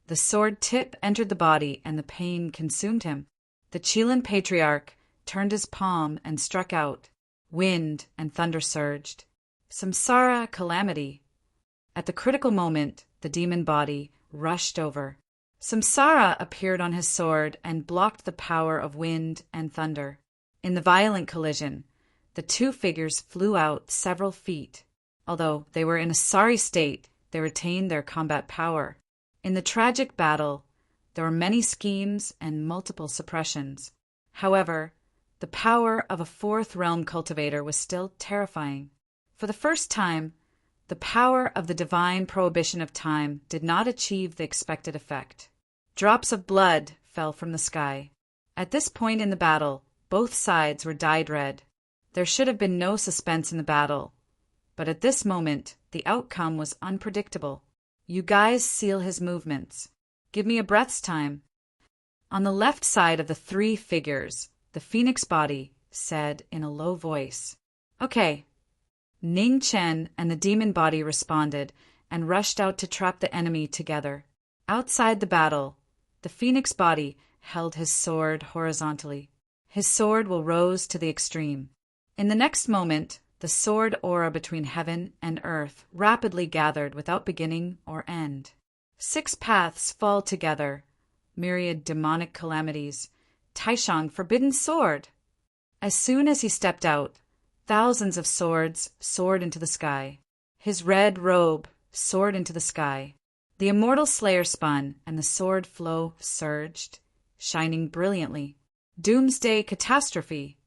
The sword tip entered the body, and the pain consumed him. The Chelan patriarch turned his palm and struck out. Wind and thunder surged. Samsara calamity. At the critical moment, the demon body rushed over. Samsara appeared on his sword and blocked the power of wind and thunder. In the violent collision, the two figures flew out several feet. Although they were in a sorry state, they retained their combat power. In the tragic battle, there were many schemes and multiple suppressions. However, the power of a fourth realm cultivator was still terrifying. For the first time, the power of the divine prohibition of time did not achieve the expected effect. Drops of blood fell from the sky. At this point in the battle, both sides were dyed red. There should have been no suspense in the battle, but at this moment, the outcome was unpredictable. You guys seal his movements. Give me a breath's time. On the left side of the three figures, the phoenix body said in a low voice, Okay. Ning Chen and the demon body responded and rushed out to trap the enemy together. Outside the battle, the phoenix body held his sword horizontally. His sword will rose to the extreme. In the next moment, the sword aura between heaven and earth rapidly gathered without beginning or end. 6 paths fall together, myriad demonic calamities. Taishang, forbidden sword! As soon as he stepped out, thousands of swords soared into the sky. His red robe soared into the sky. The immortal slayer spun, and the sword flow surged, shining brilliantly. Doomsday catastrophe!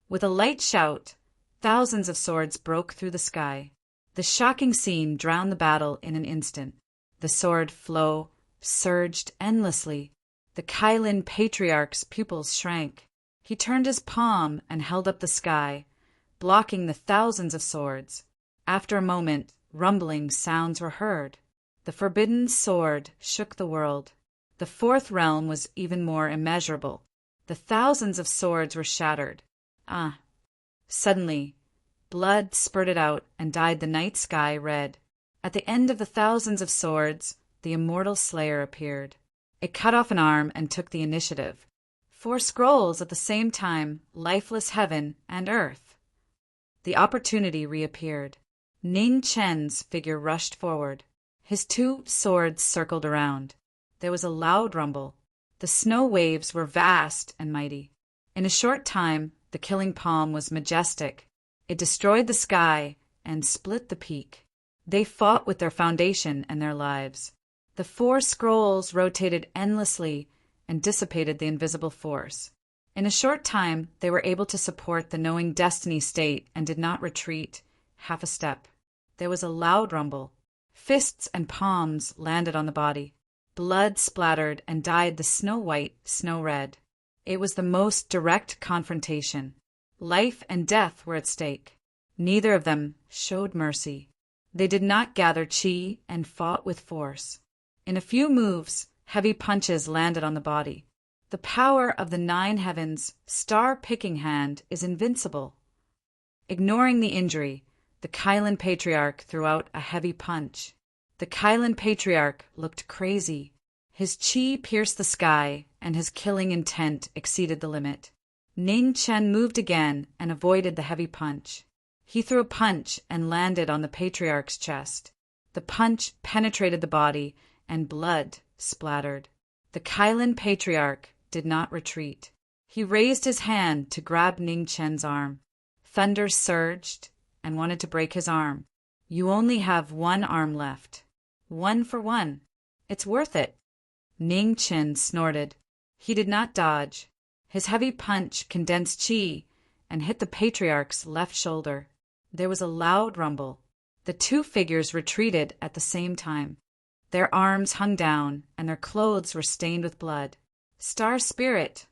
With a light shout, thousands of swords broke through the sky. The shocking scene drowned the battle in an instant. The sword flow surged endlessly. The Kailin Patriarch's pupils shrank. He turned his palm and held up the sky, blocking the thousands of swords. After a moment, rumbling sounds were heard. The forbidden sword shook the world. The fourth realm was even more immeasurable. The thousands of swords were shattered. Suddenly, blood spurted out and dyed the night sky red. At the end of the thousands of swords, the immortal slayer appeared. It cut off an arm and took the initiative. 4 scrolls at the same time, lifeless heaven and earth. The opportunity reappeared. Ning Chen's figure rushed forward. His 2 swords circled around. There was a loud rumble. The snow waves were vast and mighty. In a short time, the killing palm was majestic. It destroyed the sky and split the peak. They fought with their foundation and their lives. The 4 scrolls rotated endlessly and dissipated the invisible force. In a short time, they were able to support the knowing destiny state and did not retreat half a step. There was a loud rumble. Fists and palms landed on the body. Blood splattered and dyed the snow-white snow-red. It was the most direct confrontation. Life and death were at stake. Neither of them showed mercy. They did not gather chi and fought with force. In a few moves, heavy punches landed on the body. The power of the 9 heavens' star-picking hand is invincible. Ignoring the injury, the Kailin Patriarch threw out a heavy punch. The Kailin Patriarch looked crazy. His chi pierced the sky, and his killing intent exceeded the limit. Ning Chen moved again and avoided the heavy punch. He threw a punch and landed on the Patriarch's chest. The punch penetrated the body, and blood splattered. The Kailin Patriarch did not retreat. He raised his hand to grab Ning Chen's arm. Thunder surged and wanted to break his arm. You only have 1 arm left. 1 for 1. It's worth it. Ning Chen snorted. He did not dodge. His heavy punch condensed chi and hit the Patriarch's left shoulder. There was a loud rumble. The 2 figures retreated at the same time. Their arms hung down, and their clothes were stained with blood. Star Spirit!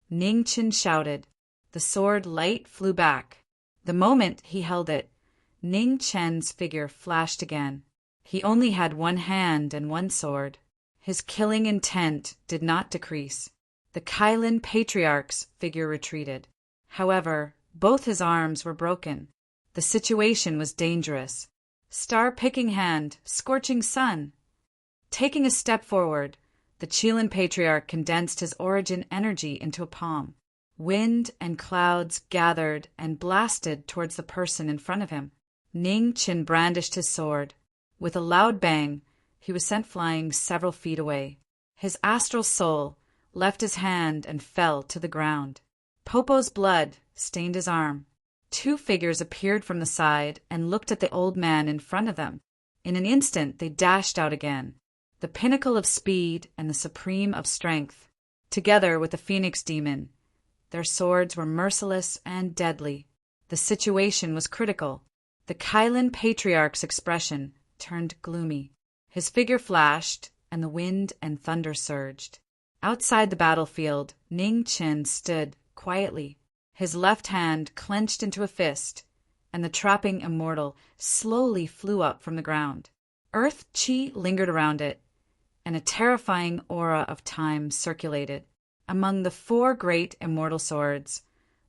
Ning Chen shouted. The sword light flew back. The moment he held it, Ning Chen's figure flashed again. He only had 1 hand and 1 sword. His killing intent did not decrease. The Kailin Patriarch's figure retreated. However, both his arms were broken. The situation was dangerous. Star-picking hand, scorching sun. Taking a step forward, the Qilin Patriarch condensed his origin energy into a palm. Wind and clouds gathered and blasted towards the person in front of him. Ning Chen brandished his sword. With a loud bang, he was sent flying several feet away. His astral soul left his hand and fell to the ground. Popo's blood stained his arm. 2 figures appeared from the side and looked at the old man in front of them. In an instant, they dashed out again. The pinnacle of speed and the supreme of strength, together with the Phoenix demon. Their swords were merciless and deadly. The situation was critical. The Kailin Patriarch's expression turned gloomy. His figure flashed, and the wind and thunder surged. Outside the battlefield, Ning Chen stood quietly. His left hand clenched into a fist, and the trapping immortal slowly flew up from the ground. Earth chi lingered around it, and a terrifying aura of time circulated. Among the 4 great immortal swords,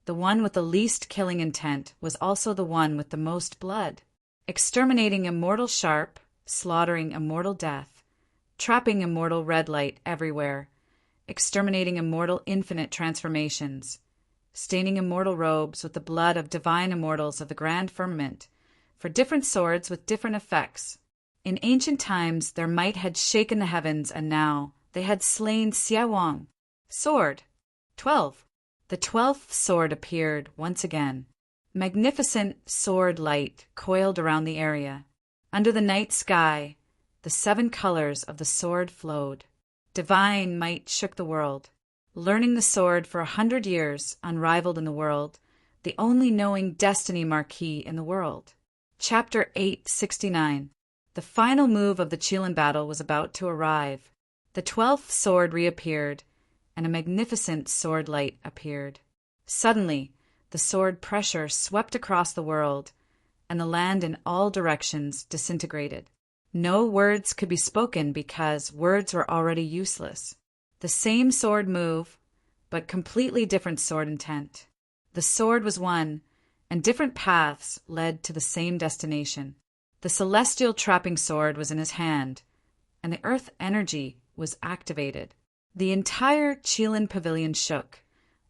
The one with the least killing intent was also the one with the most blood. Exterminating immortal sharp, slaughtering immortal death, trapping immortal red light everywhere, exterminating immortal infinite transformations, staining immortal robes with the blood of divine immortals of the grand firmament, for different swords with different effects. In ancient times their might had shaken the heavens, and now they had slain Xia Wang. Sword. 12. The 12th sword appeared once again. Magnificent sword light coiled around the area. Under the night sky, the 7 colors of the sword flowed. Divine might shook the world. Learning the sword for 100 years, unrivaled in the world, the only knowing destiny Marquis in the world. Chapter 869. The final move of the Qilin battle was about to arrive. The 12th sword reappeared, and a magnificent sword light appeared. Suddenly, the sword pressure swept across the world, and the land in all directions disintegrated. No words could be spoken because words were already useless. The same sword move, but completely different sword intent. The sword was one, and different paths led to the same destination. The celestial trapping sword was in his hand, and the earth energy was activated. The entire Qilin pavilion shook,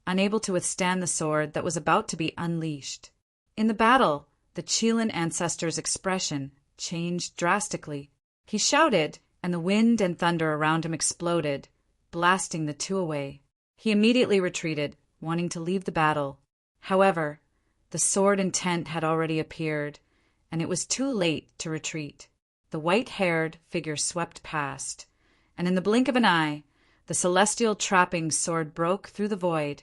unable to withstand the sword that was about to be unleashed. In the battle, the Qilin ancestor's expression changed drastically. He shouted, and the wind and thunder around him exploded, blasting the 2 away. He immediately retreated, wanting to leave the battle. However, the sword intent had already appeared, and it was too late to retreat. The white-haired figure swept past, and in the blink of an eye, the celestial trapping sword broke through the void,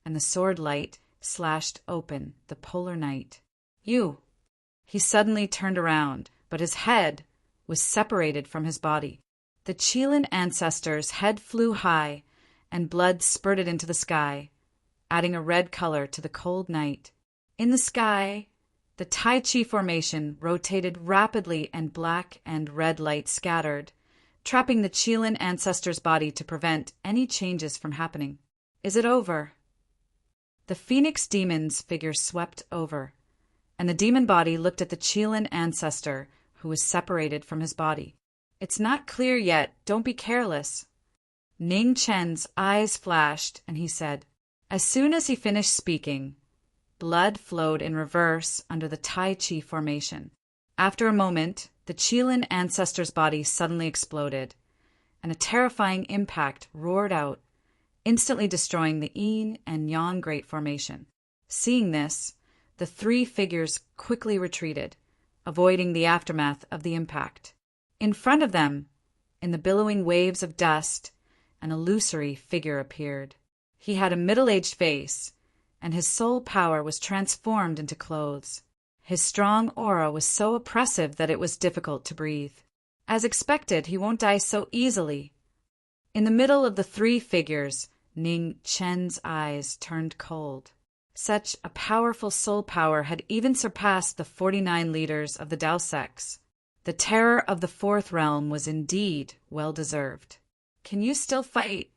and the sword light slashed open the polar night. You! He suddenly turned around, but his head was separated from his body. The Qilin ancestor's head flew high, and blood spurted into the sky, adding a red color to the cold night. In the sky, the Tai Chi formation rotated rapidly, and black and red light scattered, trapping the Qilin ancestor's body to prevent any changes from happening. Is it over? The Phoenix demon's figure swept over, and the demon body looked at the Qilin ancestor, who was separated from his body. It's not clear yet. Don't be careless. Ning Chen's eyes flashed, and he said. As soon as he finished speaking, blood flowed in reverse under the Tai Chi formation. After a moment, the Qilin ancestor's body suddenly exploded, and a terrifying impact roared out, instantly destroying the Yin and Yang Great Formation. Seeing this, the 3 figures quickly retreated, avoiding the aftermath of the impact. In front of them, in the billowing waves of dust, an illusory figure appeared. He had a middle-aged face, and his soul power was transformed into clothes. His strong aura was so oppressive that it was difficult to breathe. As expected, he won't die so easily. In the middle of the 3 figures, Ning Chen's eyes turned cold. Such a powerful soul power had even surpassed the 49 leaders of the Dao sects. The terror of the 4th realm was indeed well-deserved. Can you still fight?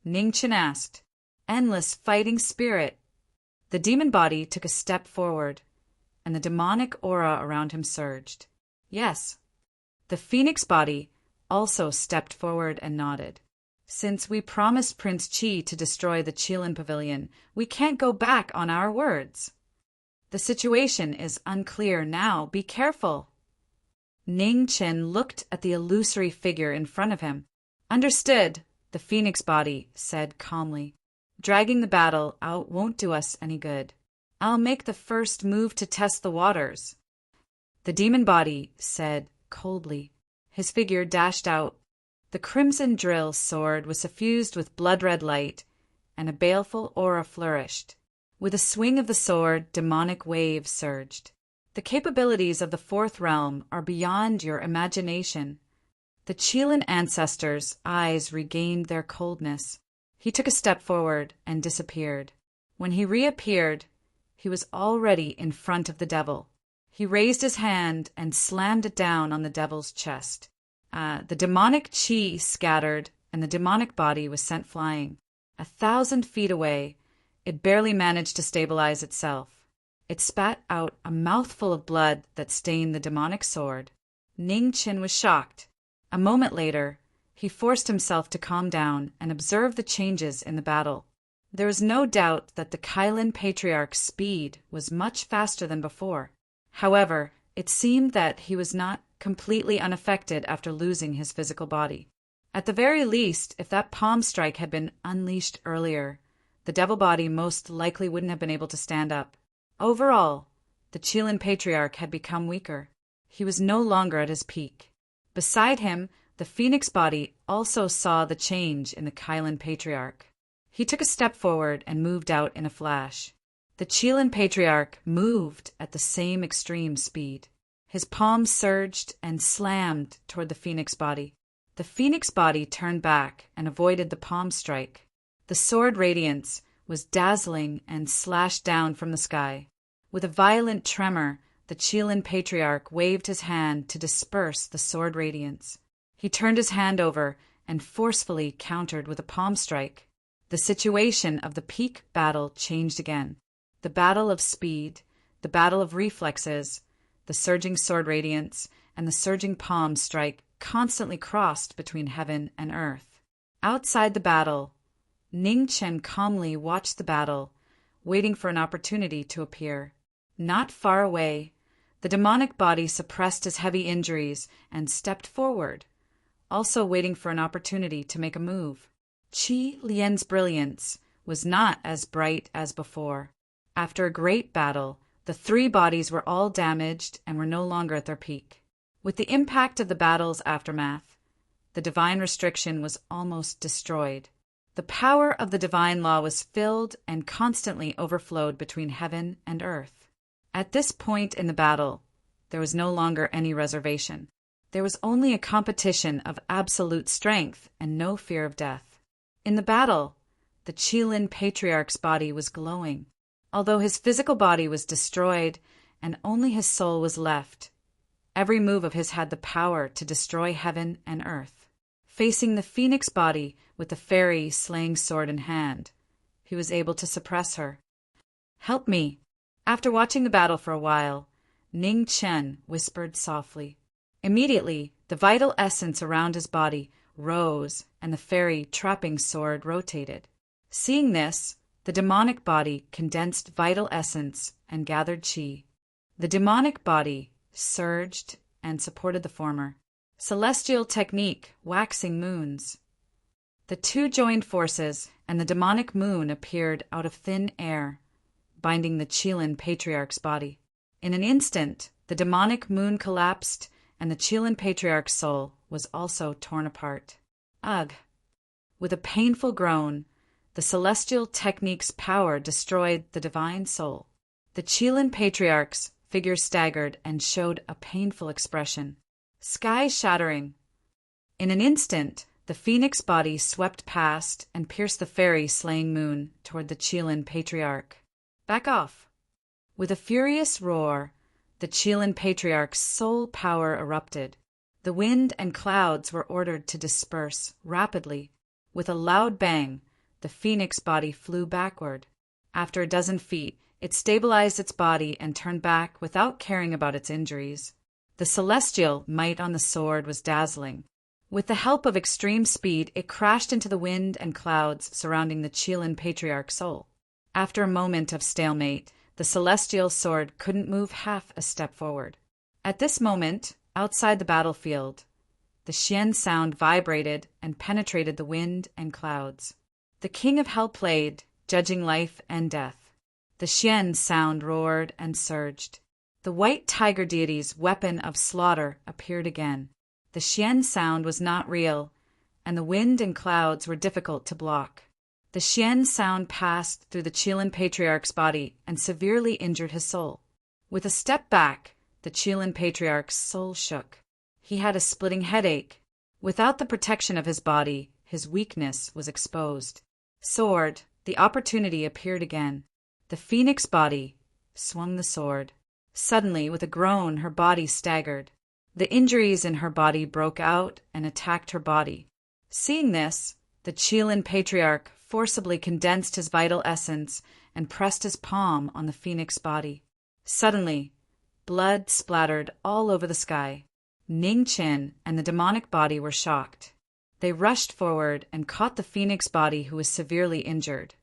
Ning Chen asked. Endless fighting spirit. The demon body took a step forward, and the demonic aura around him surged. Yes. The phoenix body also stepped forward and nodded. Since we promised Prince Qi to destroy the Qilin Pavilion, we can't go back on our words. The situation is unclear now. Be careful. Ning Chen looked at the illusory figure in front of him. Understood, the phoenix body said calmly. Dragging the battle out won't do us any good. I'll make the first move to test the waters. The demon body said coldly. His figure dashed out. The crimson drill sword was suffused with blood-red light, and a baleful aura flourished. With a swing of the sword, demonic waves surged. The capabilities of the 4th realm are beyond your imagination. The Qilin ancestor's eyes regained their coldness. He took a step forward and disappeared. When he reappeared, he was already in front of the devil. He raised his hand and slammed it down on the devil's chest. The demonic chi scattered, and the demonic body was sent flying. 1,000 feet away, it barely managed to stabilize itself. It spat out a mouthful of blood that stained the demonic sword. Ning Qin was shocked. A moment later, he forced himself to calm down and observe the changes in the battle. There was no doubt that the Kylin Patriarch's speed was much faster than before. However, it seemed that he was not completely unaffected after losing his physical body. At the very least, if that palm strike had been unleashed earlier, the devil body most likely wouldn't have been able to stand up. Overall, the Qilin Patriarch had become weaker. He was no longer at his peak. Beside him, the Phoenix body also saw the change in the Kylin Patriarch. He took a step forward and moved out in a flash. The Qilin Patriarch moved at the same extreme speed. His palms surged and slammed toward the Phoenix body. The Phoenix body turned back and avoided the palm strike. The sword radiance was dazzling and slashed down from the sky. With a violent tremor, the Qilin Patriarch waved his hand to disperse the sword radiance. He turned his hand over and forcefully countered with a palm strike. The situation of the peak battle changed again. The battle of speed, the battle of reflexes, the surging sword radiance, and the surging palm strike constantly crossed between heaven and earth. Outside the battle, Ning Chen calmly watched the battle, waiting for an opportunity to appear. Not far away, the demonic body suppressed his heavy injuries and stepped forward, also waiting for an opportunity to make a move. Qi Lian's brilliance was not as bright as before. After a great battle, the three bodies were all damaged and were no longer at their peak. With the impact of the battle's aftermath, the divine restriction was almost destroyed. The power of the divine law was filled and constantly overflowed between heaven and earth. At this point in the battle, there was no longer any reservation. There was only a competition of absolute strength and no fear of death. In the battle, the Qilin Patriarch's body was glowing. Although his physical body was destroyed and only his soul was left, every move of his had the power to destroy heaven and earth. Facing the Phoenix body with the fairy slaying sword in hand, he was able to suppress her. "Help me." After watching the battle for a while, Ning Chen whispered softly. Immediately, the vital essence around his body rose and the fairy trapping sword rotated. Seeing this, the demonic body condensed vital essence and gathered qi. The demonic body surged and supported the former. Celestial technique, waxing moons. The two joined forces, and the demonic moon appeared out of thin air, binding the Qilin Patriarch's body. In an instant, the demonic moon collapsed, and the Qilin Patriarch's soul was also torn apart. Ugh! With a painful groan, the celestial technique's power destroyed the divine soul. The Qilin Patriarch's figure staggered and showed a painful expression. Sky-shattering. In an instant, the Phoenix body swept past and pierced the fairy-slaying moon toward the Qilin Patriarch. Back off! With a furious roar, the Qilin Patriarch's soul power erupted. The wind and clouds were ordered to disperse rapidly. With a loud bang, the Phoenix body flew backward. After a dozen feet, it stabilized its body and turned back without caring about its injuries. The celestial might on the sword was dazzling. With the help of extreme speed, it crashed into the wind and clouds surrounding the Qilin Patriarch's soul. After a moment of stalemate, the celestial sword couldn't move half a step forward. At this moment, outside the battlefield, the Xian sound vibrated and penetrated the wind and clouds. The King of Hell played, judging life and death. The Xian sound roared and surged. The white tiger deity's weapon of slaughter appeared again. The Xian sound was not real, and the wind and clouds were difficult to block. The Xian sound passed through the Qilin Patriarch's body and severely injured his soul. With a step back, the Qilin Patriarch's soul shook. He had a splitting headache. Without the protection of his body, his weakness was exposed. Sword, the opportunity appeared again. The Phoenix body swung the sword. Suddenly, with a groan, her body staggered. The injuries in her body broke out and attacked her body. Seeing this, the Qilin Patriarch forcibly condensed his vital essence and pressed his palm on the phoenix body. Suddenly, blood splattered all over the sky. Ning Qin and the demonic body were shocked. They rushed forward and caught the phoenix body, who was severely injured.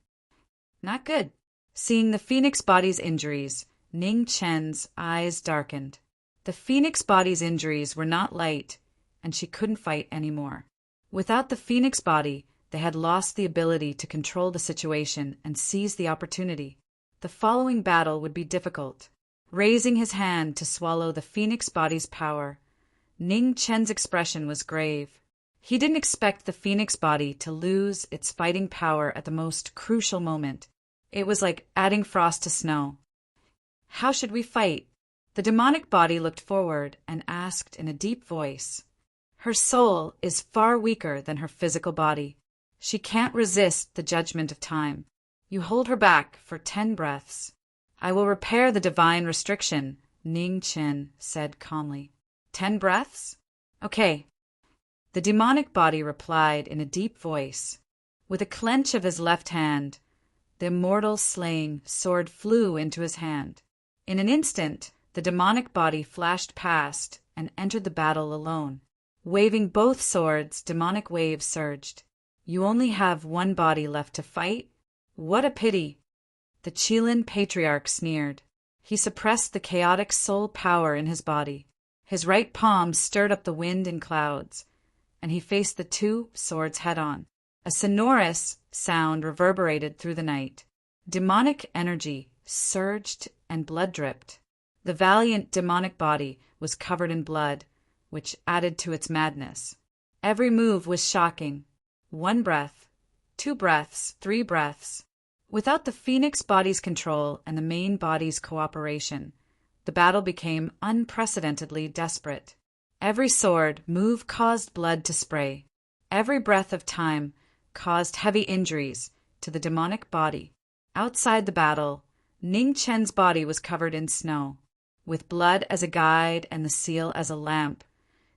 Not good. Seeing the phoenix body's injuries, Ning Chen's eyes darkened. The phoenix body's injuries were not light, and she couldn't fight anymore. Without the phoenix body, they had lost the ability to control the situation and seize the opportunity. The following battle would be difficult. Raising his hand to swallow the phoenix body's power, Ning Chen's expression was grave. He didn't expect the phoenix body to lose its fighting power at the most crucial moment. It was like adding frost to snow. How should we fight? The demonic body looked forward and asked in a deep voice. Her soul is far weaker than her physical body. She can't resist the judgment of time. You hold her back for 10 breaths. I will repair the divine restriction, Ning Qin said calmly. 10 breaths? Okay. The demonic body replied in a deep voice. With a clench of his left hand, the immortal slaying sword flew into his hand. In an instant, the demonic body flashed past and entered the battle alone. Waving both swords, demonic waves surged. You only have one body left to fight? What a pity! The Qilin patriarch sneered. He suppressed the chaotic soul power in his body. His right palm stirred up the wind and clouds, and he faced the 2 swords head-on. A sonorous sound reverberated through the night. Demonic energy surged and blood dripped. The valiant demonic body was covered in blood, which added to its madness. Every move was shocking. 1 breath, 2 breaths, 3 breaths. Without the phoenix body's control and the main body's cooperation, the battle became unprecedentedly desperate. Every sword move caused blood to spray. Every breath of time caused heavy injuries to the demonic body. Outside the battle, Ning Chen's body was covered in snow. With blood as a guide and the seal as a lamp,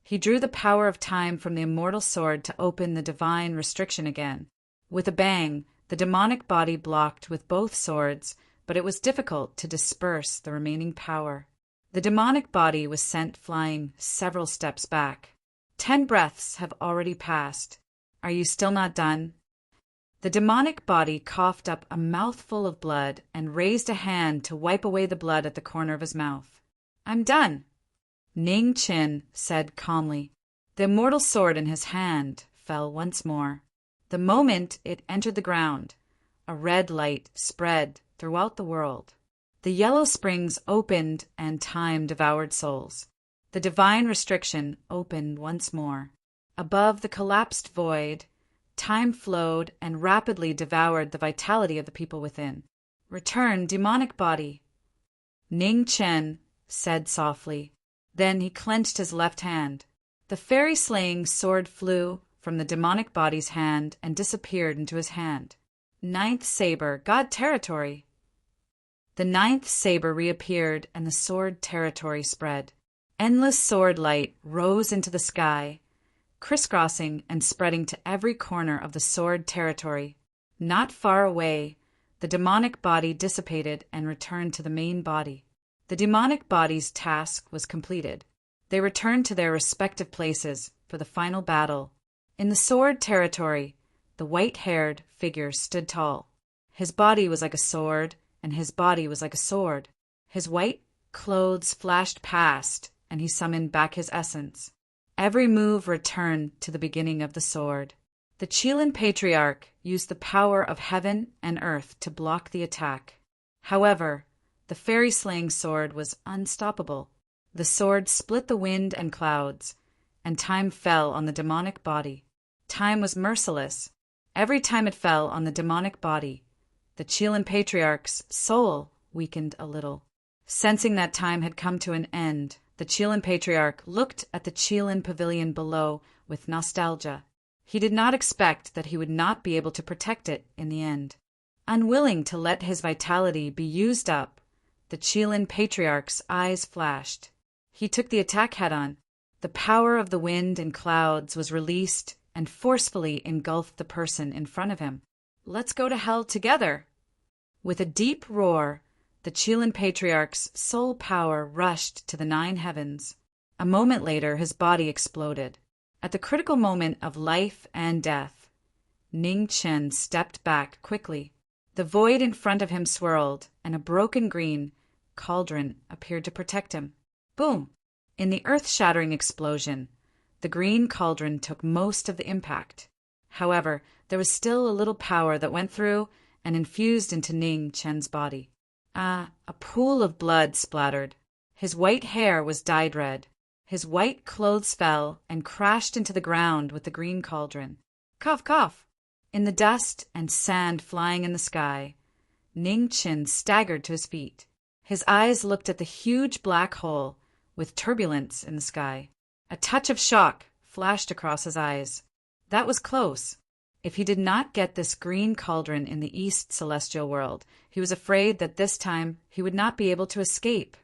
he drew the power of time from the immortal sword to open the divine restriction again. With a bang, the demonic body blocked with both swords, but it was difficult to disperse the remaining power. The demonic body was sent flying several steps back. 10 breaths have already passed. Are you still not done? The demonic body coughed up a mouthful of blood and raised a hand to wipe away the blood at the corner of his mouth. I'm done, Ning Qin said calmly. The immortal sword in his hand fell once more. The moment it entered the ground, a red light spread throughout the world. The yellow springs opened and time devoured souls. The divine restriction opened once more. Above the collapsed void, time flowed and rapidly devoured the vitality of the people within. Return, demonic body, Ning Chen said softly. Then he clenched his left hand. The fairy-slaying sword flew from the demonic body's hand and disappeared into his hand. 9th saber, God territory. The 9th saber reappeared and the sword territory spread. Endless sword light rose into the sky, crisscrossing and spreading to every corner of the sword territory. Not far away, the demonic body dissipated and returned to the main body. The demonic body's task was completed. They returned to their respective places for the final battle. In the sword territory, the white-haired figure stood tall. His body was like a sword, and his body was like a sword. His white clothes flashed past, and he summoned back his essence. Every move returned to the beginning of the sword. The Qilin Patriarch used the power of heaven and earth to block the attack. However, the fairy-slaying sword was unstoppable. The sword split the wind and clouds, and time fell on the demonic body. Time was merciless. Every time it fell on the demonic body, the Qilin Patriarch's soul weakened a little. Sensing that time had come to an end, the Qilin Patriarch looked at the Qilin pavilion below with nostalgia. He did not expect that he would not be able to protect it in the end. Unwilling to let his vitality be used up, the Qilin Patriarch's eyes flashed. He took the attack head-on. The power of the wind and clouds was released and forcefully engulfed the person in front of him. Let's go to hell together. With a deep roar, the Chilean patriarch's soul power rushed to the 9 heavens. A moment later, his body exploded. At the critical moment of life and death, Ning Chen stepped back quickly. The void in front of him swirled, and a broken green cauldron appeared to protect him. Boom! In the earth-shattering explosion, the green cauldron took most of the impact. However, there was still a little power that went through and infused into Ning Chen's body. A pool of blood splattered. His white hair was dyed red. His white clothes fell and crashed into the ground with the green cauldron. Cough, cough! In the dust and sand flying in the sky, Ning Chen staggered to his feet. His eyes looked at the huge black hole with turbulence in the sky. A touch of shock flashed across his eyes. That was close. If he did not get this green cauldron in the East Celestial World, he was afraid that this time he would not be able to escape.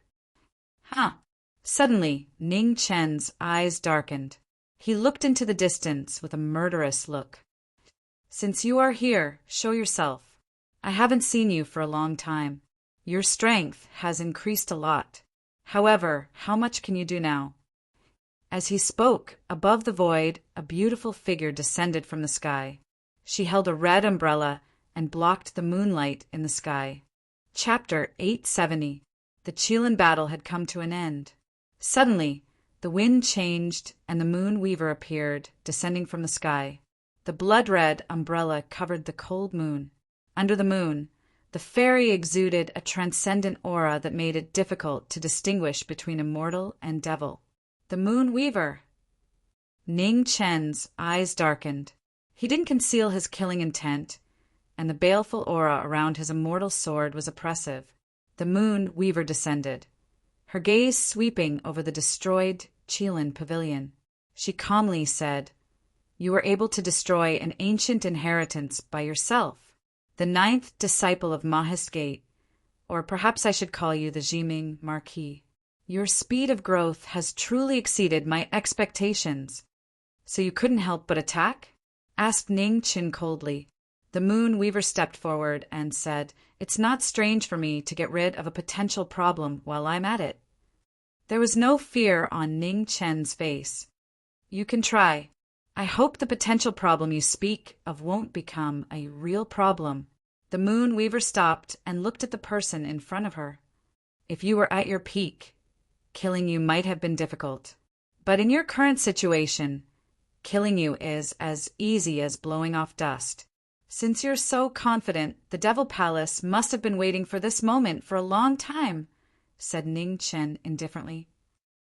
Suddenly, Ning Chen's eyes darkened. He looked into the distance with a murderous look. Since you are here, show yourself. I haven't seen you for a long time. Your strength has increased a lot. However, how much can you do now? As he spoke, above the void, a beautiful figure descended from the sky. She held a red umbrella and blocked the moonlight in the sky. Chapter 870. The Chilean battle had come to an end. Suddenly, the wind changed and the moon weaver appeared, descending from the sky. The blood-red umbrella covered the cold moon. Under the moon, the fairy exuded a transcendent aura that made it difficult to distinguish between immortal and devil. The moon weaver! Ning Chen's eyes darkened. He didn't conceal his killing intent, and the baleful aura around his immortal sword was oppressive. The moon weaver descended, her gaze sweeping over the destroyed Chilean pavilion. She calmly said, "You were able to destroy an ancient inheritance by yourself. The 9th disciple of Mahist Gate, or perhaps I should call you the Jiming Marquis. Your speed of growth has truly exceeded my expectations." "So you couldn't help but attack?" asked Ning Chen coldly. The moon weaver stepped forward and said, "It's not strange for me to get rid of a potential problem while I'm at it." There was no fear on Ning Chen's face. "You can try. I hope the potential problem you speak of won't become a real problem." The moon weaver stopped and looked at the person in front of her. "If you were at your peak, killing you might have been difficult. But in your current situation, killing you is as easy as blowing off dust. Since you're so confident, the Devil Palace must have been waiting for this moment for a long time," said Ning Chen indifferently.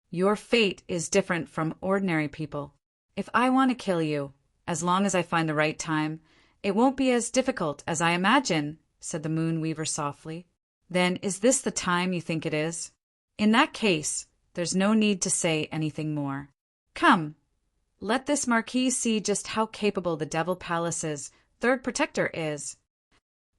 "Your fate is different from ordinary people. If I want to kill you, as long as I find the right time, it won't be as difficult as I imagine," said the moon weaver softly. "Then is this the time you think it is? In that case, there's no need to say anything more. Come, let this Marquis see just how capable the Devil Palace's 3rd protector is."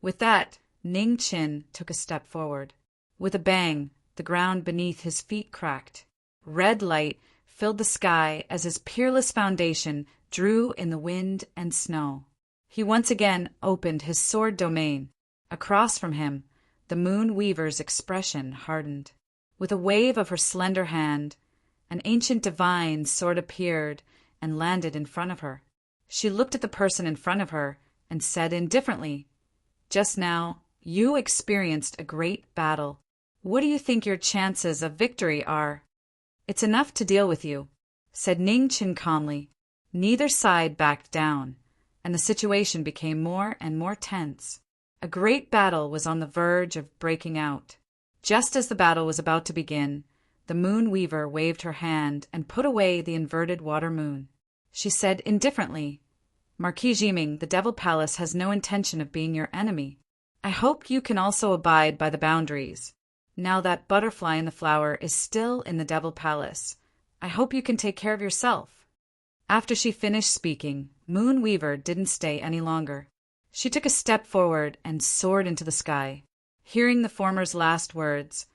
With that, Ning Chen took a step forward. With a bang, the ground beneath his feet cracked. Red light filled the sky as his peerless foundation drew in the wind and snow. He once again opened his sword domain. Across from him, the moon weaver's expression hardened. With a wave of her slender hand, an ancient divine sword appeared and landed in front of her. She looked at the person in front of her and said indifferently, "Just now, you experienced a great battle. What do you think your chances of victory are?" "It's enough to deal with you," said Ning Chen calmly. Neither side backed down, and the situation became more and more tense. A great battle was on the verge of breaking out. Just as the battle was about to begin, the moon weaver waved her hand and put away the inverted water moon. She said indifferently, "Marquis Jiming, the Devil Palace has no intention of being your enemy. I hope you can also abide by the boundaries. Now that butterfly in the flower is still in the Devil Palace. I hope you can take care of yourself." After she finished speaking, Moon Weaver didn't stay any longer. She took a step forward and soared into the sky. Hearing the former's last words,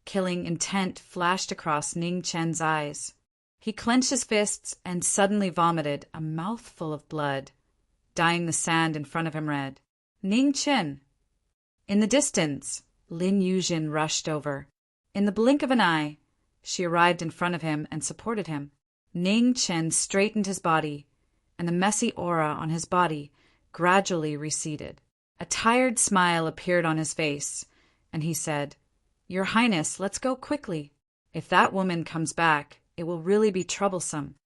killing intent flashed across Ning Chen's eyes. He clenched his fists and suddenly vomited a mouthful of blood, dyeing the sand in front of him red. Ning Qin. In the distance, Lin Yuzhen rushed over. In the blink of an eye, she arrived in front of him and supported him. Ning Qin straightened his body, and the messy aura on his body gradually receded. A tired smile appeared on his face, and he said, "Your Highness, let's go quickly. If that woman comes back, it will really be troublesome."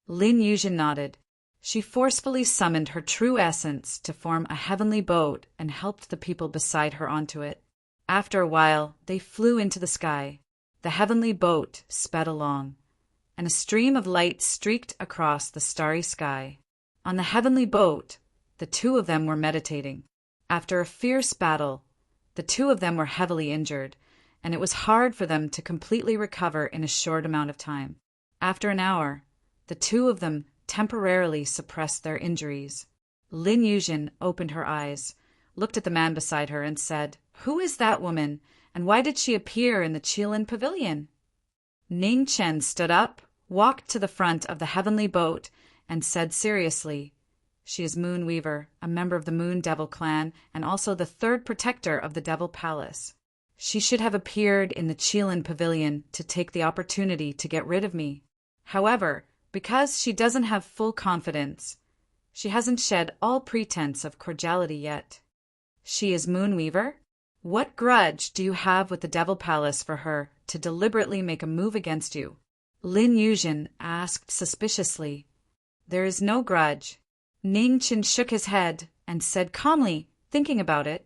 Lin Yuzhen nodded. She forcefully summoned her true essence to form a heavenly boat and helped the people beside her onto it. After a while, they flew into the sky. The heavenly boat sped along, and a stream of light streaked across the starry sky. On the heavenly boat, the two of them were meditating. After a fierce battle, the two of them were heavily injured, and it was hard for them to completely recover in a short amount of time. After an hour, the two of them temporarily suppressed their injuries. Lin Yuzhen opened her eyes, looked at the man beside her, and said, "Who is that woman, and why did she appear in the Qilin pavilion?" Ning Chen stood up, walked to the front of the heavenly boat, and said seriously, "She is Moon Weaver, a member of the Moon Devil clan, and also the third protector of the Devil Palace. She should have appeared in the Qilin pavilion to take the opportunity to get rid of me. However, because she doesn't have full confidence, she hasn't shed all pretense of cordiality yet." "She is Moon Weaver? What grudge do you have with the Devil Palace for her to deliberately make a move against you?" Lin Yuzhen asked suspiciously. "There is no grudge." Ning Qin shook his head and said calmly, thinking about it,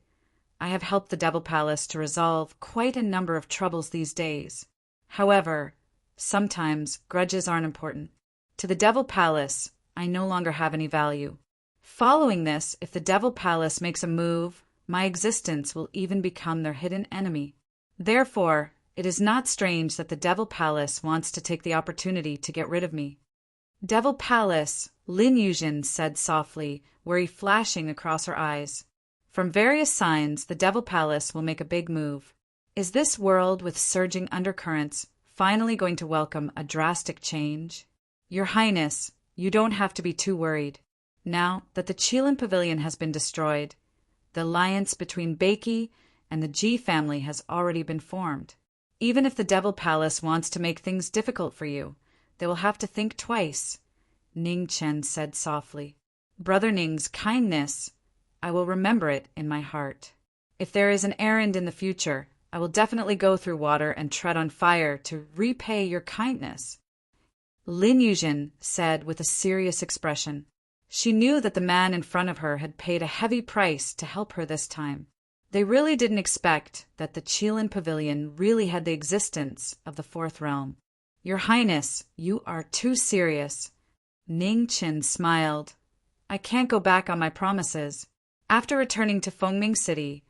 "I have helped the Devil Palace to resolve quite a number of troubles these days. However, sometimes grudges aren't important. To the Devil Palace, I no longer have any value. Following this, if the Devil Palace makes a move, my existence will even become their hidden enemy. Therefore, it is not strange that the Devil Palace wants to take the opportunity to get rid of me." "Devil Palace," Lin Yuzhen said softly, worry flashing across her eyes. "From various signs, the Devil Palace will make a big move. Is this world with surging undercurrents finally going to welcome a drastic change? Your Highness, you don't have to be too worried. Now that the Qilin Pavilion has been destroyed, the alliance between Beiki and the Ji family has already been formed. Even if the Devil Palace wants to make things difficult for you, they will have to think twice," Ning Chen said softly. "Brother Ning's kindness, I will remember it in my heart. If there is an errand in the future, I will definitely go through water and tread on fire to repay your kindness," Lin Yuzhen said with a serious expression. She knew that the man in front of her had paid a heavy price to help her this time. They really didn't expect that the Qilin Pavilion really had the existence of the Fourth Realm. "Your Highness, you are too serious." Ning Qin smiled. "I can't go back on my promises. After returning to Fengming City,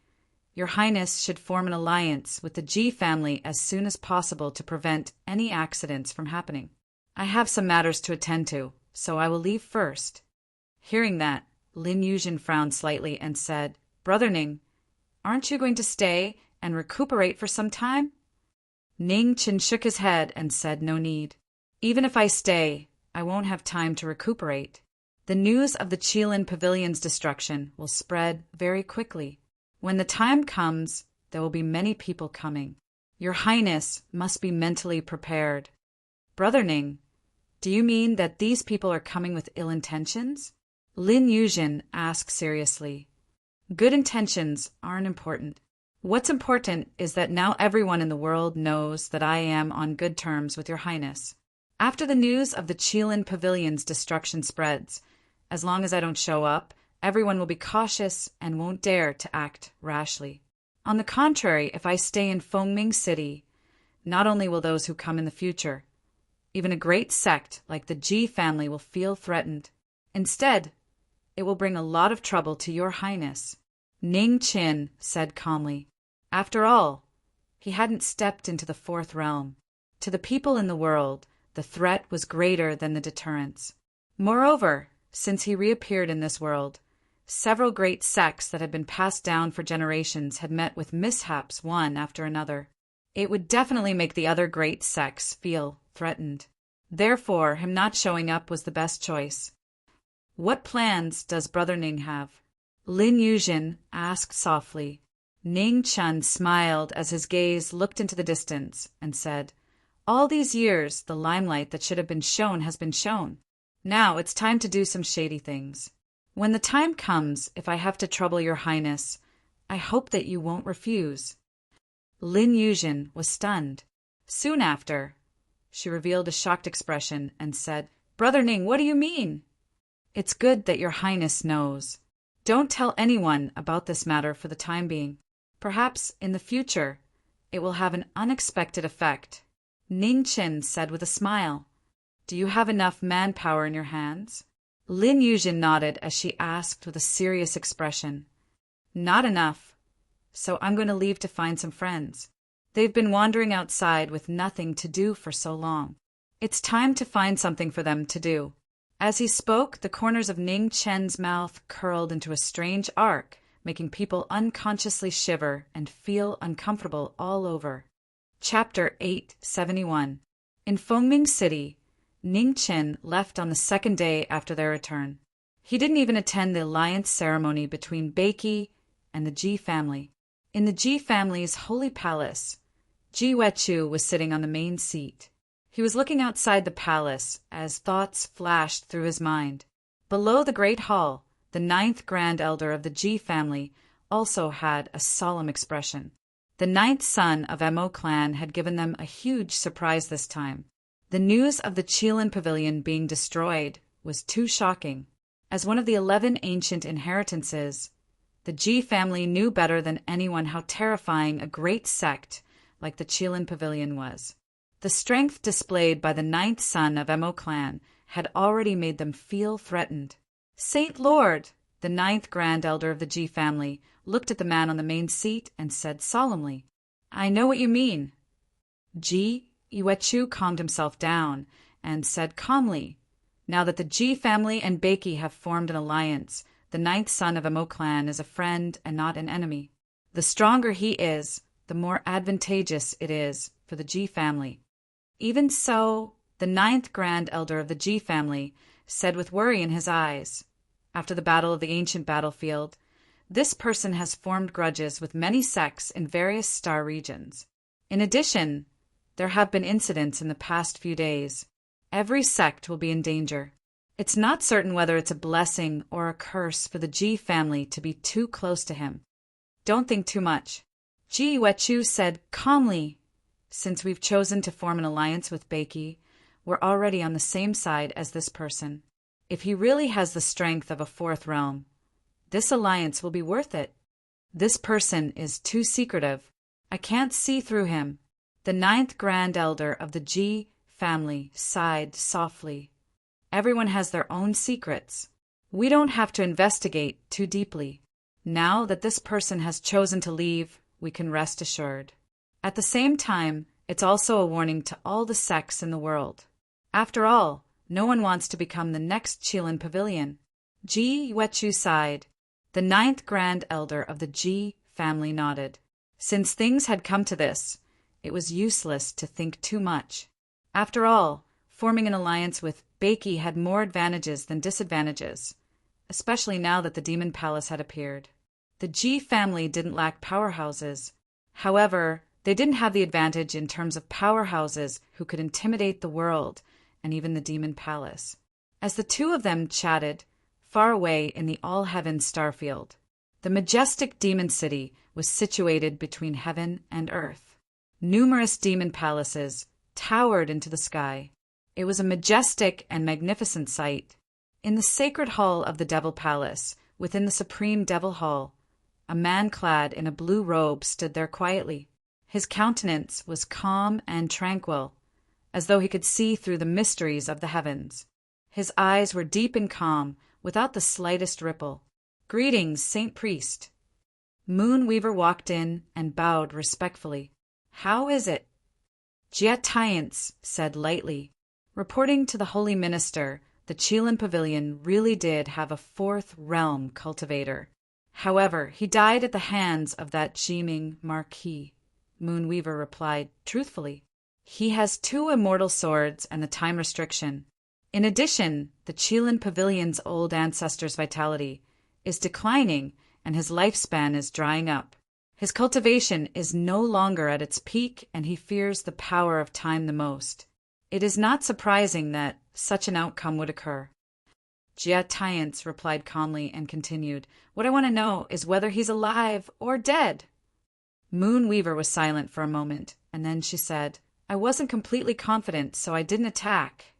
Your Highness should form an alliance with the Ji family as soon as possible to prevent any accidents from happening. I have some matters to attend to, so I will leave first." Hearing that, Lin Yuzhen frowned slightly and said, "Brother Ning, aren't you going to stay and recuperate for some time?" Ning Qin shook his head and said no need. "Even if I stay, I won't have time to recuperate. The news of the Qilin Pavilion's destruction will spread very quickly. When the time comes, there will be many people coming. Your Highness must be mentally prepared." "Brother Ning, do you mean that these people are coming with ill intentions?" Lin Yuzhen asked seriously. "Good intentions aren't important. What's important is that now everyone in the world knows that I am on good terms with Your Highness. After the news of the Qilin Pavilion's destruction spreads, as long as I don't show up, everyone will be cautious and won't dare to act rashly. On the contrary, if I stay in Fengming City, not only will those who come in the future, even a great sect like the Ji family will feel threatened. Instead, it will bring a lot of trouble to Your Highness," Ning Qin said calmly. After all, he hadn't stepped into the Fourth Realm. To the people in the world, the threat was greater than the deterrence. Moreover, since he reappeared in this world, several great sects that had been passed down for generations had met with mishaps one after another. It would definitely make the other great sects feel threatened. Therefore, him not showing up was the best choice. "What plans does Brother Ning have?" Lin Yuzhen asked softly. Ning Chen smiled as his gaze looked into the distance and said, "All these years, the limelight that should have been shown has been shown. Now it's time to do some shady things. When the time comes, if I have to trouble your highness, I hope that you won't refuse." Lin Yuzhen was stunned. Soon after, she revealed a shocked expression and said, "Brother Ning, what do you mean?" "It's good that your highness knows. Don't tell anyone about this matter for the time being. Perhaps in the future it will have an unexpected effect." Ning Chen said with a smile, "Do you have enough manpower in your hands?" Lin Yuzhen nodded as she asked with a serious expression, "Not enough, so I'm going to leave to find some friends. They've been wandering outside with nothing to do for so long. It's time to find something for them to do." As he spoke, the corners of Ning Chen's mouth curled into a strange arc, making people unconsciously shiver and feel uncomfortable all over. Chapter 871. In Fengming City, Ning Chen left on the second day after their return. He didn't even attend the alliance ceremony between Beiki and the Ji family. In the Ji family's holy palace, Ji Wechu was sitting on the main seat. He was looking outside the palace as thoughts flashed through his mind. Below the great hall, the 9th Grand Elder of the Ji family also had a solemn expression. The 9th son of Mo clan had given them a huge surprise this time. The news of the Qilin Pavilion being destroyed was too shocking. As one of the 11 ancient inheritances, the Ji family knew better than anyone how terrifying a great sect like the Qilin Pavilion was. The strength displayed by the 9th son of Mo clan had already made them feel threatened. "Saint Lord," the 9th Grand Elder of the Ji family looked at the man on the main seat and said solemnly, "I know what you mean." Ji Wechu calmed himself down and said calmly, "Now that the Ji family and Beiki have formed an alliance, the 9th son of Mo clan is a friend and not an enemy. The stronger he is, the more advantageous it is for the Ji family." Even so, the 9th Grand Elder of the Ji family said with worry in his eyes, after the battle of the ancient battlefield, "This person has formed grudges with many sects in various star regions. In addition, there have been incidents in the past few days. Every sect will be in danger. It's not certain whether it's a blessing or a curse for the Ji family to be too close to him. Don't think too much." Ji Wechu said calmly, "Since we've chosen to form an alliance with Beiki, we're already on the same side as this person. If he really has the strength of a 4th realm, this alliance will be worth it. This person is too secretive. I can't see through him." The 9th Grand Elder of the Ji family sighed softly. "Everyone has their own secrets. We don't have to investigate too deeply. Now that this person has chosen to leave, we can rest assured. At the same time, it's also a warning to all the sects in the world. After all, no one wants to become the next Qilin Pavilion." Ji Wechu sighed. The 9th Grand Elder of the Ji family nodded. Since things had come to this, it was useless to think too much. After all, forming an alliance with Beiki had more advantages than disadvantages, especially now that the Demon Palace had appeared. The Ji family didn't lack powerhouses. However, they didn't have the advantage in terms of powerhouses who could intimidate the world and even the Demon Palace. As the two of them chatted, far away in the all-heaven starfield, the majestic demon city was situated between heaven and earth. Numerous demon palaces towered into the sky. It was a majestic and magnificent sight. In the sacred hall of the Devil Palace, within the Supreme Devil Hall, a man clad in a blue robe stood there quietly. His countenance was calm and tranquil, as though he could see through the mysteries of the heavens. His eyes were deep and calm, without the slightest ripple. "Greetings, Saint Priest." Moonweaver walked in and bowed respectfully. "How is it?" Jia Tiance said lightly. Reporting to the Holy Minister, the Qilin Pavilion really did have a 4th realm cultivator. However, he died at the hands of that Jiming Marquis. Moonweaver replied truthfully. "He has 2 immortal swords and the time restriction. In addition, the Qilin Pavilion's old ancestor's vitality is declining and his lifespan is drying up. His cultivation is no longer at its peak and he fears the power of time the most. It is not surprising that such an outcome would occur. Jia Tiance replied calmly and continued, "What I want to know is whether he's alive or dead." Moon Weaver was silent for a moment, and then she said, "I wasn't completely confident, so I didn't attack."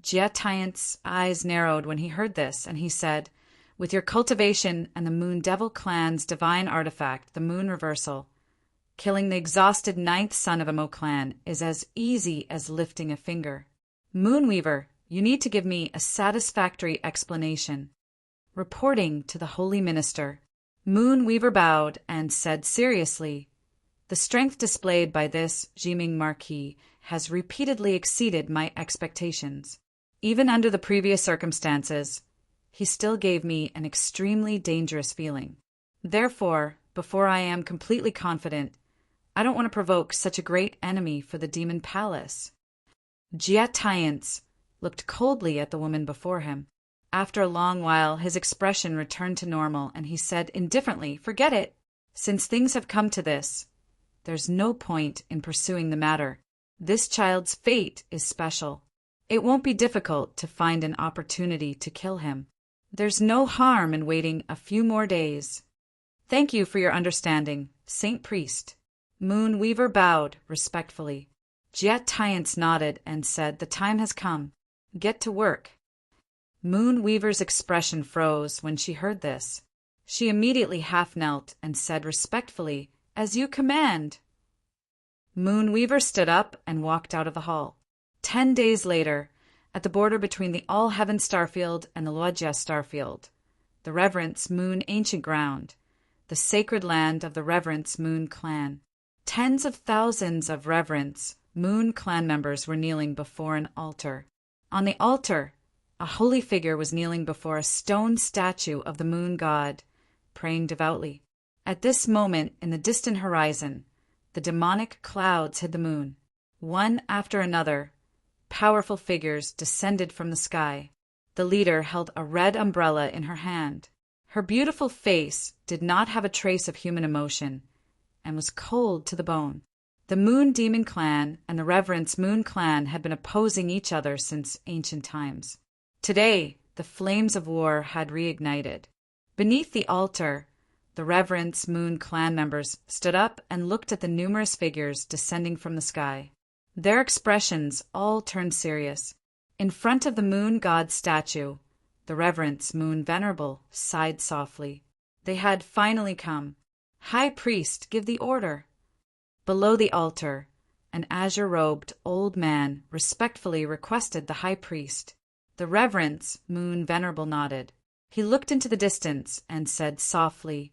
Jia Tiance's eyes narrowed when he heard this, and he said, "With your cultivation and the Moon Devil clan's divine artifact, the Moon Reversal, killing the exhausted 9th son of a Mo clan is as easy as lifting a finger. Moon Weaver, you need to give me a satisfactory explanation." Reporting to the Holy Minister, Moon Weaver bowed and said seriously, "The strength displayed by this Jiming Marquis has repeatedly exceeded my expectations. Even under the previous circumstances, he still gave me an extremely dangerous feeling. Therefore, before I am completely confident, I don't want to provoke such a great enemy for the Demon Palace." Jia Tiance looked coldly at the woman before him. After a long while, his expression returned to normal, and he said indifferently, "Forget it. Since things have come to this, there's no point in pursuing the matter. This child's fate is special. It won't be difficult to find an opportunity to kill him. There's no harm in waiting a few more days. Thank you for your understanding, Saint Priest." Moon Weaver bowed respectfully. Jia Tiance nodded and said, "The time has come. Get to work." Moon Weaver's expression froze when she heard this. She immediately half knelt and said respectfully, "As you command." Moon Weaver stood up and walked out of the hall. 10 days later, at the border between the All-Heaven Starfield and the Luojia Starfield, the Reverence Moon Ancient Ground, the sacred land of the Reverence Moon Clan. Tens of thousands of Reverence Moon Clan members were kneeling before an altar. On the altar, a holy figure was kneeling before a stone statue of the Moon God, praying devoutly. At this moment, in the distant horizon, the demonic clouds hid the moon. One after another, powerful figures descended from the sky. The leader held a red umbrella in her hand. Her beautiful face did not have a trace of human emotion and was cold to the bone. The Moon Demon Clan and the Reverence Moon Clan had been opposing each other since ancient times. Today, the flames of war had reignited. Beneath the altar, the Reverence Moon Clan members stood up and looked at the numerous figures descending from the sky. Their expressions all turned serious. In front of the Moon God statue, the Reverence Moon Venerable sighed softly. They had finally come. "High Priest, give the order." Below the altar, an azure-robed old man respectfully requested the High Priest. The Reverence Moon Venerable nodded. He looked into the distance and said softly,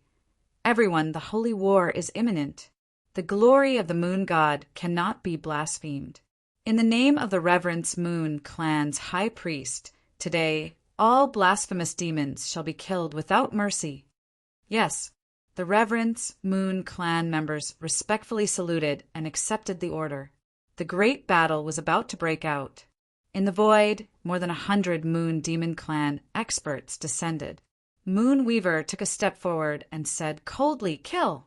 "Everyone, the holy war is imminent. The glory of the Moon God cannot be blasphemed. In the name of the Reverence Moon Clan's High Priest, today all blasphemous demons shall be killed without mercy." Yes, the Reverence Moon Clan members respectfully saluted and accepted the order. The great battle was about to break out. In the void, more than 100 Moon Demon Clan experts descended. Moon Weaver took a step forward and said coldly, "Kill."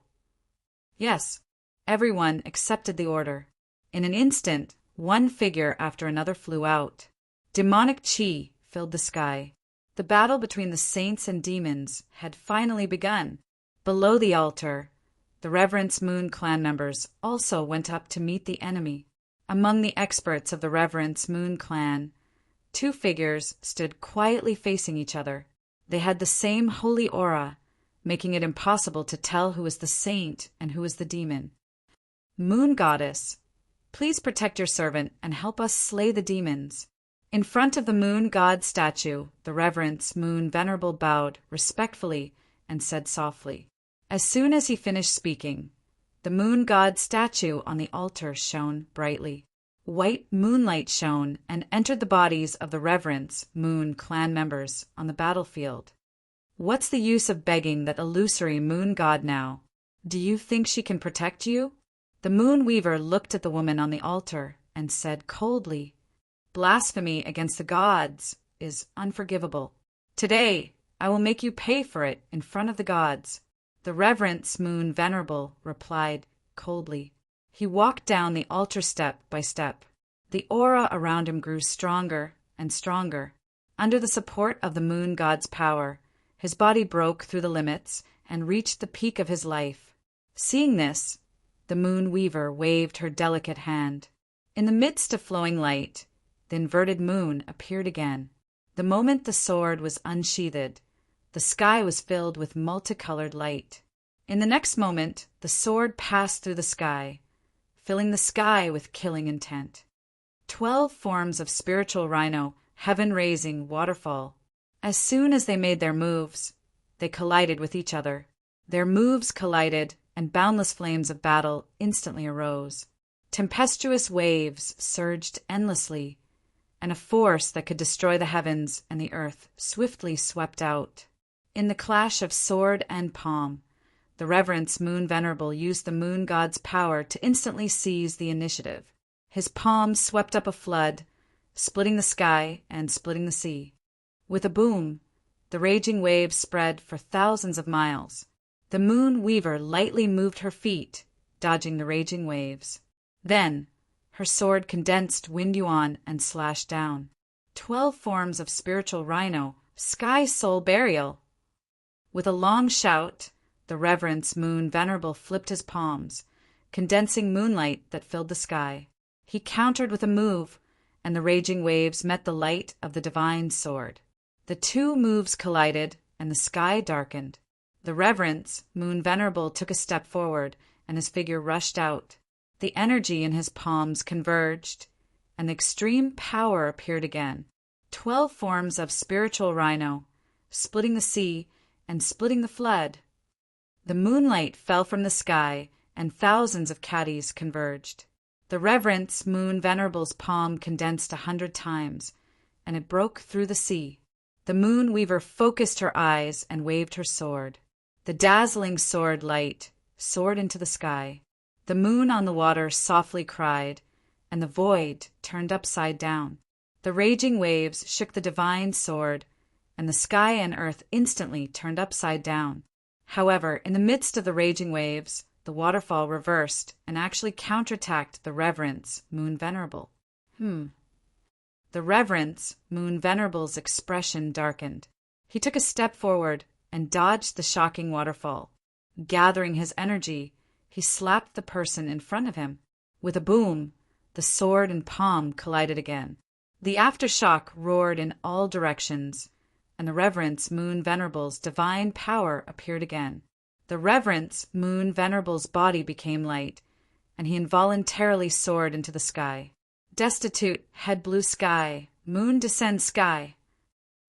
Yes, everyone accepted the order. In an instant, one figure after another flew out. Demonic chi filled the sky. The battle between the saints and demons had finally begun. Below the altar, the Reverence Moon Clan members also went up to meet the enemy. Among the experts of the Reverence Moon Clan, 2 figures stood quietly facing each other. They had the same holy aura, making it impossible to tell who was the saint and who was the demon. "Moon Goddess, please protect your servant and help us slay the demons." In front of the Moon God statue, the Reverence Moon Venerable bowed respectfully and said softly. As soon as he finished speaking, the Moon God statue on the altar shone brightly. White moonlight shone and entered the bodies of the Reverence Moon Clan members on the battlefield. "What's the use of begging that illusory Moon God now? Do you think she can protect you?" The Moon Weaver looked at the woman on the altar and said coldly, "Blasphemy against the gods is unforgivable. Today, I will make you pay for it in front of the gods." The Reverence Moon Venerable replied coldly. He walked down the altar step by step. The aura around him grew stronger and stronger. Under the support of the moon god's power, his body broke through the limits and reached the peak of his life. Seeing this, the moon weaver waved her delicate hand. In the midst of flowing light, the inverted moon appeared again. The moment the sword was unsheathed, the sky was filled with multicolored light. In the next moment, the sword passed through the sky, filling the sky with killing intent. 12 forms of spiritual rhino, heaven-raising waterfall. As soon as they made their moves, they collided with each other. Their moves collided, and boundless flames of battle instantly arose. Tempestuous waves surged endlessly, and a force that could destroy the heavens and the earth swiftly swept out. In the clash of sword and palm, the Reverence Moon Venerable used the moon god's power to instantly seize the initiative. His palm swept up a flood, splitting the sky and splitting the sea. With a boom, the raging waves spread for thousands of miles. The moon weaver lightly moved her feet, dodging the raging waves. Then, her sword condensed wind yuan and slashed down. 12 forms of spiritual rhino, sky soul burial. With a long shout, the Reverence Moon Venerable flipped his palms, condensing moonlight that filled the sky. He countered with a move, and the raging waves met the light of the divine sword. The two moves collided, and the sky darkened. The Reverence Moon Venerable took a step forward, and his figure rushed out. The energy in his palms converged, and extreme power appeared again. 12 forms of spiritual rhino, splitting the sea and splitting the flood. The moonlight fell from the sky, and thousands of caddies converged. The Reverence Moon Venerable's palm condensed 100 times, and it broke through the sea. The moon weaver focused her eyes and waved her sword. The dazzling sword light soared into the sky. The moon on the water softly cried, and the void turned upside down. The raging waves shook the divine sword, and the sky and earth instantly turned upside down. However, in the midst of the raging waves, the waterfall reversed and actually counterattacked the Reverence Moon Venerable. The Reverence Moon Venerable's expression darkened. He took a step forward and dodged the shocking waterfall. Gathering his energy, he slapped the person in front of him. With a boom, the sword and palm collided again. The aftershock roared in all directions, and the Reverence Moon Venerable's divine power appeared again. The Reverence Moon Venerable's body became light, and he involuntarily soared into the sky. Destitute, head blue sky, moon descend sky.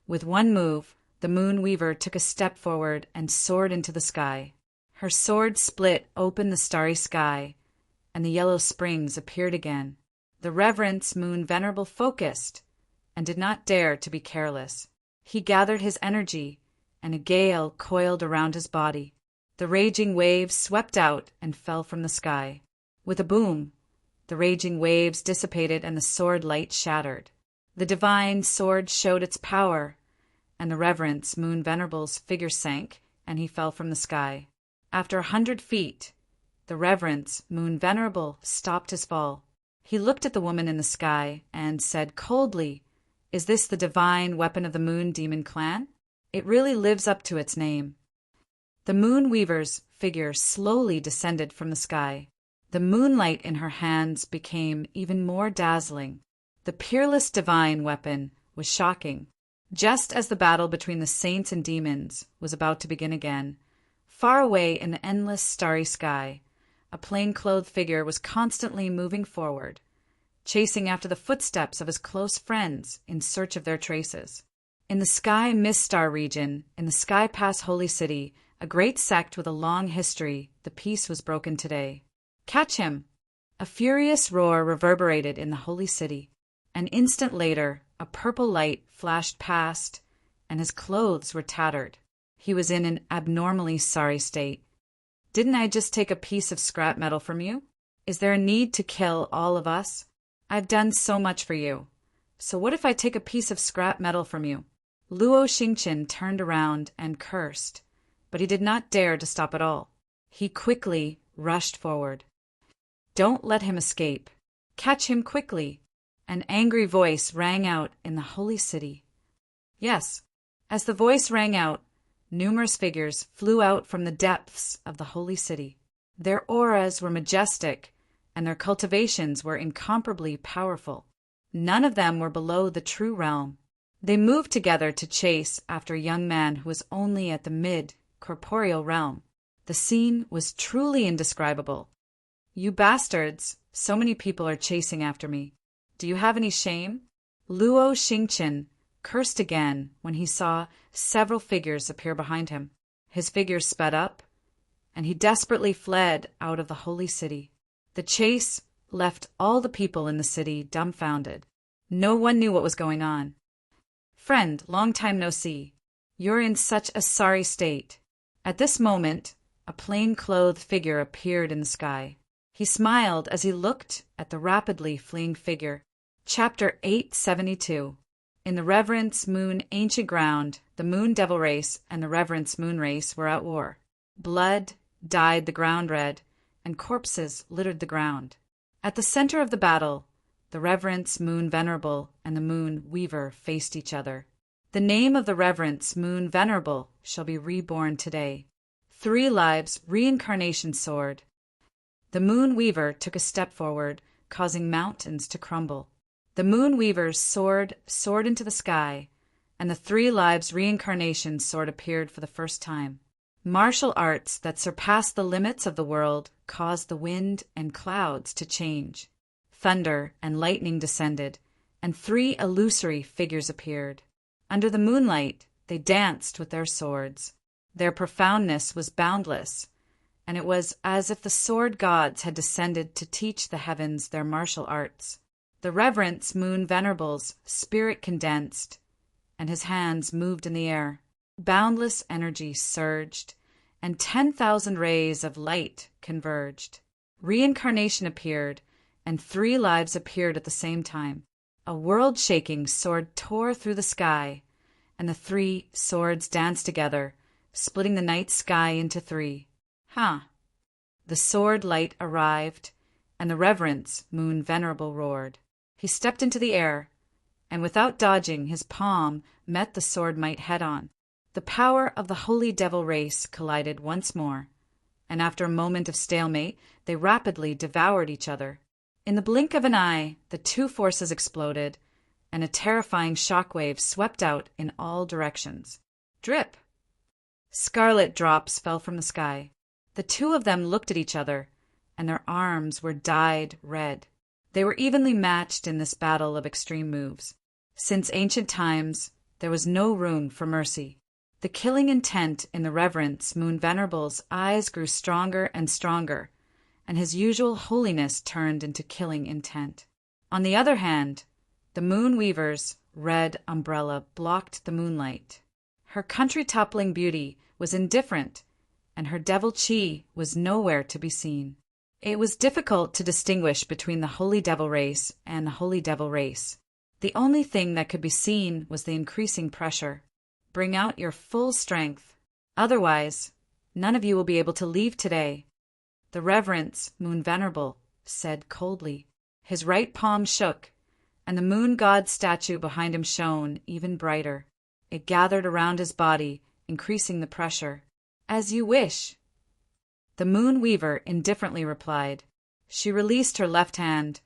With one move, the moon weaver took a step forward and soared into the sky. Her sword split open the starry sky, and the yellow springs appeared again. The Reverence Moon Venerable focused and did not dare to be careless. He gathered his energy, and a gale coiled around his body. The raging waves swept out and fell from the sky. With a boom, the raging waves dissipated and the sword light shattered. The divine sword showed its power, and the Reverence Moon Venerable's figure sank, and he fell from the sky. After 100 feet, the Reverence Moon Venerable stopped his fall. He looked at the woman in the sky and said coldly, "Is this the divine weapon of the Moon Demon Clan? It really lives up to its name." The moon weaver's figure slowly descended from the sky. The moonlight in her hands became even more dazzling. The peerless divine weapon was shocking. Just as the battle between the saints and demons was about to begin again, far away in the endless starry sky, a plain-clothed figure was constantly moving forward, chasing after the footsteps of his close friends in search of their traces. In the Sky Mist Star region, in the Sky Pass Holy City, a great sect with a long history, the peace was broken today. "Catch him!" A furious roar reverberated in the holy city. An instant later, a purple light flashed past, and his clothes were tattered. He was in an abnormally sorry state. "Didn't I just take a piece of scrap metal from you? Is there a need to kill all of us? I've done so much for you. So what if I take a piece of scrap metal from you? Luo Xingqian turned around and cursed, but he did not dare to stop at all. He quickly rushed forward. "Don't let him escape. Catch him quickly!" An angry voice rang out in the holy city. Yes, as the voice rang out, numerous figures flew out from the depths of the holy city. Their auras were majestic, and their cultivations were incomparably powerful. None of them were below the true realm. They moved together to chase after a young man who was only at the mid-corporeal realm. The scene was truly indescribable. "You bastards! So many people are chasing after me. Do you have any shame?" Luo Xingqian cursed again when he saw several figures appear behind him. His figures sped up, and he desperately fled out of the holy city. The chase left all the people in the city dumbfounded. No one knew what was going on. "Friend, long time no see. You're in such a sorry state." At this moment, a plain-clothed figure appeared in the sky. He smiled as he looked at the rapidly fleeing figure. Chapter 872. In the Reverence Moon ancient ground, the Moon Devil race and the Reverence Moon race were at war. Blood dyed the ground red, and corpses littered the ground. At the center of the battle, the Reverence Moon Venerable and the Moon Weaver faced each other. The name of the Reverence Moon Venerable shall be reborn today. 3 lives reincarnation sword. The Moon Weaver took a step forward, causing mountains to crumble. The Moon Weaver's sword soared into the sky, and the 3 lives reincarnation sword appeared for the first time. Martial arts that surpassed the limits of the world caused the wind and clouds to change. Thunder and lightning descended, and 3 illusory figures appeared. Under the moonlight, they danced with their swords. Their profoundness was boundless, and it was as if the sword gods had descended to teach the heavens their martial arts. The Reverence Moon Venerable's spirit condensed, and his hands moved in the air. Boundless energy surged, and 10,000 rays of light converged. Reincarnation appeared, and 3 lives appeared at the same time. A world-shaking sword tore through the sky, and the 3 swords danced together, splitting the night sky into 3. The sword light arrived, and the Reverence Moon Venerable roared. He stepped into the air, and without dodging, his palm met the sword might head-on. The power of the Holy Devil race collided once more, and after a moment of stalemate, they rapidly devoured each other. In the blink of an eye, the 2 forces exploded, and a terrifying shockwave swept out in all directions. Drip! Scarlet drops fell from the sky. The 2 of them looked at each other, and their arms were dyed red. They were evenly matched in this battle of extreme moves. Since ancient times, there was no room for mercy. The killing intent in the Reverence Moon Venerable's eyes grew stronger and stronger, and his usual holiness turned into killing intent. On the other hand, the Moon Weaver's red umbrella blocked the moonlight. Her country-toppling beauty was indifferent, and her devil chi was nowhere to be seen. It was difficult to distinguish between the Holy Devil race and the Holy Devil race. The only thing that could be seen was the increasing pressure. Bring out your full strength. Otherwise, none of you will be able to leave today. The Reverence Moon Venerable said coldly. His right palm shook, and the moon god statue behind him shone even brighter. It gathered around his body, increasing the pressure. As you wish. The Moon Weaver indifferently replied. She released her left hand,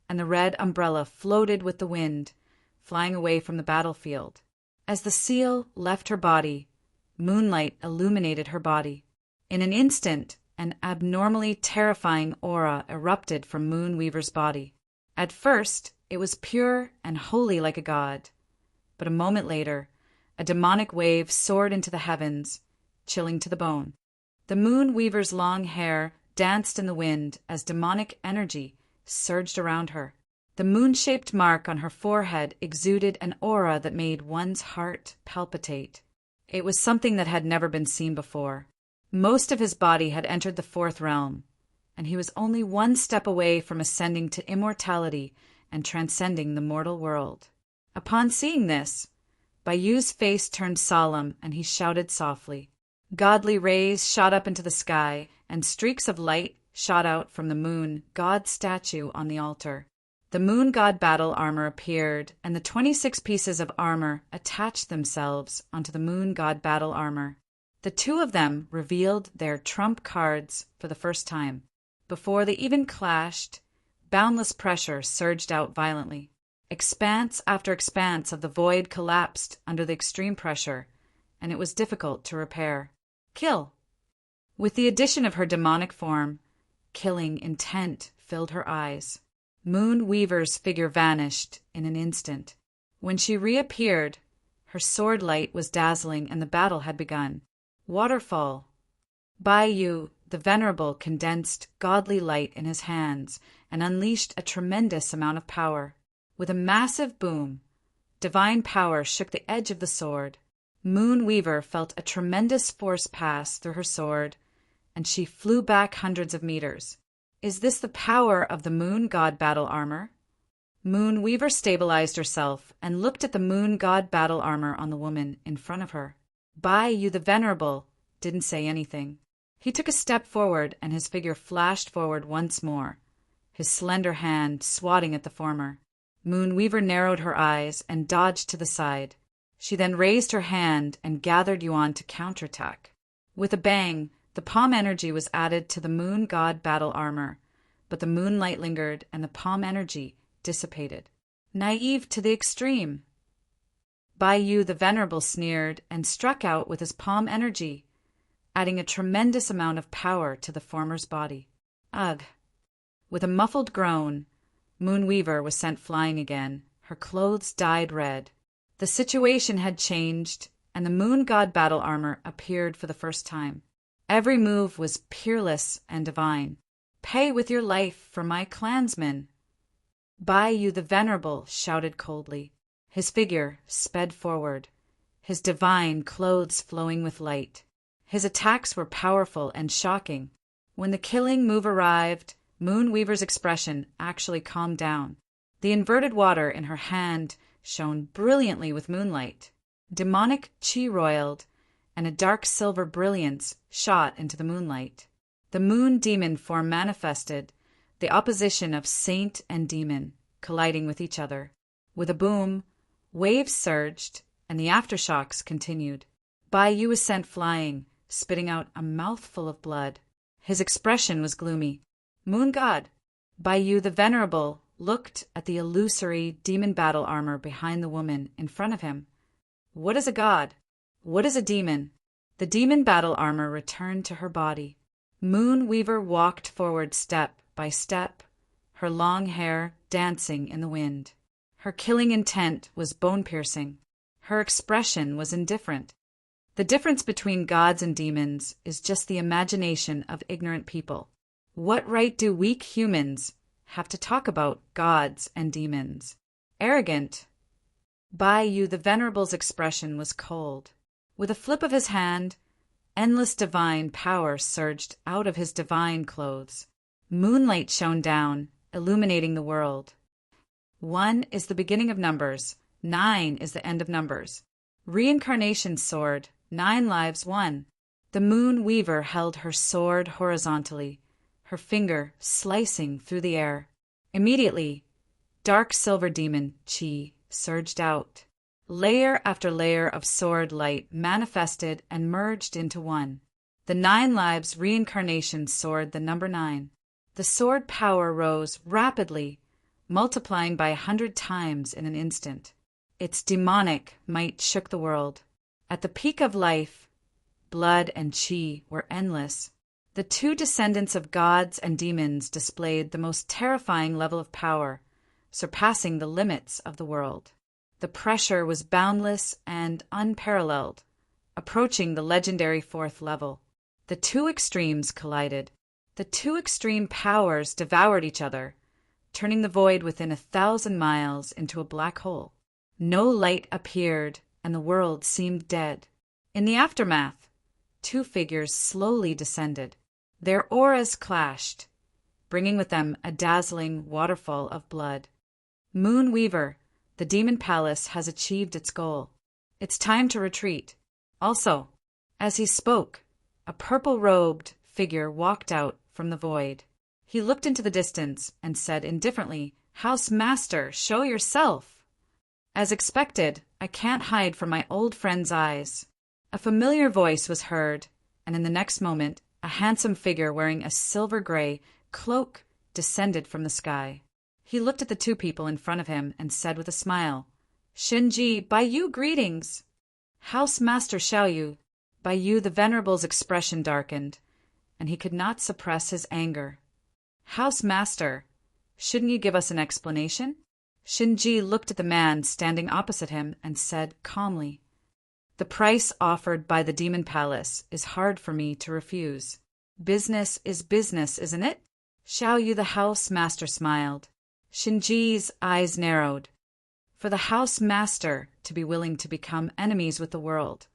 and the red umbrella floated with the wind, flying away from the battlefield. As the seal left her body, moonlight illuminated her body. In an instant, an abnormally terrifying aura erupted from Moon Weaver's body. At first, it was pure and holy like a god, but a moment later, a demonic wave soared into the heavens, chilling to the bone. The Moon Weaver's long hair danced in the wind as demonic energy surged around her. The moon-shaped mark on her forehead exuded an aura that made one's heart palpitate. It was something that had never been seen before. Most of his body had entered the 4th realm, and he was only 1 step away from ascending to immortality and transcending the mortal world. Upon seeing this, Bayou's face turned solemn, and he shouted softly. Godly rays shot up into the sky, and streaks of light shot out from the moon god statue on the altar. The moon god battle armor appeared, and the 26 pieces of armor attached themselves onto the moon god battle armor. The two of them revealed their trump cards for the first time. Before they even clashed, boundless pressure surged out violently. Expanse after expanse of the void collapsed under the extreme pressure, and it was difficult to repair. Kill! With the addition of her demonic form, killing intent filled her eyes. Moon Weaver's figure vanished in an instant. When she reappeared, her sword light was dazzling and the battle had begun. Waterfall. Bayou, the Venerable, condensed godly light in his hands and unleashed a tremendous amount of power. With a massive boom, divine power shook the edge of the sword. Moon Weaver felt a tremendous force pass through her sword, and she flew back hundreds of meters. Is this the power of the moon god battle armor? Moon Weaver stabilized herself and looked at the moon god battle armor on the woman in front of her. Bayou the Venerable didn't say anything. He took a step forward, and his figure flashed forward once more, his slender hand swatting at the former. Moon Weaver narrowed her eyes and dodged to the side. She then raised her hand and gathered Yuan to counterattack. With a bang, the palm energy was added to the moon god battle armor, but the moonlight lingered and the palm energy dissipated. Naive to the extreme! Bayou the Venerable sneered and struck out with his palm energy, adding a tremendous amount of power to the former's body. Ugh! With a muffled groan, Moon Weaver was sent flying again, her clothes dyed red. The situation had changed, and the moon god battle armor appeared for the first time. Every move was peerless and divine. Pay with your life for my clansmen! Bayou the Venerable shouted coldly. His figure sped forward, his divine clothes flowing with light. His attacks were powerful and shocking. When the killing move arrived, Moon Weaver's expression actually calmed down. The inverted water in her hand shone brilliantly with moonlight. Demonic chi roiled, and a dark silver brilliance shot into the moonlight. The moon demon form manifested, the opposition of saint and demon, colliding with each other. With a boom, waves surged, and the aftershocks continued. Bayou was sent flying, spitting out a mouthful of blood. His expression was gloomy. Moon God! Bayou the Venerable looked at the illusory demon battle armor behind the woman in front of him. What is a god? What is a demon? The demon battle armor returned to her body. Moon Weaver walked forward step by step, her long hair dancing in the wind. Her killing intent was bone-piercing. Her expression was indifferent. The difference between gods and demons is just the imagination of ignorant people. What right do weak humans have to talk about gods and demons? Arrogant. Bayou the Venerable's expression was cold. With a flip of his hand, endless divine power surged out of his divine clothes. Moonlight shone down, illuminating the world. 1 is the beginning of numbers. 9 is the end of numbers. Reincarnation sword, 9 lives won. The Moon Weaver held her sword horizontally, her finger slicing through the air. Immediately, dark silver demon chi surged out. Layer after layer of sword light manifested and merged into one. The 9 lives reincarnation sword the number 9. The sword power rose rapidly, multiplying by 100 times in an instant. Its demonic might shook the world. At the peak of life, blood and chi were endless. The two descendants of gods and demons displayed the most terrifying level of power, surpassing the limits of the world. The pressure was boundless and unparalleled, approaching the legendary 4th level. The two extremes collided. The two extreme powers devoured each other, turning the void within 1,000 miles into a black hole. No light appeared, and the world seemed dead. In the aftermath, two figures slowly descended. Their auras clashed, bringing with them a dazzling waterfall of blood. Moon Weaver, the demon palace has achieved its goal. It's time to retreat. Also, as he spoke, a purple-robed figure walked out from the void. He looked into the distance and said indifferently, "House Master, show yourself!" As expected, I can't hide from my old friend's eyes. A familiar voice was heard, and in the next moment, a handsome figure wearing a silver-gray cloak descended from the sky. He looked at the two people in front of him and said with a smile, "Shinji, by you greetings!" "House Master Xiaoyu," by you the Venerable's expression darkened, and he could not suppress his anger. "House Master, shouldn't you give us an explanation?" Shinji looked at the man standing opposite him and said calmly, "The price offered by the Demon Palace is hard for me to refuse. Business is business, isn't it?" Xiaoyu the House Master smiled. Shinji's eyes narrowed. For the House Master to be willing to become enemies with the world,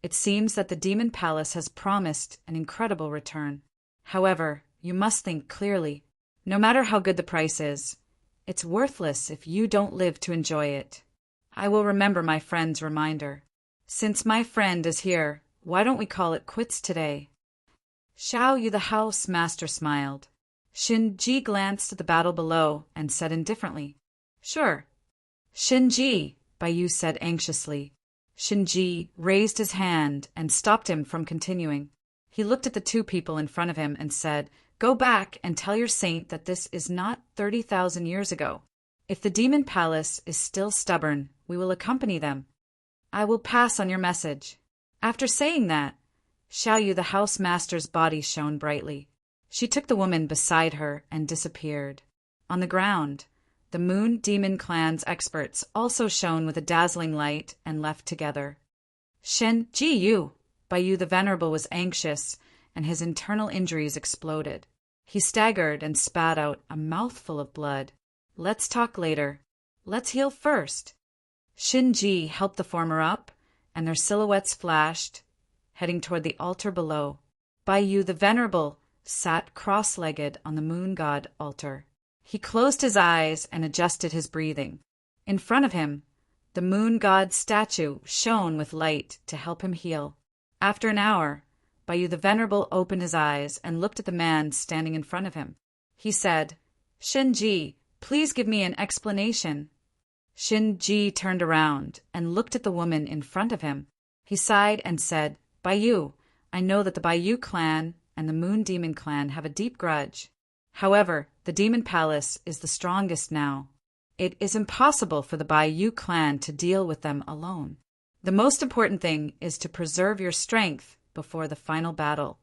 it seems that the Demon Palace has promised an incredible return. However, you must think clearly. No matter how good the price is, it's worthless if you don't live to enjoy it. I will remember my friend's reminder. Since my friend is here, why don't we call it quits today? Xiaoyu the House Master smiled. Shinji glanced at the battle below and said indifferently, "Sure." "Shinji," Baiyu said anxiously. Shinji raised his hand and stopped him from continuing. He looked at the two people in front of him and said, "Go back and tell your saint that this is not 30,000 years ago. If the Demon Palace is still stubborn, we will accompany them. I will pass on your message." After saying that, Xiaoyu the House Master's body shone brightly. She took the woman beside her and disappeared. On the ground, the Moon Demon Clan's experts also shone with a dazzling light and left together. Shen-Ji Yu, Baiyu the Venerable was anxious, and his internal injuries exploded. He staggered and spat out a mouthful of blood. "Let's talk later. Let's heal first." Shin-Ji helped the former up, and their silhouettes flashed, heading toward the altar below. Baiyu the Venerable sat cross-legged on the moon god altar. He closed his eyes and adjusted his breathing. In front of him, the moon god's statue shone with light to help him heal. After an hour, Baiyu the Venerable opened his eyes and looked at the man standing in front of him. He said, "Shin-Ji, please give me an explanation." Shin-Ji turned around and looked at the woman in front of him. He sighed and said, "Baiyu, I know that the Baiyu clan and the Moon Demon clan have a deep grudge. However, the Demon Palace is the strongest now. It is impossible for the Baiyu clan to deal with them alone. The most important thing is to preserve your strength before the final battle."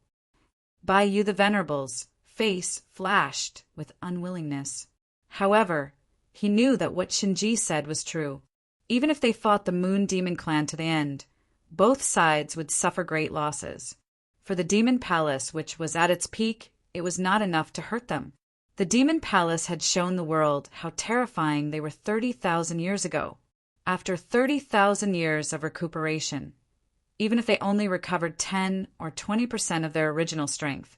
Baiyu the Venerable's face flashed with unwillingness. However, he knew that what Shinji said was true. Even if they fought the Moon Demon clan to the end, both sides would suffer great losses. For the Demon Palace, which was at its peak, it was not enough to hurt them. The Demon Palace had shown the world how terrifying they were 30,000 years ago. After 30,000 years of recuperation, even if they only recovered 10 or 20% of their original strength,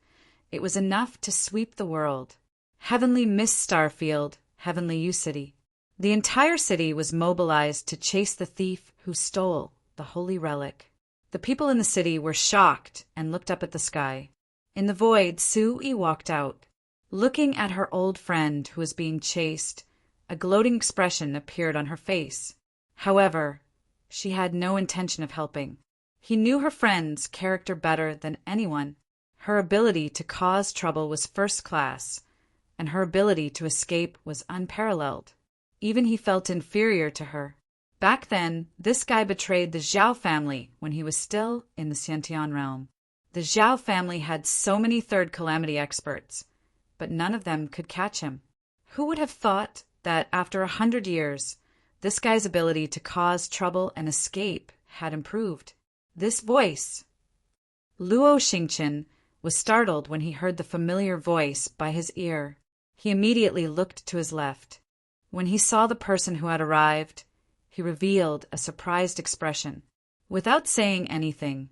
it was enough to sweep the world. Heavenly Mist Starfield, Heavenly U City. The entire city was mobilized to chase the thief who stole the holy relic. The people in the city were shocked and looked up at the sky. In the void, Sui walked out. Looking at her old friend who was being chased, a gloating expression appeared on her face. However, she had no intention of helping. He knew her friend's character better than anyone. Her ability to cause trouble was first class, and her ability to escape was unparalleled. Even he felt inferior to her. Back then, this guy betrayed the Zhao family when he was still in the Xiantian realm. The Zhao family had so many third calamity experts, but none of them could catch him. Who would have thought that after 100 years, this guy's ability to cause trouble and escape had improved? This voice. Luo Xingqian was startled when he heard the familiar voice by his ear. He immediately looked to his left. When he saw the person who had arrived, he revealed a surprised expression. Without saying anything,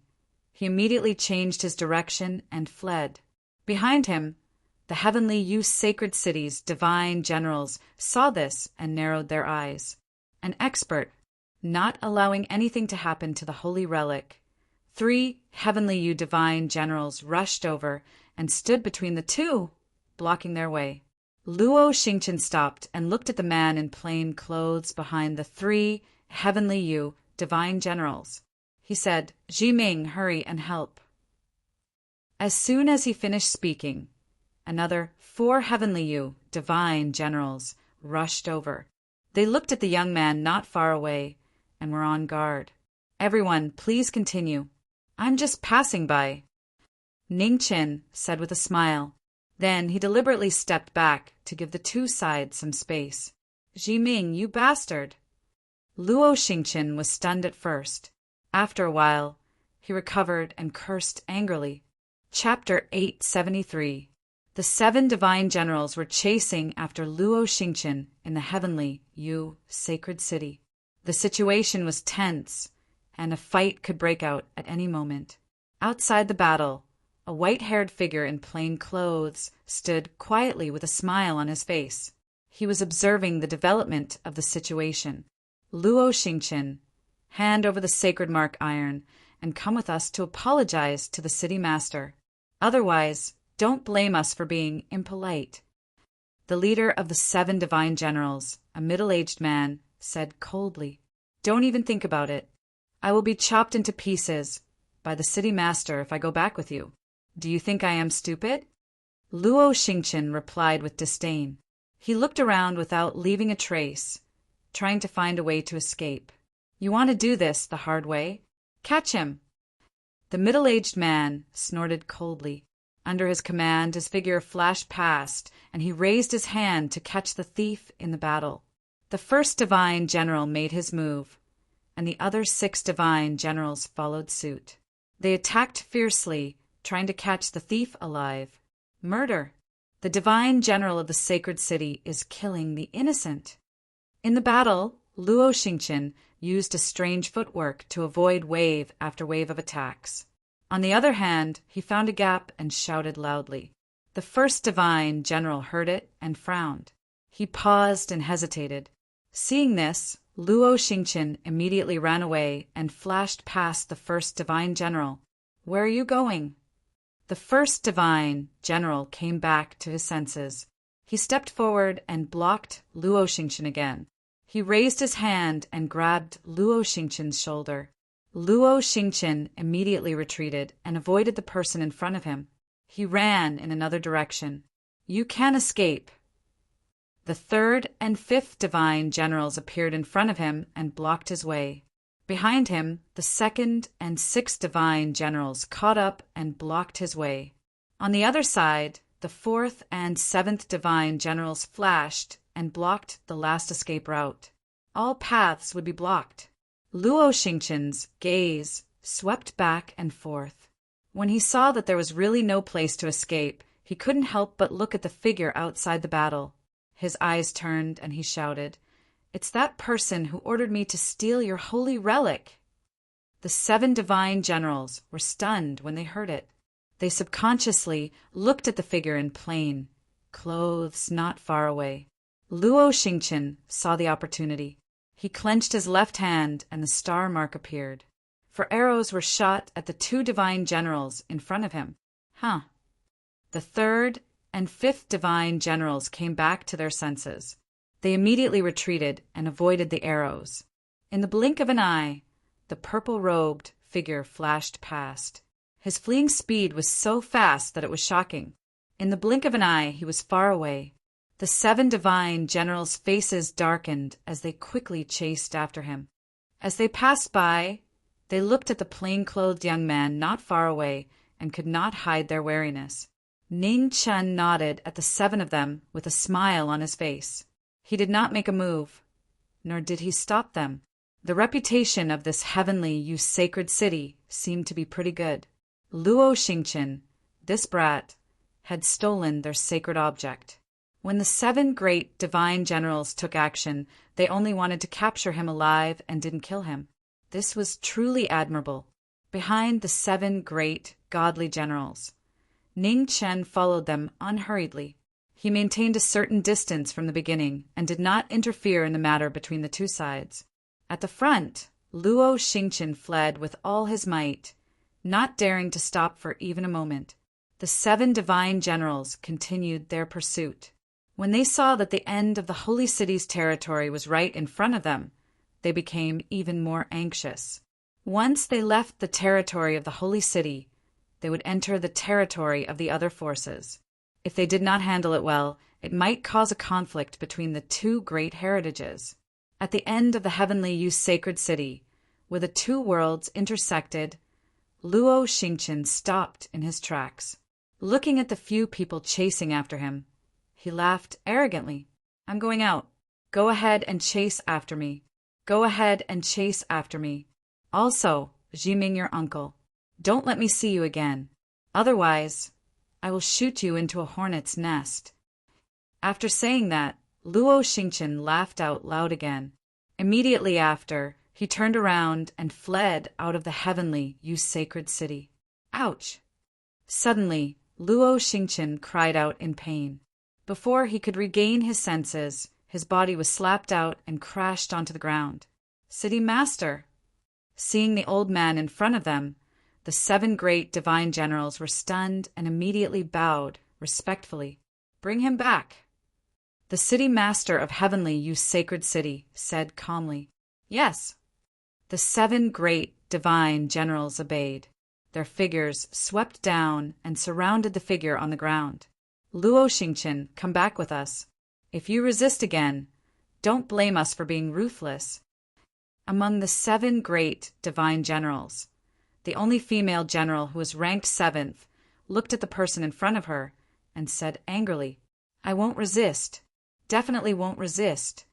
he immediately changed his direction and fled. Behind him, the Heavenly Yu Sacred City's divine generals saw this and narrowed their eyes. An expert. not allowing anything to happen to the holy relic. 3 heavenly divine generals rushed over and stood between the two, blocking their way. Luo Xingqian stopped and looked at the man in plain clothes behind the 3 heavenly divine generals. He said, "Jiming, hurry and help." As soon as he finished speaking, another 4 heavenly divine generals rushed over. They looked at the young man not far away and were on guard. "Everyone, please continue. I'm just passing by," Ningqian said with a smile. Then he deliberately stepped back to give the 2 sides some space. "Jiming, you bastard!" Luo Xingqian was stunned at first. After a while, he recovered and cursed angrily. Chapter 873. The 7 divine generals were chasing after Luo Xingqian in the heavenly sacred city. The situation was tense, and a fight could break out at any moment. Outside the battle, a white-haired figure in plain clothes stood quietly with a smile on his face. He was observing the development of the situation. "Luo Xingqian, hand over the sacred mark iron and come with us to apologize to the city master. Otherwise, don't blame us for being impolite." The leader of the 7 divine generals, a middle-aged man, said coldly, "Don't even think about it. I will be chopped into pieces by the city master if I go back with you. Do you think I am stupid?" Luo Xingqian replied with disdain. He looked around without leaving a trace, trying to find a way to escape. "You want to do this the hard way? Catch him!" The middle-aged man snorted coldly. Under his command, his figure flashed past, and he raised his hand to catch the thief in the battle. The 1st divine general made his move, and the other 6 divine generals followed suit. They attacked fiercely, trying to catch the thief alive. Murder. The divine general of the sacred city is killing the innocent. In the battle, Luo Xingqian used a strange footwork to avoid wave after wave of attacks. On the other hand, he found a gap and shouted loudly. The 1st divine general heard it and frowned. He paused and hesitated. Seeing this, Luo Xingqian immediately ran away and flashed past the 1st divine general. "Where are you going?" The 1st divine general came back to his senses. He stepped forward and blocked Luo Xingqian again. He raised his hand and grabbed Luo Xingqian's shoulder. Luo Xingqian immediately retreated and avoided the person in front of him. He ran in another direction. "You can't escape." The 3rd and 5th divine generals appeared in front of him and blocked his way. Behind him, the 2nd and 6th divine generals caught up and blocked his way. On the other side, the 4th and 7th divine generals flashed and blocked the last escape route. All paths would be blocked. Luo Xingqian's gaze swept back and forth. When he saw that there was really no place to escape, he couldn't help but look at the figure outside the battle. His eyes turned and he shouted, "It's that person who ordered me to steal your holy relic." The 7 divine generals were stunned when they heard it. They subconsciously looked at the figure in plain clothes not far away. Luo Xingqian saw the opportunity. He clenched his left hand and the star mark appeared. For arrows were shot at the 2 divine generals in front of him. The 3rd and 5th divine generals came back to their senses. They immediately retreated and avoided the arrows. In the blink of an eye, the purple-robed figure flashed past. His fleeing speed was so fast that it was shocking. In the blink of an eye, he was far away. The 7 divine generals' faces darkened as they quickly chased after him. As they passed by, they looked at the plain-clothed young man not far away and could not hide their wariness. Ningqian nodded at the 7 of them with a smile on his face. He did not make a move, nor did he stop them. The reputation of this heavenly sacred city seemed to be pretty good. Luo Xingqian, this brat, had stolen their sacred object. When the 7 great divine generals took action, they only wanted to capture him alive and didn't kill him. This was truly admirable. Behind the 7 great godly generals, Ningqian followed them unhurriedly. He maintained a certain distance from the beginning and did not interfere in the matter between the 2 sides. At the front, Luo Xingqian fled with all his might, not daring to stop for even a moment. The 7 divine generals continued their pursuit. When they saw that the end of the holy city's territory was right in front of them, they became even more anxious. Once they left the territory of the holy city, they would enter the territory of the other forces. If they did not handle it well, it might cause a conflict between the 2 great heritages. At the end of the heavenly Yu sacred city, where the 2 worlds intersected, Luo Xingqian stopped in his tracks. Looking at the few people chasing after him, he laughed arrogantly. "I'm going out. Go ahead and chase after me. Go ahead and chase after me. Also, Jiming, your uncle, don't let me see you again. Otherwise, I will shoot you into a hornet's nest." After saying that, Luo Xingqian laughed out loud again. Immediately after, he turned around and fled out of the heavenly Yu sacred city. Ouch! Suddenly, Luo Xingqian cried out in pain. Before he could regain his senses, his body was slapped out and crashed onto the ground. "City Master!" Seeing the old man in front of them, the 7 great divine generals were stunned and immediately bowed respectfully. "Bring him back." The city master of heavenly Yu sacred city said calmly, "Yes." The 7 great divine generals obeyed. Their figures swept down and surrounded the figure on the ground. "Luo Xingqian, come back with us. If you resist again, don't blame us for being ruthless." Among the 7 great divine generals, the only female general who was ranked 7th looked at the person in front of her and said angrily, "I won't resist. Definitely won't resist."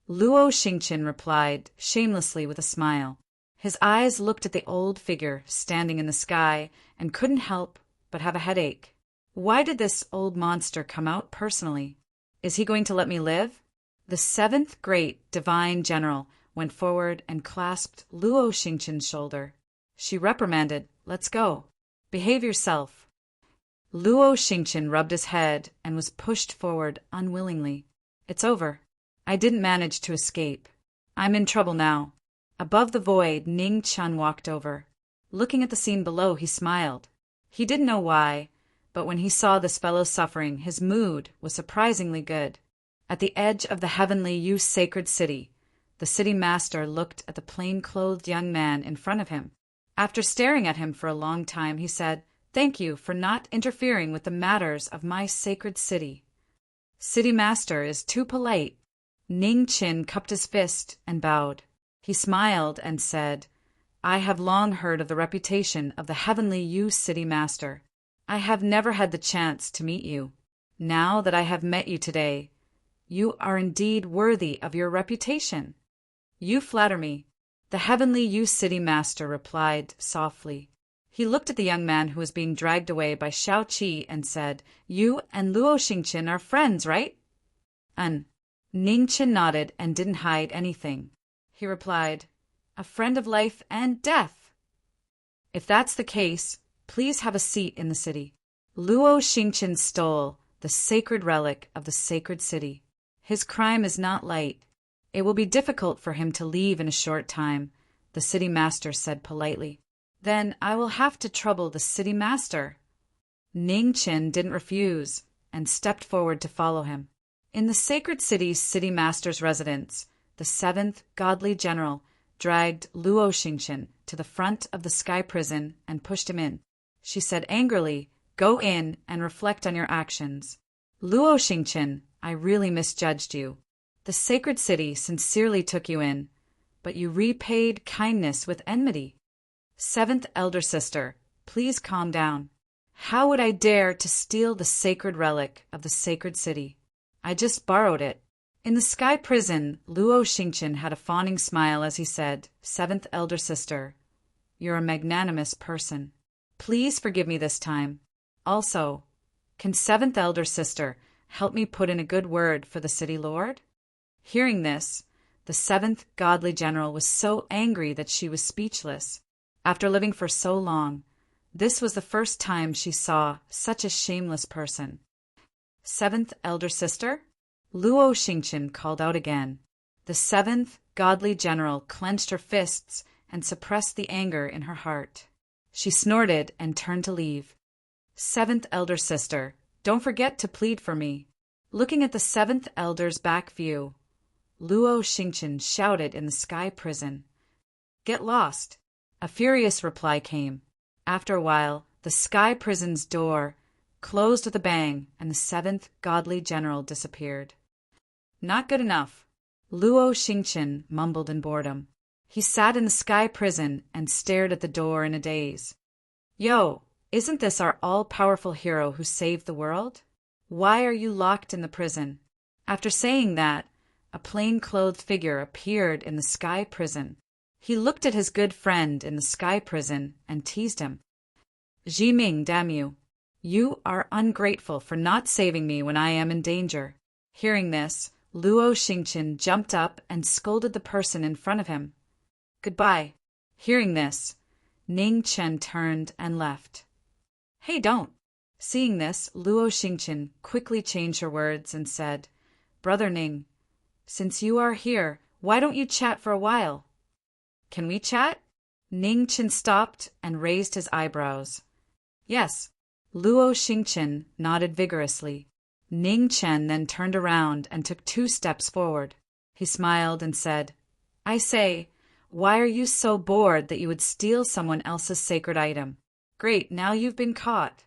Luo Xingqian replied shamelessly with a smile. His eyes looked at the old figure standing in the sky and couldn't help but have a headache. Why did this old monster come out personally? Is he going to let me live? The 7th great divine general went forward and clasped Luo Xingqian's shoulder. She reprimanded, "Let's go. Behave yourself." Luo Xingqian rubbed his head and was pushed forward unwillingly. "It's over. I didn't manage to escape. I'm in trouble now." Above the void, Ning Chun walked over. Looking at the scene below, he smiled. He didn't know why, but when he saw this fellow suffering, his mood was surprisingly good. At the edge of the heavenly Yu sacred city, the city master looked at the plain-clothed young man in front of him. After staring at him for a long time, he said, "Thank you for not interfering with the matters of my sacred city." "City master is too polite." Ning Chin cupped his fist and bowed. He smiled and said, "I have long heard of the reputation of the heavenly Yu city master. I have never had the chance to meet you. Now that I have met you today, you are indeed worthy of your reputation." "You flatter me," the heavenly Yu city master replied softly. He looked at the young man who was being dragged away by Shao Qi and said, "You and Luo Xingqian are friends, right?" Ning Qin nodded and didn't hide anything. He replied, "A friend of life and death." "If that's the case, please have a seat in the city." Luo Xingqian stole the sacred relic of the sacred city. His crime is not light. It will be difficult for him to leave in a short time, the city master said politely. "Then I will have to trouble the city master." Ning Qin didn't refuse and stepped forward to follow him. In the sacred city's city master's residence, the 7th godly general dragged Luo Xingqian to the front of the sky prison and pushed him in. She said angrily, "Go in and reflect on your actions." "Luo Xingqian, I really misjudged you. The sacred city sincerely took you in, but you repaid kindness with enmity. 7th elder sister, please calm down. How would I dare to steal the sacred relic of the sacred city? I just borrowed it." In the sky prison, Luo Xingqian had a fawning smile as he said, "7th elder sister, you're a magnanimous person. Please forgive me this time. Also, can 7th elder sister help me put in a good word for the city lord?" Hearing this, the 7th godly general was so angry that she was speechless. After living for so long, this was the first time she saw such a shameless person. "7th elder sister?" Luo Xingqian called out again. The 7th godly general clenched her fists and suppressed the anger in her heart. She snorted and turned to leave. Seventh elder sister, don't forget to plead for me. Looking at the seventh elder's back view, Luo Xingqian shouted in the sky prison. Get lost. A furious reply came. After a while, the sky prison's door closed with a bang, and the seventh godly general disappeared. Not good enough, Luo Xingqian mumbled in boredom. He sat in the sky prison and stared at the door in a daze. Yo, isn't this our all-powerful hero who saved the world? Why are you locked in the prison? After saying that, a plain-clothed figure appeared in the sky prison. He looked at his good friend in the sky prison and teased him. Jiming, damn you! You are ungrateful for not saving me when I am in danger. Hearing this, Luo Xingqian jumped up and scolded the person in front of him. Goodbye. Hearing this, Ning Chen turned and left. Hey, don't! Seeing this, Luo Xingqian quickly changed her words and said, Brother Ning, since you are here, why don't you chat for a while? Can we chat? Ning Chen stopped and raised his eyebrows. Yes. Luo Xingqian nodded vigorously. Ning Chen then turned around and took 2 steps forward. He smiled and said, I say, why are you so bored that you would steal someone else's sacred item? Great, now you've been caught.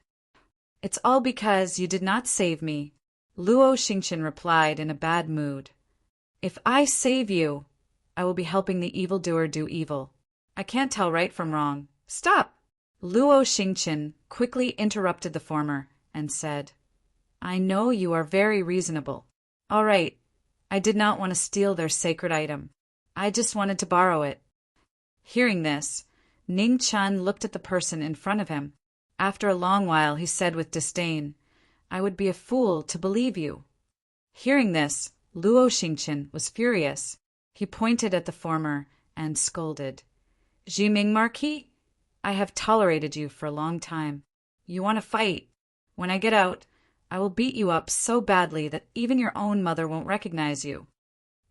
It's all because you did not save me, Luo Xingqian replied in a bad mood. If I save you, I will be helping the evildoer do evil. I can't tell right from wrong. Stop! Luo Xingqian quickly interrupted the former and said, I know you are very reasonable. All right, I did not want to steal their sacred item. I just wanted to borrow it. Hearing this, Ning Chen looked at the person in front of him. After a long while, he said with disdain, I would be a fool to believe you. Hearing this, Luo Xingqian was furious. He pointed at the former and scolded. Jiming Marquis, I have tolerated you for a long time. You want to fight. When I get out, I will beat you up so badly that even your own mother won't recognize you.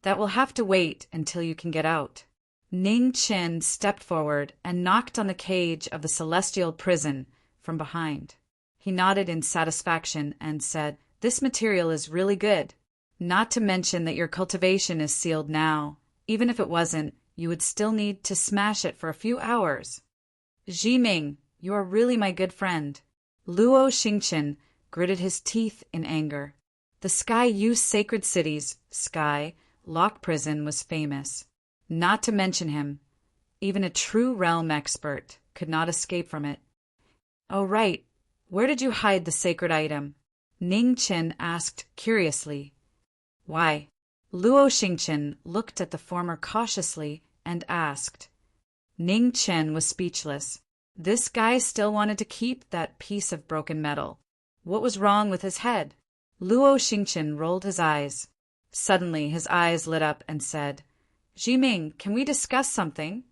That will have to wait until you can get out. Ning Chen stepped forward and knocked on the cage of the celestial prison from behind. He nodded in satisfaction and said, This material is really good. Not to mention that your cultivation is sealed now. Even if it wasn't, you would still need to smash it for a few hours. Jiming, you are really my good friend. Luo Xingqian gritted his teeth in anger. The Sky Yu Sacred City's Sky Lock Prison was famous. Not to mention him, even a true realm expert could not escape from it. Oh, right. Where did you hide the sacred item? Ning Chen asked curiously. Why? Luo Xingqian looked at the former cautiously and asked. Ning Chen was speechless. This guy still wanted to keep that piece of broken metal. What was wrong with his head? Luo Xingqian rolled his eyes. Suddenly his eyes lit up and said, Jiming, can we discuss something?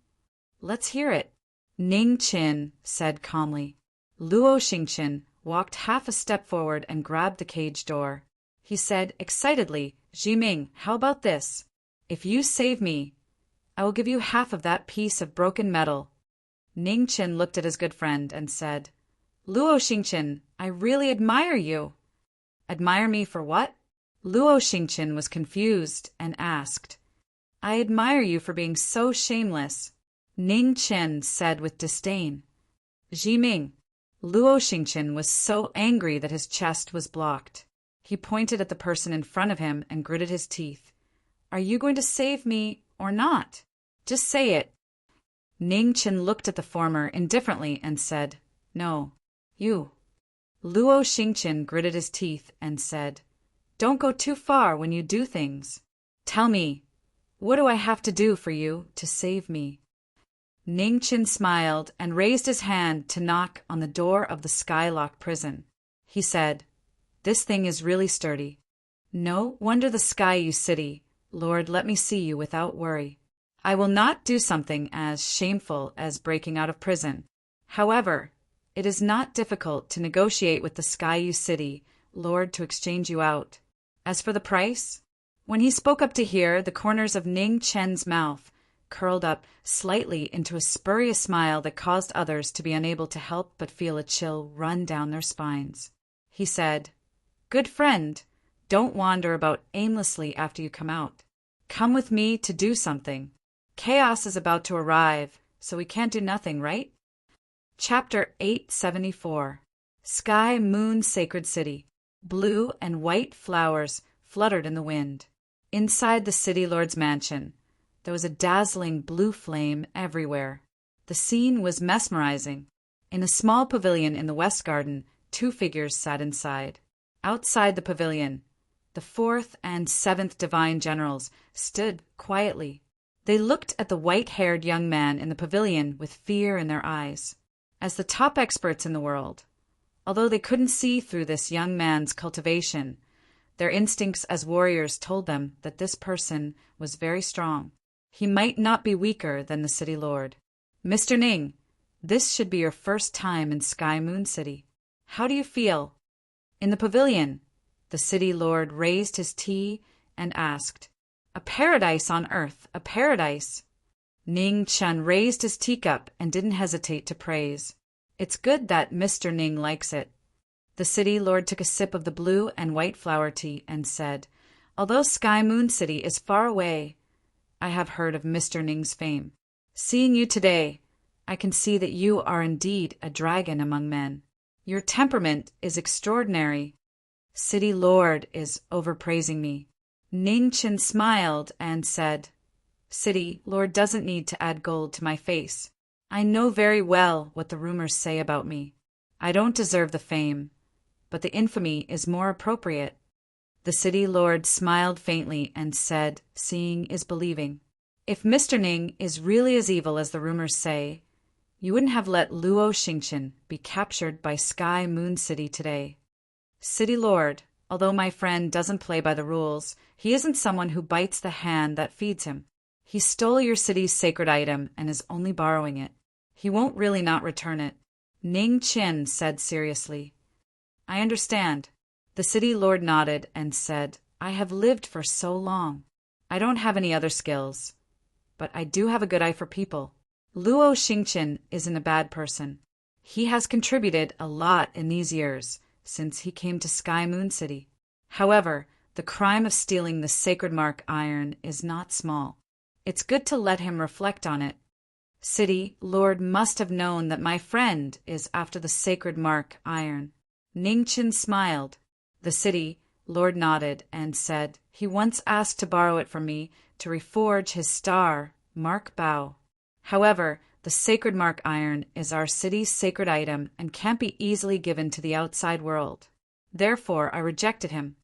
Let's hear it. Ning Chen said calmly. Luo Xingqian walked half a step forward and grabbed the cage door. He said excitedly, Jiming, how about this? If you save me, I will give you half of that piece of broken metal. Ning Chen looked at his good friend and said, Luo Xingqian, I really admire you. Admire me for what? Luo Xingqian was confused and asked. I admire you for being so shameless. Ning Chen said with disdain. Jiming. Luo Xingqian was so angry that his chest was blocked. He pointed at the person in front of him and gritted his teeth. Are you going to save me or not? Just say it. Ning Chen looked at the former indifferently and said, No, you. Luo Xingqian gritted his teeth and said, Don't go too far when you do things. Tell me, what do I have to do for you to save me? Ning Chen smiled and raised his hand to knock on the door of the Skylock prison. He said, This thing is really sturdy. No wonder the Sky Yu City. Lord, let me see you without worry. I will not do something as shameful as breaking out of prison. However, it is not difficult to negotiate with the Sky Yu City, Lord, to exchange you out. As for the price, When he spoke up to hear, the corners of Ning Chen's mouth curled up slightly into a spurious smile that caused others to be unable to help but feel a chill run down their spines. He said, "Good friend, don't wander about aimlessly after you come out. Come with me to do something. Chaos is about to arrive, so we can't do nothing, right?" Chapter 874. Sky Moon Sacred City. Blue and white flowers fluttered in the wind. Inside the city lord's mansion, there was a dazzling blue flame everywhere. The scene was mesmerizing. In a small pavilion in the west garden, 2 figures sat inside. Outside the pavilion, the 4th and 7th divine generals stood quietly. They looked at the white-haired young man in the pavilion with fear in their eyes. As the top experts in the world, although they couldn't see through this young man's cultivation, their instincts as warriors told them that this person was very strong. He might not be weaker than the city lord. "Mr. Ning, this should be your first time in Sky Moon City. How do you feel?" In the pavilion, the city lord raised his tea and asked, "A paradise on earth, a paradise." Ning Chen raised his teacup and didn't hesitate to praise. "It's good that Mr. Ning likes it." The city lord took a sip of the blue and white flower tea and said, "Although Sky Moon City is far away, I have heard of Mr. Ning's fame. Seeing you today, I can see that you are indeed a dragon among men. Your temperament is extraordinary. City lord is overpraising me." Ning Chen smiled and said, "City lord doesn't need to add gold to my face. I know very well what the rumors say about me. I don't deserve the fame, but the infamy is more appropriate." The city lord smiled faintly and said, "Seeing is believing. If Mr. Ning is really as evil as the rumors say, you wouldn't have let Luo Xingqian be captured by Sky Moon City today. City lord, although my friend doesn't play by the rules, he isn't someone who bites the hand that feeds him. He stole your city's sacred item and is only borrowing it. He won't really not return it." Ning Chen said seriously, "I understand." The city lord nodded and said, "I have lived for so long. I don't have any other skills, but I do have a good eye for people. Luo Xingqian isn't a bad person. He has contributed a lot in these years since he came to Sky Moon City. However, the crime of stealing the sacred mark iron is not small. It's good to let him reflect on it. City lord must have known that my friend is after the sacred mark iron." Ning Chen smiled. The city lord nodded and said, "He once asked to borrow it from me to reforge his star, Mark Bao. However, the sacred mark iron is our city's sacred item and can't be easily given to the outside world. Therefore, I rejected him."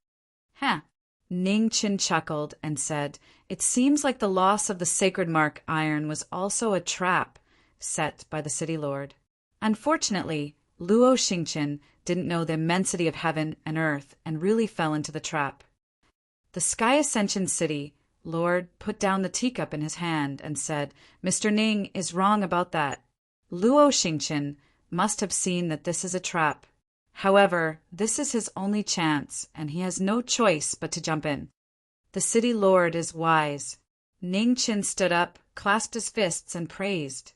"Huh." Ning Chen chuckled and said, "It seems like the loss of the sacred mark iron was also a trap set by the city lord. Unfortunately, Luo Xingqian didn't know the immensity of heaven and earth and really fell into the trap." The Sky Ascension City lord put down the teacup in his hand and said, "Mr. Ning is wrong about that. Luo Xingqian must have seen that this is a trap. However, this is his only chance, and he has no choice but to jump in. The city lord is wise." Ning Chen stood up, clasped his fists, and praised.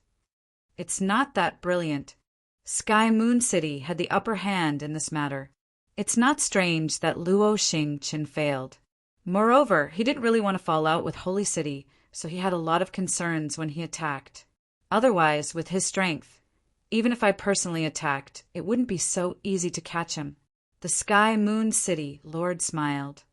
"It's not that brilliant. Sky Moon City had the upper hand in this matter. It's not strange that Luo Xingqian failed. Moreover, he didn't really want to fall out with Holy City, so he had a lot of concerns when he attacked. Otherwise, with his strength, even if I personally attacked, it wouldn't be so easy to catch him." The Sky Moon City lord smiled.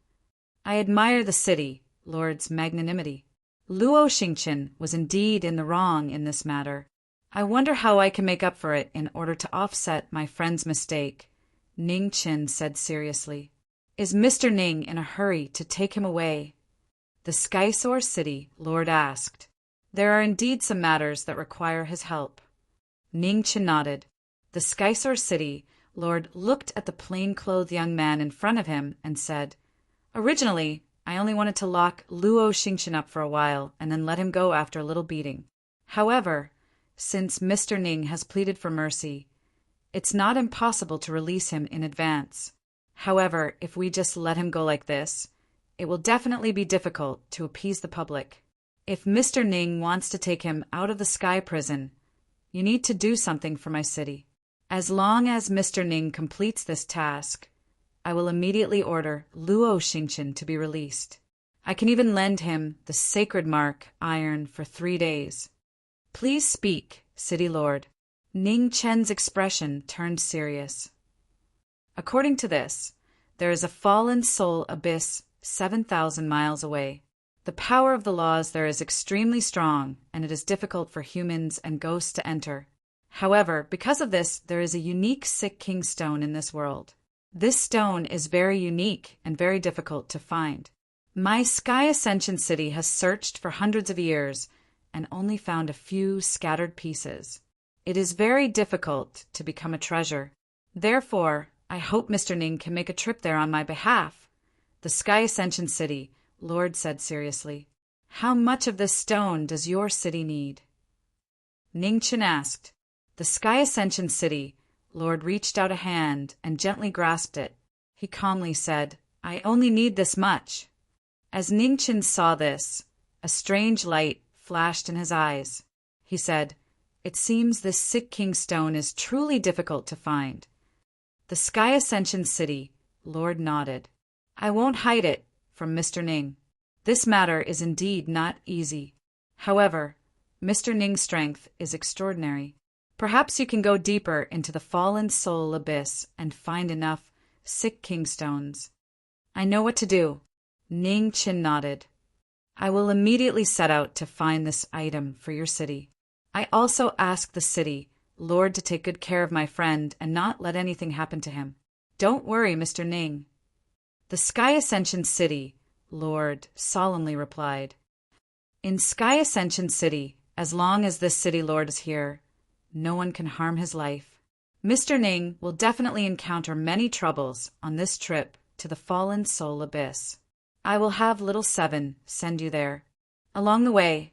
"I admire the city lord's magnanimity. Luo Xingqian was indeed in the wrong in this matter. I wonder how I can make up for it in order to offset my friend's mistake," Ning Chen said seriously. "Is Mr. Ning in a hurry to take him away?" The Skysore City lord asked. "There are indeed some matters that require his help." Ning Chen nodded. The Skysore City lord looked at the plain-clothed young man in front of him and said, "Originally, I only wanted to lock Luo Xingqian up for a while and then let him go after a little beating. However, since Mr. Ning has pleaded for mercy, it's not impossible to release him in advance. However, if we just let him go like this, it will definitely be difficult to appease the public. If Mr. Ning wants to take him out of the sky prison, you need to do something for my city. As long as Mr. Ning completes this task, I will immediately order Luo Xingqian to be released. I can even lend him the sacred mark iron for 3 days. Please speak, City Lord. Ning Chen's expression turned serious. According to this, there is a fallen soul abyss 7,000 miles away. The power of the laws there is extremely strong, and it is difficult for humans and ghosts to enter. However, because of this, there is a unique Sick King stone in this world. This stone is very unique and very difficult to find. My Sky Ascension City has searched for hundreds of years and only found a few scattered pieces. It is very difficult to become a treasure. Therefore, I hope Mr. Ning can make a trip there on my behalf. The Sky Ascension City, Lord said seriously. How much of this stone does your city need? Ning Chen asked. The Sky Ascension City, Lord reached out a hand and gently grasped it. He calmly said, I only need this much. As Ning Chen saw this, a strange light flashed in his eyes. He said, It seems this Sick King stone is truly difficult to find. The Sky Ascension City, Lord nodded. I won't hide it from Mr. Ning. This matter is indeed not easy. However, Mr. Ning's strength is extraordinary. Perhaps you can go deeper into the fallen soul abyss and find enough Sick King stones. I know what to do. Ning Chen nodded. I will immediately set out to find this item for your city. I also ask the city, Lord, to take good care of my friend and not let anything happen to him. Don't worry, Mr. Ning. The Sky Ascension City, Lord, solemnly replied. In Sky Ascension City, as long as this city lord is here, no one can harm his life. Mr. Ning will definitely encounter many troubles on this trip to the fallen soul abyss. I will have Little Seven send you there. Along the way,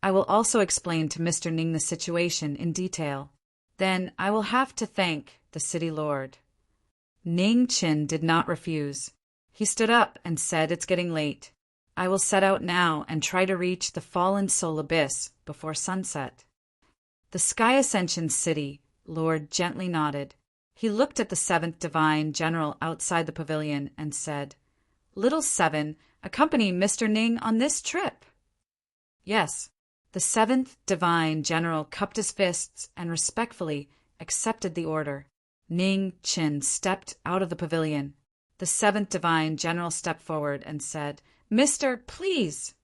I will also explain to Mr. Ning the situation in detail. Then I will have to thank the city lord. Ning Chen did not refuse. He stood up and said, It's getting late. I will set out now and try to reach the fallen soul abyss before sunset. The Sky Ascension City, Lord gently nodded. He looked at the 7th Divine General outside the pavilion and said, Little Seven, accompany Mr. Ning on this trip. Yes. The 7th Divine General cupped his fists and respectfully accepted the order. Ning Chen stepped out of the pavilion. The 7th Divine General stepped forward and said, Mr. Please.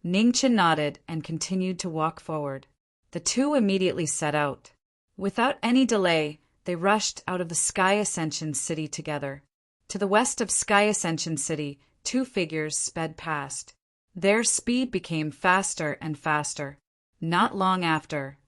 Ning Chen nodded and continued to walk forward. The two immediately set out. Without any delay, they rushed out of the Sky Ascension City together. To the west of Sky Ascension City, 2 figures sped past. Their speed became faster and faster. Not long after,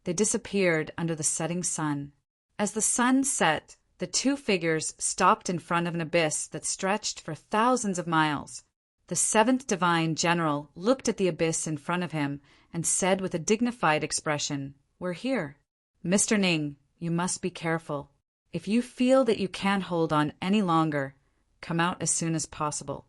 they disappeared under the setting sun. As the sun set, the 2 figures stopped in front of an abyss that stretched for thousands of miles. The 7th Divine General looked at the abyss in front of him and said with a dignified expression, We're here. Mr. Ning, you must be careful. If you feel that you can't hold on any longer, come out as soon as possible.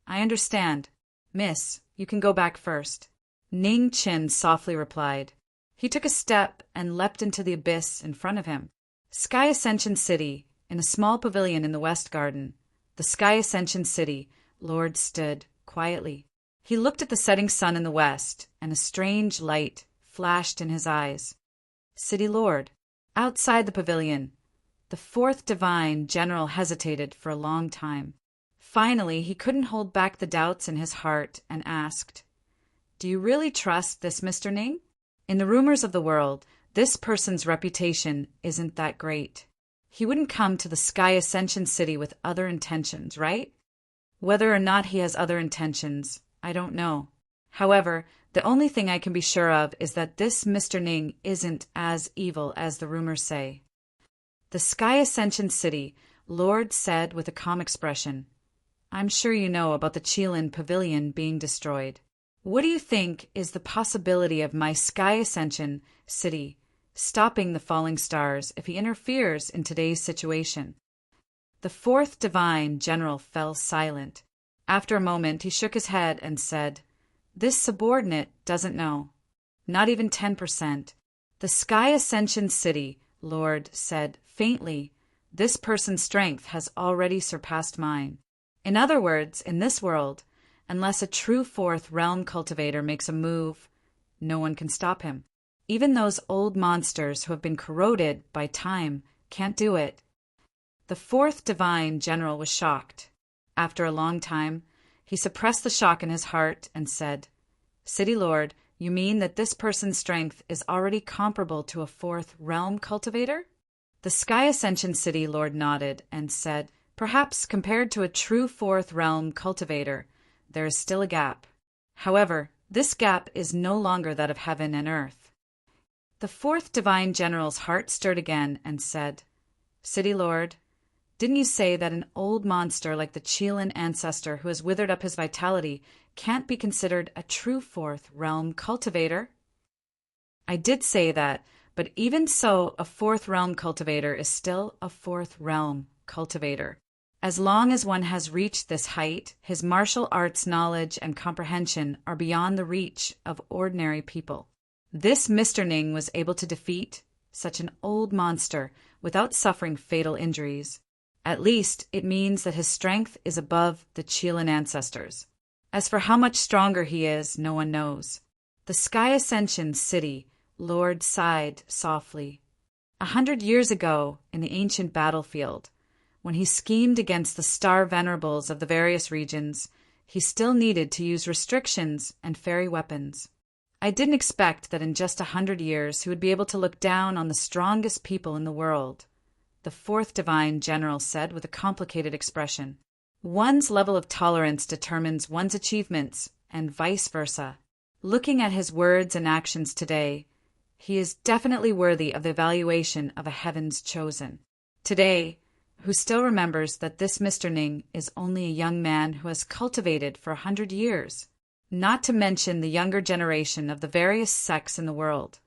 I understand. Miss, you can go back first. Ning Chen softly replied. He took a step and leapt into the abyss in front of him. Sky Ascension City, in a small pavilion in the West Garden. The Sky Ascension City, Lord stood quietly. He looked at the setting sun in the west, and a strange light flashed in his eyes. City Lord. Outside the pavilion, the 4th Divine General hesitated for a long time. Finally, he couldn't hold back the doubts in his heart and asked, Do you really trust this Mr. Ning? In the rumors of the world, this person's reputation isn't that great. He wouldn't come to the Sky Ascension City with other intentions, right? Whether or not he has other intentions, I don't know. However, the only thing I can be sure of is that this Mr. Ning isn't as evil as the rumors say. The Sky Ascension City, Lord said with a calm expression, I'm sure you know about the Qilin Pavilion being destroyed. What do you think is the possibility of my Sky Ascension City stopping the falling stars if he interferes in today's situation? The 4th Divine General fell silent. After a moment, he shook his head and said, "This subordinate doesn't know. Not even 10%. The Sky Ascension City, Lord said faintly, this person's strength has already surpassed mine. In other words, in this world, unless a true fourth realm cultivator makes a move, no one can stop him. Even those old monsters who have been corroded by time can't do it." The fourth divine general was shocked. After a long time, he suppressed the shock in his heart and said, "City Lord, you mean that this person's strength is already comparable to a fourth realm cultivator?" The Sky Ascension City Lord nodded and said, "Perhaps compared to a true fourth realm cultivator, there is still a gap. However, this gap is no longer that of heaven and earth." The fourth divine general's heart stirred again and said, "City Lord, didn't you say that an old monster like the Chelan ancestor who has withered up his vitality can't be considered a true fourth realm cultivator?" "I did say that, but even so, a fourth realm cultivator is still a fourth realm cultivator. As long as one has reached this height, his martial arts knowledge and comprehension are beyond the reach of ordinary people. This Mr. Ning was able to defeat such an old monster without suffering fatal injuries. At least, it means that his strength is above the Chelan ancestors. As for how much stronger he is, no one knows." The Sky Ascension City Lord sighed softly. 100 years ago, in the ancient battlefield, when he schemed against the star venerables of the various regions, he still needed to use restrictions and fairy weapons. I didn't expect that in just 100 years he would be able to look down on the strongest people in the world, the fourth divine general said with a complicated expression. One's level of tolerance determines one's achievements, and vice versa. Looking at his words and actions today, he is definitely worthy of the evaluation of a heaven's chosen. Today, who still remembers that this Mr. Ning is only a young man who has cultivated for 100 years, not to mention the younger generation of the various sects in the world.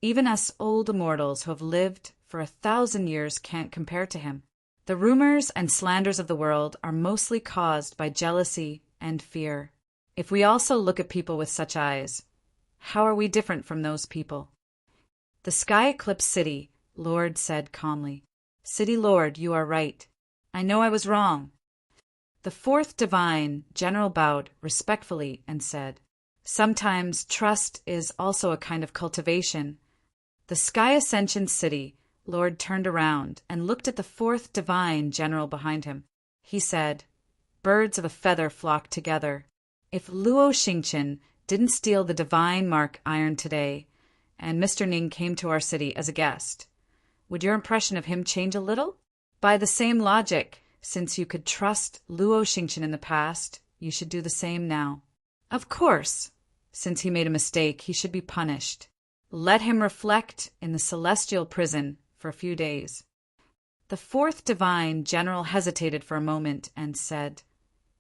Even us old immortals who have lived for 1,000 years can't compare to him. The rumors and slanders of the world are mostly caused by jealousy and fear. If we also look at people with such eyes, how are we different from those people? The Sky Eclipse City Lord said calmly, "City Lord, you are right. I know I was wrong." The fourth divine general bowed respectfully and said, "Sometimes trust is also a kind of cultivation." The Sky Ascension City Lord turned around and looked at the fourth divine general behind him. He said, "Birds of a feather flock together. If Luo Xingqian didn't steal the divine mark iron today, and Mr. Ning came to our city as a guest, would your impression of him change a little? By the same logic, since you could trust Luo Xingqian in the past, you should do the same now. Of course, since he made a mistake, he should be punished. Let him reflect in the celestial prison for a few days." The fourth divine general hesitated for a moment and said,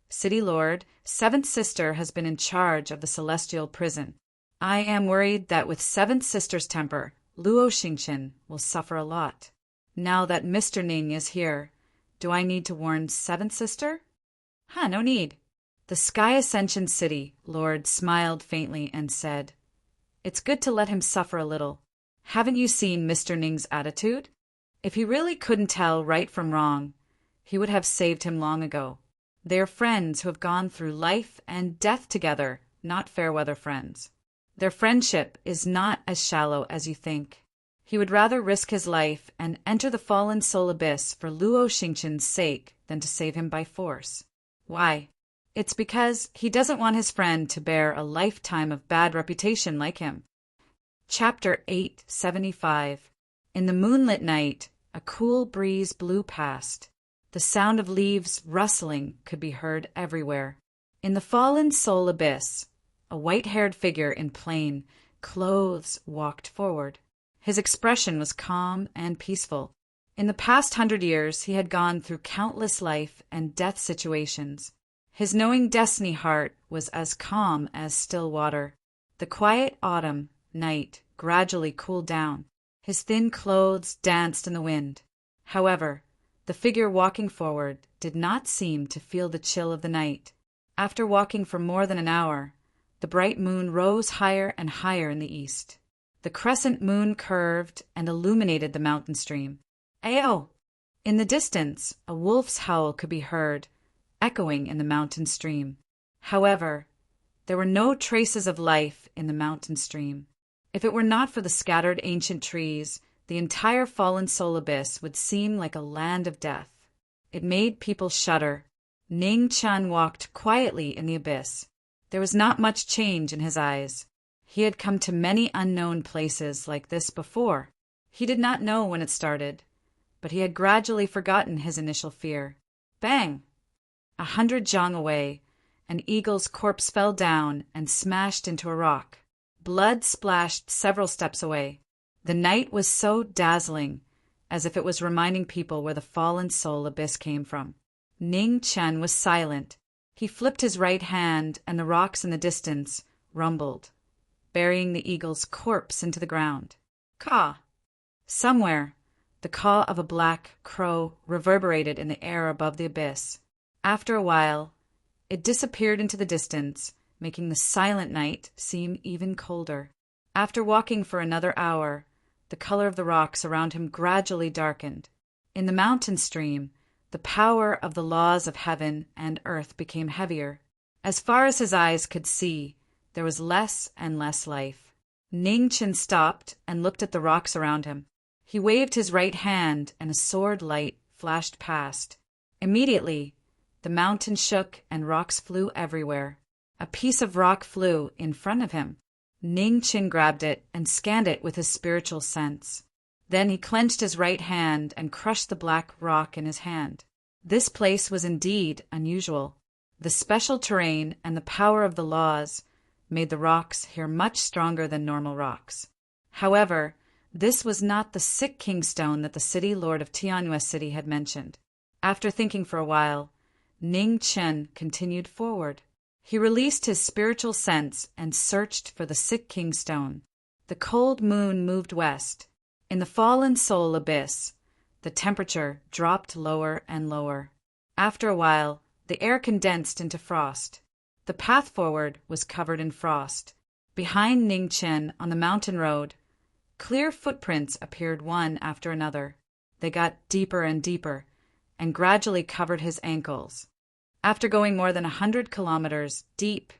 "City Lord, Seventh Sister has been in charge of the celestial prison. I am worried that with Seventh Sister's temper, Luo Xingqian will suffer a lot. Now that Mr. Ning is here, do I need to warn Seventh Sister?" No need." The Sky Ascension City Lord smiled faintly and said, "It's good to let him suffer a little. Haven't you seen Mr. Ning's attitude? If he really couldn't tell right from wrong, he would have saved him long ago. They are friends who have gone through life and death together, not fair-weather friends. Their friendship is not as shallow as you think. He would rather risk his life and enter the fallen soul abyss for Luo Xingqian's sake than to save him by force. Why? It's because he doesn't want his friend to bear a lifetime of bad reputation like him." Chapter 875. In the moonlit night, a cool breeze blew past. The sound of leaves rustling could be heard everywhere. In the fallen soul abyss, a white-haired figure in plain clothes walked forward. His expression was calm and peaceful. In the past 100 years, he had gone through countless life and death situations. His knowing destiny heart was as calm as still water. The quiet autumn night gradually cooled down. His thin clothes danced in the wind. However, the figure walking forward did not seem to feel the chill of the night. After walking for more than an hour, the bright moon rose higher and higher in the east. The crescent moon curved and illuminated the mountain stream. Ayo! In the distance, a wolf's howl could be heard, echoing in the mountain stream. However, there were no traces of life in the mountain stream. If it were not for the scattered ancient trees, the entire fallen soul abyss would seem like a land of death. It made people shudder. Ning Chen walked quietly in the abyss. There was not much change in his eyes. He had come to many unknown places like this before. He did not know when it started, but he had gradually forgotten his initial fear. Bang! 100 zhang away, an eagle's corpse fell down and smashed into a rock. Blood splashed several steps away. The night was so dazzling, as if it was reminding people where the fallen soul abyss came from. Ning Chen was silent. He flipped his right hand, and the rocks in the distance rumbled, burying the eagle's corpse into the ground. Caw! Somewhere, the caw of a black crow reverberated in the air above the abyss. After a while, it disappeared into the distance, making the silent night seem even colder. After walking for another hour, the color of the rocks around him gradually darkened. In the mountain stream, the power of the laws of heaven and earth became heavier. As far as his eyes could see, there was less and less life. Ning Chen stopped and looked at the rocks around him. He waved his right hand, and a sword light flashed past. Immediately, the mountain shook and rocks flew everywhere. A piece of rock flew in front of him. Ning Chen grabbed it and scanned it with his spiritual sense. Then he clenched his right hand and crushed the black rock in his hand. This place was indeed unusual. The special terrain and the power of the laws made the rocks here much stronger than normal rocks. However, this was not the sick king stone that the city lord of Tianyue City had mentioned. After thinking for a while, Ning Chen continued forward. He released his spiritual sense and searched for the sick king stone. The cold moon moved west. In the fallen soul abyss, the temperature dropped lower and lower. After a while, the air condensed into frost. The path forward was covered in frost. Behind Ning Chen on the mountain road, clear footprints appeared one after another. They got deeper and deeper, and gradually covered his ankles. After going more than 100 kilometers deep,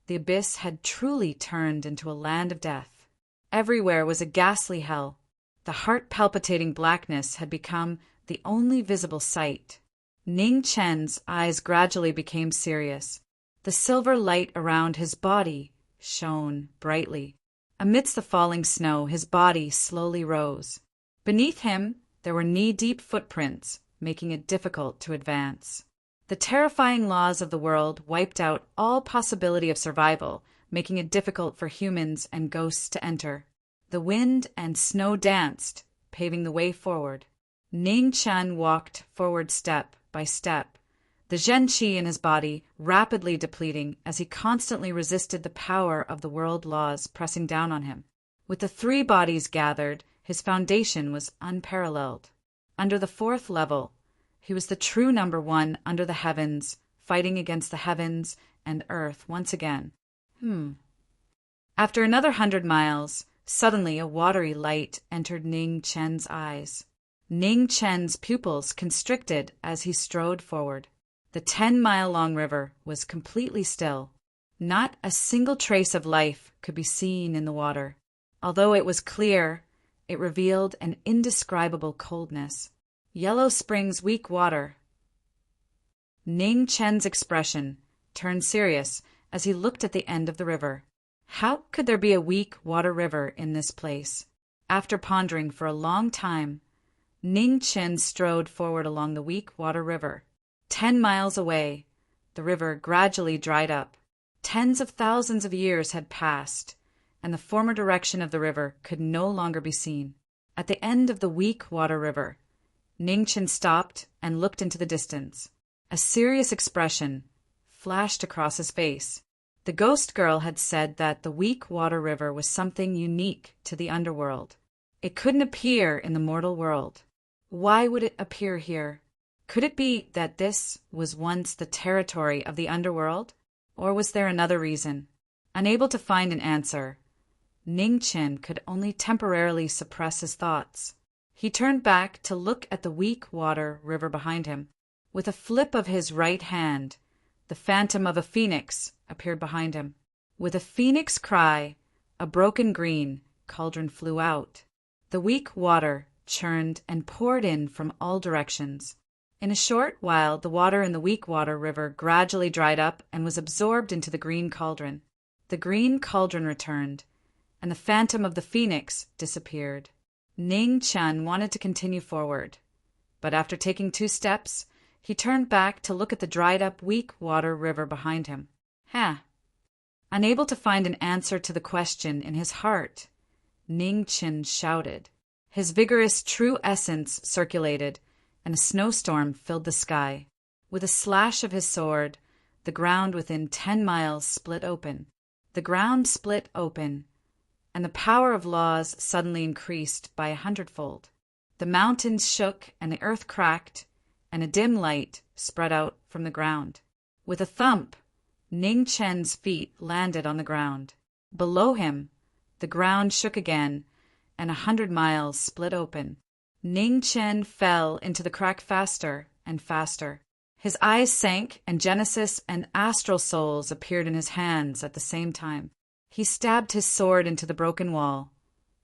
the abyss had truly turned into a land of death. Everywhere was a ghastly hell. The heart-palpitating blackness had become the only visible sight. Ning Chen's eyes gradually became serious. The silver light around his body shone brightly. Amidst the falling snow, his body slowly rose. Beneath him, there were knee-deep footprints, making it difficult to advance. The terrifying laws of the world wiped out all possibility of survival, making it difficult for humans and ghosts to enter. The wind and snow danced, paving the way forward. Ning Chen walked forward step by step, the Zhen Qi in his body rapidly depleting as he constantly resisted the power of the world laws pressing down on him. With the 3 bodies gathered, his foundation was unparalleled. Under the 4th level, he was the true number 1 under the heavens, fighting against the heavens and earth once again. After another 100 miles, suddenly a watery light entered Ning Chen's eyes. Ning Chen's pupils constricted as he strode forward. The 10-mile-long river was completely still. Not a single trace of life could be seen in the water. Although it was clear, it revealed an indescribable coldness. Yellow Spring's weak water. Ning Chen's expression turned serious as he looked at the end of the river. How could there be a weak water river in this place? After pondering for a long time, Ning Chen strode forward along the weak water river. 10 miles away, the river gradually dried up. Tens of thousands of years had passed, and the former direction of the river could no longer be seen. At the end of the weak water river, Ning Chen stopped and looked into the distance. A serious expression flashed across his face. The ghost girl had said that the weak water river was something unique to the underworld. It couldn't appear in the mortal world. Why would it appear here? Could it be that this was once the territory of the underworld? Or was there another reason? Unable to find an answer, Ning Chin could only temporarily suppress his thoughts. He turned back to look at the weak water river behind him. With a flip of his right hand, the phantom of a phoenix appeared behind him. With a phoenix cry, a broken green cauldron flew out. The weak water churned and poured in from all directions. In a short while, the water in the weak water river gradually dried up and was absorbed into the green cauldron. The green cauldron returned, and the phantom of the phoenix disappeared. Ning Chin wanted to continue forward, but after taking 2 steps, he turned back to look at the dried-up weak water river behind him. Unable to find an answer to the question in his heart, Ning Chin shouted. His vigorous true essence circulated, and a snowstorm filled the sky. With a slash of his sword, the ground within 10 miles split open. The ground split open, and the power of laws suddenly increased by 100-fold. The mountains shook, and the earth cracked, and a dim light spread out from the ground. With a thump, Ning Chen's feet landed on the ground. Below him, the ground shook again, and 100 miles split open. Ning Chen fell into the crack faster and faster. His eyes sank, and Genesis and astral souls appeared in his hands at the same time. He stabbed his sword into the broken wall,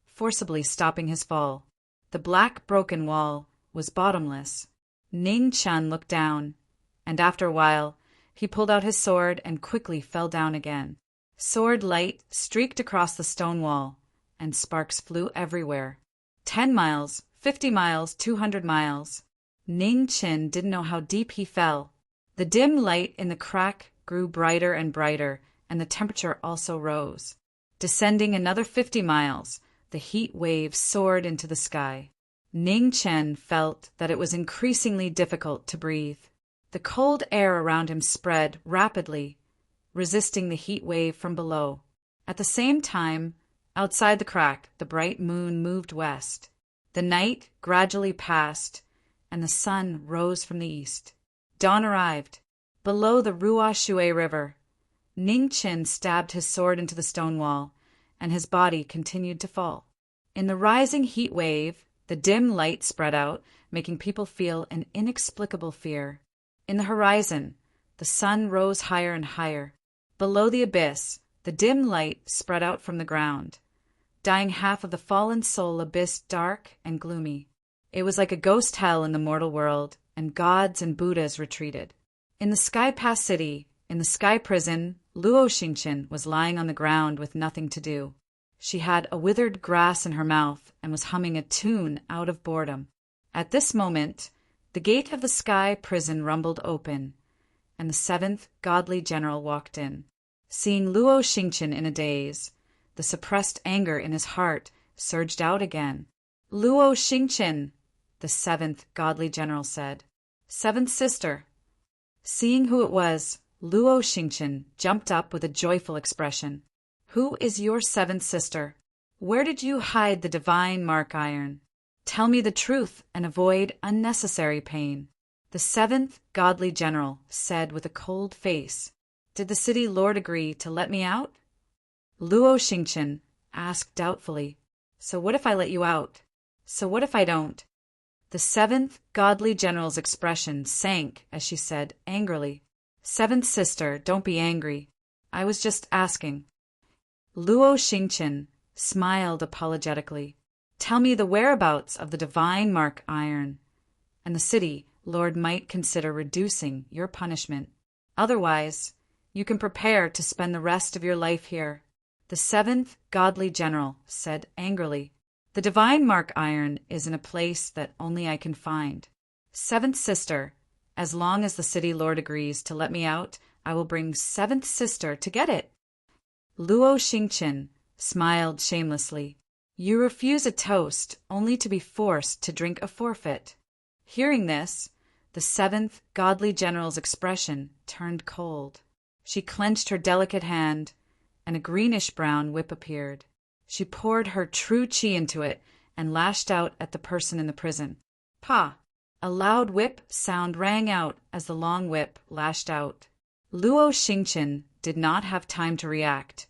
forcibly stopping his fall. The black broken wall was bottomless. Ning Chen looked down, and after a while, he pulled out his sword and quickly fell down again. Sword light streaked across the stone wall, and sparks flew everywhere. 10 miles, 50 miles, 200 miles. Ning Chin didn't know how deep he fell. The dim light in the crack grew brighter and brighter, and the temperature also rose. Descending another 50 miles, the heat wave soared into the sky. Ning Chen felt that it was increasingly difficult to breathe. The cold air around him spread rapidly, resisting the heat wave from below. At the same time, outside the crack, the bright moon moved west. The night gradually passed, and the sun rose from the east. Dawn arrived. Below the Ruo Shui River, Ning Chin stabbed his sword into the stone wall, and his body continued to fall. In the rising heat wave, the dim light spread out, making people feel an inexplicable fear. In the horizon, the sun rose higher and higher. Below the abyss, the dim light spread out from the ground, dyeing half of the fallen soul abyss dark and gloomy. It was like a ghost hell in the mortal world, and gods and Buddhas retreated. In the Sky Pass City, in the Sky Prison, Luo Xingqian was lying on the ground with nothing to do. She had a withered grass in her mouth and was humming a tune out of boredom. At this moment, the gate of the Sky Prison rumbled open, and the 7th godly general walked in. Seeing Luo Xingqian in a daze, the suppressed anger in his heart surged out again. "Luo Xingqian," the 7th godly general said. "Seventh sister." Seeing who it was, Luo Xingqian jumped up with a joyful expression. "Who is your 7th sister? Where did you hide the divine mark iron? Tell me the truth and avoid unnecessary pain." The 7th godly general said with a cold face, "Did the city lord agree to let me out?" Luo Xingqian asked doubtfully, "So what if I let you out? So what if I don't?" The 7th godly general's expression sank as she said angrily, "Seventh sister, don't be angry. I was just asking." Luo Xingqian smiled apologetically. "Tell me the whereabouts of the divine mark iron, and the city lord might consider reducing your punishment. Otherwise, you can prepare to spend the rest of your life here." The 7th godly general said angrily, "The divine mark iron is in a place that only I can find. Seventh sister, as long as the city lord agrees to let me out, I will bring seventh sister to get it." Luo Xingqian smiled shamelessly. "You refuse a toast only to be forced to drink a forfeit." Hearing this, the 7th godly general's expression turned cold. She clenched her delicate hand, and a greenish-brown whip appeared. She poured her true qi into it and lashed out at the person in the prison. "Pa!" A loud whip sound rang out as the long whip lashed out. Luo Xingqian did not have time to react,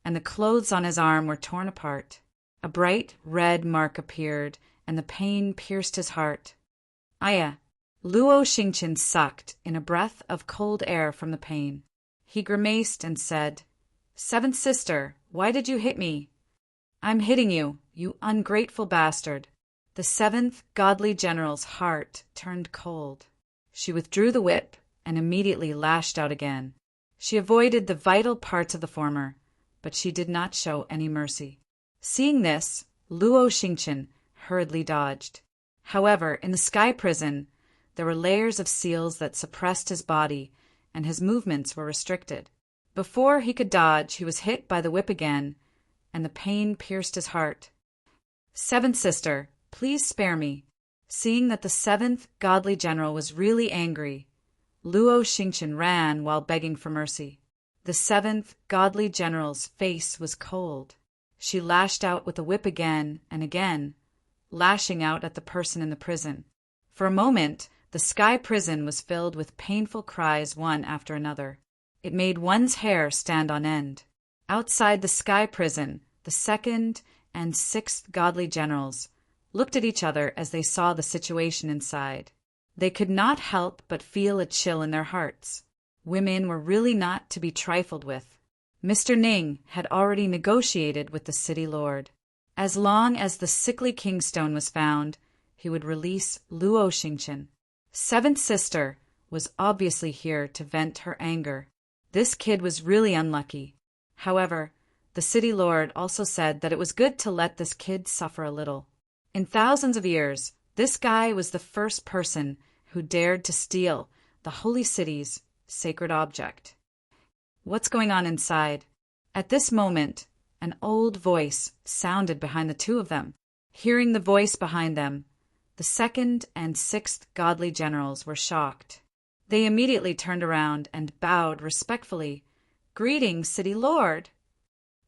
and the clothes on his arm were torn apart. A bright red mark appeared, and the pain pierced his heart. Aya! Luo Xingqian sucked in a breath of cold air from the pain. He grimaced and said, "Seventh sister, why did you hit me?" "I'm hitting you, you ungrateful bastard." The seventh godly general's heart turned cold. She withdrew the whip and immediately lashed out again. She avoided the vital parts of the former, but she did not show any mercy. Seeing this, Luo Xingqian hurriedly dodged. However, in the sky prison, there were layers of seals that suppressed his body, and his movements were restricted. Before he could dodge, he was hit by the whip again, and the pain pierced his heart. "Seventh sister, please spare me." Seeing that the seventh godly general was really angry, Luo Xingqian ran while begging for mercy. The seventh godly general's face was cold. She lashed out with the whip again and again, lashing out at the person in the prison. For a moment, the sky prison was filled with painful cries one after another. It made one's hair stand on end. Outside the sky prison, the second and sixth godly generals looked at each other as they saw the situation inside. They could not help but feel a chill in their hearts. Women were really not to be trifled with. Mr. Ning had already negotiated with the city lord. As long as the sickly kingstone was found, he would release Luo Xingqian. Seventh sister was obviously here to vent her anger. This kid was really unlucky. However, the city lord also said that it was good to let this kid suffer a little. In thousands of years, this guy was the first person who dared to steal the holy city's sacred object. What's going on inside? At this moment, an old voice sounded behind the two of them. Hearing the voice behind them, the second and sixth godly generals were shocked. They immediately turned around and bowed respectfully. "Greetings, city lord."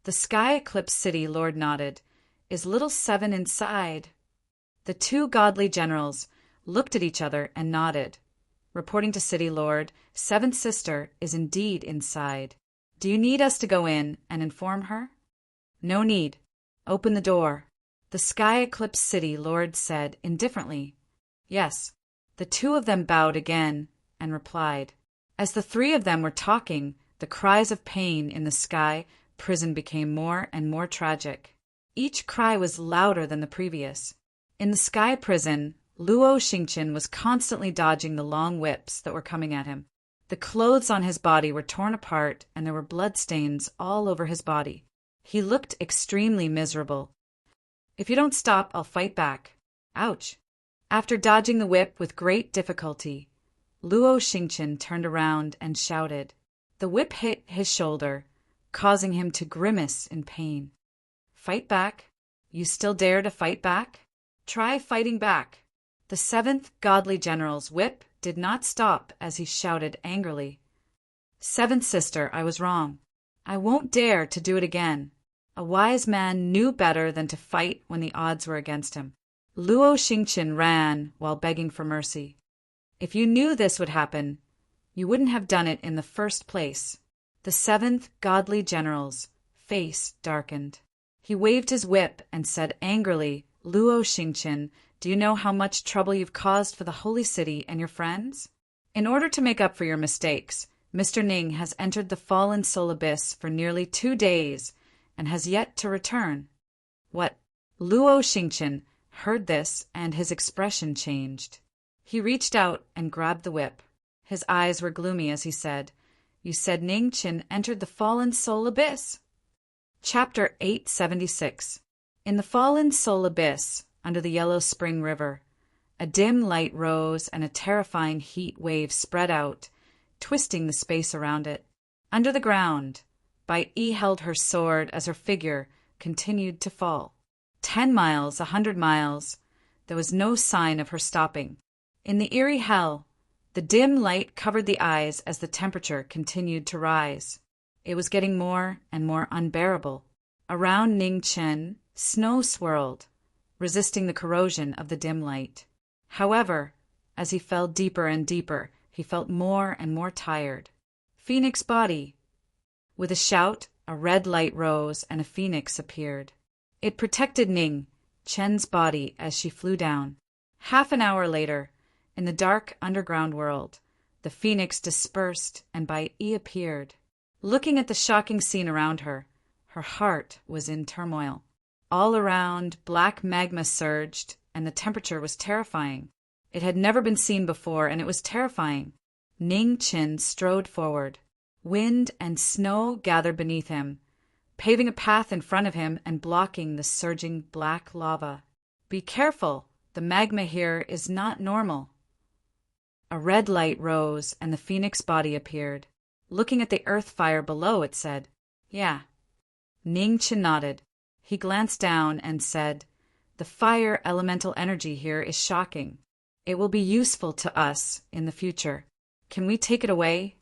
The Sky Eclipse City lord nodded. "Is little Seven inside?" The two godly generals looked at each other and nodded. Reporting to City Lord, Seventh Sister is indeed inside. "Do you need us to go in and inform her?" "No need. Open the door." The Sky Eclipse City Lord said indifferently. "Yes." The two of them bowed again and replied. As the three of them were talking, the cries of pain in the sky prison became more and more tragic. Each cry was louder than the previous. In the sky prison, Luo Xingqian was constantly dodging the long whips that were coming at him. The clothes on his body were torn apart, and there were bloodstains all over his body. He looked extremely miserable. "If you don't stop, I'll fight back." Ouch! After dodging the whip with great difficulty, Luo Xingqian turned around and shouted. The whip hit his shoulder, causing him to grimace in pain. "Fight back? You still dare to fight back? Try fighting back." The seventh godly general's whip did not stop as he shouted angrily. "Seventh sister, I was wrong. I won't dare to do it again." A wise man knew better than to fight when the odds were against him. Luo Xingqian ran while begging for mercy. "If you knew this would happen, you wouldn't have done it in the first place." The seventh godly general's face darkened. He waved his whip and said angrily, "Luo Xingqian, do you know how much trouble you've caused for the holy city and your friends? In order to make up for your mistakes, Mr. Ning has entered the fallen soul abyss for nearly 2 days and has yet to return." What? Luo Xingqian heard this and his expression changed. He reached out and grabbed the whip. His eyes were gloomy as he said, "You said Ning Qin entered the fallen soul abyss?" Chapter 876. In the fallen soul abyss, under the Yellow Spring River, a dim light rose and a terrifying heat wave spread out, twisting the space around it. Under the ground, Bai Yi held her sword as her figure continued to fall. 10 miles, 100 miles, there was no sign of her stopping. In the eerie hell, the dim light covered the eyes as the temperature continued to rise. It was getting more and more unbearable. Around Ning Chen, snow swirled, resisting the corrosion of the dim light. However, as he fell deeper and deeper, he felt more and more tired. Phoenix body. With a shout, a red light rose and a phoenix appeared. It protected Ning Chen's body as she flew down. Half an hour later, in the dark underground world, the phoenix dispersed and Bai Yi appeared. Looking at the shocking scene around her, her heart was in turmoil. All around, black magma surged, and the temperature was terrifying. It had never been seen before, and it was terrifying. Ning Chen strode forward. Wind and snow gathered beneath him, paving a path in front of him and blocking the surging black lava. Be careful, the magma here is not normal. A red light rose and the phoenix body appeared. Looking at the earth fire below, it said, "Yeah." Ning Chen nodded. He glanced down and said, "The fire elemental energy here is shocking. It will be useful to us in the future. Can we take it away?"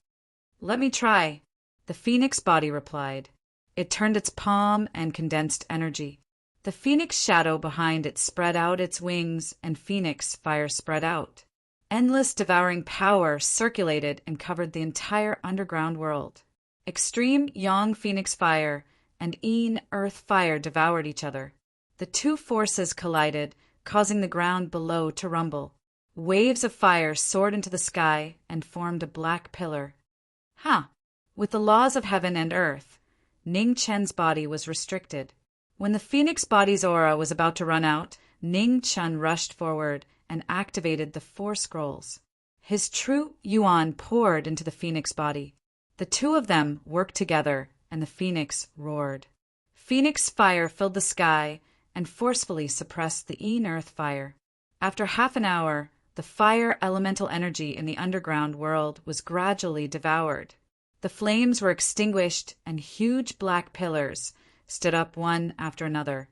"Let me try," the phoenix body replied. It turned its palm and condensed energy. The phoenix shadow behind it spread out its wings, and phoenix fire spread out. Endless devouring power circulated and covered the entire underground world. Extreme Yang phoenix fire and Yin earth fire devoured each other. The two forces collided, causing the ground below to rumble. Waves of fire soared into the sky and formed a black pillar. With the laws of heaven and earth, Ning Chen's body was restricted. When the phoenix body's aura was about to run out, Ning Chen rushed forward and activated the 4 scrolls. His true yuan poured into the phoenix body. The two of them worked together, and the phoenix roared. Phoenix fire filled the sky and forcefully suppressed the Yin earth fire. After half an hour, the fire elemental energy in the underground world was gradually devoured. The flames were extinguished and huge black pillars stood up one after another,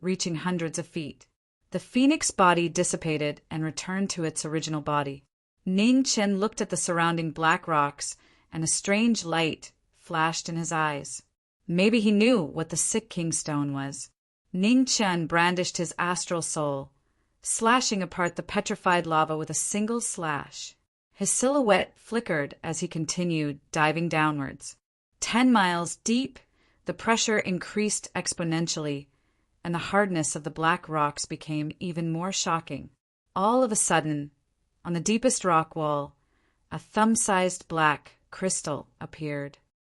reaching hundreds of feet. The phoenix body dissipated and returned to its original body. Ning Chen looked at the surrounding black rocks, and a strange light flashed in his eyes. Maybe he knew what the Sick King Stone was. Ning Chen brandished his astral soul, slashing apart the petrified lava with a single slash. His silhouette flickered as he continued diving downwards. 10 miles deep, the pressure increased exponentially, and the hardness of the black rocks became even more shocking. All of a sudden, on the deepest rock wall, a thumb-sized black crystal appeared.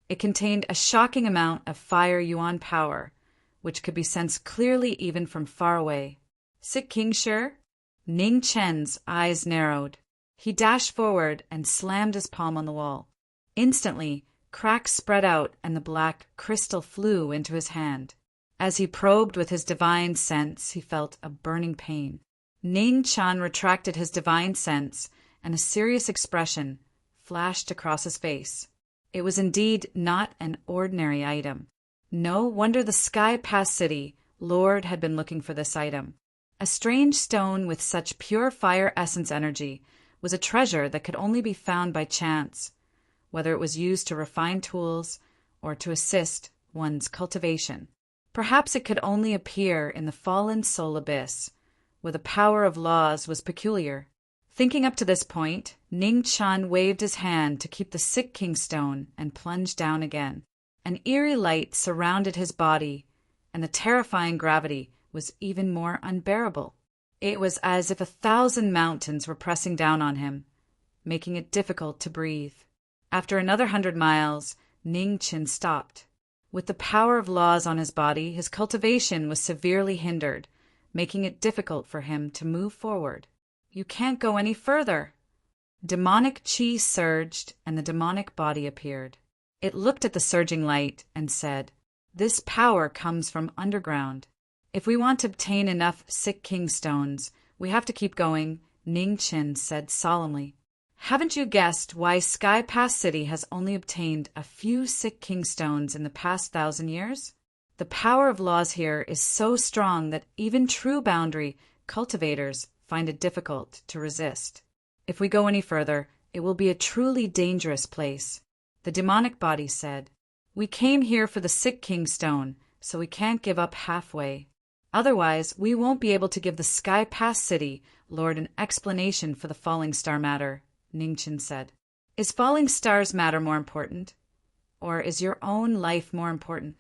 It contained a shocking amount of fire yuan power, which could be sensed clearly even from far away. "Sick King, sure?" Ning Chen's eyes narrowed. He dashed forward and slammed his palm on the wall. Instantly, cracks spread out and the black crystal flew into his hand. As he probed with his divine sense, he felt a burning pain. Ning Chen retracted his divine sense, and a serious expression flashed across his face. It was indeed not an ordinary item. No wonder the Sky Pass City Lord had been looking for this item. A strange stone with such pure fire essence energy was a treasure that could only be found by chance, whether it was used to refine tools or to assist one's cultivation. Perhaps it could only appear in the fallen soul abyss, where the power of laws was peculiar. Thinking up to this point, Ning Chen waved his hand to keep the Sick King Stone and plunged down again. An eerie light surrounded his body, and the terrifying gravity was even more unbearable. It was as if 1,000 mountains were pressing down on him, making it difficult to breathe. After another 100 miles, Ning Chen stopped. With the power of laws on his body, his cultivation was severely hindered, making it difficult for him to move forward. "You can't go any further." Demonic chi surged, and the demonic body appeared. It looked at the surging light and said, "This power comes from underground. If we want to obtain enough Sick King Stones, we have to keep going," Ning Chen said solemnly. "Haven't you guessed why Sky Pass City has only obtained a few Sick King Stones in the past 1,000 years? The power of laws here is so strong that even true boundary cultivators find it difficult to resist. If we go any further, it will be a truly dangerous place." The demonic body said, "We came here for the Sick King Stone, so we can't give up halfway. Otherwise, we won't be able to give the Sky Pass City Lord an explanation for the falling star matter," Ning Chen said. Is falling stars matter more important? Or is your own life more important?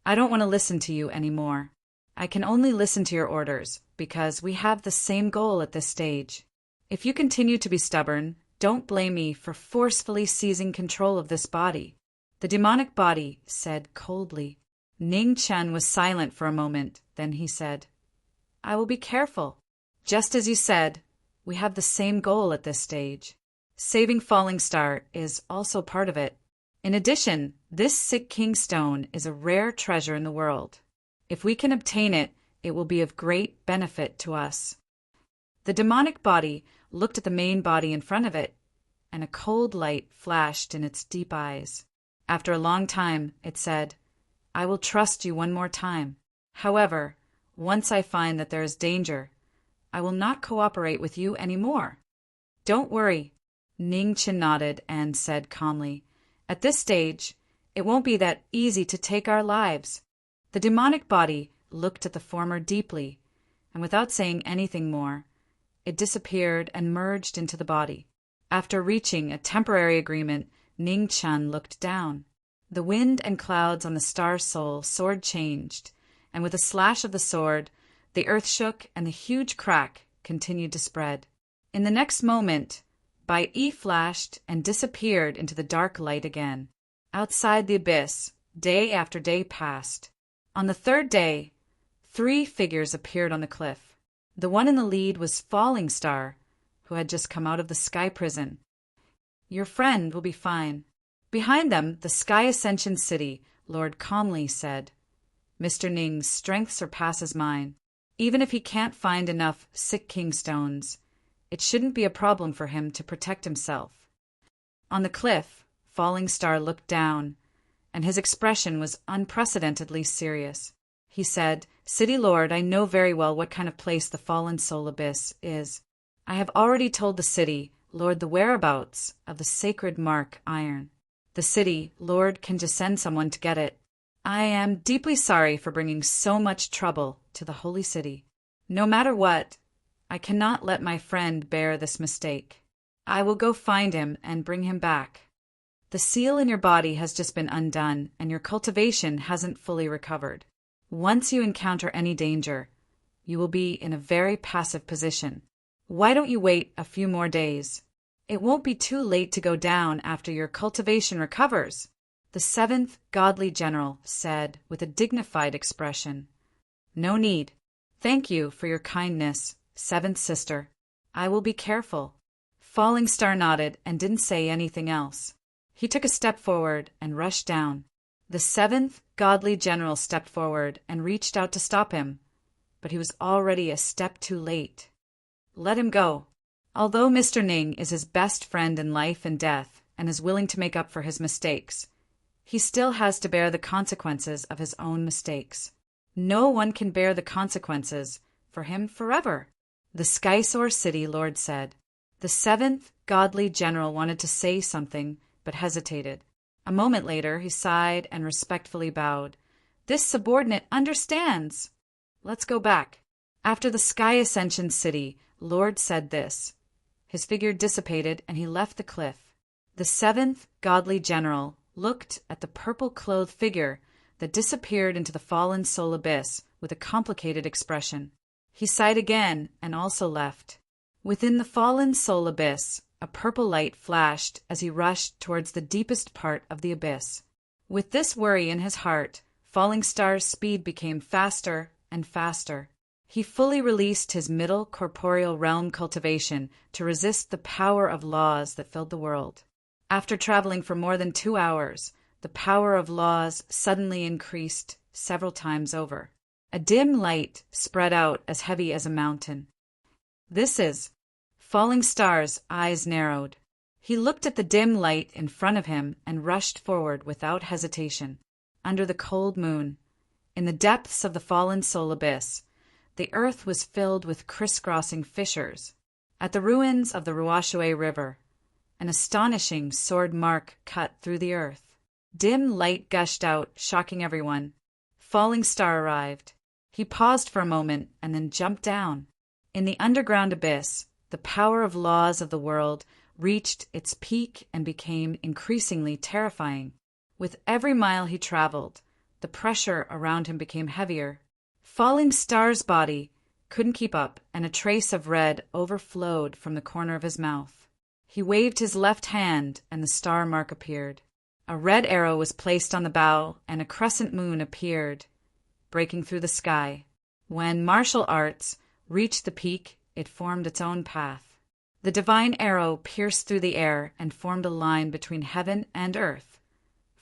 I don't want to listen to you anymore. I can only listen to your orders, because we have the same goal at this stage. If you continue to be stubborn, don't blame me for forcefully seizing control of this body. The demonic body said coldly. Ning Chen was silent for a moment, then he said, I will be careful. Just as you said, we have the same goal at this stage. Saving Falling Star is also part of it. In addition, this Sick King Stone is a rare treasure in the world. If we can obtain it, it will be of great benefit to us. The demonic body looked at the main body in front of it, and a cold light flashed in its deep eyes. After a long time, it said, I will trust you one more time. However, once I find that there is danger, I will not cooperate with you anymore. Don't worry. Ning Chen nodded and said calmly, At this stage, it won't be that easy to take our lives. The demonic body looked at the former deeply, and without saying anything more, it disappeared and merged into the body. After reaching a temporary agreement, Ning Chen looked down. The wind and clouds on the star soul sword changed, and with a slash of the sword, the earth shook and the huge crack continued to spread. In the next moment, Bai Yi flashed and disappeared into the dark light again. Outside the abyss, day after day passed. On the third day, 3 figures appeared on the cliff. The one in the lead was Falling Star, who had just come out of the sky prison. Your friend will be fine. Behind them, the Sky Ascension City, Lord calmly said, Mr. Ning's strength surpasses mine. Even if he can't find enough Sick King Stones, it shouldn't be a problem for him to protect himself. On the cliff, Falling Star looked down, and his expression was unprecedentedly serious. He said, City Lord, I know very well what kind of place the Fallen Soul Abyss is. I have already told the city, Lord, the whereabouts of the sacred mark iron. The city, Lord, can just send someone to get it. I am deeply sorry for bringing so much trouble to the holy city. No matter what, I cannot let my friend bear this mistake. I will go find him and bring him back. The seal in your body has just been undone, and your cultivation hasn't fully recovered. Once you encounter any danger, you will be in a very passive position. Why don't you wait a few more days? It won't be too late to go down after your cultivation recovers, the 7th godly general said with a dignified expression. No need. Thank you for your kindness, 7th sister. I will be careful. Falling Star nodded and didn't say anything else. He took a step forward and rushed down. The 7th godly general stepped forward and reached out to stop him, but he was already a step too late. Let him go. Although Mr. Ning is his best friend in life and death and is willing to make up for his mistakes, he still has to bear the consequences of his own mistakes. No one can bear the consequences for him forever. The Skysoar City Lord said. The 7th godly general wanted to say something, but hesitated. A moment later, he sighed and respectfully bowed. This subordinate understands. Let's go back. After the Sky Ascension City, Lord said this. His figure dissipated and he left the cliff. The 7th godly general looked at the purple-clothed figure that disappeared into the fallen soul abyss with a complicated expression. He sighed again and also left. Within the fallen soul abyss, a purple light flashed as he rushed towards the deepest part of the abyss. With this worry in his heart, Falling Star's speed became faster and faster. He fully released his middle corporeal realm cultivation to resist the power of laws that filled the world. After traveling for more than 2 hours, the power of laws suddenly increased several times over. A dim light spread out as heavy as a mountain. This is... Falling Star's eyes narrowed. He looked at the dim light in front of him and rushed forward without hesitation. Under the cold moon, in the depths of the fallen soul abyss, the earth was filled with crisscrossing fissures. At the ruins of the Ruashui River, an astonishing sword mark cut through the earth. Dim light gushed out, shocking everyone. Falling Star arrived. He paused for a moment and then jumped down. In the underground abyss, the power of laws of the world reached its peak and became increasingly terrifying. With every mile he traveled, the pressure around him became heavier. Falling Star's body couldn't keep up, and a trace of red overflowed from the corner of his mouth. He waved his left hand, and the star mark appeared. A red arrow was placed on the bow, and a crescent moon appeared, breaking through the sky. When martial arts reached the peak, it formed its own path. The divine arrow pierced through the air and formed a line between heaven and earth,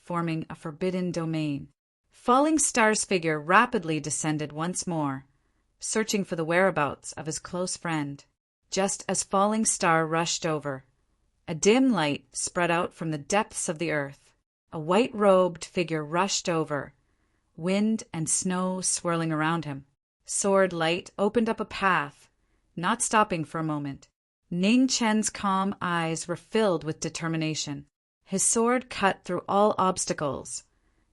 forming a forbidden domain. Falling Star's figure rapidly descended once more, searching for the whereabouts of his close friend. Just as Falling Star rushed over, a dim light spread out from the depths of the earth. A white-robed figure rushed over, wind and snow swirling around him. Sword light opened up a path, not stopping for a moment. Ning Chen's calm eyes were filled with determination. His sword cut through all obstacles,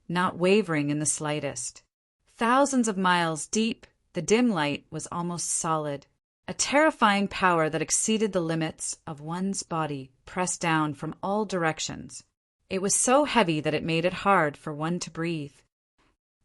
not wavering in the slightest. Thousands of miles deep, the dim light was almost solid. A terrifying power that exceeded the limits of one's body pressed down from all directions. It was so heavy that it made it hard for one to breathe.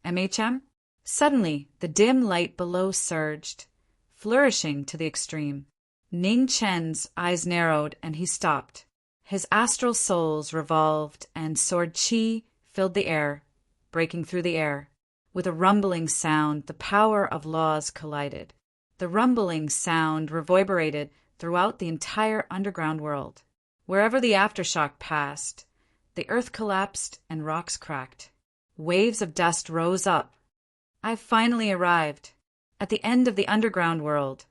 MHM? Suddenly, the dim light below surged, flourishing to the extreme. Ning Chen's eyes narrowed and he stopped. His astral souls revolved and sword chi filled the air, breaking through the air. With a rumbling sound, the power of laws collided. The rumbling sound reverberated throughout the entire underground world. Wherever the aftershock passed, the earth collapsed and rocks cracked. Waves of dust rose up. I've finally arrived. At the end of the underground world,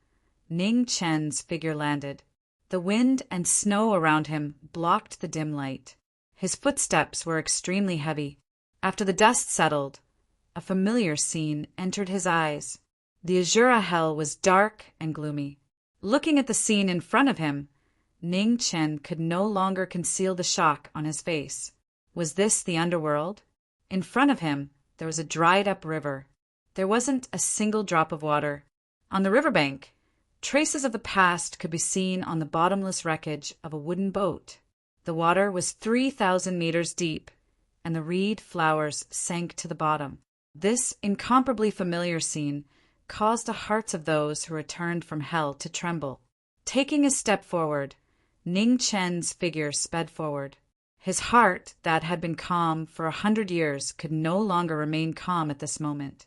Ning Chen's figure landed. The wind and snow around him blocked the dim light. His footsteps were extremely heavy. After the dust settled, a familiar scene entered his eyes. The Azura hell was dark and gloomy. Looking at the scene in front of him, Ning Chen could no longer conceal the shock on his face. Was this the underworld? In front of him, there was a dried-up river. There wasn't a single drop of water. On the riverbank, traces of the past could be seen on the bottomless wreckage of a wooden boat. The water was 3,000 meters deep, and the reed flowers sank to the bottom. This incomparably familiar scene caused the hearts of those who returned from hell to tremble. Taking a step forward, Ning Chen's figure sped forward. His heart, that had been calm for 100 years, could no longer remain calm at this moment.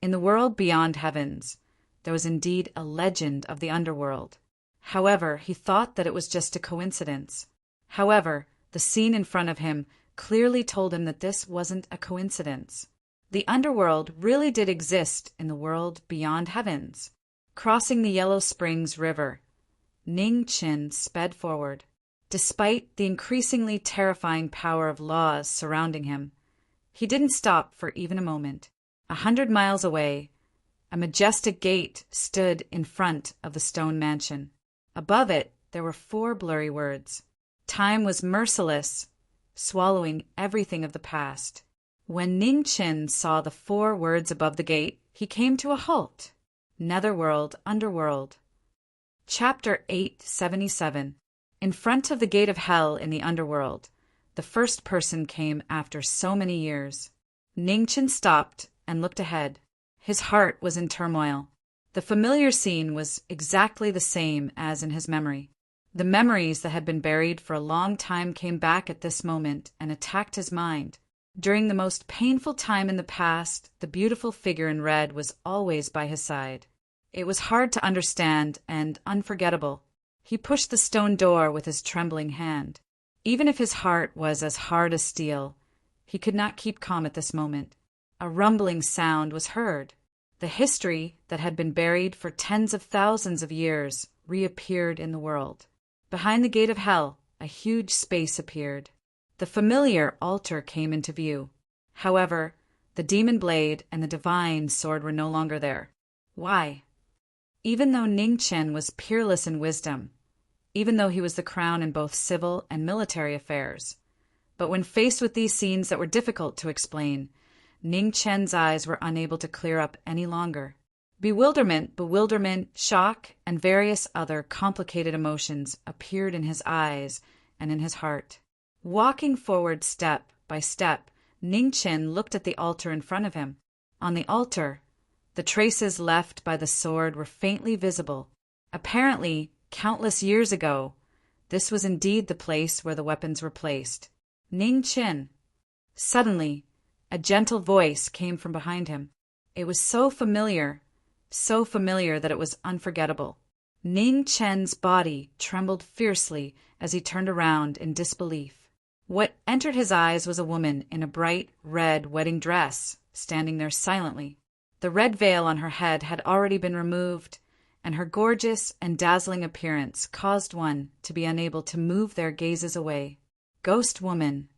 In the world beyond heavens, there was indeed a legend of the underworld. However, he thought that it was just a coincidence. However, the scene in front of him clearly told him that this wasn't a coincidence. The underworld really did exist in the world beyond heavens. Crossing the Yellow Springs River, Ning Chen sped forward. Despite the increasingly terrifying power of laws surrounding him, he didn't stop for even a moment. 100 miles away, a majestic gate stood in front of the stone mansion. Above it, there were 4 blurry words. Time was merciless, swallowing everything of the past. When Ning Chen saw the 4 words above the gate, he came to a halt. Netherworld, Underworld. Chapter 877. In front of the gate of hell in the underworld, the first person came after so many years. Ning Chen stopped and looked ahead. His heart was in turmoil. The familiar scene was exactly the same as in his memory. The memories that had been buried for a long time came back at this moment and attacked his mind. During the most painful time in the past, the beautiful figure in red was always by his side. It was hard to understand and unforgettable. He pushed the stone door with his trembling hand. Even if his heart was as hard as steel, he could not keep calm at this moment. A rumbling sound was heard. The history that had been buried for tens of thousands of years reappeared in the world. Behind the gate of hell, a huge space appeared. The familiar altar came into view. However, the demon blade and the divine sword were no longer there. Why? Even though Ning Chen was peerless in wisdom, even though he was the crown in both civil and military affairs, but when faced with these scenes that were difficult to explain, Ning Chen's eyes were unable to clear up any longer. Bewilderment, shock, and various other complicated emotions appeared in his eyes and in his heart. Walking forward step by step, Ning Chen looked at the altar in front of him. On the altar, the traces left by the sword were faintly visible. Apparently, countless years ago, this was indeed the place where the weapons were placed. Ning Chen. Suddenly, a gentle voice came from behind him. It was so familiar that it was unforgettable. Ning Chen's body trembled fiercely as he turned around in disbelief. What entered his eyes was a woman in a bright red wedding dress, standing there silently. The red veil on her head had already been removed, and her gorgeous and dazzling appearance caused one to be unable to move their gazes away. Ghost woman.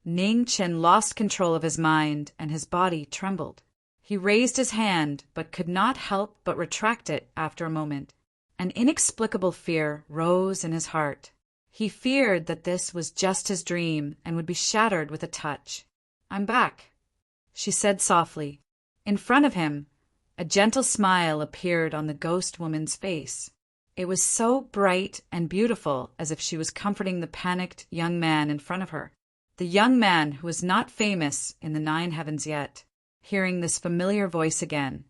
Ning Chen lost control of his mind, and his body trembled. He raised his hand, but could not help but retract it after a moment. An inexplicable fear rose in his heart. He feared that this was just his dream and would be shattered with a touch. "I'm back," she said softly. In front of him, a gentle smile appeared on the ghost woman's face. It was so bright and beautiful, as if she was comforting the panicked young man in front of her. The young man who was not famous in the 9 heavens yet. Hearing this familiar voice again,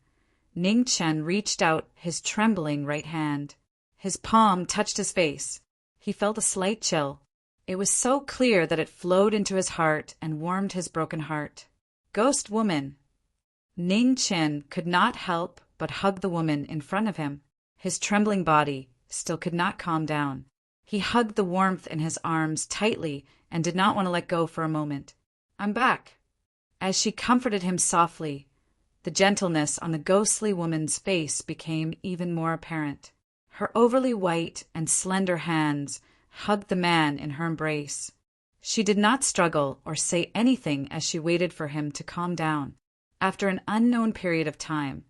Ning Chen reached out his trembling right hand. His palm touched his face. He felt a slight chill. It was so clear that it flowed into his heart and warmed his broken heart. Ghost woman. Ning Chen could not help but hug the woman in front of him. His trembling body still could not calm down. He hugged the warmth in his arms tightly and did not want to let go for a moment. "I'm back." As she comforted him softly, the gentleness on the ghostly woman's face became even more apparent. Her overly white and slender hands hugged the man in her embrace. She did not struggle or say anything as she waited for him to calm down. After an unknown period of time,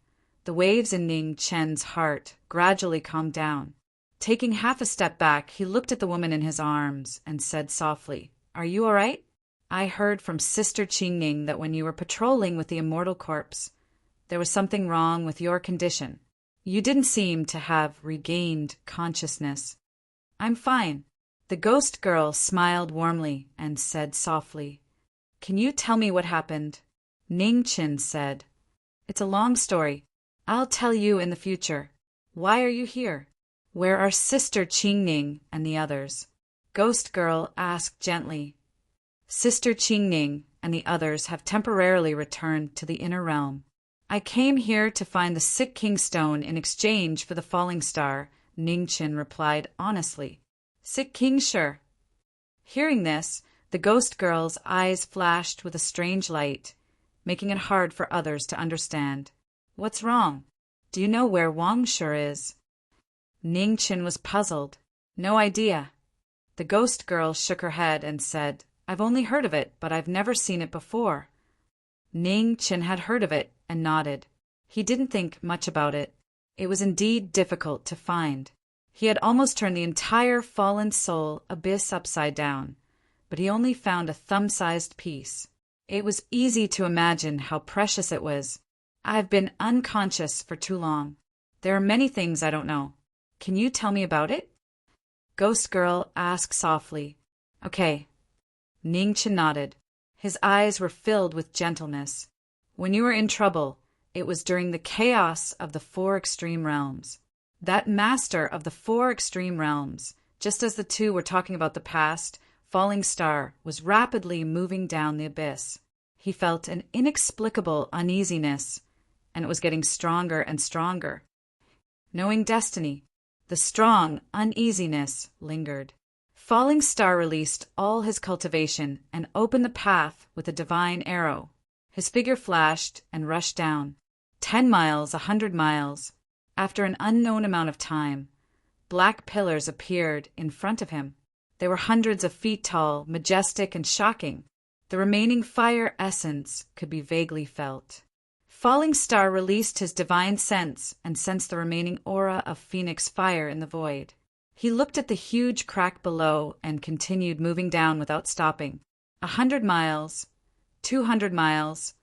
the waves in Ning Chen's heart gradually calmed down. Taking half a step back, he looked at the woman in his arms and said softly, "Are you all right? I heard from Sister Qingning that when you were patrolling with the immortal corpse, there was something wrong with your condition. You didn't seem to have regained consciousness." "I'm fine." The ghost girl smiled warmly and said softly, "Can you tell me what happened?" Ning Chen said, "It's a long story. I'll tell you in the future. Why are you here? Where are Sister Qingning and the others?" Ghost girl asked gently. "Sister Qingning and the others have temporarily returned to the inner realm. I came here to find the sick king stone in exchange for the falling star," Ning Chen replied honestly. "Sick king, sure." Hearing this, the ghost girl's eyes flashed with a strange light, making it hard for others to understand. "What's wrong? Do you know where Wangshur is?" Ning Chen was puzzled. "No idea." The ghost girl shook her head and said, "I've only heard of it, but I've never seen it before." Ning Chen had heard of it and nodded. He didn't think much about it. It was indeed difficult to find. He had almost turned the entire fallen soul abyss upside down, but he only found a thumb-sized piece. It was easy to imagine how precious it was. "I've been unconscious for too long. There are many things I don't know. Can you tell me about it?" Ghost girl asked softly. "Okay." Ning Chen nodded. His eyes were filled with gentleness. "When you were in trouble, it was during the chaos of the 4 extreme realms. That master of the 4 extreme realms, just as the two were talking about the past, falling star, was rapidly moving down the abyss. He felt an inexplicable uneasiness, and it was getting stronger and stronger. Knowing destiny, the strong uneasiness lingered. Falling Star released all his cultivation and opened the path with a divine arrow. His figure flashed and rushed down. 10 miles, 100 miles. After an unknown amount of time, black pillars appeared in front of him. They were hundreds of feet tall, majestic and shocking. The remaining fire essence could be vaguely felt. Falling Star released his divine sense and sensed the remaining aura of phoenix fire in the void. He looked at the huge crack below and continued moving down without stopping. 100 miles, 200 miles,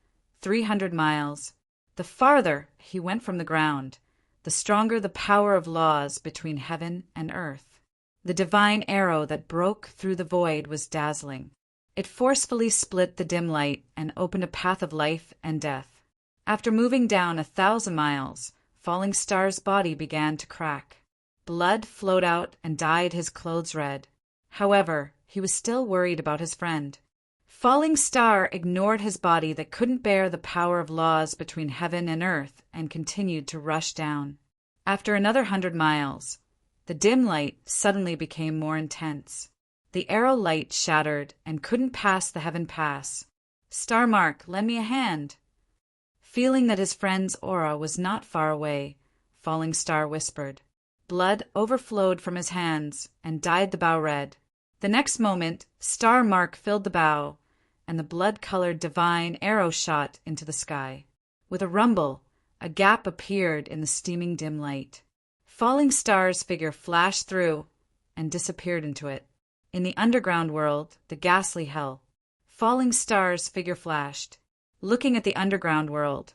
300 miles. The farther he went from the ground, the stronger the power of laws between heaven and earth. The divine arrow that broke through the void was dazzling. It forcefully split the dim light and opened a path of life and death. After moving down 1,000 miles, Falling Star's body began to crack. Blood flowed out and dyed his clothes red. However, he was still worried about his friend. Falling Star ignored his body that couldn't bear the power of laws between heaven and earth and continued to rush down. After another 100 miles, the dim light suddenly became more intense. The arrow light shattered and couldn't pass the heaven pass. "Star Mark, lend me a hand." Feeling that his friend's aura was not far away, Falling Star whispered. Blood overflowed from his hands and dyed the bow red. The next moment, Star Mark filled the bow, and the blood-colored divine arrow shot into the sky. With a rumble, a gap appeared in the steaming dim light. Falling Star's figure flashed through and disappeared into it. In the underground world, the ghastly hell, Falling Star's figure flashed. Looking at the underground world,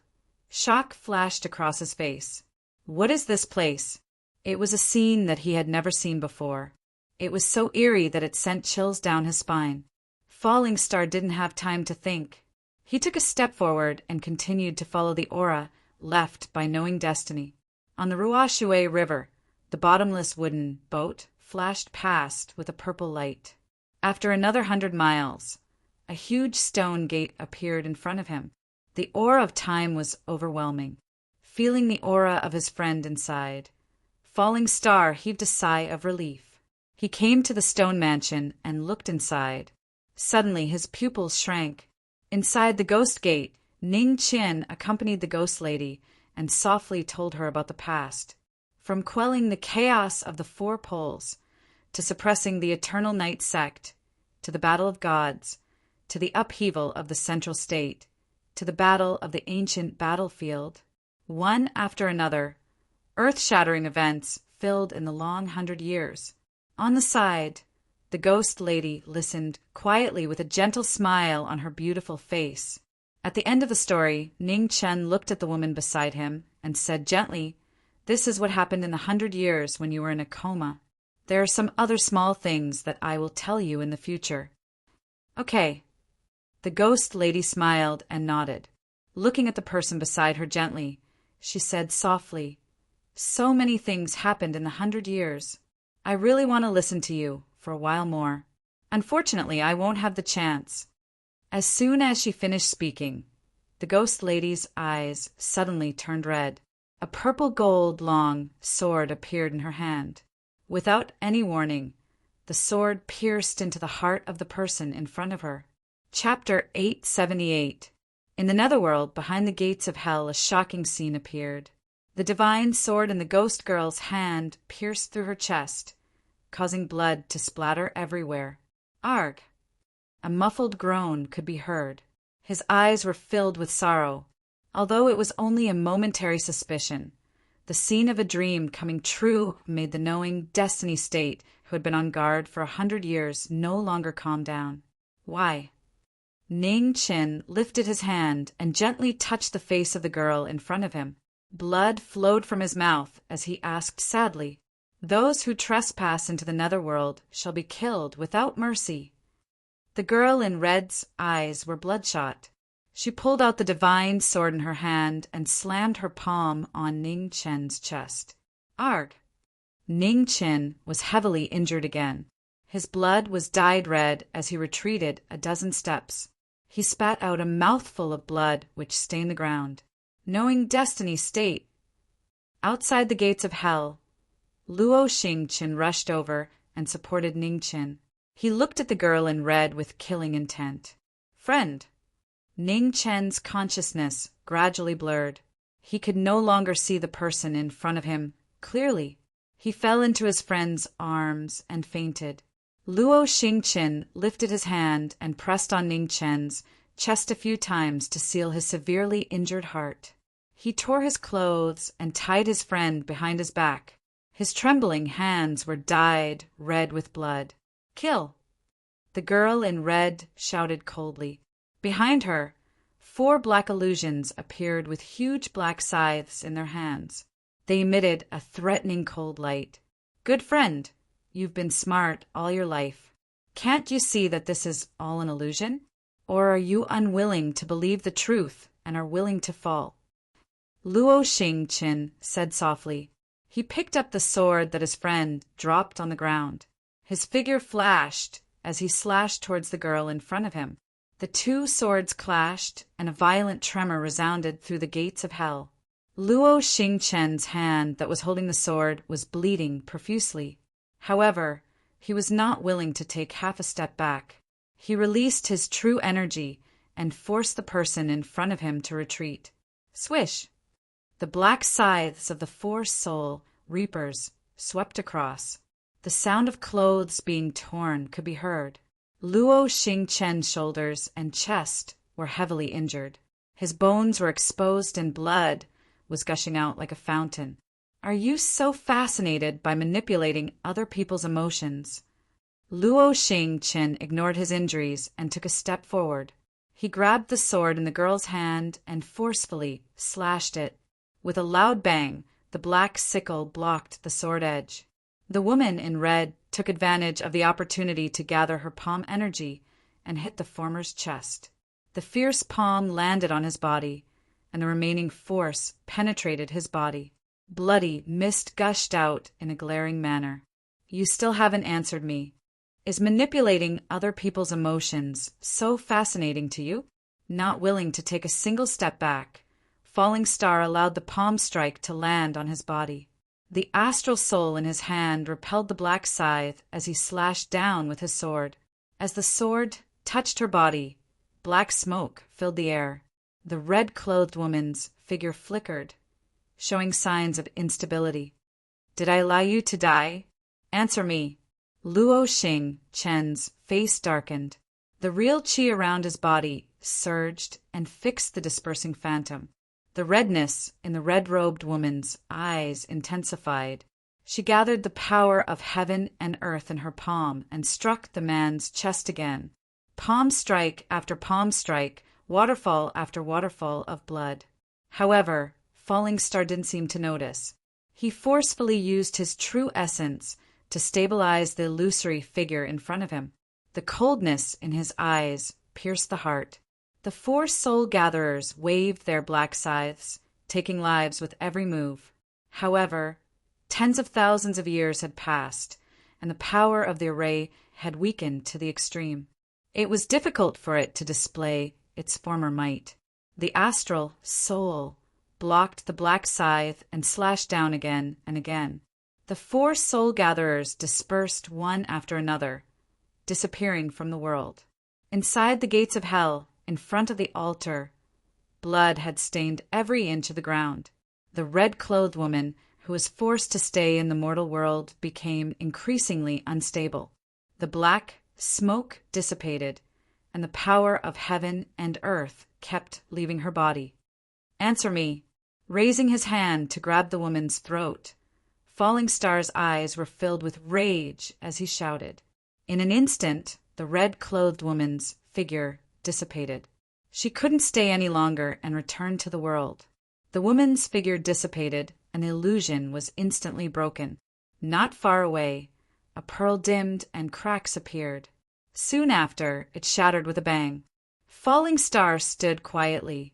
shock flashed across his face. What is this place? It was a scene that he had never seen before. It was so eerie that it sent chills down his spine. Falling Star didn't have time to think. He took a step forward and continued to follow the aura left by knowing destiny. On the Ruashue River, the bottomless wooden boat flashed past with a purple light. After another 100 miles, a huge stone gate appeared in front of him. The aura of time was overwhelming. Feeling the aura of his friend inside, Falling Star heaved a sigh of relief. He came to the stone mansion and looked inside. Suddenly his pupils shrank. Inside the ghost gate, Ning Qin accompanied the ghost lady and softly told her about the past. From quelling the chaos of the four poles, to suppressing the Eternal Night sect, to the battle of gods, to the upheaval of the central state, to the battle of the ancient battlefield, one after another, earth-shattering events filled in the long 100 years. On the side, the ghost lady listened quietly with a gentle smile on her beautiful face. At the end of the story, Ning Chen looked at the woman beside him and said gently, "This is what happened in the 100 years when you were in a coma. There are some other small things that I will tell you in the future." "Okay." The ghost lady smiled and nodded. Looking at the person beside her gently, she said softly, "So many things happened in the 100 years. I really want to listen to you for a while more. Unfortunately, I won't have the chance." As soon as she finished speaking, the ghost lady's eyes suddenly turned red. A purple gold long sword appeared in her hand. Without any warning, the sword pierced into the heart of the person in front of her. Chapter 878. In the netherworld, behind the gates of hell, a shocking scene appeared. The divine sword in the ghost girl's hand pierced through her chest, causing blood to splatter everywhere. "Arg!" A muffled groan could be heard. His eyes were filled with sorrow. Although it was only a momentary suspicion, the scene of a dream coming true made the knowing destiny state who had been on guard for 100 years no longer calm down. Why? Ning Qin lifted his hand and gently touched the face of the girl in front of him. Blood flowed from his mouth as he asked sadly, "Those who trespass into the netherworld shall be killed without mercy." The girl in red's eyes were bloodshot. She pulled out the divine sword in her hand and slammed her palm on Ning Chen's chest. "Arg!" Ning Chen was heavily injured again. His blood was dyed red as he retreated a dozen steps. He spat out a mouthful of blood which stained the ground. Knowing destiny's state. Outside the gates of hell, Luo Xingqin rushed over and supported Ning Chen. He looked at the girl in red with killing intent. "Friend." Ning Chen's consciousness gradually blurred. He could no longer see the person in front of him clearly. He fell into his friend's arms and fainted. Luo Xingqin lifted his hand and pressed on Ning Chen's chest a few times to seal his severely injured heart. He tore his clothes and tied his friend behind his back. His trembling hands were dyed red with blood. "Kill!" The girl in red shouted coldly. Behind her, 4 black illusions appeared with huge black scythes in their hands. They emitted a threatening cold light. "Good friend, you've been smart all your life. Can't you see that this is all an illusion? Or are you unwilling to believe the truth and are willing to fall?" Luo Xingqian said softly. He picked up the sword that his friend dropped on the ground. His figure flashed as he slashed towards the girl in front of him. The 2 swords clashed, and a violent tremor resounded through the gates of hell. Luo Xingqian's hand that was holding the sword was bleeding profusely. However, he was not willing to take half a step back. He released his true energy and forced the person in front of him to retreat. Swish! The black scythes of the 4 soul reapers swept across. The sound of clothes being torn could be heard. Luo Xingqian's shoulders and chest were heavily injured. His bones were exposed and blood was gushing out like a fountain. "Are you so fascinated by manipulating other people's emotions?" Luo Xingqian ignored his injuries and took a step forward. He grabbed the sword in the girl's hand and forcefully slashed it. With a loud bang, the black sickle blocked the sword edge. The woman in red took advantage of the opportunity to gather her palm energy and hit the former's chest. The fierce palm landed on his body, and the remaining force penetrated his body. Bloody mist gushed out in a glaring manner. "You still haven't answered me. Is manipulating other people's emotions so fascinating to you?" Not willing to take a single step back, Falling Star allowed the palm strike to land on his body. The astral soul in his hand repelled the black scythe as he slashed down with his sword. As the sword touched her body, black smoke filled the air. The red-clothed woman's figure flickered, showing signs of instability. "Did I allow you to die? Answer me." Luo Xingqian's face darkened. The real qi around his body surged and fixed the dispersing phantom. The redness in the red-robed woman's eyes intensified. She gathered the power of heaven and earth in her palm and struck the man's chest again. Palm strike after palm strike, waterfall after waterfall of blood. However, Falling Star didn't seem to notice. He forcefully used his true essence to stabilize the illusory figure in front of him. The coldness in his eyes pierced the heart. The 4 soul gatherers waved their black scythes, taking lives with every move. However, tens of thousands of years had passed, and the power of the array had weakened to the extreme. It was difficult for it to display its former might. The astral soul blocked the black scythe and slashed down again and again. The 4 soul gatherers dispersed one after another, disappearing from the world. Inside the gates of hell, in front of the altar, blood had stained every inch of the ground. The red-clothed woman, who was forced to stay in the mortal world, became increasingly unstable. The black smoke dissipated, and the power of heaven and earth kept leaving her body. "Answer me." Raising his hand to grab the woman's throat, Falling Star's eyes were filled with rage as he shouted. In an instant, the red-clothed woman's figure dissipated. She couldn't stay any longer and returned to the world. The woman's figure dissipated, and the illusion was instantly broken. Not far away, a pearl dimmed and cracks appeared. Soon after, it shattered with a bang. Falling Star stood quietly,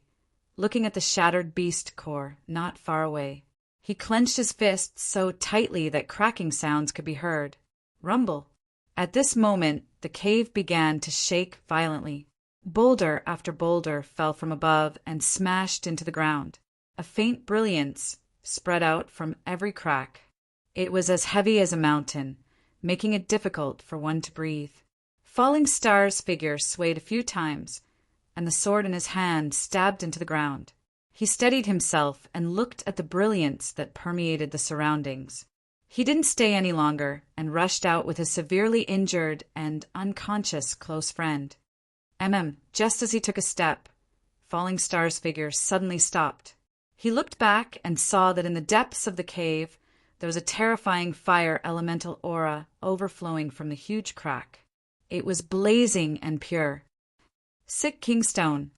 looking at the shattered beast core not far away. He clenched his fists so tightly that cracking sounds could be heard. Rumble. At this moment, the cave began to shake violently. Boulder after boulder fell from above and smashed into the ground. A faint brilliance spread out from every crack. It was as heavy as a mountain, making it difficult for one to breathe. Falling Star's figure swayed a few times, and the sword in his hand stabbed into the ground. He steadied himself and looked at the brilliance that permeated the surroundings. He didn't stay any longer and rushed out with his severely injured and unconscious close friend. Just as he took a step, Falling Star's figure suddenly stopped. He looked back and saw that in the depths of the cave there was a terrifying fire elemental aura overflowing from the huge crack. It was blazing and pure. Sick Kingstone.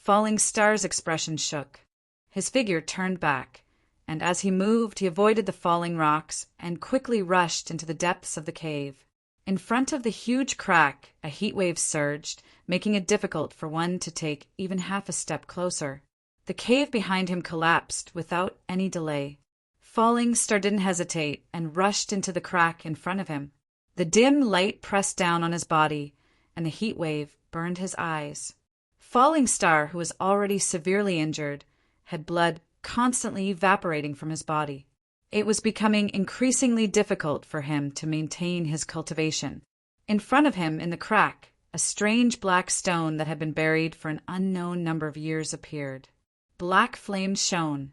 Falling Star's expression shook. His figure turned back, and as he moved, he avoided the falling rocks and quickly rushed into the depths of the cave. In front of the huge crack, a heat wave surged, making it difficult for one to take even half a step closer. The cave behind him collapsed without any delay. Falling Star didn't hesitate and rushed into the crack in front of him. The dim light pressed down on his body, and the heat wave burned his eyes. Falling Star, who was already severely injured, had blood constantly evaporating from his body. It was becoming increasingly difficult for him to maintain his cultivation. In front of him, in the crack, a strange black stone that had been buried for an unknown number of years appeared. Black flames shone,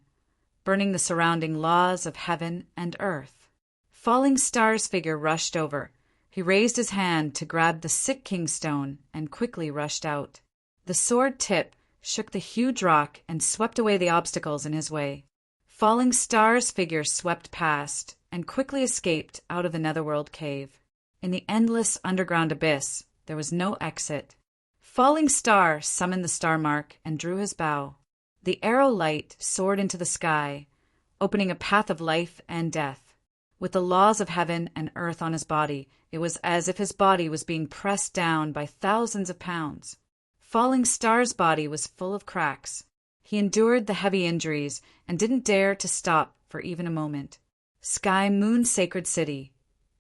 burning the surrounding laws of heaven and earth. Falling Star's figure rushed over. He raised his hand to grab the sick king's stone and quickly rushed out. The sword tip shook the huge rock and swept away the obstacles in his way. Falling Star's figure swept past and quickly escaped out of the netherworld cave. In the endless underground abyss, there was no exit. Falling Star summoned the star mark and drew his bow. The arrow light soared into the sky, opening a path of life and death. With the laws of heaven and earth on his body, it was as if his body was being pressed down by thousands of pounds. Falling Star's body was full of cracks. He endured the heavy injuries and didn't dare to stop for even a moment. Sky Moon Sacred City.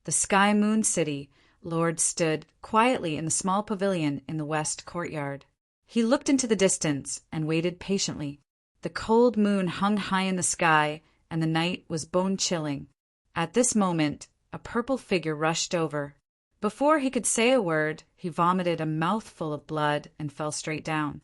The Sky Moon City, Lord stood quietly in the small pavilion in the west courtyard. He looked into the distance and waited patiently. The cold moon hung high in the sky, and the night was bone-chilling. At this moment, a purple figure rushed over. Before he could say a word, he vomited a mouthful of blood and fell straight down.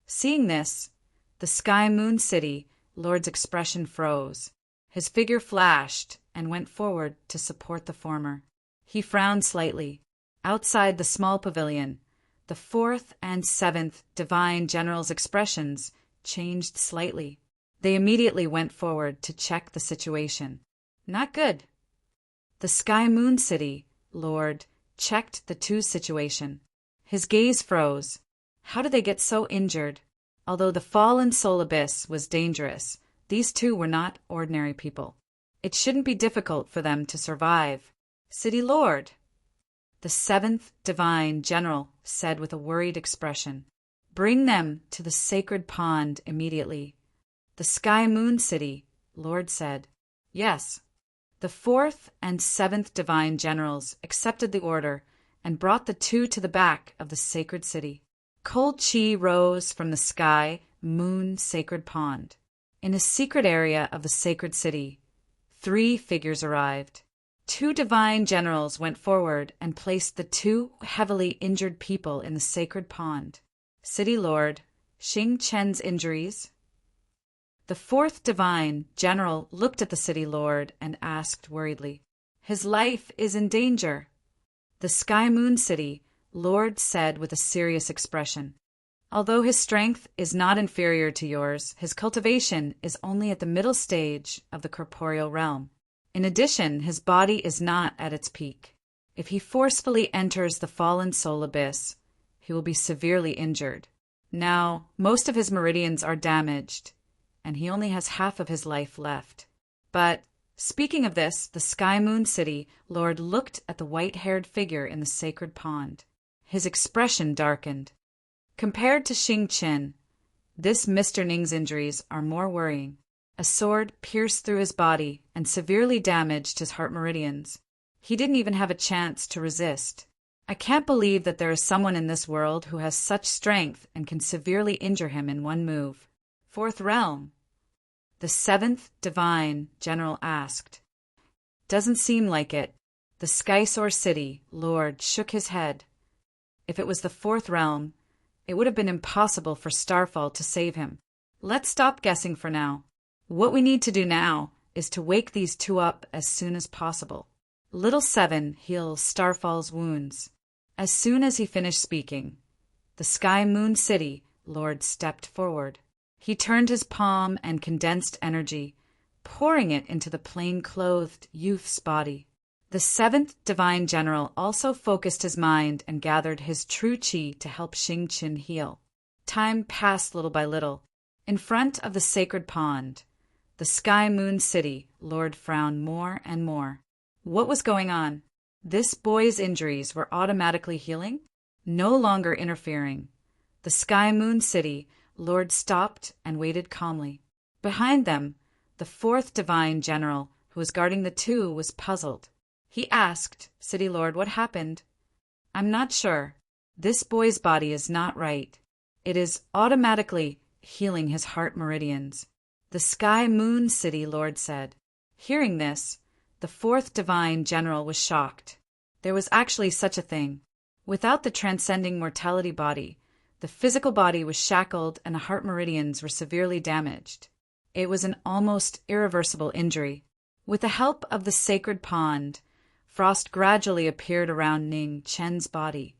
Seeing this, the Sky Moon City, Lord's expression froze. His figure flashed and went forward to support the former. He frowned slightly. Outside the small pavilion, the 4th and 7th Divine Generals' expressions changed slightly. They immediately went forward to check the situation. Not good. The Sky Moon City, Lord, checked the two situation. His gaze froze. How did they get so injured? Although the fallen soul abyss was dangerous, these two were not ordinary people. It shouldn't be difficult for them to survive. City Lord, the 7th Divine General said with a worried expression. Bring them to the sacred pond immediately. The Sky Moon City, Lord said. Yes. The 4th and 7th Divine Generals accepted the order and brought the two to the back of the sacred city. Cold chi rose from the Sky Moon Sacred Pond. In a secret area of the sacred city, 3 figures arrived. 2 divine generals went forward and placed the 2 heavily injured people in the sacred pond. City Lord, Xing Chen's injuries. The 4th divine general looked at the city lord and asked worriedly, His life is in danger. The Sky Moon City Lord said with a serious expression, Although his strength is not inferior to yours, his cultivation is only at the middle stage of the corporeal realm. In addition, his body is not at its peak. If he forcefully enters the fallen soul abyss, he will be severely injured. Now, most of his meridians are damaged, and he only has half of his life left. But, speaking of this, the Sky Moon City Lord looked at the white-haired figure in the sacred pond. His expression darkened. Compared to Xing Qin, this Mr. Ning's injuries are more worrying. A sword pierced through his body and severely damaged his heart meridians. He didn't even have a chance to resist. I can't believe that there is someone in this world who has such strength and can severely injure him in one move. 4th realm. The 7th divine general asked. Doesn't seem like it. The Skysore City Lord shook his head. If it was the 4th realm, it would have been impossible for Starfall to save him. Let's stop guessing for now. What we need to do now is to wake these 2 up as soon as possible. Little 7 heals Starfall's wounds. As soon as he finished speaking, the Sky Moon City Lord stepped forward. He turned his palm and condensed energy, pouring it into the plain-clothed youth's body. The 7th Divine General also focused his mind and gathered his true chi to help Xing Qin heal. Time passed little by little. In front of the sacred pond, the Sky Moon City, Lord frowned more and more. What was going on? This boy's injuries were automatically healing, no longer interfering. The Sky Moon City, Lord stopped and waited calmly. Behind them, the fourth divine general, who was guarding the two, was puzzled. He asked, City Lord, what happened? I'm not sure. This boy's body is not right. It is automatically healing his heart meridians. The Sky Moon City Lord said. Hearing this, the fourth divine general was shocked. There was actually such a thing. Without the transcending mortality body, the physical body was shackled and the heart meridians were severely damaged. It was an almost irreversible injury. With the help of the sacred pond, frost gradually appeared around Ning Chen's body,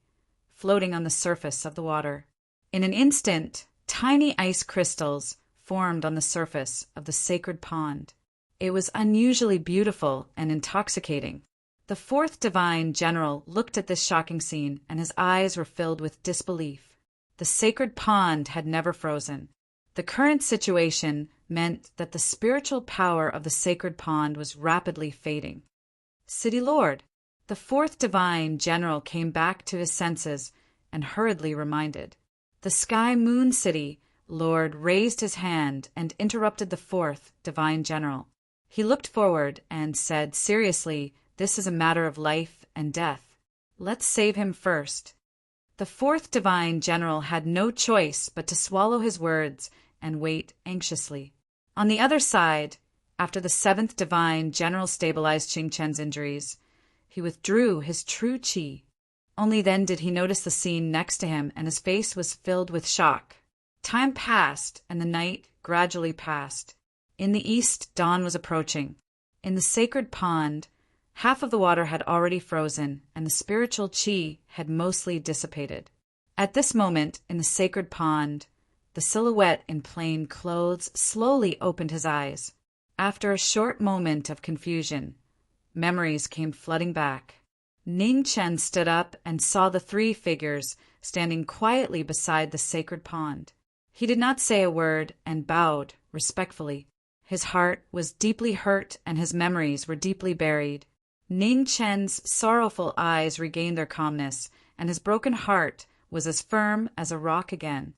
floating on the surface of the water. In an instant, tiny ice crystals formed on the surface of the sacred pond. It was unusually beautiful and intoxicating. The fourth divine general looked at this shocking scene, and his eyes were filled with disbelief. The sacred pond had never frozen. The current situation meant that the spiritual power of the sacred pond was rapidly fading. City Lord, the fourth divine general came back to his senses and hurriedly reminded. The Sky Moon City Lord raised his hand and interrupted the fourth divine general. He looked forward and said seriously, this is a matter of life and death. Let's save him first. The fourth divine general had no choice but to swallow his words and wait anxiously. On the other side, after the seventh divine general stabilized Qing Chen's injuries, he withdrew his true qi. Only then did he notice the scene next to him, and his face was filled with shock. Time passed, and the night gradually passed. In the east, dawn was approaching. In the sacred pond, half of the water had already frozen, and the spiritual qi had mostly dissipated. At this moment, in the sacred pond, the silhouette in plain clothes slowly opened his eyes. After a short moment of confusion, memories came flooding back. Ning Chen stood up and saw the three figures standing quietly beside the sacred pond. He did not say a word and bowed respectfully. His heart was deeply hurt and his memories were deeply buried. Ning Chen's sorrowful eyes regained their calmness, and his broken heart was as firm as a rock again.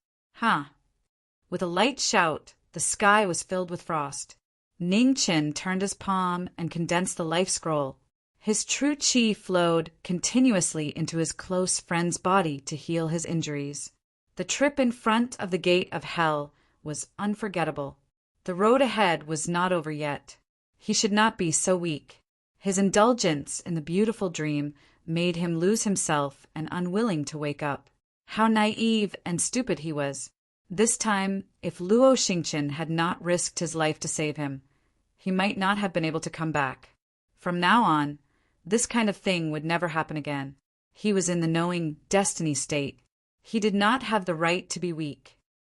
With a light shout, the sky was filled with frost. Ning Chen turned his palm and condensed the life scroll. His true qi flowed continuously into his close friend's body to heal his injuries. The trip in front of the gate of hell was unforgettable. The road ahead was not over yet. He should not be so weak. His indulgence in the beautiful dream made him lose himself and unwilling to wake up. How naive and stupid he was. This time, if Luo Xingqian had not risked his life to save him, he might not have been able to come back. From now on, this kind of thing would never happen again. He was in the knowing destiny state. He did not have the right to be weak.